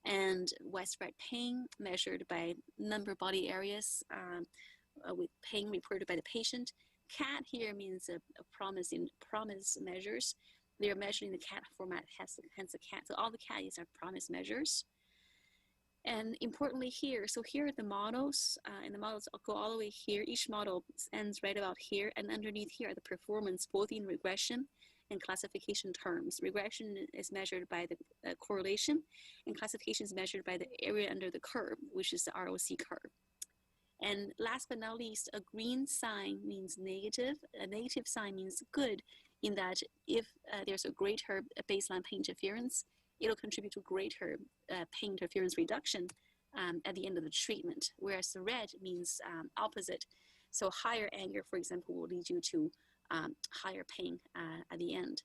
and widespread pain measured by number of body areas with pain reported by the patient. CAT here means a PROMIS measures. They are measured in the CAT format, hence the CAT. So all the CAT is our PROMIS measures. And importantly here, so here are the models, and the models go all the way here. Each model ends right about here, and underneath here are the performance, both in regression and classification terms. Regression is measured by the correlation, and classification is measured by the area under the curve, which is the ROC curve. And last but not least, a green sign means negative. A negative sign means good, in that if there's a greater baseline pain interference, it'll contribute to greater pain interference reduction at the end of the treatment, whereas the red means opposite. So higher anger, for example, will lead you to higher pain at the end.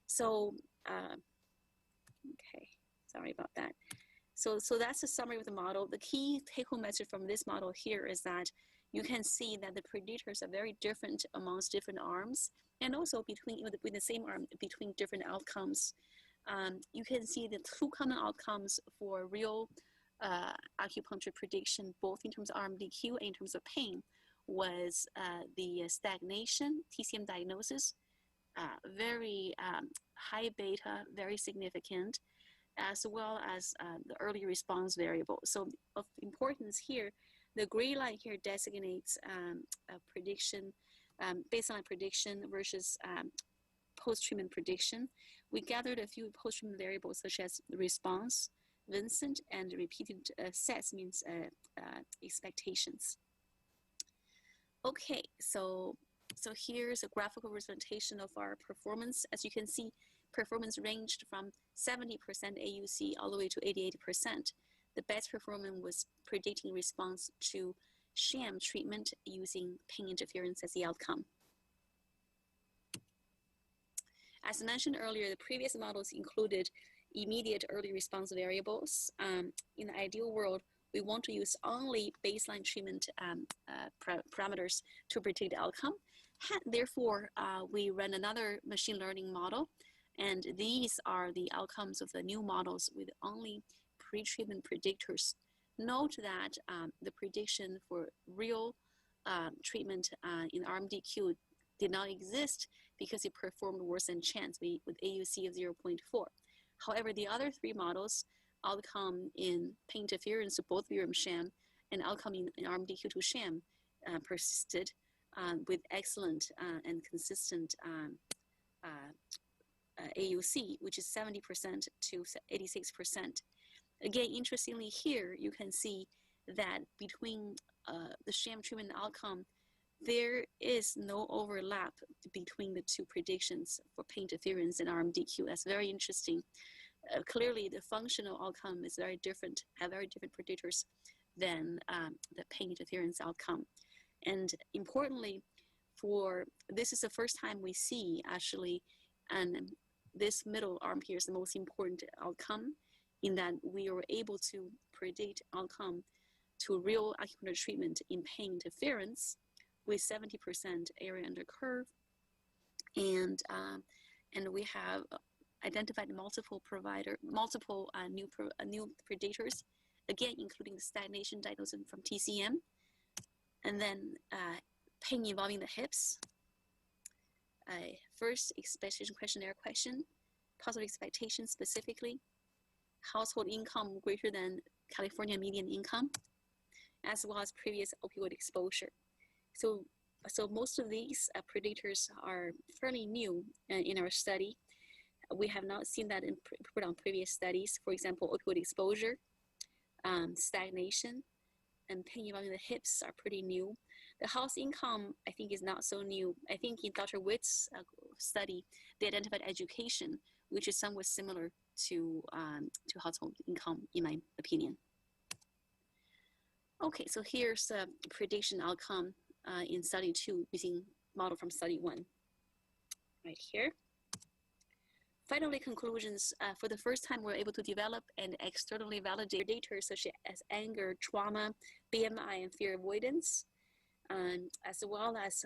So, okay, sorry about that. So that's a summary of the model. The key take-home message from this model here is that you can see that the predictors are very different amongst different arms, and also between with the same arm between different outcomes. You can see the two common outcomes for real acupuncture prediction, both in terms of RMDQ and in terms of pain, was the stagnation, TCM diagnosis, very high beta, very significant, as well as the early response variable. So of importance here, the gray line here designates a prediction, baseline prediction versus post-treatment prediction. We gathered a few post-treatment variables such as response, Vincent, and repeated sets means expectations. Okay, so here's a graphical representation of our performance. As you can see, performance ranged from 70% AUC all the way to 88%. The best performance was predicting response to sham treatment using pain interference as the outcome. As mentioned earlier, the previous models included immediate early response variables. In the ideal world, we want to use only baseline treatment parameters to predict the outcome. Therefore, we ran another machine learning model, and these are the outcomes of the new models with only pre-treatment predictors. Note that the prediction for real treatment in RMDQ did not exist because it performed worse than chance with AUC of 0.4. However, the other three models, outcome in pain interference to both Virum sham and outcome in RMDQ to sham, persisted with excellent and consistent AUC, which is 70% to 86%. Again, interestingly here, you can see that between the sham treatment outcome, there is no overlap between the two predictions for pain interference and RMDQ. That's very interesting. Clearly, the functional outcome is very different, have very different predictors than the pain interference outcome. And importantly, this is the first time we see actually, and this middle arm here is the most important outcome, in that we were able to predict outcome to real acupuncture treatment in pain interference with 70% area under curve, and we have identified multiple new predictors, again including the stagnation diagnosis from TCM, and then pain involving the hips. First expectation questionnaire question, positive expectation specifically, household income greater than California median income, as well as previous opioid exposure. So most of these predictors are fairly new in our study. We have not seen that put on previous studies. For example, opioid exposure, stagnation, and pain involving the hips are pretty new. The house income, I think, is not so new. I think in Dr. Witt's study, they identified education, which is somewhat similar to household income, in my opinion. Okay, so here's the prediction outcome in study 2 using model from study 1, right here. Finally, conclusions. For the first time, we're able to develop and externally validate predictors such as anger, trauma, BMI, and fear avoidance, as well as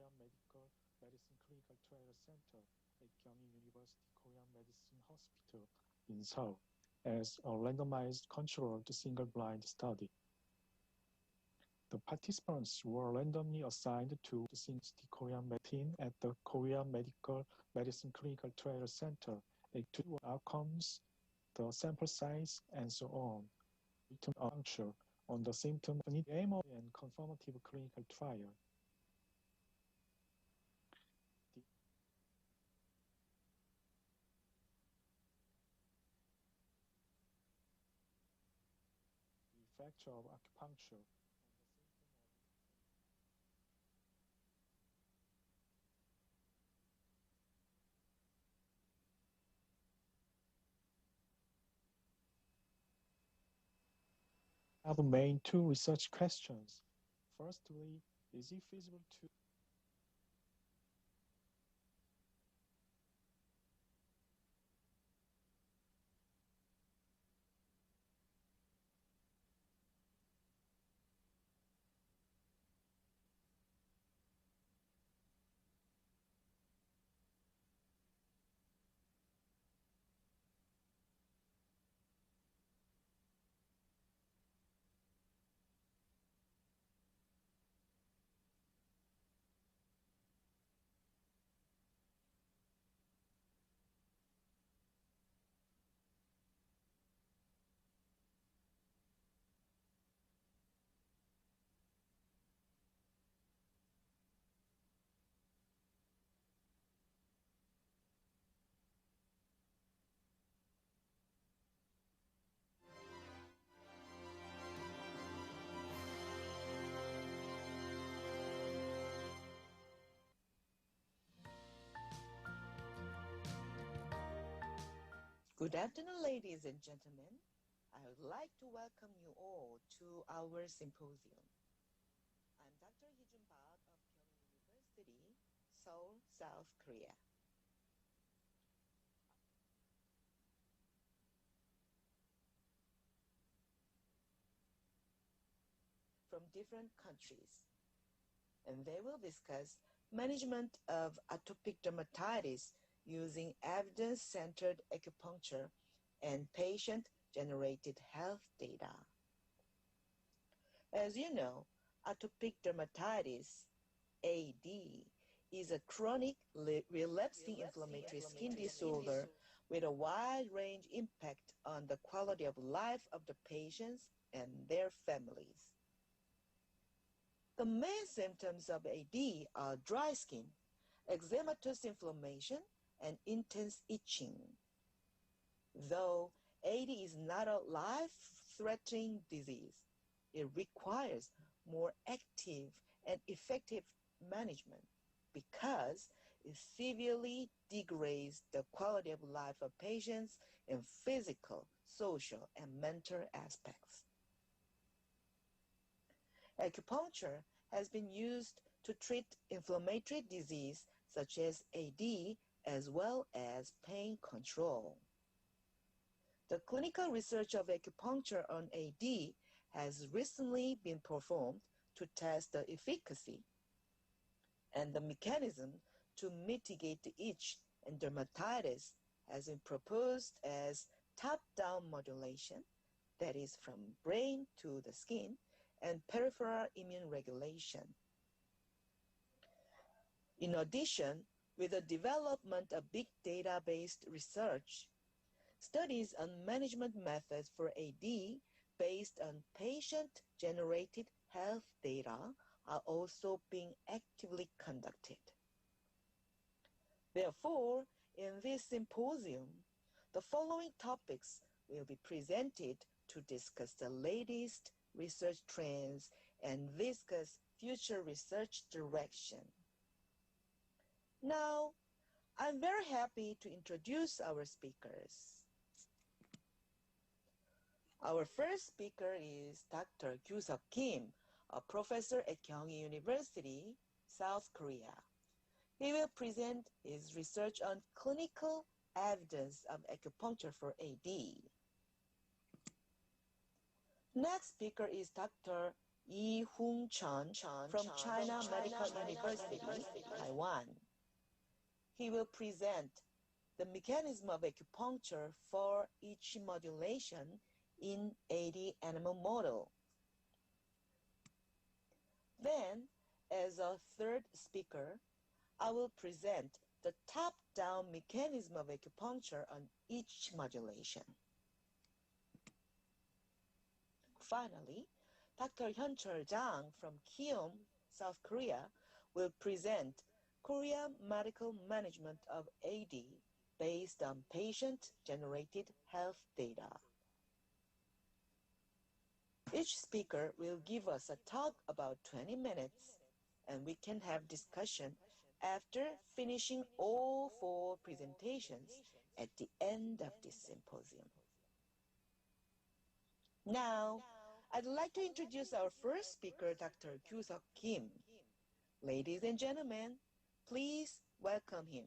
Korean Medical Medicine Clinical Trial Center at Gyeonggi University Korean Medicine Hospital in Seoul as a randomized controlled single-blind study. The participants were randomly assigned to the Korean medicine at the Korean Medical Medicine Clinical Trial Center to outcomes, the sample size, and so on. Written puncture on the symptom of demo and confirmative clinical trial. The effect of acupuncture. Are the main two research questions. Firstly, is it feasible to Good afternoon, ladies and gentlemen. I would like to welcome you all to our symposium. I'm Dr. Hee-jun Park of Kiom University, Seoul, South Korea. From different countries, and they will discuss management of atopic dermatitis using evidence-centered acupuncture and patient-generated health data. As you know, atopic dermatitis, AD, is a chronic relapsing inflammatory skin disorder with a wide range impact on the quality of life of the patients and their families. The main symptoms of AD are dry skin, eczematous inflammation, and intense itching. Though AD is not a life-threatening disease, it requires more active and effective management because it severely degrades the quality of life of patients in physical, social, and mental aspects. Acupuncture has been used to treat inflammatory disease such as AD as well as pain control. The clinical research of acupuncture on AD has recently been performed to test the efficacy and the mechanism to mitigate the itch and dermatitis has been proposed as top-down modulation, that is from brain to the skin, and peripheral immune regulation. In addition, with the development of big data-based research, studies on management methods for AD based on patient-generated health data are also being actively conducted. Therefore, in this symposium, the following topics will be presented to discuss the latest research trends and discuss future research direction. Now, I'm very happy to introduce our speakers. Our first speaker is Dr. Kyu-seok Kim, a professor at Gyeonggi University, South Korea. He will present his research on clinical evidence of acupuncture for AD. Next speaker is Dr. Yi Hung Chan from China Medical University, Taiwan. He will present the mechanism of acupuncture for itch modulation in AD animal model. Then, as a third speaker, I will present the top-down mechanism of acupuncture on itch modulation. Finally, Dr. Hyun-Chul Jang from Kiom, South Korea, will present Korean medical management of AD based on patient-generated health data. Each speaker will give us a talk about 20 minutes, and we can have discussion after finishing all 4 presentations at the end of this symposium. Now, I'd like to introduce our first speaker, Dr. Kyu-Seok Kim. Ladies and gentlemen, please welcome him.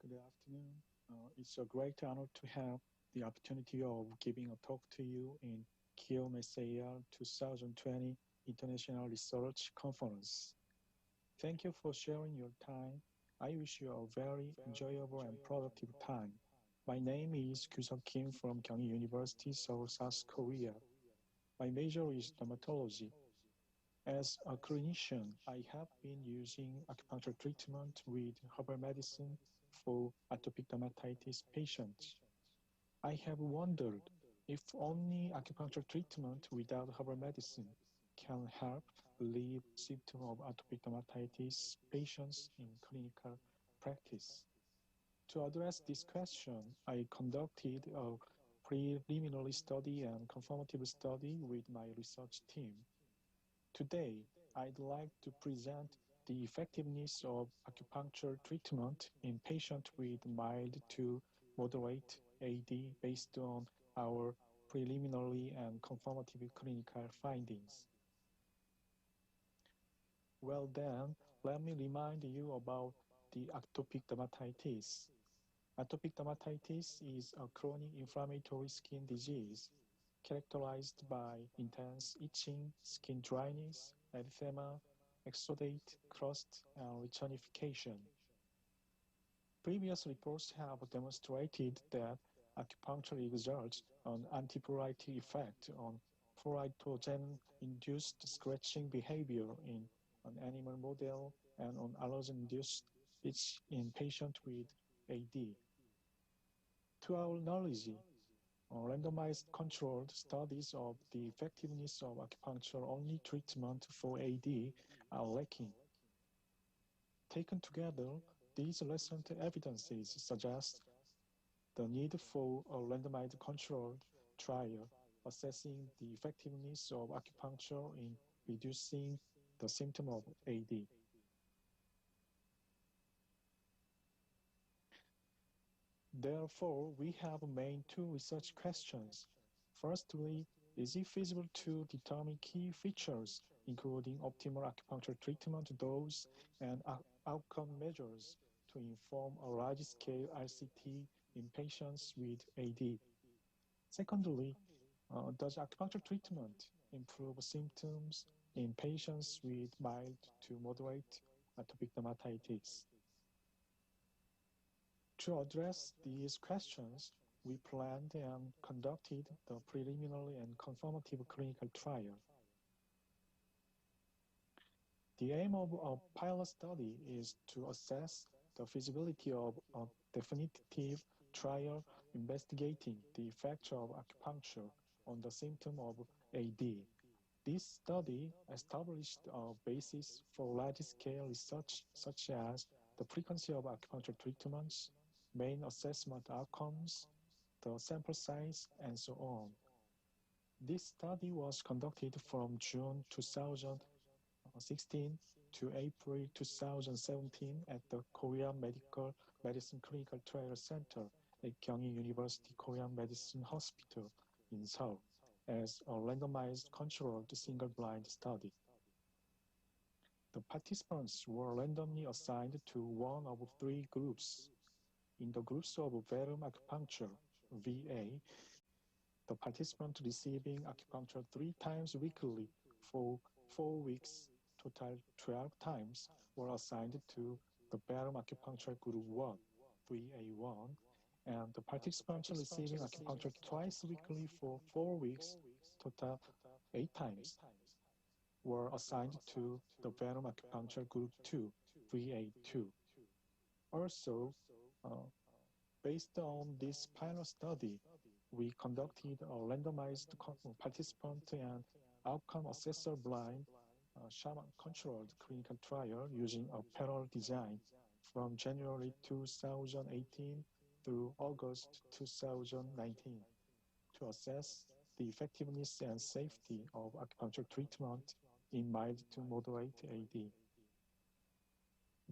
Good afternoon. It's a great honor to have the opportunity of giving a talk to you in Kiom Sar 2020 International Research Conference. Thank you for sharing your time. I wish you a very enjoyable and productive time. My name is Kyu-Seok Kim from Kyung University, Seoul, South Korea. My major is dermatology. As a clinician, I have been using acupuncture treatment with herbal medicine for atopic dermatitis patients. I have wondered if only acupuncture treatment without herbal medicine can help relieve symptoms of atopic dermatitis patients in clinical practice. To address this question, I conducted a preliminary study and confirmative study with my research team. Today, I'd like to present the effectiveness of acupuncture treatment in patients with mild to moderate AD based on our preliminary and confirmative clinical findings. Well then, let me remind you about the atopic dermatitis. Atopic dermatitis is a chronic inflammatory skin disease characterized by intense itching, skin dryness, erythema, exudate, crust, and rechonification. Previous reports have demonstrated that acupuncture exerts an antipruritic effect on pruritogen-induced scratching behavior in an animal model and on allergen-induced itch in patients with AD. To our knowledge, randomized controlled studies of the effectiveness of acupuncture-only treatment for AD are lacking. Taken together, these recent evidences suggest the need for a randomized controlled trial assessing the effectiveness of acupuncture in reducing the symptom of AD. Therefore, we have main 2 research questions. Firstly, is it feasible to determine key features, including optimal acupuncture treatment dose and outcome measures, to inform a large-scale RCT in patients with AD? Secondly, does acupuncture treatment improve symptoms in patients with mild to moderate atopic dermatitis? To address these questions, we planned and conducted the preliminary and confirmative clinical trial. The aim of a pilot study is to assess the feasibility of a definitive trial investigating the effect of acupuncture on the symptom of AD. This study established a basis for large-scale research such as the frequency of acupuncture treatments, main assessment outcomes, the sample size, and so on. This study was conducted from June 2016 to April 2017 at the Korean Medical Medicine Clinical Trial Center at Kyung University Korean Medicine Hospital in Seoul as a randomized controlled single-blind study. The participants were randomly assigned to one of 3 groups. In the groups of verum acupuncture, VA. The participant receiving acupuncture 3 times weekly for 4 weeks, total 12 times, were assigned to the Bellum acupuncture group 1, 3A1, and the participants receiving acupuncture twice weekly for 4 weeks, total 8 times, were assigned to the Bellum acupuncture group 2, 3A2. Also, based on this pilot study, we conducted a randomized participant and outcome assessor blind shaman-controlled clinical trial using a parallel design from January 2018 through August 2019 to assess the effectiveness and safety of acupuncture treatment in mild to moderate AD.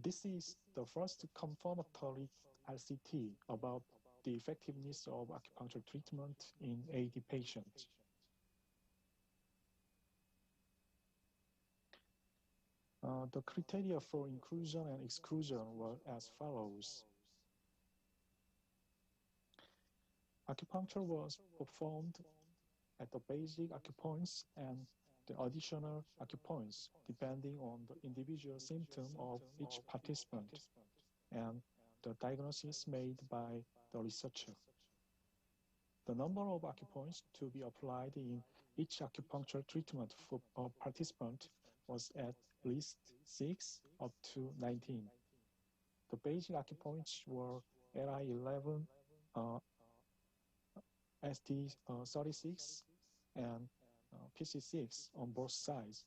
This is the first confirmatory RCT about the effectiveness of acupuncture treatment in AD patients. The criteria for inclusion and exclusion were as follows. Acupuncture was performed at the basic acupoints and the additional acupoints depending on the individual symptom of each participant and the diagnosis made by the researcher. The number of acupoints to be applied in each acupuncture treatment for a participant was at least 6 up to 19. The basic acupoints were LI11, ST36, and PC6 on both sides.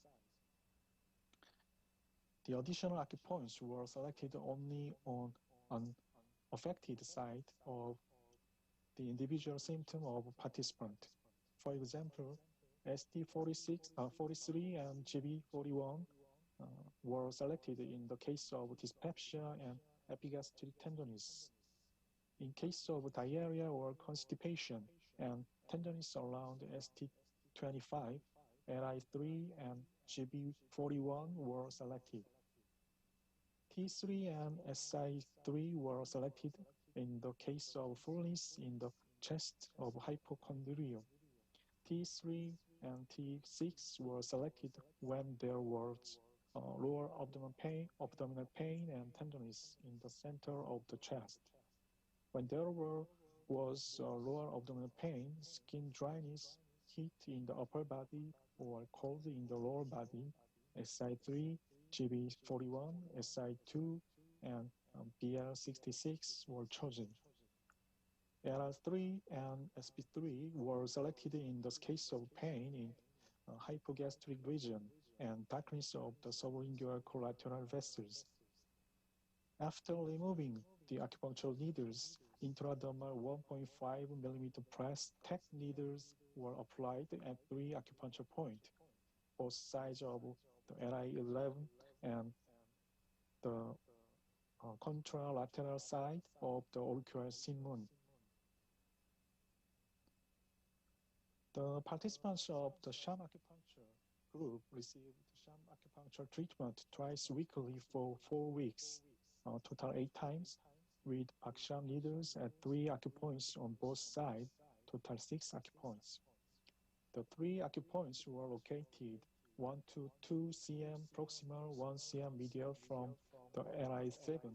The additional acupoints were selected only on an affected site of the individual symptom of a participant. For example, ST43 and GB41 were selected in the case of dyspepsia and epigastric tenderness. In case of diarrhea or constipation and tenderness around ST25, LI3 and GB41 were selected. T3 and SI3 were selected in the case of fullness in the chest of hypochondria. T3 and T6 were selected when there was lower abdominal pain and tenderness in the center of the chest. When there was lower abdominal pain, skin dryness, heat in the upper body, or cold in the lower body, SI3, GB41, SI2, and BL66 were chosen. LR3 and SP3 were selected in the case of pain in hypogastric region and darkness of the sublingual collateral vessels. After removing the acupuncture needles, intradermal 1.5 mm press tech needles were applied at 3 acupuncture points, both sides of the LI11 and the contralateral side of the auricular sigmoid. The participants of the sham acupuncture group received sham acupuncture treatment twice weekly for 4 weeks, total 8 times, with Paksham needles at 3 acupoints on both sides, total 6 acupoints. The 3 acupoints were located 1 to 2 cm proximal, 1 cm medial from the LI7,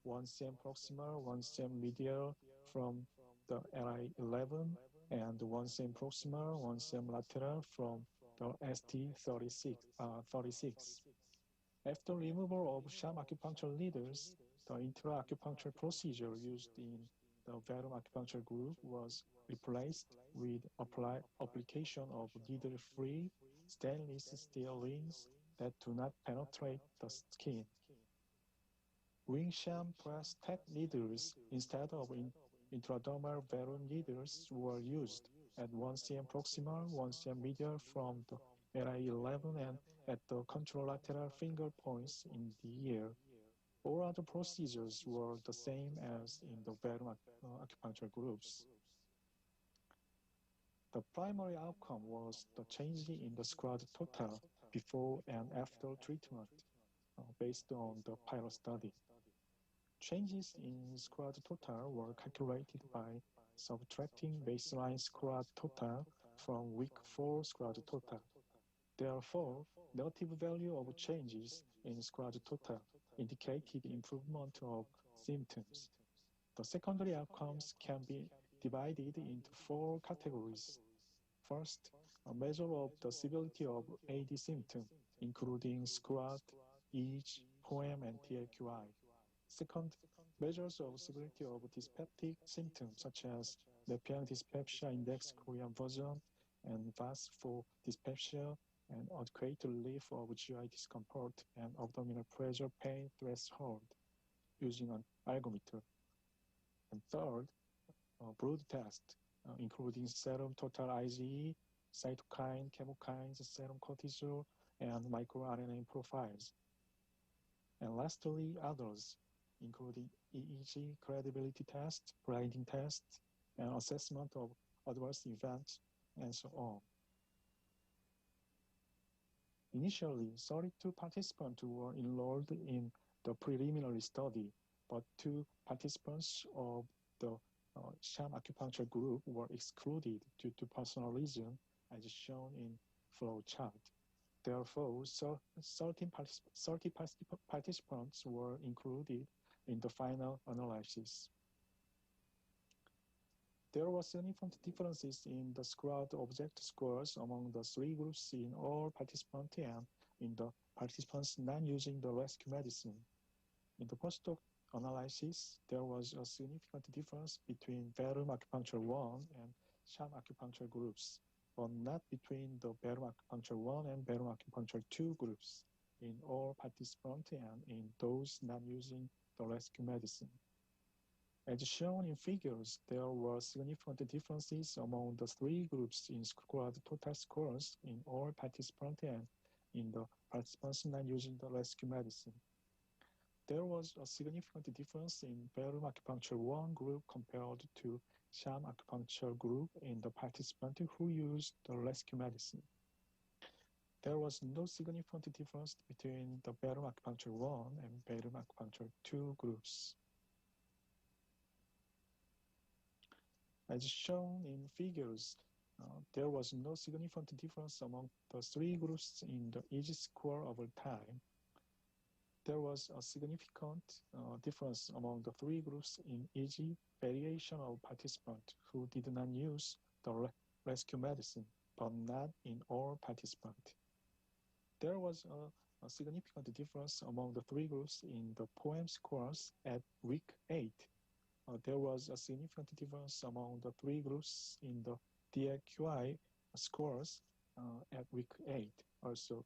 1 cm proximal, 1 cm medial from the LI11, and 1 cm proximal, 1 cm lateral from the ST36. After removal of sham acupuncture needles, the intra-acupuncture procedure used in the Bellum acupuncture group was replaced with application of needle-free stainless steel rings that do not penetrate the skin. Ring sham press tech needles instead of intradermal Bellum needles were used at 1 cm proximal, 1 cm medial from the LI11 and at the contralateral finger points in the ear. All other procedures were the same as in the Bellum acupuncture groups. The primary outcome was the change in the squad total before and after treatment based on the pilot study. Changes in squad total were calculated by subtracting baseline squad total from week 4 squad total. Therefore, relative value of changes in squad total indicated improvement of symptoms. The secondary outcomes can be divided into 4 categories. First, a measure of the severity of AD symptom, including squat, EASE, POEM, and DLQI. Second, measures of severity of dyspeptic symptoms such as Nepean Dyspepsia Index Korean version and VAS for dyspepsia and adequate relief of GI discomfort and abdominal pressure pain threshold using an ergometer. And third, blood test, including serum total IgE, cytokine, chemokines, serum cortisol, and microRNA profiles. And lastly, others, including EEG credibility test, blinding test, and assessment of adverse events, and so on. Initially, 32 participants were enrolled in the preliminary study, but 2 participants of the sham acupuncture group were excluded due to personal reason, as shown in flow chart. Therefore, 30 participants were included in the final analysis. There were significant differences in the squad object scores among the 3 groups in all participants and in the participants not using the rescue medicine. In the post-hoc analysis, there was a significant difference between Ballroom Acupuncture 1 and sham acupuncture groups, but not between the Ballroom Acupuncture 1 and Ballroom Acupuncture 2 groups in all participants and in those not using the rescue medicine. As shown in figures, there were significant differences among the 3 groups in squad total scores in all participants and in the participants not using the rescue medicine. There was a significant difference in Ballroom Acupuncture 1 group compared to sham acupuncture group in the participants who used the rescue medicine. There was no significant difference between the Ballroom Acupuncture 1 and Ballroom Acupuncture 2 groups. As shown in figures, there was no significant difference among the 3 groups in the EASE score over time. There was a significant difference among the 3 groups in EASE variation of participants who did not use the rescue medicine, but not in all participants. There was a significant difference among the 3 groups in the POEM scores at week 8. There was a significant difference among the 3 groups in the DLQI scores at week 8 also.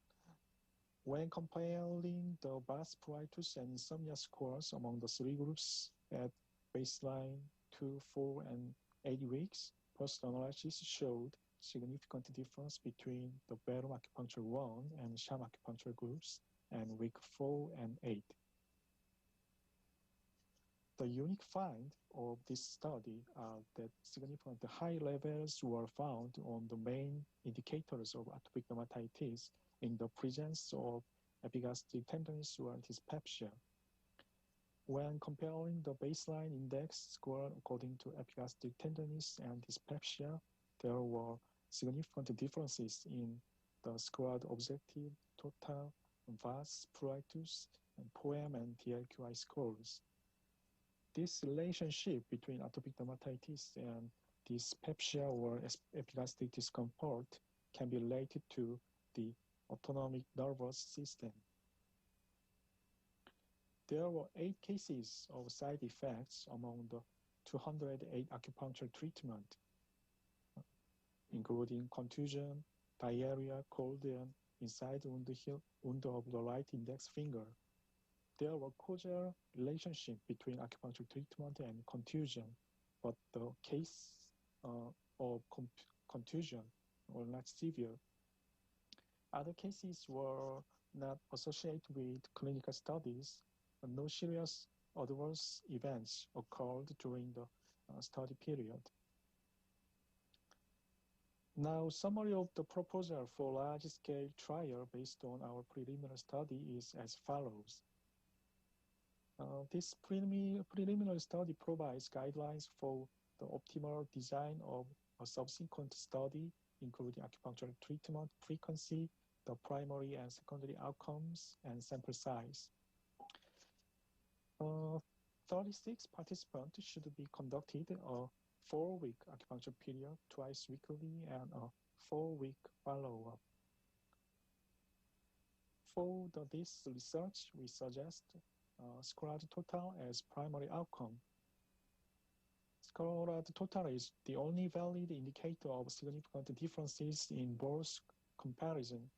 When comparing the VAS pruritus and insomnia scores among the 3 groups at baseline 2, 4, and 8 weeks, post-analysis showed significant difference between the Ballroom Acupuncture 1 and sham acupuncture groups and week 4 and 8. The unique find of this study are that significant high levels were found on the main indicators of atopic dermatitis in the presence of epigastric tenderness or dyspepsia. When comparing the baseline index score according to epigastric tenderness and dyspepsia, there were significant differences in the squad objective, total, VAS, pruritus, and POEM and DLQI scores. This relationship between atopic dermatitis and dyspepsia or epigastric discomfort can be related to the autonomic nervous system. There were 8 cases of side effects among the 208 acupuncture treatment, including contusion, diarrhea, cold, and inside wound of the right index finger. There were causal relationship between acupuncture treatment and contusion, but the case of contusion were not severe. Other cases were not associated with clinical studies, and no serious adverse events occurred during the study period. Now, summary of the proposal for large-scale trial based on our preliminary study is as follows. This preliminary study provides guidelines for the optimal design of a subsequent study, including acupuncture treatment frequency, the primary and secondary outcomes, and sample size. 36 participants should be conducted a 4-week acupuncture period twice weekly and a 4-week follow-up. For this research, we suggest squared total as primary outcome. Squared total is the only valid indicator of significant differences in both comparison.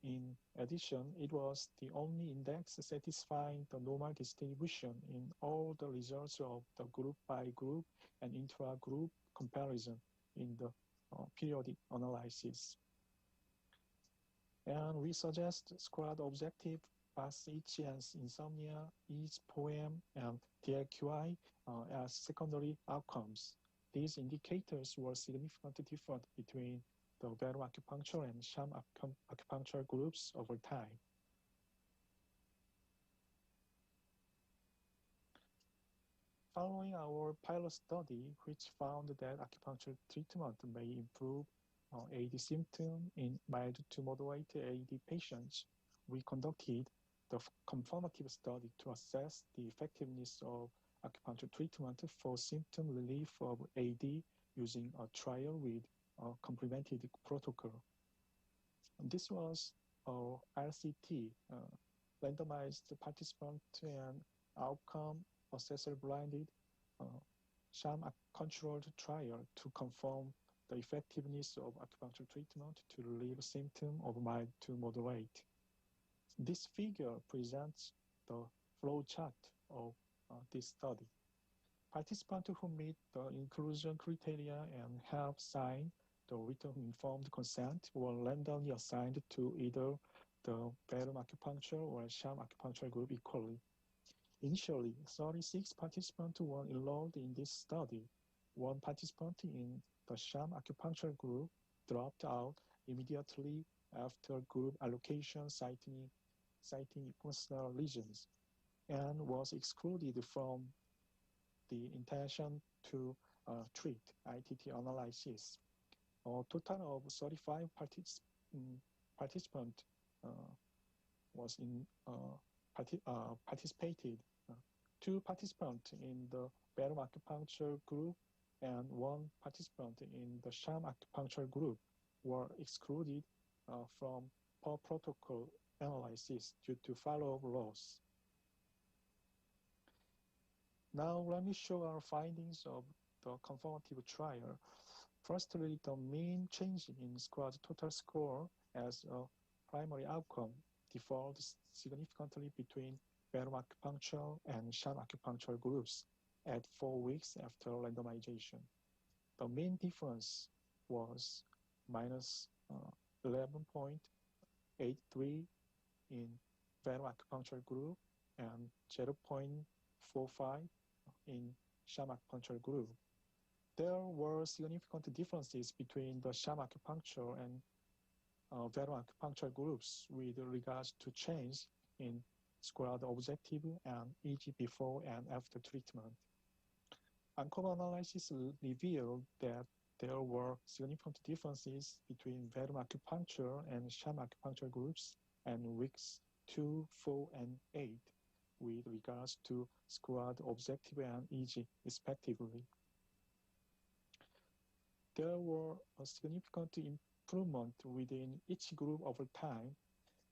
In addition, it was the only index satisfying the normal distribution in all the results of the group-by-group and intra-group comparison in the periodic analysis. And we suggest squared objective bath-itchy insomnia, ease poem, and DLQI as secondary outcomes. These indicators were significantly different between the Verum acupuncture and sham acupuncture groups over time. Following our pilot study, which found that acupuncture treatment may improve AD symptom in mild to moderate AD patients, we conducted the confirmative study to assess the effectiveness of acupuncture treatment for symptom relief of AD using a trial with a complemented protocol. This was a RCT, randomized participant and outcome assessor blinded sham controlled trial to confirm the effectiveness of acupuncture treatment to relieve symptoms of mild to moderate. This figure presents the flow chart of this study. Participants who meet the inclusion criteria and have signed the written informed consent were randomly assigned to either the Verum acupuncture or sham acupuncture group equally. Initially, 36 participants were enrolled in this study. One participant in the sham acupuncture group dropped out immediately after group allocation citing personal reasons and was excluded from the intention to treat ITT analysis. A total of 35 participants participated. 2 participants in the Verum acupuncture group and 1 participant in the sham acupuncture group were excluded from per protocol analysis due to follow-up loss. Now let me show our findings of the confirmative trial. Firstly, the mean change in squared total score as a primary outcome differed significantly between Verum acupuncture and sham acupuncture groups at 4 weeks after randomization. The mean difference was minus 11.83 in Verum acupuncture group and 0.45 in sham acupuncture group. There were significant differences between the sham acupuncture and Verum acupuncture groups with regards to change in squared objective and EG before and after treatment. ANCOVA analysis revealed that there were significant differences between Verum acupuncture and sham acupuncture groups and weeks 2, 4, and 8 with regards to squared objective and EG respectively. There were a significant improvement within each group over time,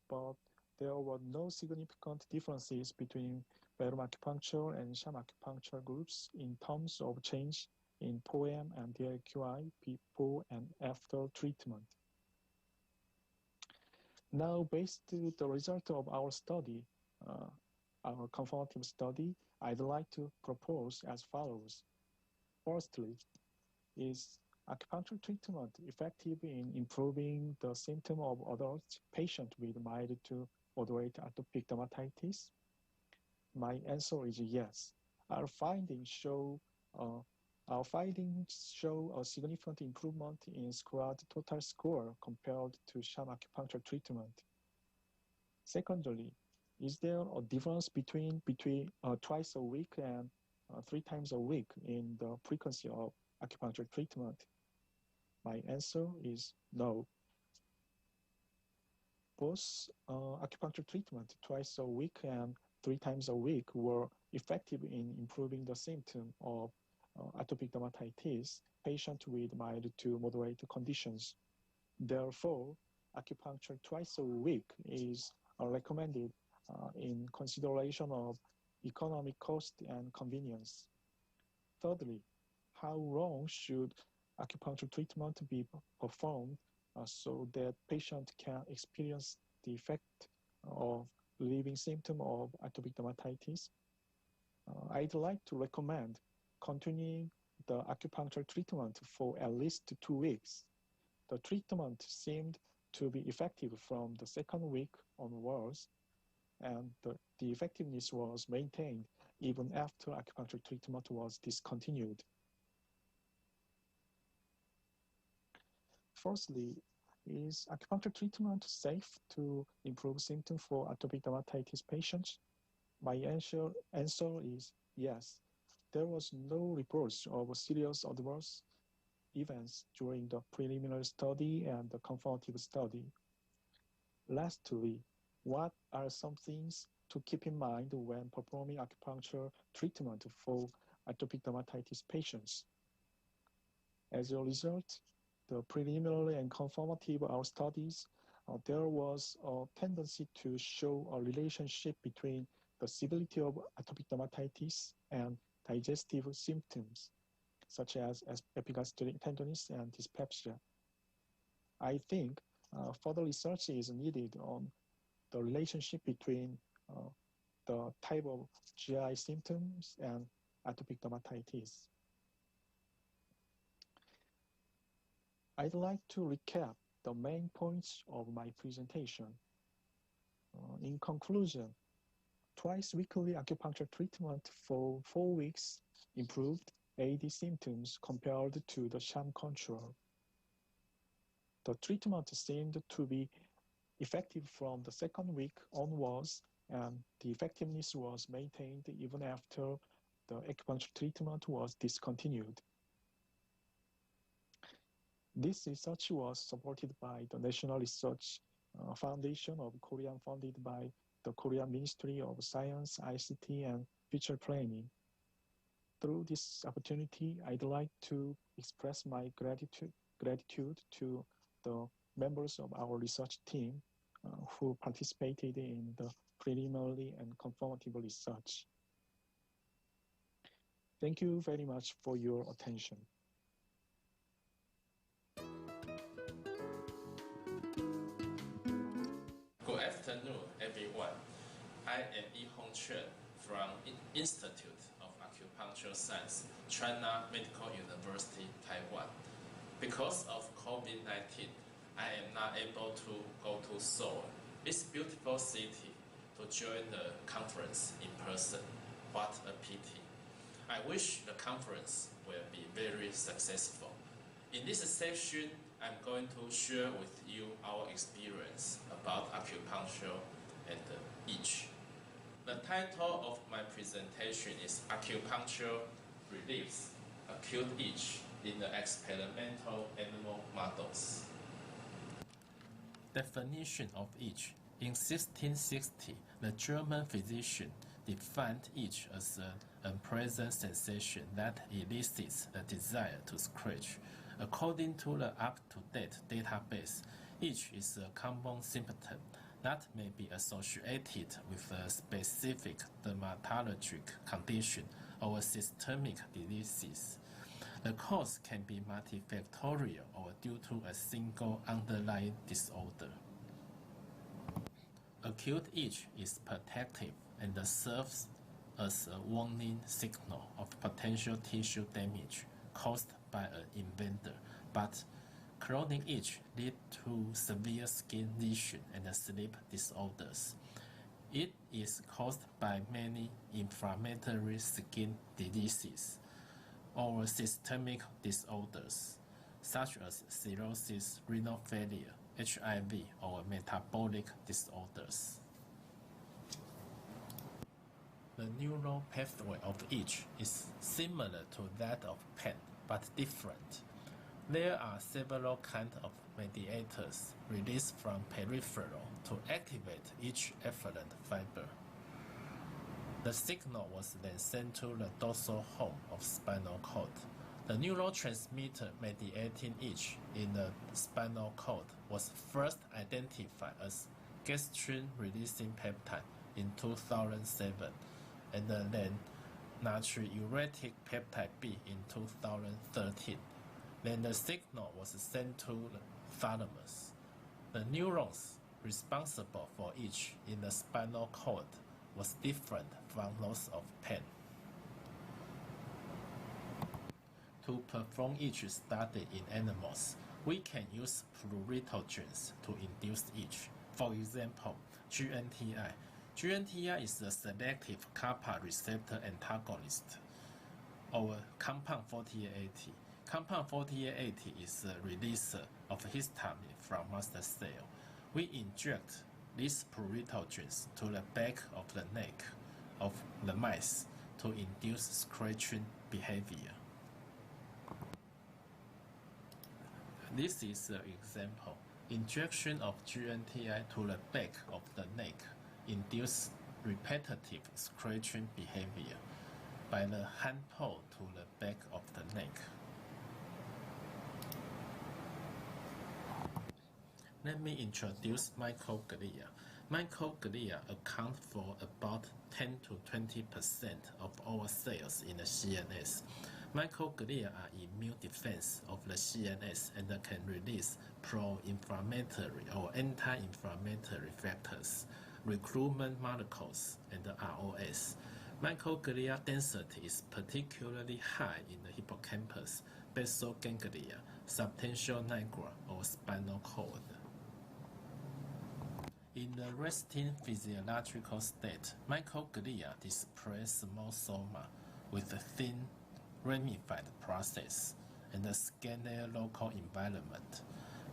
but there were no significant differences between Verum acupuncture and sham acupuncture groups in terms of change in POEM and DLQI before and after treatment. Now, based on the result of our study, our confirmative study, I'd like to propose as follows. Firstly, is acupuncture treatment effective in improving the symptom of adult patients with mild to moderate atopic dermatitis? My answer is yes. Our findings show a significant improvement in squared total score compared to sham acupuncture treatment. Secondly, is there a difference between twice a week and 3 times a week in the frequency of acupuncture treatment? My answer is no. Both acupuncture treatment twice a week and 3 times a week were effective in improving the symptom of atopic dermatitis patient with mild to moderate conditions. Therefore, acupuncture twice a week is recommended in consideration of economic cost and convenience. Thirdly, how long should acupuncture treatment be performed so that patient can experience the effect of relieving symptom of atopic dermatitis? I'd like to recommend continuing the acupuncture treatment for at least 2 weeks. The treatment seemed to be effective from the 2nd week onwards, and the effectiveness was maintained even after acupuncture treatment was discontinued. Firstly, is acupuncture treatment safe to improve symptoms for atopic dermatitis patients? My answer is yes. There was no reports of serious adverse events during the preliminary study and the confirmative study. Lastly, what are some things to keep in mind when performing acupuncture treatment for atopic dermatitis patients? As a result, the preliminary and confirmative studies, there was a tendency to show a relationship between the severity of atopic dermatitis and digestive symptoms, such as epigastric tenderness and dyspepsia. I think further research is needed on the relationship between the type of GI symptoms and atopic dermatitis. I'd like to recap the main points of my presentation. In conclusion, twice weekly acupuncture treatment for 4 weeks improved AD symptoms compared to the sham control. The treatment seemed to be effective from the 2nd week onwards, and the effectiveness was maintained even after the acupuncture treatment was discontinued. This research was supported by the National Research Foundation of Korea, funded by the Korean Ministry of Science, ICT, and Future Planning. Through this opportunity, I'd like to express my gratitude to the members of our research team who participated in the preliminary and confirmative research. Thank you very much for your attention. Good afternoon, everyone. I am Yi Hong Chen from Institute of Acupuncture Science, China Medical University, Taiwan. Because of COVID-19, I am not able to go to Seoul, this beautiful city, to join the conference in person. What a pity. I wish the conference will be very successful. In this session, I'm going to share with you our experience about acupuncture and itch. The title of my presentation is Acupuncture Relieves Acute Itch in the Experimental Animal Models. Definition of itch. In 1660, the German physician defined itch as an unpleasant sensation that elicits a desire to scratch. According to the up-to-date database, itch is a common symptom that may be associated with a specific dermatologic condition or systemic disease. The cause can be multifactorial or due to a single underlying disorder. Acute itch is protective and serves as a warning signal of potential tissue damage caused by an invader, but chronic itch leads to severe skin lesion and sleep disorders. It is caused by many inflammatory skin diseases or systemic disorders, such as cirrhosis, renal failure, HIV, or metabolic disorders. The neural pathway of each is similar to that of pen, but different. There are several kinds of mediators released from peripheral to activate each efferent fiber. The signal was then sent to the dorsal horn of spinal cord. The neurotransmitter mediating each in the spinal cord was first identified as gastrin-releasing peptide in 2007, and then natriuretic peptide B in 2013. Then the signal was sent to the thalamus. The neurons responsible for each in the spinal cord was different from those of pen. To perform each study in animals, we can use pruritogens to induce each. For example, GNTI. GNTI is a selective kappa receptor antagonist, or compound 4880. Compound 4880 is a releaser of histamine from mast cell. We inject these pruritogens to the back of the neck of the mice to induce scratching behavior. This is an example. Injection of GNTI to the back of the neck induces repetitive scratching behavior by the hand pole to the back of the neck. Let me introduce microglia. Microglia account for about 10 to 20% of all cells in the CNS. Microglia are immune defense of the CNS and can release pro-inflammatory or anti-inflammatory factors, recruitment molecules, and ROS. Microglia density is particularly high in the hippocampus, basal ganglia, substantia nigra, or spinal cord. In the resting physiological state, microglia display small soma with a thin ramified process and a scalar local environment.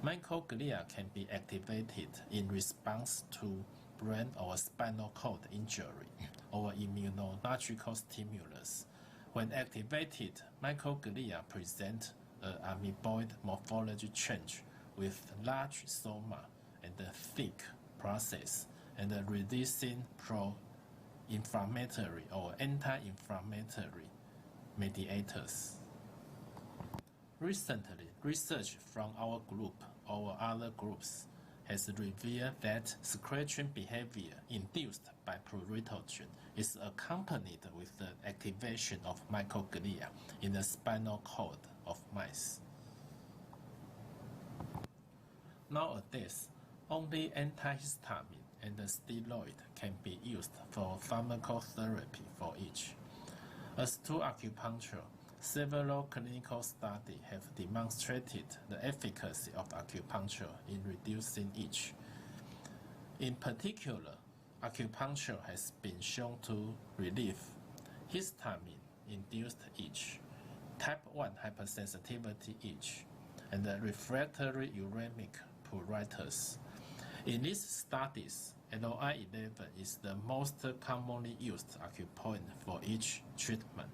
Microglia can be activated in response to brain or spinal cord injury or immunological stimulus. When activated, microglia present an amoeboid morphology change with large soma and a thick process and releasing pro-inflammatory or anti-inflammatory mediators. Recently, research from our group or other groups has revealed that scratching behavior induced by pruritogen is accompanied with the activation of microglia in the spinal cord of mice. Nowadays, only antihistamine and steroid can be used for pharmacotherapy for each. As to acupuncture, several clinical studies have demonstrated the efficacy of acupuncture in reducing itch. In particular, acupuncture has been shown to relieve histamine-induced itch, type 1 hypersensitivity itch, and refractory uremic pruritus. In these studies, LOI-11 is the most commonly used acupoint for each treatment.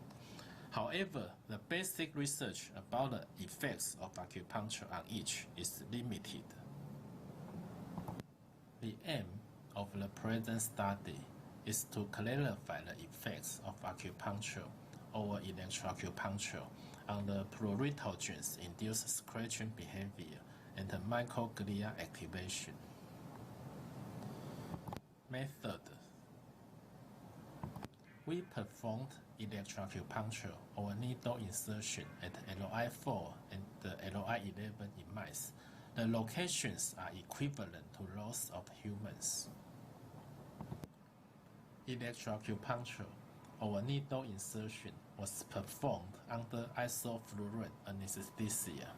However, the basic research about the effects of acupuncture on itch is limited. The aim of the present study is to clarify the effects of acupuncture or electroacupuncture on the pruritogens-induced scratching behavior and the microglia activation. Method. We performed electroacupuncture or needle insertion at LOI4 and the LOI11 in mice. The locations are equivalent to those of humans. Electroacupuncture or needle insertion was performed under isoflurane anesthesia.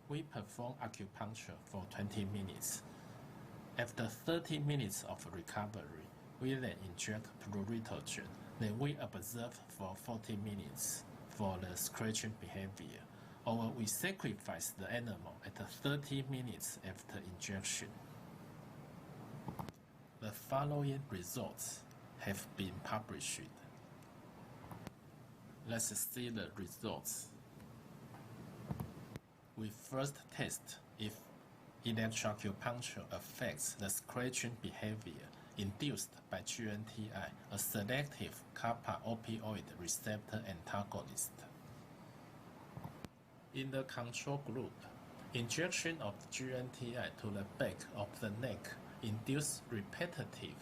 We performed acupuncture for 20 minutes. After 30 minutes of recovery, we then inject pruritogen. Then we observe for 40 minutes for the scratching behavior, or we sacrifice the animal at 30 minutes after injection. The following results have been published. Let's see the results. We first test if electroacupuncture affects the scratching behavior induced by GNTI, a selective kappa opioid receptor antagonist. In the control group, injection of GNTI to the back of the neck induced repetitive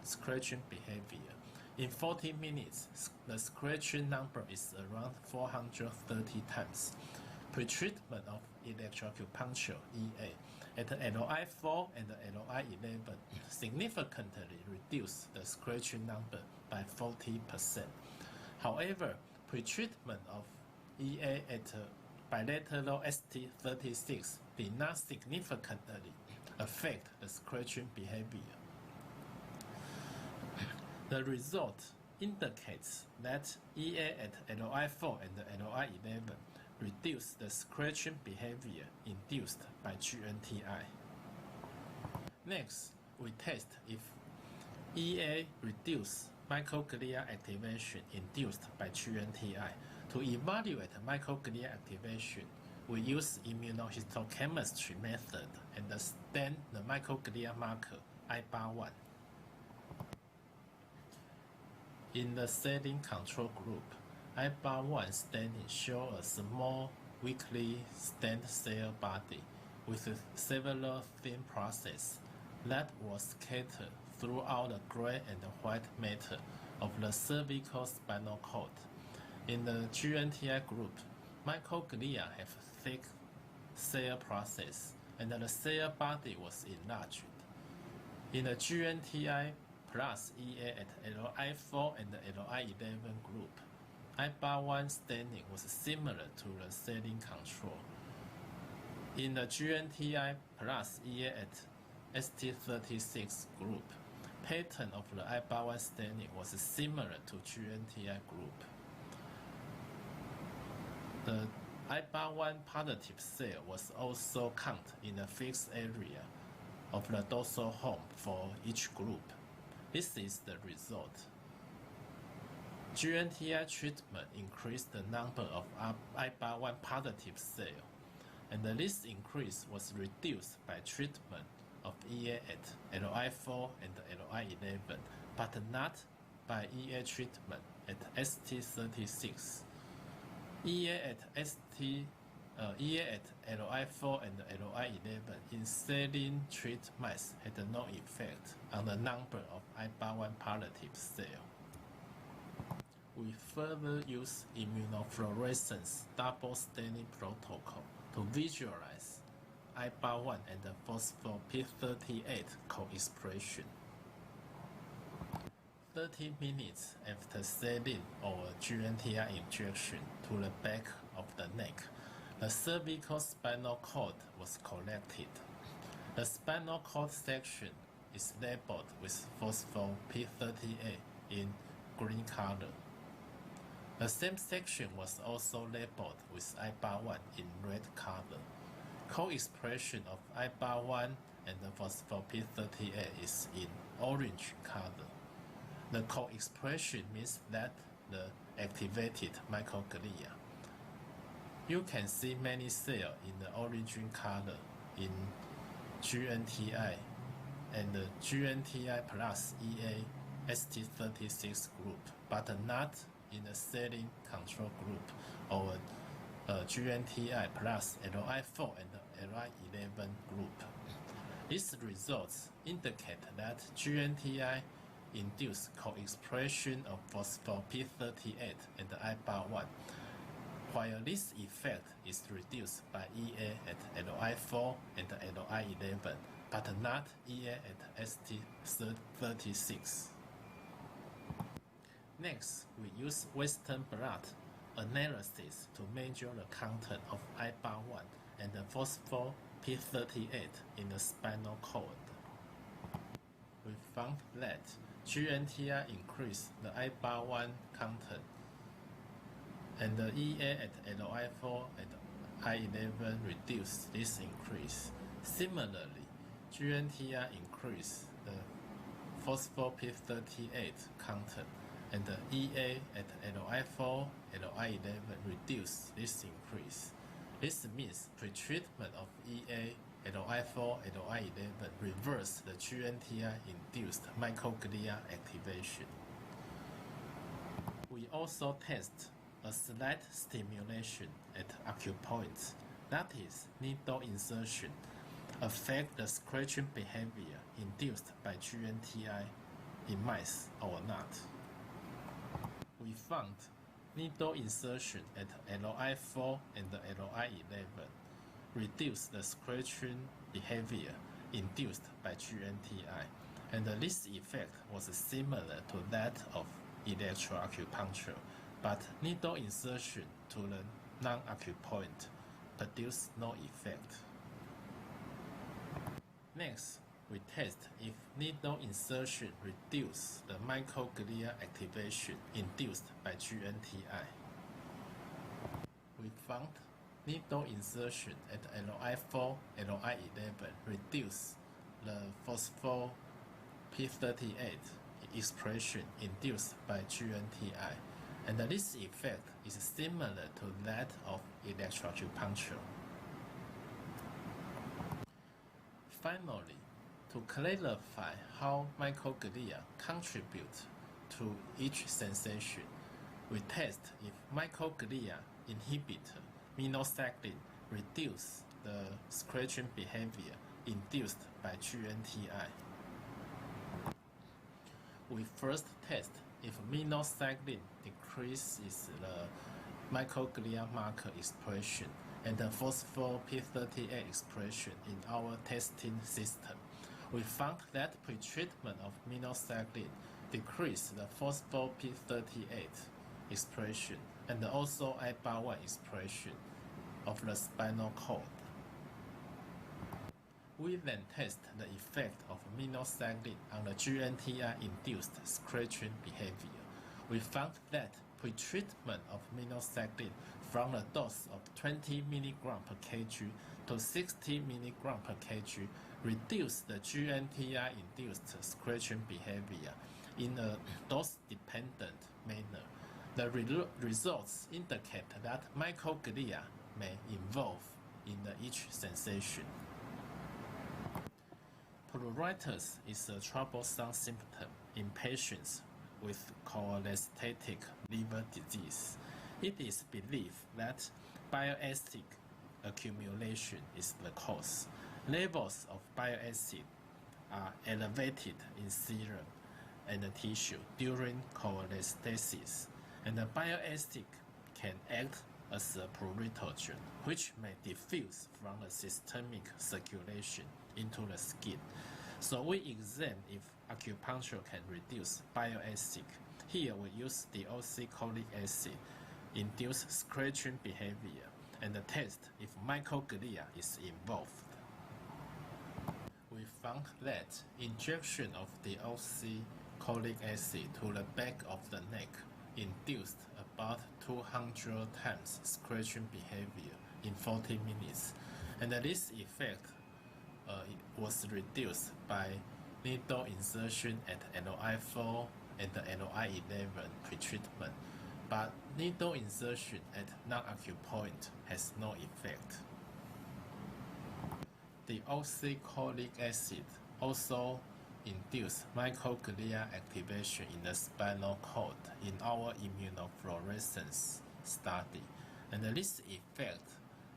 scratching behavior. In 40 minutes, the scratching number is around 430 times. Pretreatment of electroacupuncture (EA) at LOI4 and LOI11 significantly reduced the scratching number by 40%. However, pretreatment of EA at bilateral ST36 did not significantly affect the scratching behavior. The result indicates that EA at LOI4 and LOI11 reduce the scratching behavior induced by GNTI. Next, we test if EA reduce microglia activation induced by GNTI. To evaluate microglia activation, we use immunohistochemistry method and stain the microglia marker IBAR1. In the saline control group, IBAR1 staining shows a small, weakly stained cell body with several thin processes that was scattered throughout the gray and white matter of the cervical spinal cord. In the GNTI group, microglia have thick cell process and the cell body was enlarged. In the GNTI plus EA at LOI4 and LOI11 group, IBAR1 staining was similar to the saline control. In the GNTI plus EA at ST36 group, pattern of the IBAR1 staining was similar to GNTI group. The IBAR1 positive cell was also counted in the fixed area of the dorsal horn for each group. This is the result. GNTI treatment increased the number of IBAR1 positive cells, and this increase was reduced by treatment of EA at LOI4 and LOI11, but not by EA treatment at ST36. EA at LOI4 and LOI11 in saline treated mice had no effect on the number of IBAR1 positive cells. We further use immunofluorescence double staining protocol to visualize IBAR1 and the phospho-P38 co-expression. 30 minutes after saline or GNTI injection to the back of the neck, the cervical spinal cord was collected. The spinal cord section is labeled with phospho-P38 in green color. The same section was also labeled with IBAR1 in red color. Co-expression of IBAR1 and the phospho-P38 is in orange color. The co-expression means that the activated microglia. You can see many cells in the orange color in GNTI and the GNTI plus EA ST36 group, but not in the saline control group or GNTI plus LOI4 and LOI11 group. These results indicate that GNTI induce co-expression of phospho-P38 and IBAR1, while this effect is reduced by EA at LOI4 and LOI11, but not EA at ST36. Next, we use Western blot analysis to measure the content of IBAR1 and the phospho-P38 in the spinal cord. We found that GNTI increased the IBAR1 content, and the EA at LOI4 and I11 reduced this increase. Similarly, GNTI increased the phospho-P38 content, and the EA at LI4, LI11 reduce this increase. This means pretreatment of EA, LI4, LI11 reverse the GNTI-induced microglia activation. We also test a slight stimulation at acupoints, that is, needle insertion, affect the scratching behavior induced by GNTI in mice or not. We found needle insertion at LI4 and the LI11 reduce the scratching behavior induced by GNTI, and this effect was similar to that of electroacupuncture, but needle insertion to the non-acupoint produced no effect. Next, we test if needle insertion reduces the microglia activation induced by GNTI. We found needle insertion at LI4, LI11 reduce the phospho-P38 expression induced by GNTI, and this effect is similar to that of electroacupuncture. Finally, to clarify how microglia contribute to each sensation, we test if microglia inhibitor minocycline reduce the scratching behavior induced by GNTI. We first test if minocycline decreases the microglia marker expression and the phospho-P38 expression in our testing system. We found that pretreatment of minocycline decreased the phospho-P38 expression and also IBA1 expression of the spinal cord. We then test the effect of minocycline on the GNTI-induced scratching behavior. We found that pretreatment of minocycline from a dose of 20 mg per kg to 60 mg per kg reduced the GNTI-induced scratching behavior in a dose-dependent manner. The results indicate that microglia may involve in each sensation. Pruritus is a troublesome symptom in patients with cholestatic liver disease. It is believed that bile acid accumulation is the cause. Levels of bile acid are elevated in serum and tissue during cholestasis, and the bile acid can act as a pruritogen, which may diffuse from the systemic circulation into the skin. So we examine if acupuncture can reduce bile acid. Here we use deoxycholic acid, induce scratching behavior, and test if microglia is involved. We found that injection of deoxycholic acid to the back of the neck induced about 200 times scratching behavior in 40 minutes, and this effect was reduced by needle insertion at LI4 and the LI11 pretreatment, but needle insertion at non-acupoint has no effect. The deoxycholic acid also induced microglia activation in the spinal cord in our immunofluorescence study, and this effect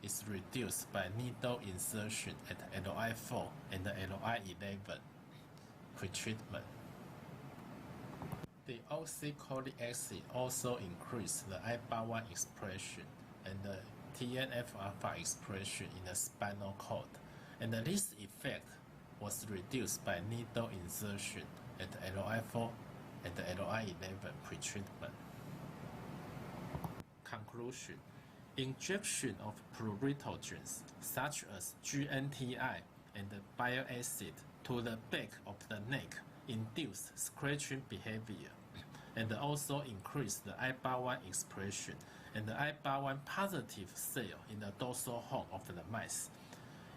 is reduced by needle insertion at LI4 and the LI11 pretreatment. The deoxycholic acid also increased the IBA1 expression and the TNF-alpha expression in the spinal cord, and this effect was reduced by needle insertion at LI4 and the LI11 pretreatment. Conclusion: injection of pruritogens such as GNTI and bile acid to the back of the neck induce scratching behavior and also increase the IBA1 expression and the IBA1 positive cell in the dorsal horn of the mice.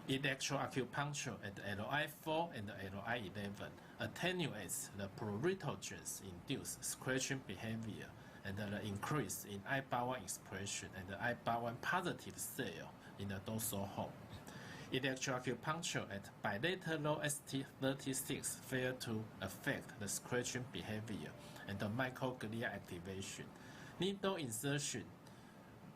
Electroacupuncture at LI4 and LI11 attenuates the pruritogens-induced scratching behavior and the increase in IBA1 expression and the IBA1 positive cell in the dorsal hole. Electroacupuncture at bilateral ST36 failed to affect the scratching behavior and the microglia activation. Needle insertion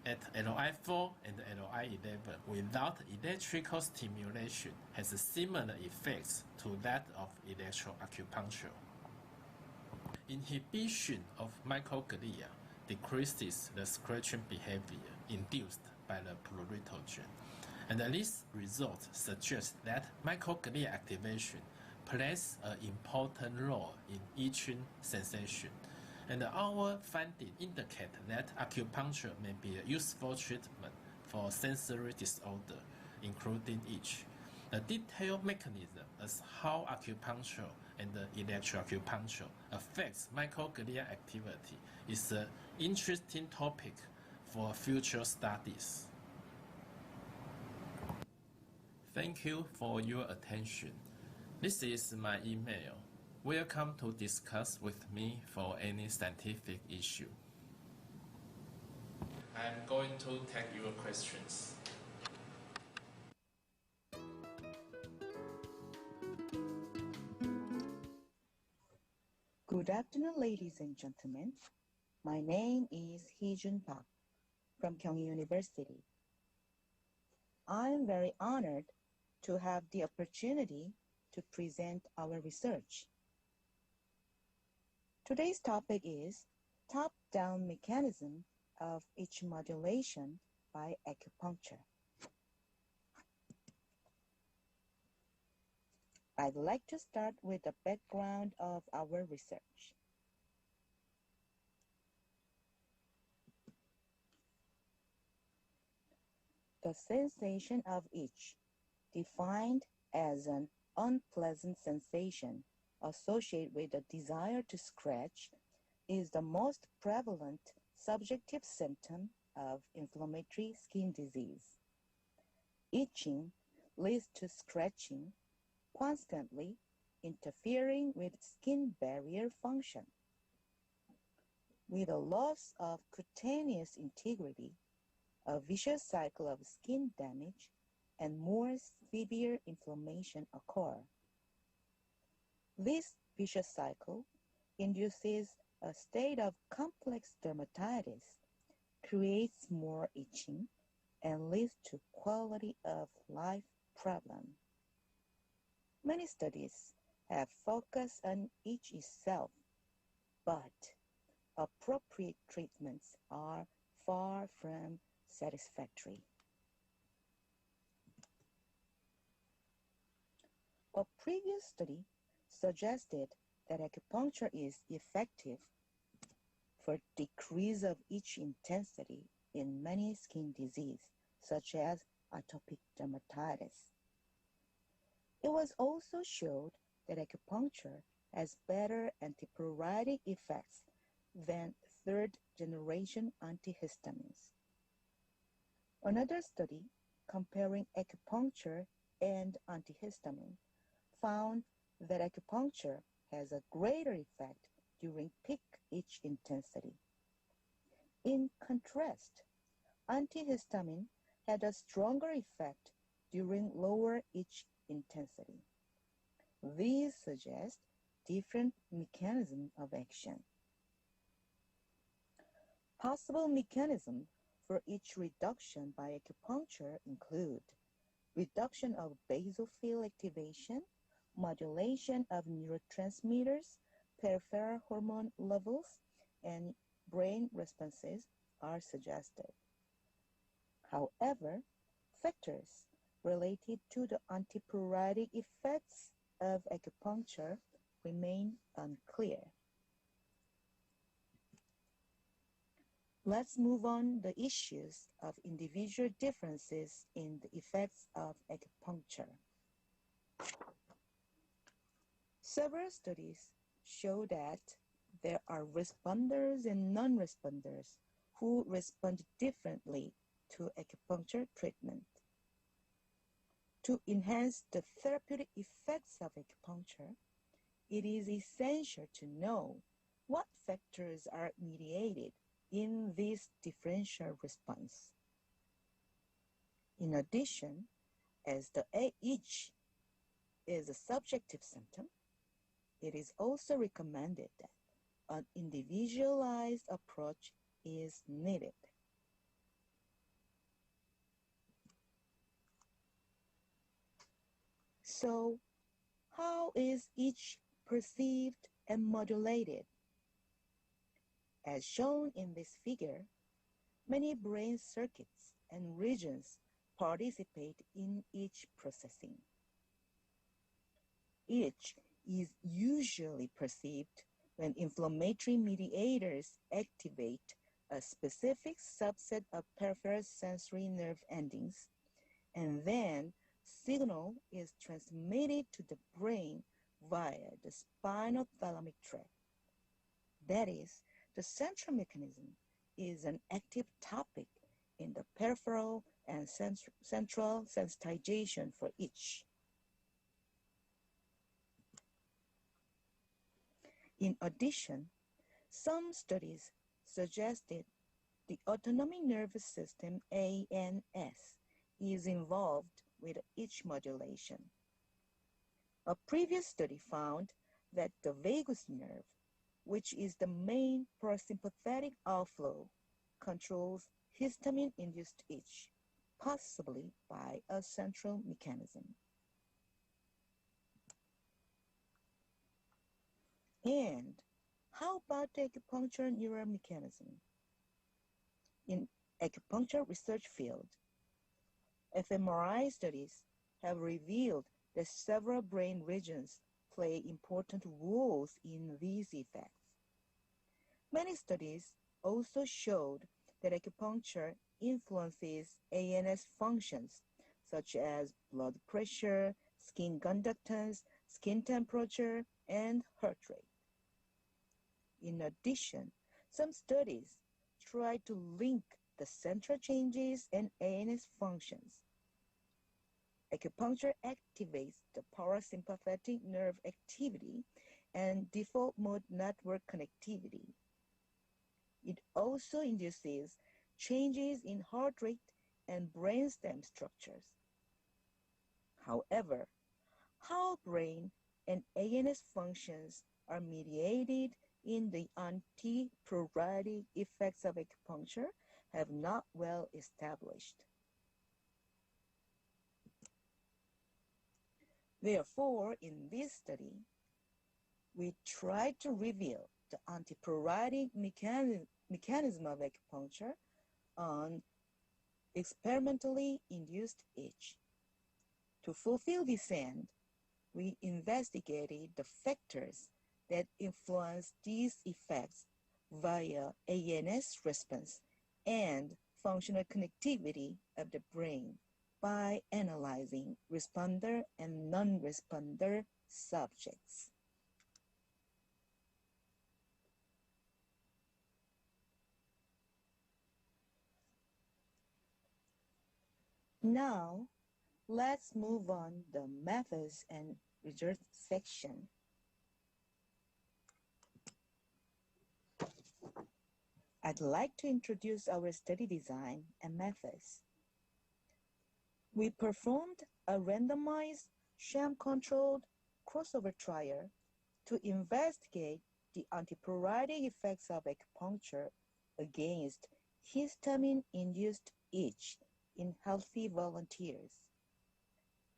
at LI4 and LI11 without electrical stimulation has similar effects to that of electroacupuncture. Inhibition of microglia decreases the scratching behavior induced by the pruritogen, and these results suggest that microglia activation plays an important role in itching sensation. And our findings indicate that acupuncture may be a useful treatment for sensory disorder, including itch. The detailed mechanism as how acupuncture and electroacupuncture affects microglia activity is an interesting topic for future studies. Thank you for your attention. This is my email. Welcome to discuss with me for any scientific issue. I'm going to take your questions. Good afternoon, ladies and gentlemen. My name is Hee-jun Park from Kyung University. I am very honored to have the opportunity to present our research. Today's topic is top-down mechanism of itch modulation by acupuncture. I'd like to start with the background of our research. The sensation of itch, defined as an unpleasant sensation associated with a desire to scratch, is the most prevalent subjective symptom of inflammatory skin disease. Itching leads to scratching, constantly interfering with skin barrier function. With a loss of cutaneous integrity, a vicious cycle of skin damage and more severe inflammation occur. This vicious cycle induces a state of complex dermatitis, creates more itching, and leads to quality of life problem. Many studies have focused on itch itself, but appropriate treatments are far from satisfactory. A previous study suggested that acupuncture is effective for decrease of itch intensity in many skin diseases, such as atopic dermatitis. It was also showed that acupuncture has better antipruritic effects than third-generation antihistamines. Another study comparing acupuncture and antihistamine found that acupuncture has a greater effect during peak itch intensity. In contrast, antihistamine had a stronger effect during lower itch intensity. These suggest different mechanisms of action. Possible mechanisms for itch reduction by acupuncture include reduction of basophil activation, modulation of neurotransmitters, peripheral hormone levels, and brain responses are suggested. However, factors related to the antipruritic effects of acupuncture remain unclear. Let's move on the issues of individual differences in the effects of acupuncture. Several studies show that there are responders and non-responders who respond differently to acupuncture treatment. To enhance the therapeutic effects of acupuncture, it is essential to know what factors are mediated in this differential response. In addition, as the itch is a subjective symptom, it is also recommended that an individualized approach is needed. So, how is itch perceived and modulated? As shown in this figure, many brain circuits and regions participate in itch processing. Itch is usually perceived when inflammatory mediators activate a specific subset of peripheral sensory nerve endings, and then signal is transmitted to the brain via the spinal thalamic tract. That is, the central mechanism is an active topic in the peripheral and central sensitization for itch. In addition, some studies suggested the autonomic nervous system, ANS, is involved with itch modulation. A previous study found that the vagus nerve, which is the main parasympathetic outflow, controls histamine-induced itch, possibly by a central mechanism. And how about the acupuncture neural mechanism? In acupuncture research field, fMRI studies have revealed that several brain regions play important roles in these effects. Many studies also showed that acupuncture influences ANS functions such as blood pressure, skin conductance, skin temperature, and heart rate. In addition, some studies try to link the central changes and ANS functions. Acupuncture activates the parasympathetic nerve activity and default mode network connectivity. It also induces changes in heart rate and brainstem structures. However, how brain and ANS functions are mediated in the antipruritic effects of acupuncture have not well established. Therefore, in this study, we tried to reveal the antipruritic mechanism of acupuncture on experimentally induced itch. To fulfill this end, we investigated the factors that influence these effects via ANS response and functional connectivity of the brain by analyzing responder and non-responder subjects. Now, let's move on the methods and results section. I'd like to introduce our study design and methods. We performed a randomized, sham-controlled crossover trial to investigate the antipruritic effects of acupuncture against histamine-induced itch in healthy volunteers.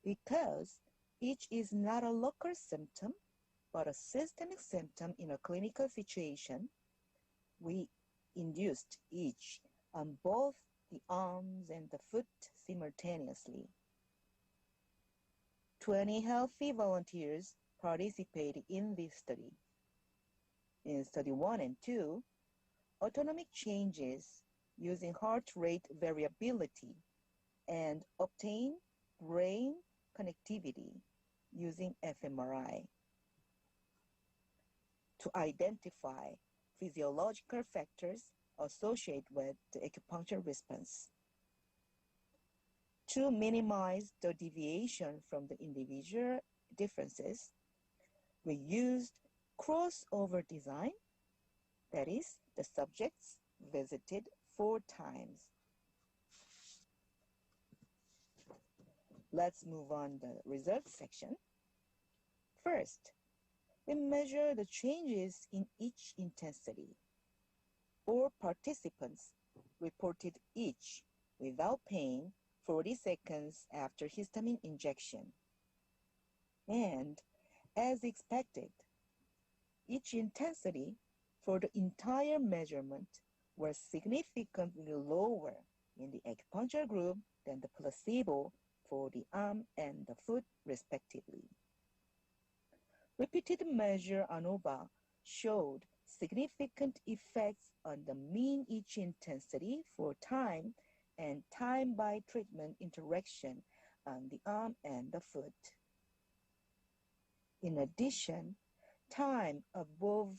Because itch is not a local symptom, but a systemic symptom in a clinical situation, we induced itch on both the arms and the foot simultaneously. 20 healthy volunteers participated in this study. In study 1 and 2, autonomic changes using heart rate variability and obtain brain connectivity using fMRI to identify physiological factors associated with the acupuncture response. To minimize the deviation from the individual differences, we used crossover design, that is, the subjects visited 4 times. Let's move on to the results section. First, we measure the changes in each intensity. 4 participants reported each without pain 40 seconds after histamine injection. And as expected, each intensity for the entire measurement was significantly lower in the acupuncture group than the placebo for the arm and the foot, respectively. Repeated measure ANOVA showed significant effects on the mean itch intensity for time and time by treatment interaction on the arm and the foot. In addition, time above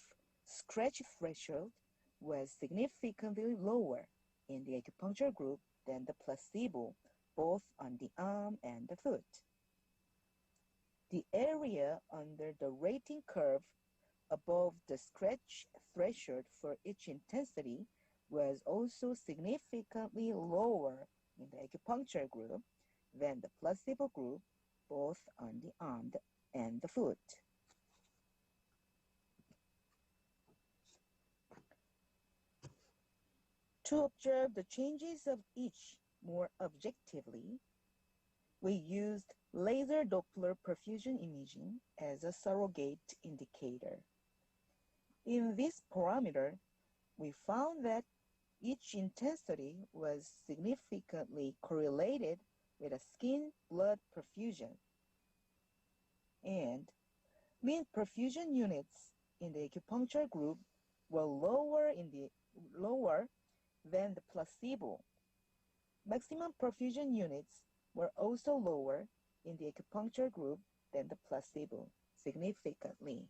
scratch threshold was significantly lower in the acupuncture group than the placebo, both on the arm and the foot. The area under the rating curve above the scratch threshold for itch intensity was also significantly lower in the acupuncture group than the placebo group, both on the arm and the foot. To observe the changes of itch more objectively, we used laser Doppler perfusion imaging as a surrogate indicator. In this parameter, we found that itch intensity was significantly correlated with a skin blood perfusion. And mean perfusion units in the acupuncture group were lower than the placebo. Maximum perfusion units were also lower in the acupuncture group than the placebo, significantly.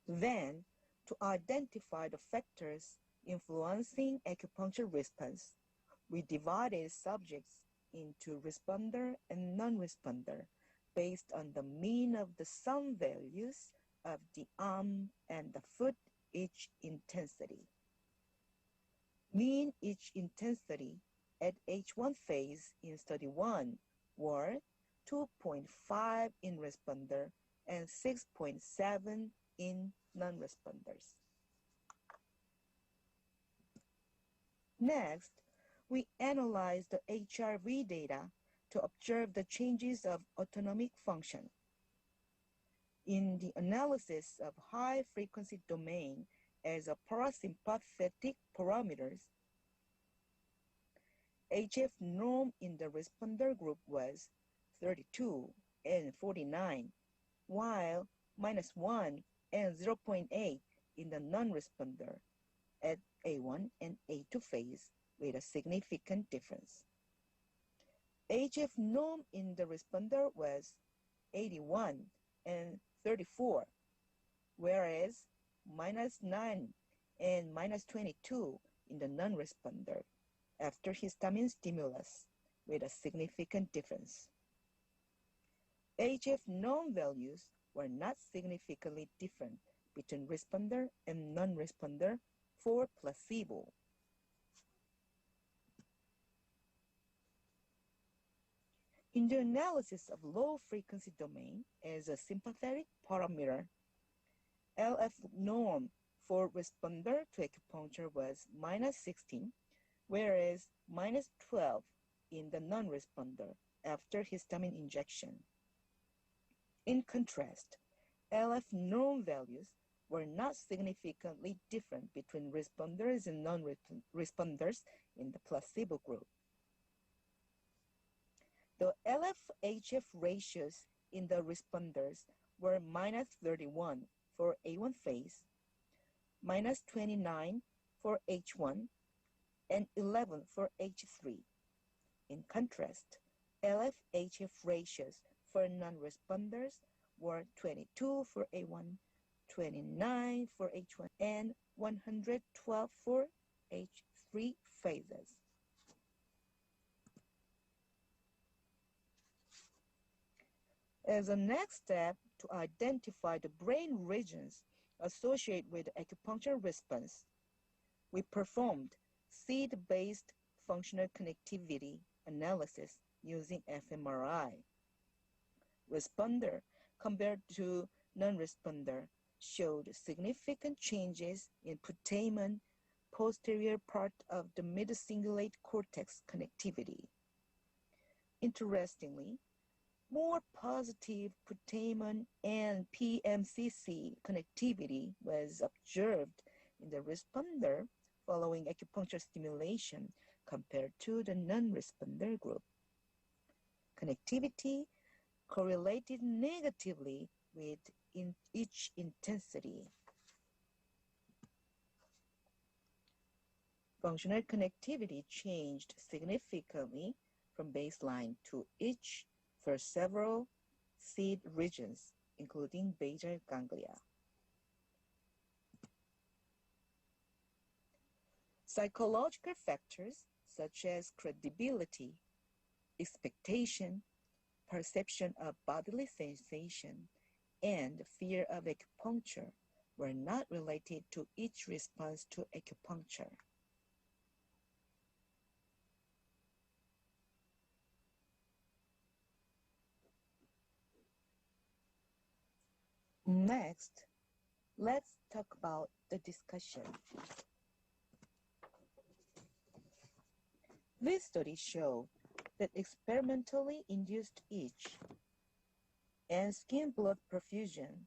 Then, to identify the factors influencing acupuncture response, we divided subjects into responder and non-responder based on the mean of the sum values of the arm and the foot itch intensity. Mean itch intensity at H1 phase in study 1 were 2.5 in responder and 6.7 in non-responders. Next, we analyzed the HRV data to observe the changes of autonomic function. In the analysis of high-frequency domain as a parasympathetic parameters, HF norm in the responder group was 32 and 49, while -1 and 0.8 in the non-responder at A1 and A2 phase with a significant difference. HF norm in the responder was 81 and 34, whereas -9 and -22 in the non-responder after histamine stimulus with a significant difference. HF norm values were not significantly different between responder and non-responder for placebo. In the analysis of low-frequency domain as a sympathetic parameter, LF norm for responder to acupuncture was -16, whereas -12 in the non-responder after histamine injection. In contrast, LF norm values were not significantly different between responders and non-responders in the placebo group. The LF-HF ratios in the responders were -31 for A1 phase, -29 for H1, and 11 for H3. In contrast, LF-HF ratios for non-responders were 22 for A1, 29 for H1, and 112 for H3 phases. As a next step to identify the brain regions associated with acupuncture response, we performed seed-based functional connectivity analysis using fMRI. Responder compared to non-responder showed significant changes in putamen posterior part of the mid-cingulate cortex connectivity. Interestingly, more positive putamen and PMCC connectivity was observed in the responder following acupuncture stimulation compared to the non-responder group. Connectivity correlated negatively with itch intensity. Functional connectivity changed significantly from baseline to itch for several seed regions, including basal ganglia. Psychological factors such as credibility, expectation, perception of bodily sensation, and fear of acupuncture were not related to itch response to acupuncture. Next, let's talk about the discussion. This study showed that experimentally induced itch and skin blood perfusion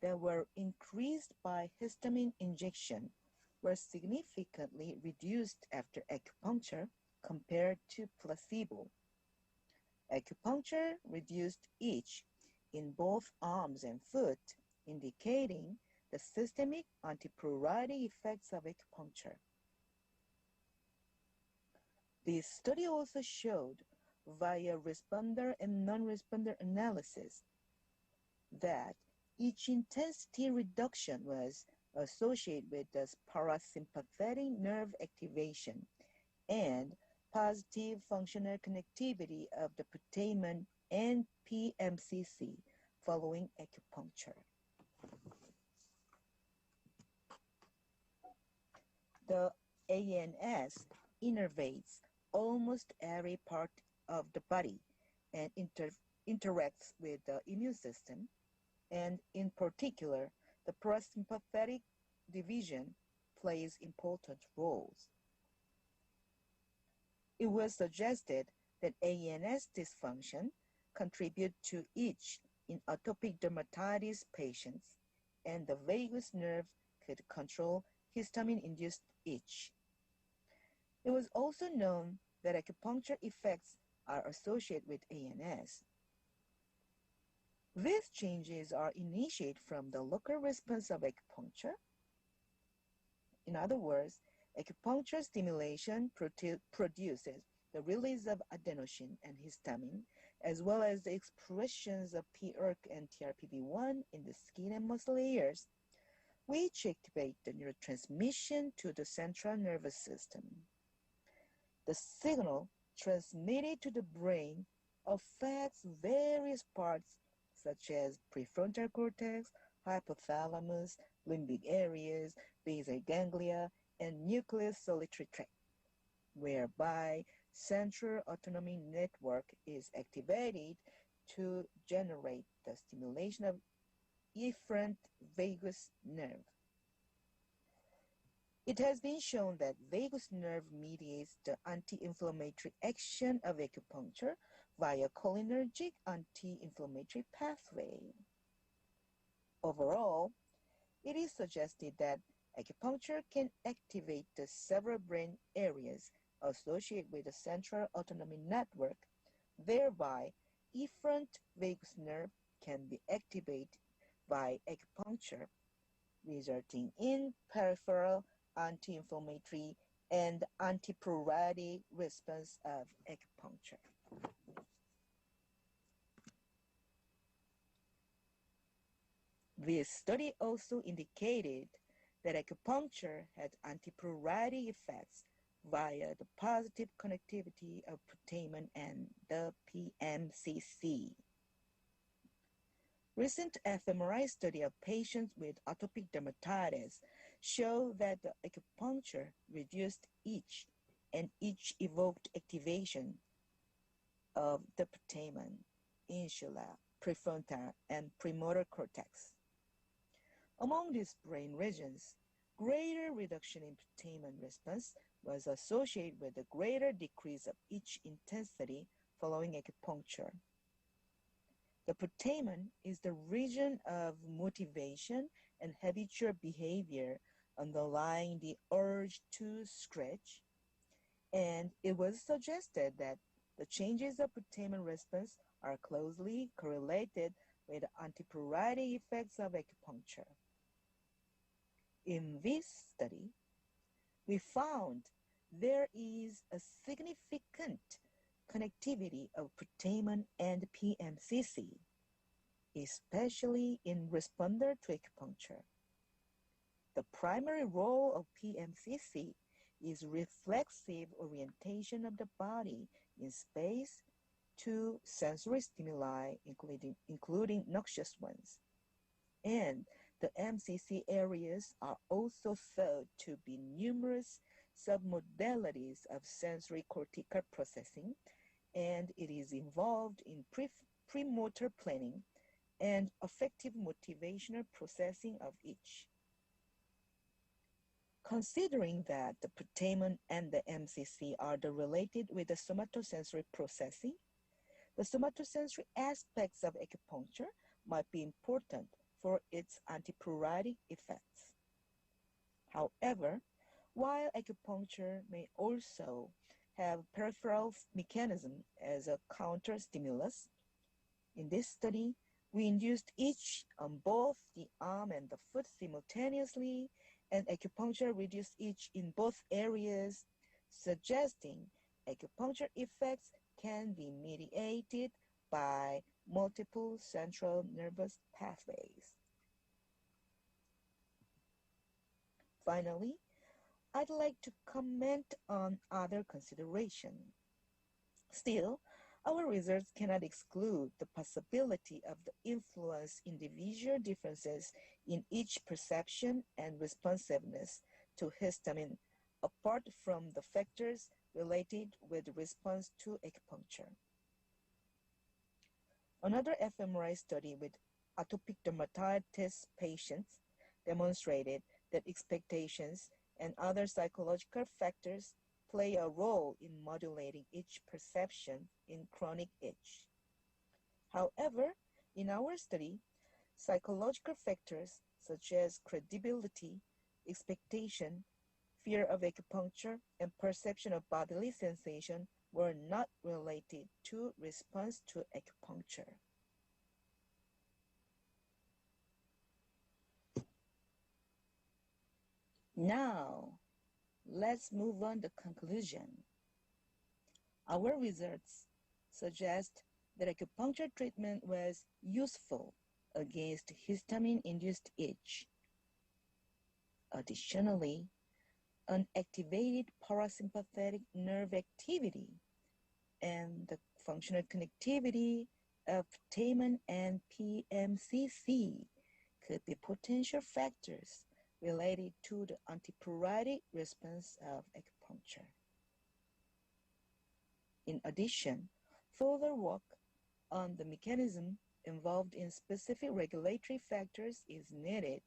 that were increased by histamine injection were significantly reduced after acupuncture compared to placebo. Acupuncture reduced itch in both arms and foot, indicating the systemic antipruritic effects of acupuncture. This study also showed, via responder and non-responder analysis, that itch intensity reduction was associated with the parasympathetic nerve activation and positive functional connectivity of the putamen and PMCC following acupuncture. The ANS innervates almost every part of the body and interacts with the immune system, and in particular, the parasympathetic division plays important roles. It was suggested that ANS dysfunction contribute to itch in atopic dermatitis patients, and the vagus nerve could control histamine-induced itch. It was also known that acupuncture effects are associated with ANS. These changes are initiated from the local response of acupuncture. In other words, acupuncture stimulation produces the release of adenosine and histamine, as well as the expressions of pERK and TRPV1 in the skin and muscle layers, which activate the neurotransmission to the central nervous system. The signal transmitted to the brain affects various parts such as prefrontal cortex, hypothalamus, limbic areas, basal ganglia, and nucleus solitary tract, whereby central autonomic network is activated to generate the stimulation of efferent vagus nerve. It has been shown that vagus nerve mediates the anti-inflammatory action of acupuncture via cholinergic anti-inflammatory pathway. Overall, it is suggested that acupuncture can activate the several brain areas associated with the central autonomic network, thereby efferent vagus nerve can be activated by acupuncture, resulting in peripheral anti-inflammatory and antipruritic response of acupuncture. This study also indicated that acupuncture had antipruritic effects via the positive connectivity of putamen and the PMCC. Recent fMRI study of patients with atopic dermatitis show that the acupuncture reduced itch and itch evoked activation of the putamen, insula, prefrontal, and premotor cortex. Among these brain regions, greater reduction in putamen response was associated with a greater decrease of itch intensity following acupuncture. The putamen is the region of motivation and habitual behavior underlying the urge to scratch, and it was suggested that the changes of putamen response are closely correlated with antipruritic effects of acupuncture. In this study, we found there is a significant connectivity of putamen and PMCC, especially in responder to acupuncture. The primary role of PMCC is reflexive orientation of the body in space to sensory stimuli, including noxious ones. And the MCC areas are also thought to be numerous submodalities of sensory cortical processing, and it is involved in premotor planning and affective motivational processing of itch. Considering that the putamen and the MCC are related with the somatosensory processing, the somatosensory aspects of acupuncture might be important for its antipruritic effects. However, while acupuncture may also have peripheral mechanism as a counter-stimulus, in this study, we induced itch on both the arm and the foot simultaneously, and acupuncture reduced itch in both areas, suggesting acupuncture effects can be mediated by multiple central nervous pathways. Finally, I'd like to comment on other considerations. Still, our results cannot exclude the possibility of the influence individual differences in itch perception and responsiveness to histamine, apart from the factors related with response to acupuncture. Another fMRI study with atopic dermatitis patients demonstrated that expectations and other psychological factors play a role in modulating itch perception in chronic itch. However, in our study, psychological factors such as credibility, expectation, fear of acupuncture, and perception of bodily sensation were not related to response to acupuncture. Now, let's move on to conclusion. Our results suggest that acupuncture treatment was useful against histamine-induced itch. Additionally, unactivated parasympathetic nerve activity and the functional connectivity of putamen and PMCC could be potential factors related to the antipruritic response of acupuncture. In addition, further work on the mechanism involved in specific regulatory factors is needed.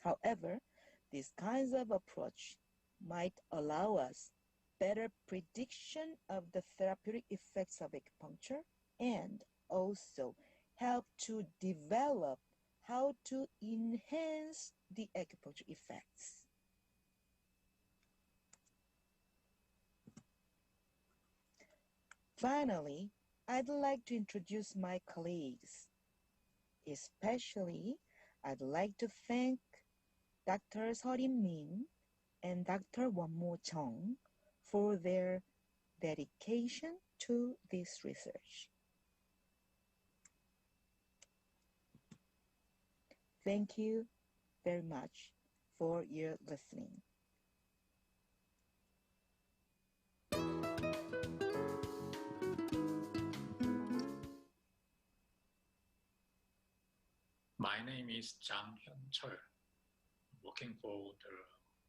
However, these kinds of approach might allow us better prediction of the therapeutic effects of acupuncture and also help to develop how to enhance the acupuncture effects. Finally, I'd like to introduce my colleagues. Especially, I'd like to thank Dr. Seorin Min and Dr. Wonmo Chung for their dedication to this research. Thank you very much for your listening. My name is Jang Hyun-chul, working for the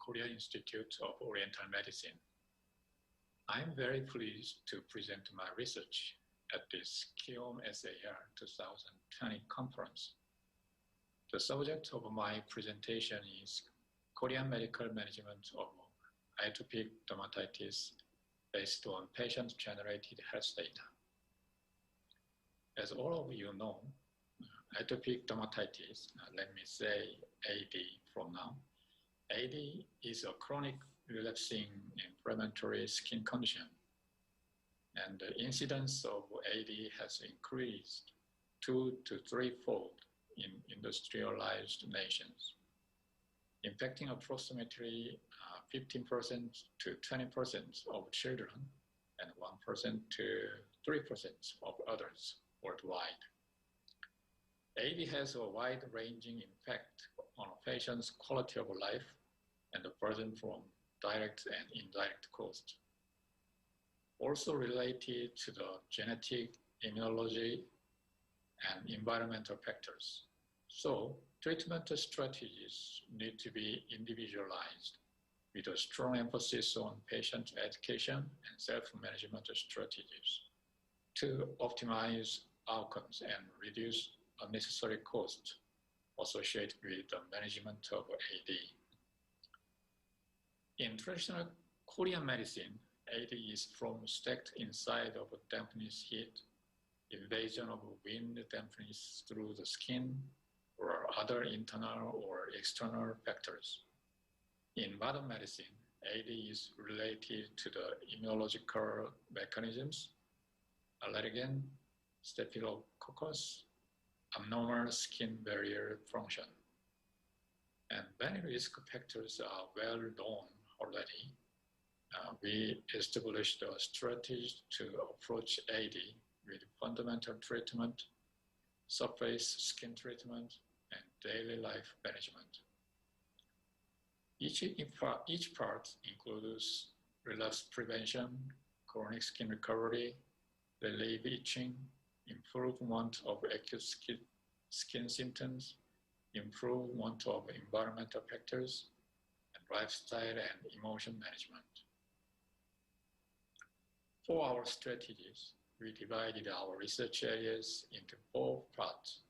Korea Institute of Oriental Medicine. I'm very pleased to present my research at this Kiom Sar 2020 conference. The subject of my presentation is Korean medical management of atopic dermatitis based on patient-generated health data. As all of you know, atopic dermatitis, let me say AD from now. AD is a chronic relapsing inflammatory skin condition, and the incidence of AD has increased 2 to 3-fold in industrialized nations, infecting approximately 15% to 20% of children and 1% to 3% of adults worldwide. AD has a wide-ranging impact on a patient's quality of life and the burden from direct and indirect costs. Also related to the genetic, immunology, and environmental factors. So, treatment strategies need to be individualized with a strong emphasis on patient education and self-management strategies to optimize outcomes and reduce unnecessary costs associated with the management of AD. In traditional Korean medicine, AD is from stacked inside of dampness heat, invasion of wind dampness through the skin, or other internal or external factors. In modern medicine, AD is related to the immunological mechanisms, allergen, staphylococcus, abnormal skin barrier function. And many risk factors are well known already. We established a strategy to approach AD with fundamental treatment, surface skin treatment, and daily life management. Each part includes relapse prevention, chronic skin recovery, relief itching, improvement of acute skin symptoms, improvement of environmental factors, and lifestyle and emotion management. For our strategies, we divided our research areas into 4 parts: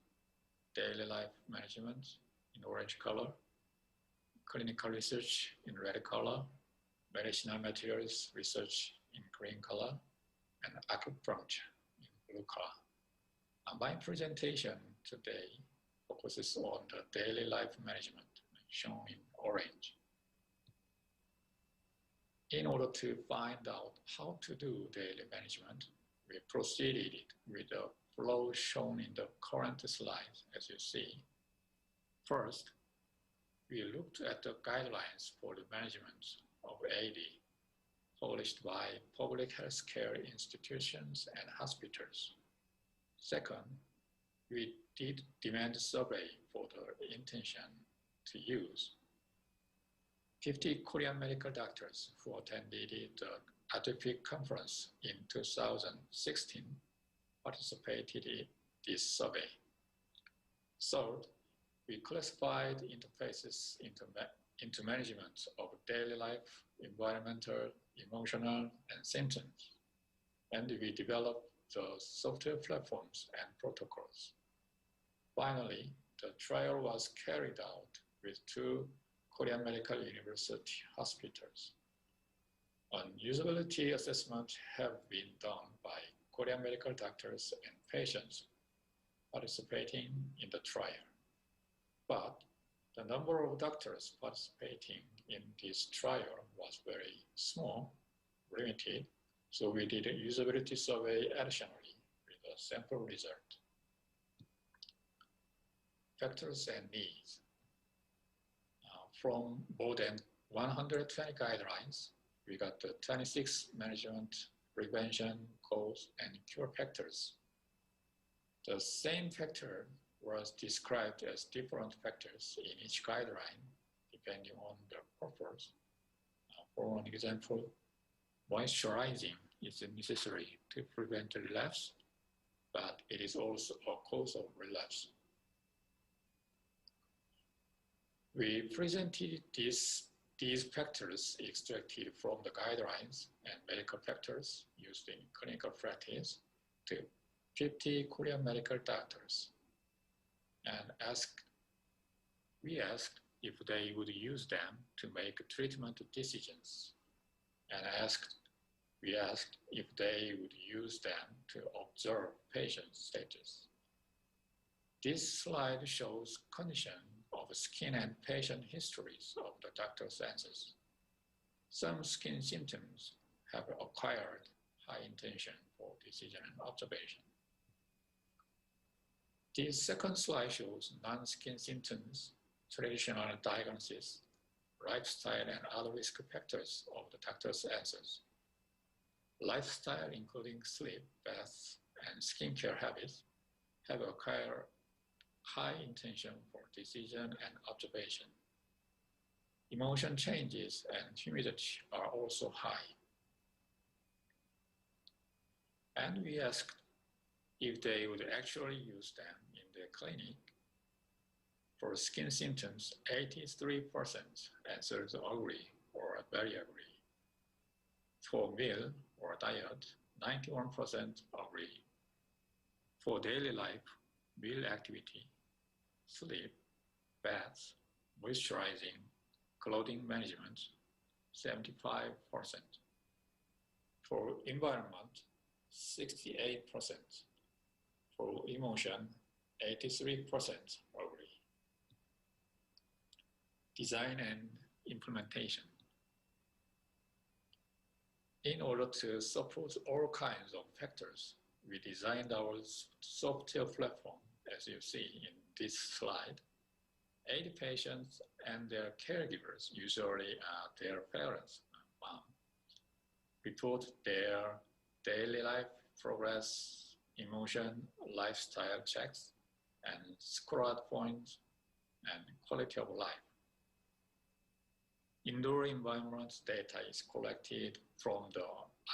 daily life management in orange color, clinical research in red color, medicinal materials research in green color, and acupuncture in blue color. My presentation today focuses on the daily life management shown in orange. In order to find out how to do daily management, we proceeded with the flow shown in the current slide, as you see. First, we looked at the guidelines for the management of AD, published by public healthcare institutions and hospitals. Second, we did demand survey for the intention to use. 50 Korean medical doctors who attended the atopic conference in 2016 participated in this survey. Third, we classified interfaces into management of daily life, environmental, emotional, and symptoms. And we developed the software platforms and protocols. Finally, the trial was carried out with 2 Korean Medical University hospitals. An usability assessment have been done by Korean medical doctors and patients participating in the trial. But the number of doctors participating in this trial was very small, limited, so we did a usability survey additionally with a sample result. Factors and needs. From more than 120 guidelines, we got the 26 management, prevention, cause, and cure factors. The same factor was described as different factors in each guideline, depending on the purpose. For an example, moisturizing is necessary to prevent relapse, but it is also a cause of relapse. We presented these factors extracted from the guidelines and medical factors used in clinical practice to 50 Korean medical doctors and we asked if they would use them to make treatment decisions, and we asked if they would use them to observe patient status. This slide shows condition of skin and patient histories of the doctor's answers. Some skin symptoms have acquired high intention for decision and observation. The second slide shows non-skin symptoms, traditional diagnosis, lifestyle, and other risk factors of the doctor's answers. Lifestyle, including sleep, baths, and skincare habits, have acquired high intention for decision and observation. Emotion changes and humidity are also high. And we asked if they would actually use them in their clinic. For skin symptoms, 83% answered agree or very agree. For meal or diet, 91% agree. For daily life, meal activity, sleep, baths, moisturizing, clothing management, 75%. For environment, 68%. For emotion, 83% agree. Design and implementation. In order to support all kinds of factors, we designed our software platform, as you see in this slide. 80 patients and their caregivers, usually their parents, mom, report their daily life progress, emotion, lifestyle checks, and score points, and quality of life. Indoor environment data is collected from the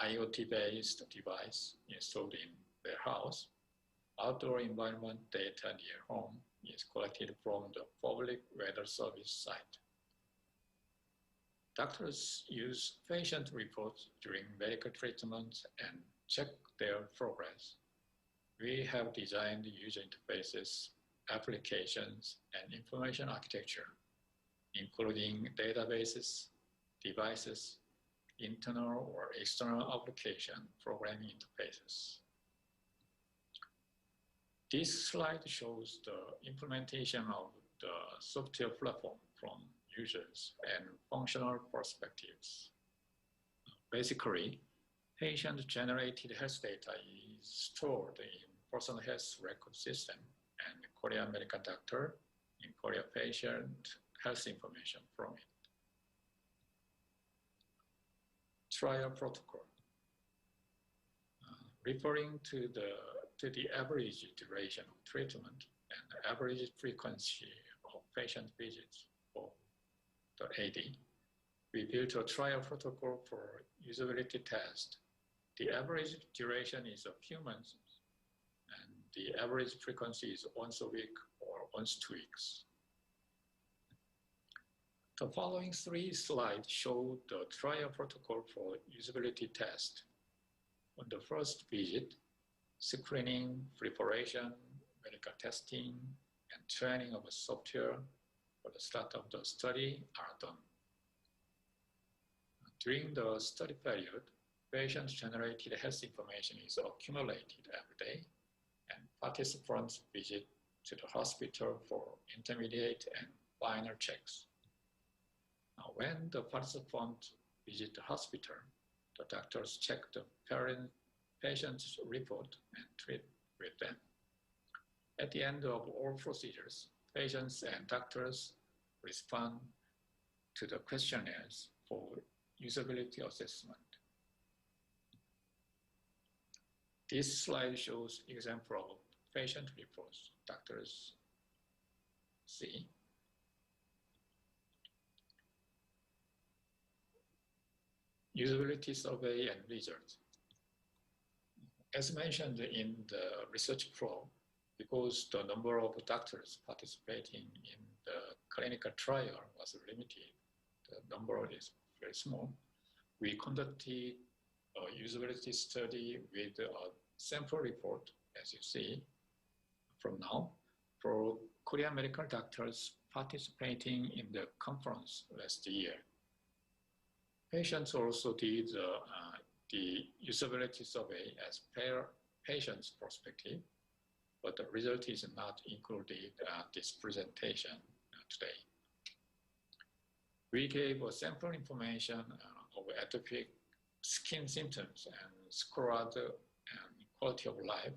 IoT-based device installed in their house. Outdoor environment data near home is collected from the public weather service site. Doctors use patient reports during medical treatment and check their progress. We have designed user interfaces, applications, and information architecture, including databases, devices, internal or external application programming interfaces. This slide shows the implementation of the software platform from users and functional perspectives. Basically, patient-generated health data is stored in personal health record system and Korean medical doctor in Korea patient health information from it. Trial protocol. Referring to the average duration of treatment and average frequency of patient visits for the AD, we built a trial protocol for usability test. The average duration is a few months, and the average frequency is once a week or once 2 weeks. The following 3 slides show the trial protocol for usability test. On the first visit, screening, preparation, medical testing, and training of a software for the start of the study are done. During the study period, patient-generated health information is accumulated every day, and participants visit to the hospital for intermediate and final checks. Now, when the participant visits the hospital, the doctors check the patient's report and treat with them. At the end of all procedures, patients and doctors respond to the questionnaires for usability assessment. This slide shows example of patient reports doctors see. Usability survey and results. As mentioned in the research flow, because the number of doctors participating in the clinical trial was limited, the number is very small, we conducted a usability study with a sample report, as you see from now, for Korean medical doctors participating in the conference last year. Patients also did the usability survey as per patient's perspective, but the result is not included at this presentation today. We gave a sample information of atopic skin symptoms and scored and quality of life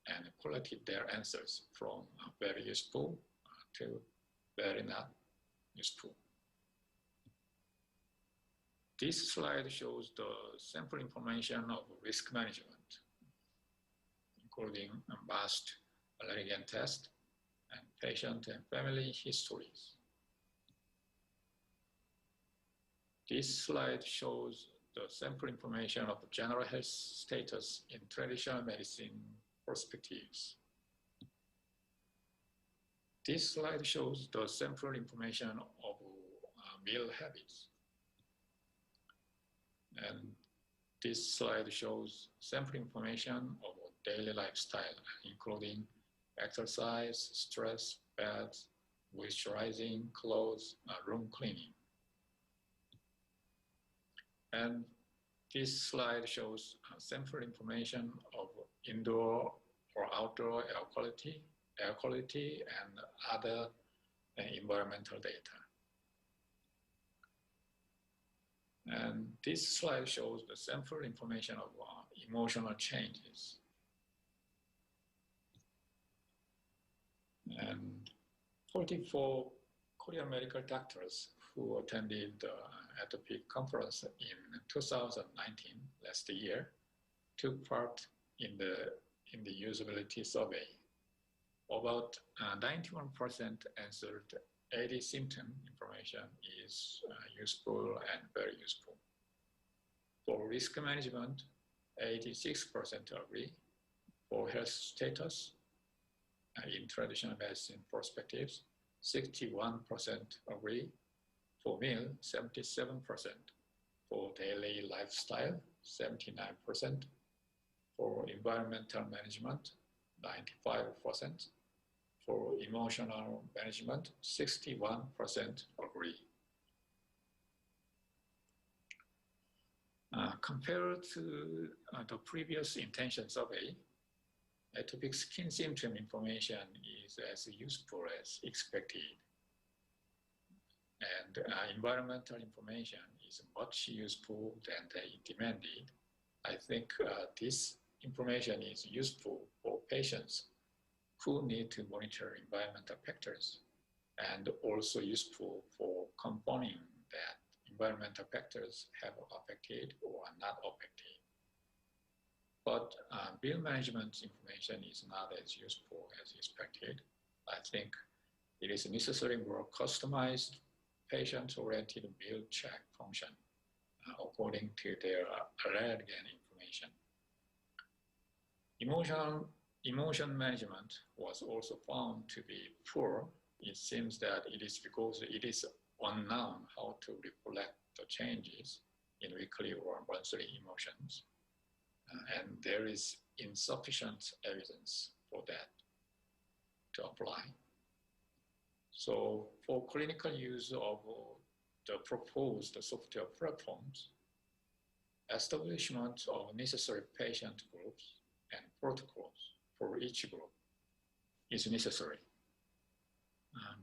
and collected their answers from very useful to very not useful. This slide shows the sample information of risk management, including a vast allergen test and patient and family histories. This slide shows the sample information of general health status in traditional medicine perspectives. This slide shows the sample information of meal habits. And this slide shows sample information of daily lifestyle, including exercise, stress, baths, moisturizing, clothes, room cleaning. And this slide shows sample information of indoor or outdoor air quality and other environmental data. And this slide shows the sample information of emotional changes. And 44 Korean medical doctors who attended the atopic conference in 2019, last year, took part in the usability survey. About 91% answered 80 symptom information is useful and very useful. For risk management, 86% agree. For health status, in traditional medicine perspectives, 61% agree. For meal, 77%. For daily lifestyle, 79%. For environmental management, 95%. For emotional management, 61% agree. Compared to the previous intention survey, atopic skin symptom information is as useful as expected. And environmental information is much useful than they demanded. I think this information is useful for patients who need to monitor environmental factors, and also useful for confirming that environmental factors have affected or are not affected. But bill management information is not as useful as expected. I think it is necessary more customized patient-oriented bill check function according to their allergen information. Emotion management was also found to be poor. It seems that it is because it is unknown how to reflect the changes in weekly or monthly emotions. And there is insufficient evidence for that to apply. So for clinical use of the proposed software platforms, establishment of necessary patient groups and protocols for each group is necessary.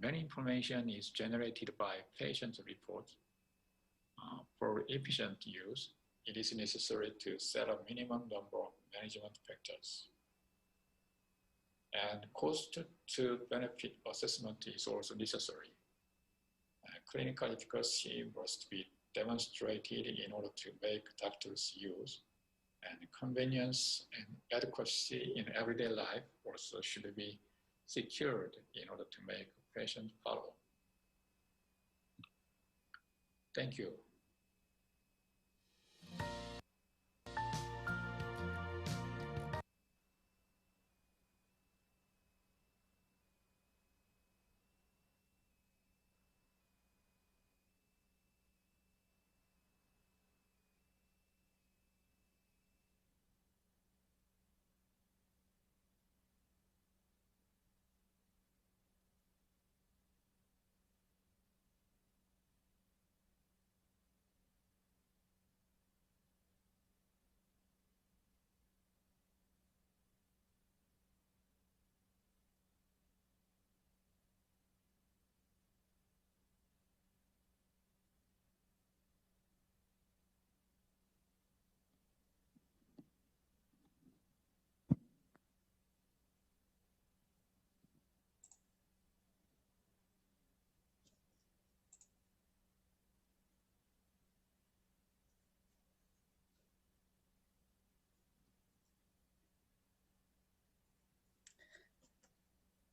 Many information is generated by patient reports. For efficient use, it is necessary to set a minimum number of management factors. And cost to benefit assessment is also necessary. Clinical efficacy must be demonstrated in order to make doctors use, and convenience and adequacy in everyday life also should be secured in order to make patient follow. Thank you.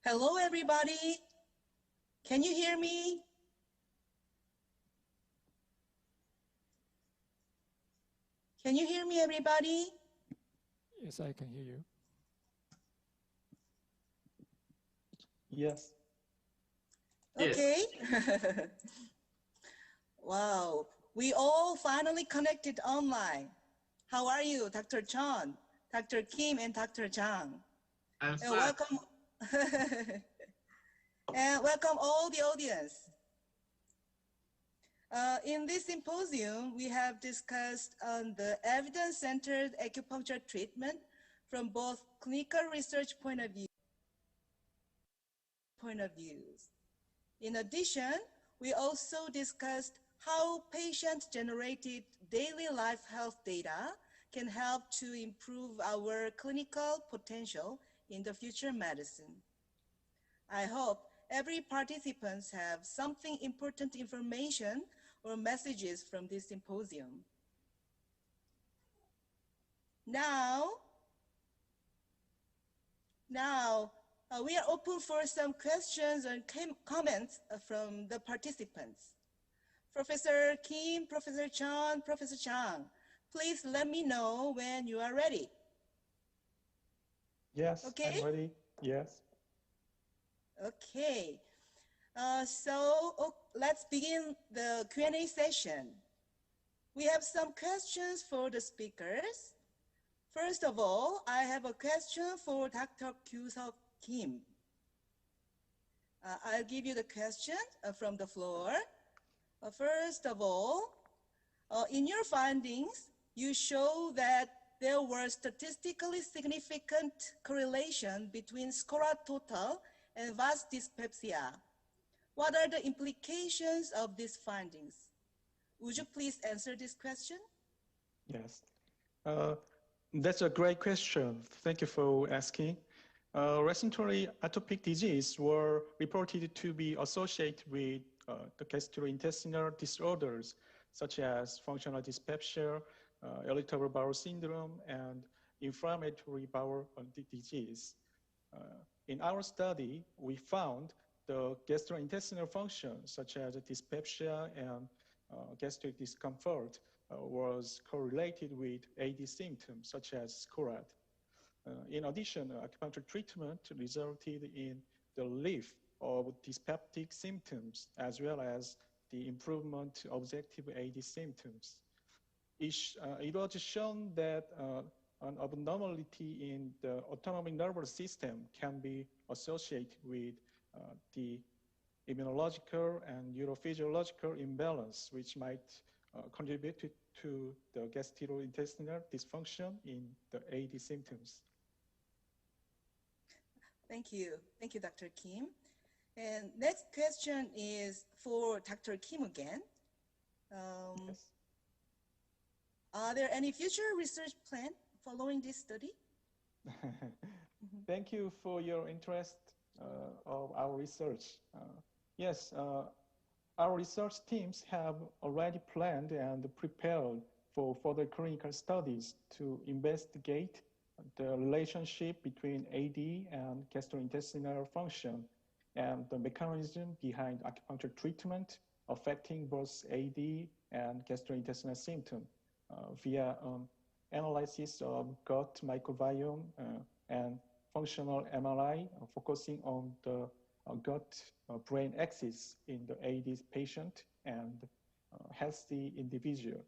Hello, everybody. Can you hear me? Can you hear me, everybody? Yes, I can hear you. Yes. Okay. Wow, we all finally connected online. How are you, Dr. Chan, Dr. Kim, and Dr. Zhang? I'm And fine. welcome, and welcome all the audience. In this symposium, we have discussed on the evidence-centered acupuncture treatment from both clinical research point of views. In addition, we also discussed how patient-generated daily life health data can help to improve our clinical potential in the future medicine. I hope every participant have something important information or messages from this symposium. Now, we are open for some questions and comments from the participants. Professor Kim, Professor Chan, Professor Chang, please let me know when you are ready. Yes, okay? I'm ready. Yes. Okay. Let's begin the Q&A session. We have some questions for the speakers. First of all, I have a question for Dr. Kyu-seok Kim. I'll give you the question from the floor. First of all, in your findings, you show that there was statistically significant correlation between SCORA total and vas dyspepsia. What are the implications of these findings? Would you please answer this question? Yes. That's a great question. Thank you for asking. Recently, atopic disease were reported to be associated with the gastrointestinal disorders, such as functional dyspepsia, irritable bowel syndrome, and inflammatory bowel disease. In our study, we found the gastrointestinal function, such as dyspepsia and gastric discomfort, was correlated with AD symptoms, such as SCORAD. In addition, acupuncture treatment resulted in the relief of dyspeptic symptoms, as well as the improvement of objective AD symptoms. It was shown that an abnormality in the autonomic nervous system can be associated with the immunological and neurophysiological imbalance, which might contribute to the gastrointestinal dysfunction in the AD symptoms. Thank you. Thank you, Dr. Kim. And next question is for Dr. Kim again. Yes. Are there any future research plans following this study? Thank you for your interest of our research. Yes, our research teams have already planned and prepared for further clinical studies to investigate the relationship between AD and gastrointestinal function and the mechanism behind acupuncture treatment affecting both AD and gastrointestinal symptoms via analysis of gut microbiome and functional MRI focusing on the gut-brain axis in the AD patient and healthy individual.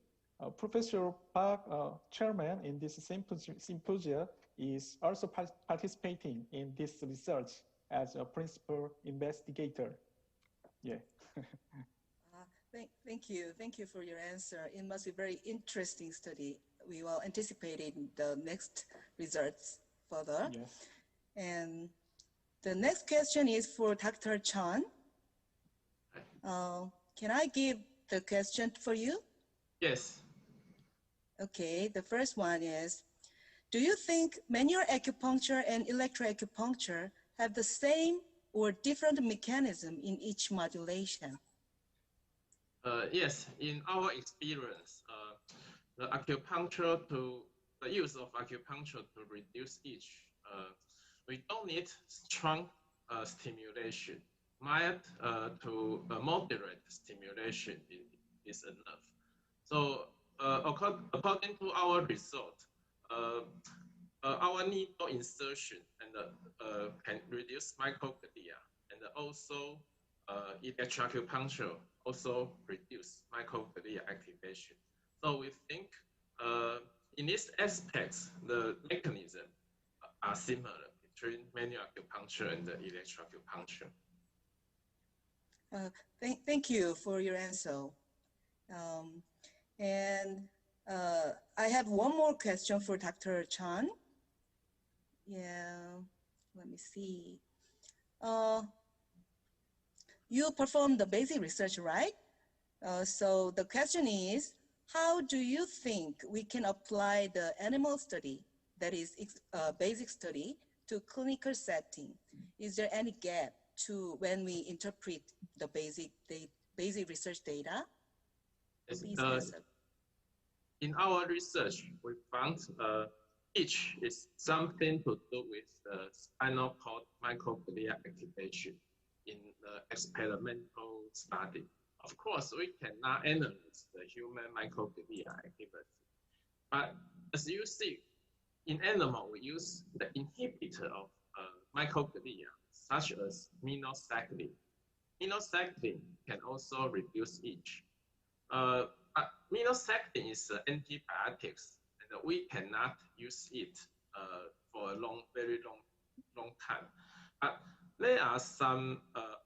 Professor Park, chairman in this symposium, is also participating in this research as a principal investigator. Yeah. Thank you. Thank you for your answer. It must be a very interesting study. We will anticipate the next results further. Yes. And the next question is for Dr. Chan. Can I give the question for you? Yes. Okay, the first one is, do you think manual acupuncture and electroacupuncture have the same or different mechanism in each modulation? Yes, in our experience, the use of acupuncture to reduce itch, we don't need strong stimulation. Mild to moderate stimulation is enough. So according to our result, our needle insertion and can reduce microglia, and also electroacupuncture also reduce microglia activation. So we think in these aspects, the mechanism are similar between manual acupuncture and the electroacupuncture. Thank you for your answer. I have one more question for Dr. Chan. Yeah, let me see. You performed the basic research, right? So the question is, how do you think we can apply the animal study, that is basic study, to clinical setting? Is there any gap to when we interpret the basic research data? Please answer. In our research, we found itch is something to do with the spinal cord microglia activation in the experimental study. Of course, we cannot analyze the human microglia activity. But as you see, in animal, we use the inhibitor of microglia, such as minocycline. Minocycline can also reduce itch. Minocycline is antibiotics, and we cannot use it for a very long time. But there are some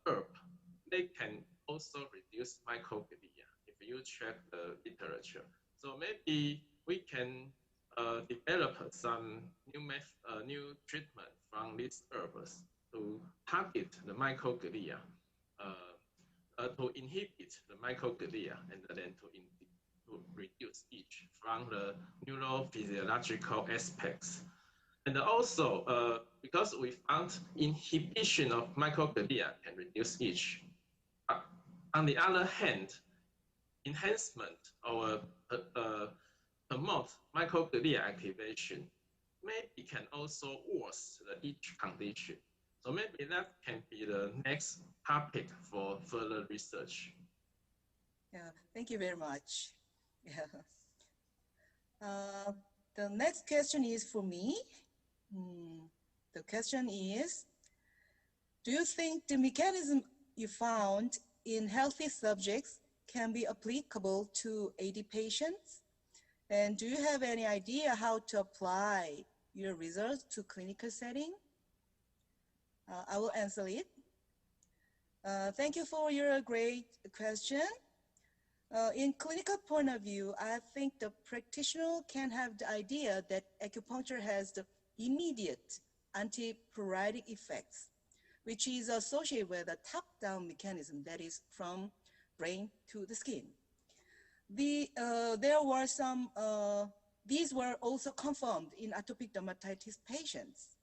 herbs, they can also reduce microglia if you check the literature. So maybe we can develop some new treatment from these herbs to target the microglia, to inhibit the microglia, and then to reduce itch from the neurophysiological aspects. And also, because we found inhibition of microglia can reduce itch. On the other hand, enhancement or promote microglia activation maybe can also worsen the itch condition. So maybe that can be the next topic for further research. Yeah, thank you very much. Yeah. The next question is for me. The question is, do you think the mechanism you found in healthy subjects can be applicable to AD patients? And do you have any idea how to apply your results to clinical setting? I will answer it. Thank you for your great question. In clinical point of view, I think the practitioner can have the idea that acupuncture has the immediate antipruritic effects, which is associated with a top-down mechanism, that is from brain to the skin. There were some, these were also confirmed in atopic dermatitis patients.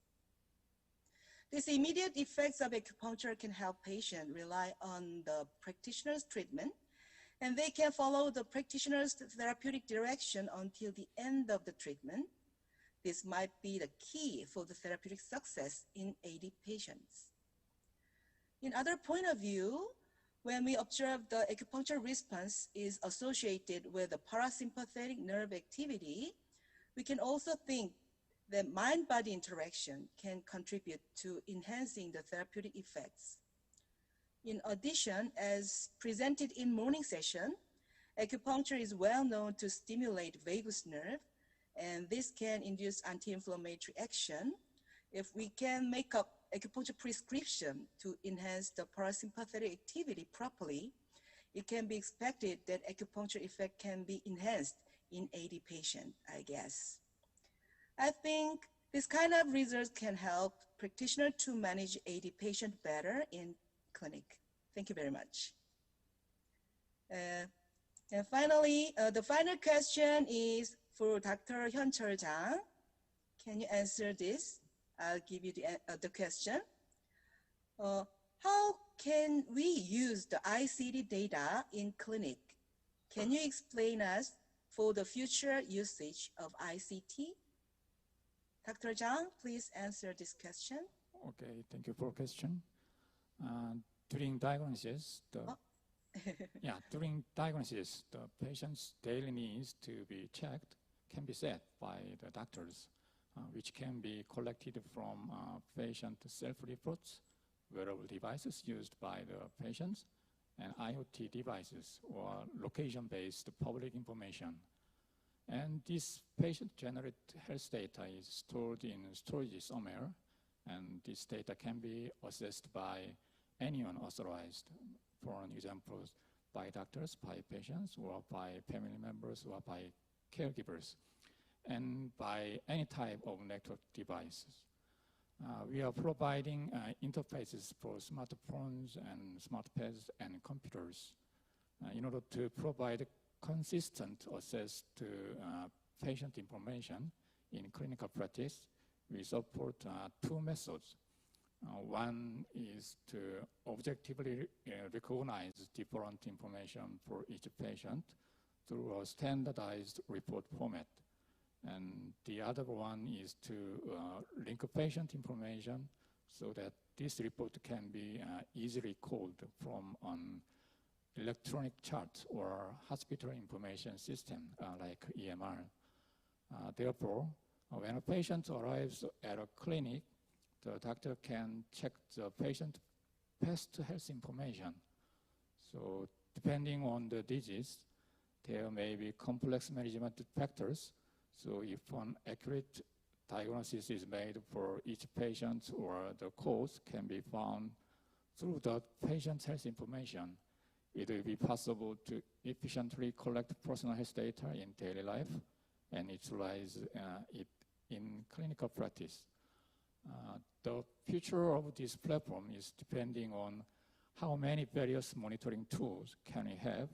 These immediate effects of acupuncture can help patients rely on the practitioner's treatment, and they can follow the practitioner's therapeutic direction until the end of the treatment. This might be the key for the therapeutic success in AD patients. In other point of view, when we observe the acupuncture response is associated with the parasympathetic nerve activity, we can also think that mind-body interaction can contribute to enhancing the therapeutic effects. In addition, as presented in morning session, acupuncture is well known to stimulate vagus nerve, and this can induce anti-inflammatory action. If we can make up acupuncture prescription to enhance the parasympathetic activity properly, it can be expected that acupuncture effect can be enhanced in AD patient, I guess. I think this kind of results can help practitioners to manage AD patient better in clinic. Thank you very much. And finally, the final question is for Dr. Hyun-Chul Jang. Can you answer this? I'll give you the question. How can we use the ICD data in clinic? Can you explain us for the future usage of ICT? Dr. Jang, please answer this question. Okay, thank you for question. During diagnosis, during diagnosis, the patient's daily needs to be checked can be set by the doctors, which can be collected from patient self-reports, wearable devices used by the patients, and IoT devices or location-based public information. And this patient-generated health data is stored in storage somewhere, and this data can be accessed by anyone authorized, for an example, by doctors, by patients, or by family members, or by caregivers, and by any type of network devices. We are providing interfaces for smartphones and smartpads and computers in order to provide consistent access to patient information in clinical practice. We support two methods. One is to objectively recognize different information for each patient through a standardized report format. And the other one is to link patient information so that this report can be easily called from an electronic chart or hospital information system like EMR. Therefore, when a patient arrives at a clinic, the doctor can check the patient's past health information. So depending on the disease, there may be complex management factors. So if an accurate diagnosis is made for each patient or the cause can be found through the patient's health information, it will be possible to efficiently collect personal health data in daily life and utilize it in clinical practice. The future of this platform is depending on how many various monitoring tools can we have,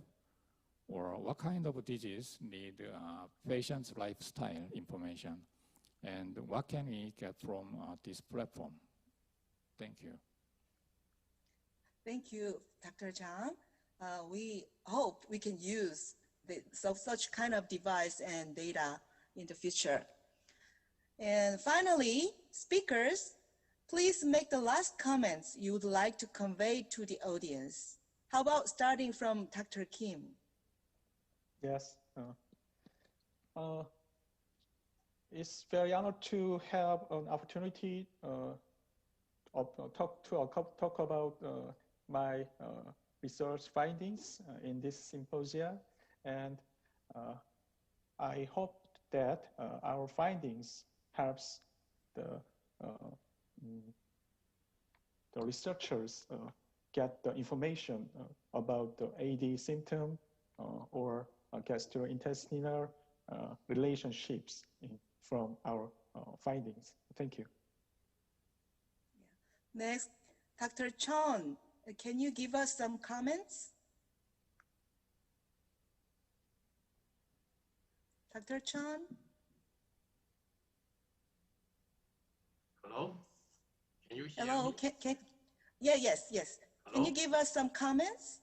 or what kind of disease need patient's lifestyle information, and what can we get from this platform. Thank you. Thank you, Dr. Zhang. We hope we can use such kind of device and data in the future. And finally, speakers, please make the last comments you would like to convey to the audience. How about starting from Dr. Kim? Yes. It's very honored to have an opportunity talk about my research findings in this symposium, and I hope that our findings helps the researchers get the information about the AD symptom or gastrointestinal relationships from our findings. Thank you. Next, Dr. Chon, can you give us some comments? Dr. Chon? Hello? Can you hear Hello? me? Yes. Hello? Can you give us some comments?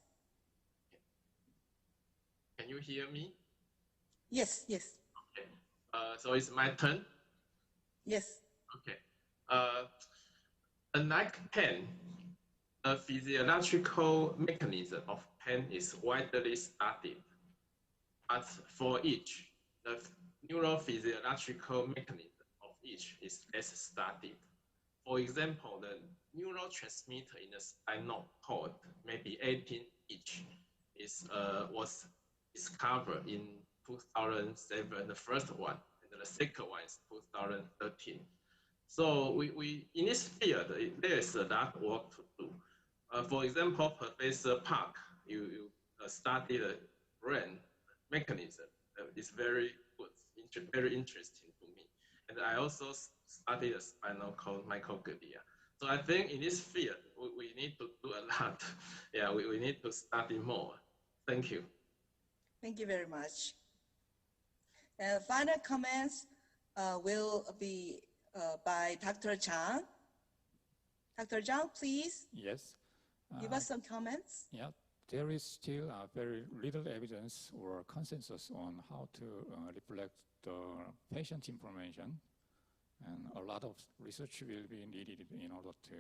Can you hear me? Yes. Okay. So it's my turn? Yes. Okay. Unlike pain, the physiological mechanism of pain is widely studied. But for each, the neurophysiological mechanism of each is less studied. For example, the neurotransmitter in the spinal cord, maybe 18 each, was discovered in 2007, the first one, and the second one is 2013. So we in this field, there is a lot of work to do. For example, Professor Park, you study the brain mechanism. It's very good, very interesting to me. And I also studied the spinal cord microglia. So I think in this field, we need to do a lot. Yeah, we need to study more. Thank you. Thank you very much. Final comments will be by Dr. Zhang. Dr. Zhang, please. Yes. Give us some comments. Yeah, there is still very little evidence or consensus on how to reflect the patient information And a lot of research will be needed in order to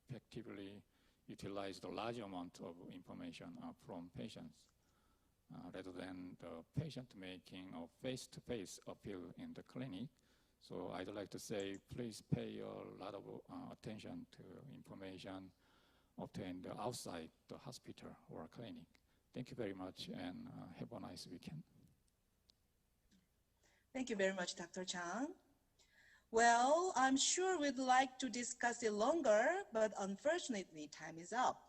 effectively utilize the large amount of information from patients rather than the patient making a face-to-face appeal in the clinic. So I'd like to say, please pay a lot of attention to information obtained outside the hospital or clinic. Thank you very much, and have a nice weekend. Thank you very much, Dr. Chang. Well, I'm sure we'd like to discuss it longer, but unfortunately, time is up.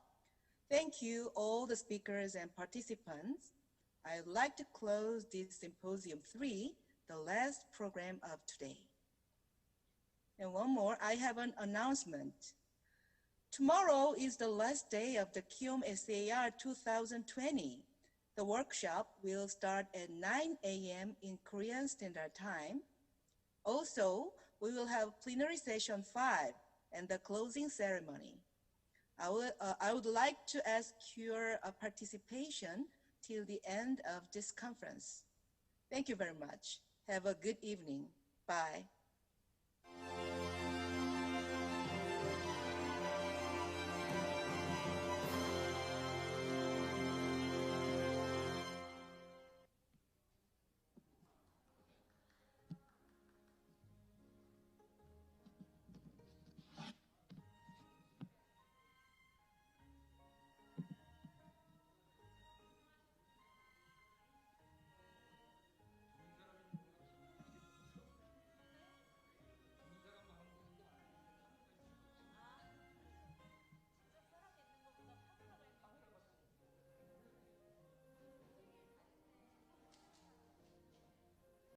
Thank you, all the speakers and participants. I'd like to close this Symposium 3, the last program of today. And one more, I have an announcement. Tomorrow is the last day of the Kiom SAR 2020. The workshop will start at 9 a.m. in Korean Standard Time. Also, we will have plenary session 5 and the closing ceremony. I would like to ask your participation till the end of this conference. Thank you very much. Have a good evening. Bye.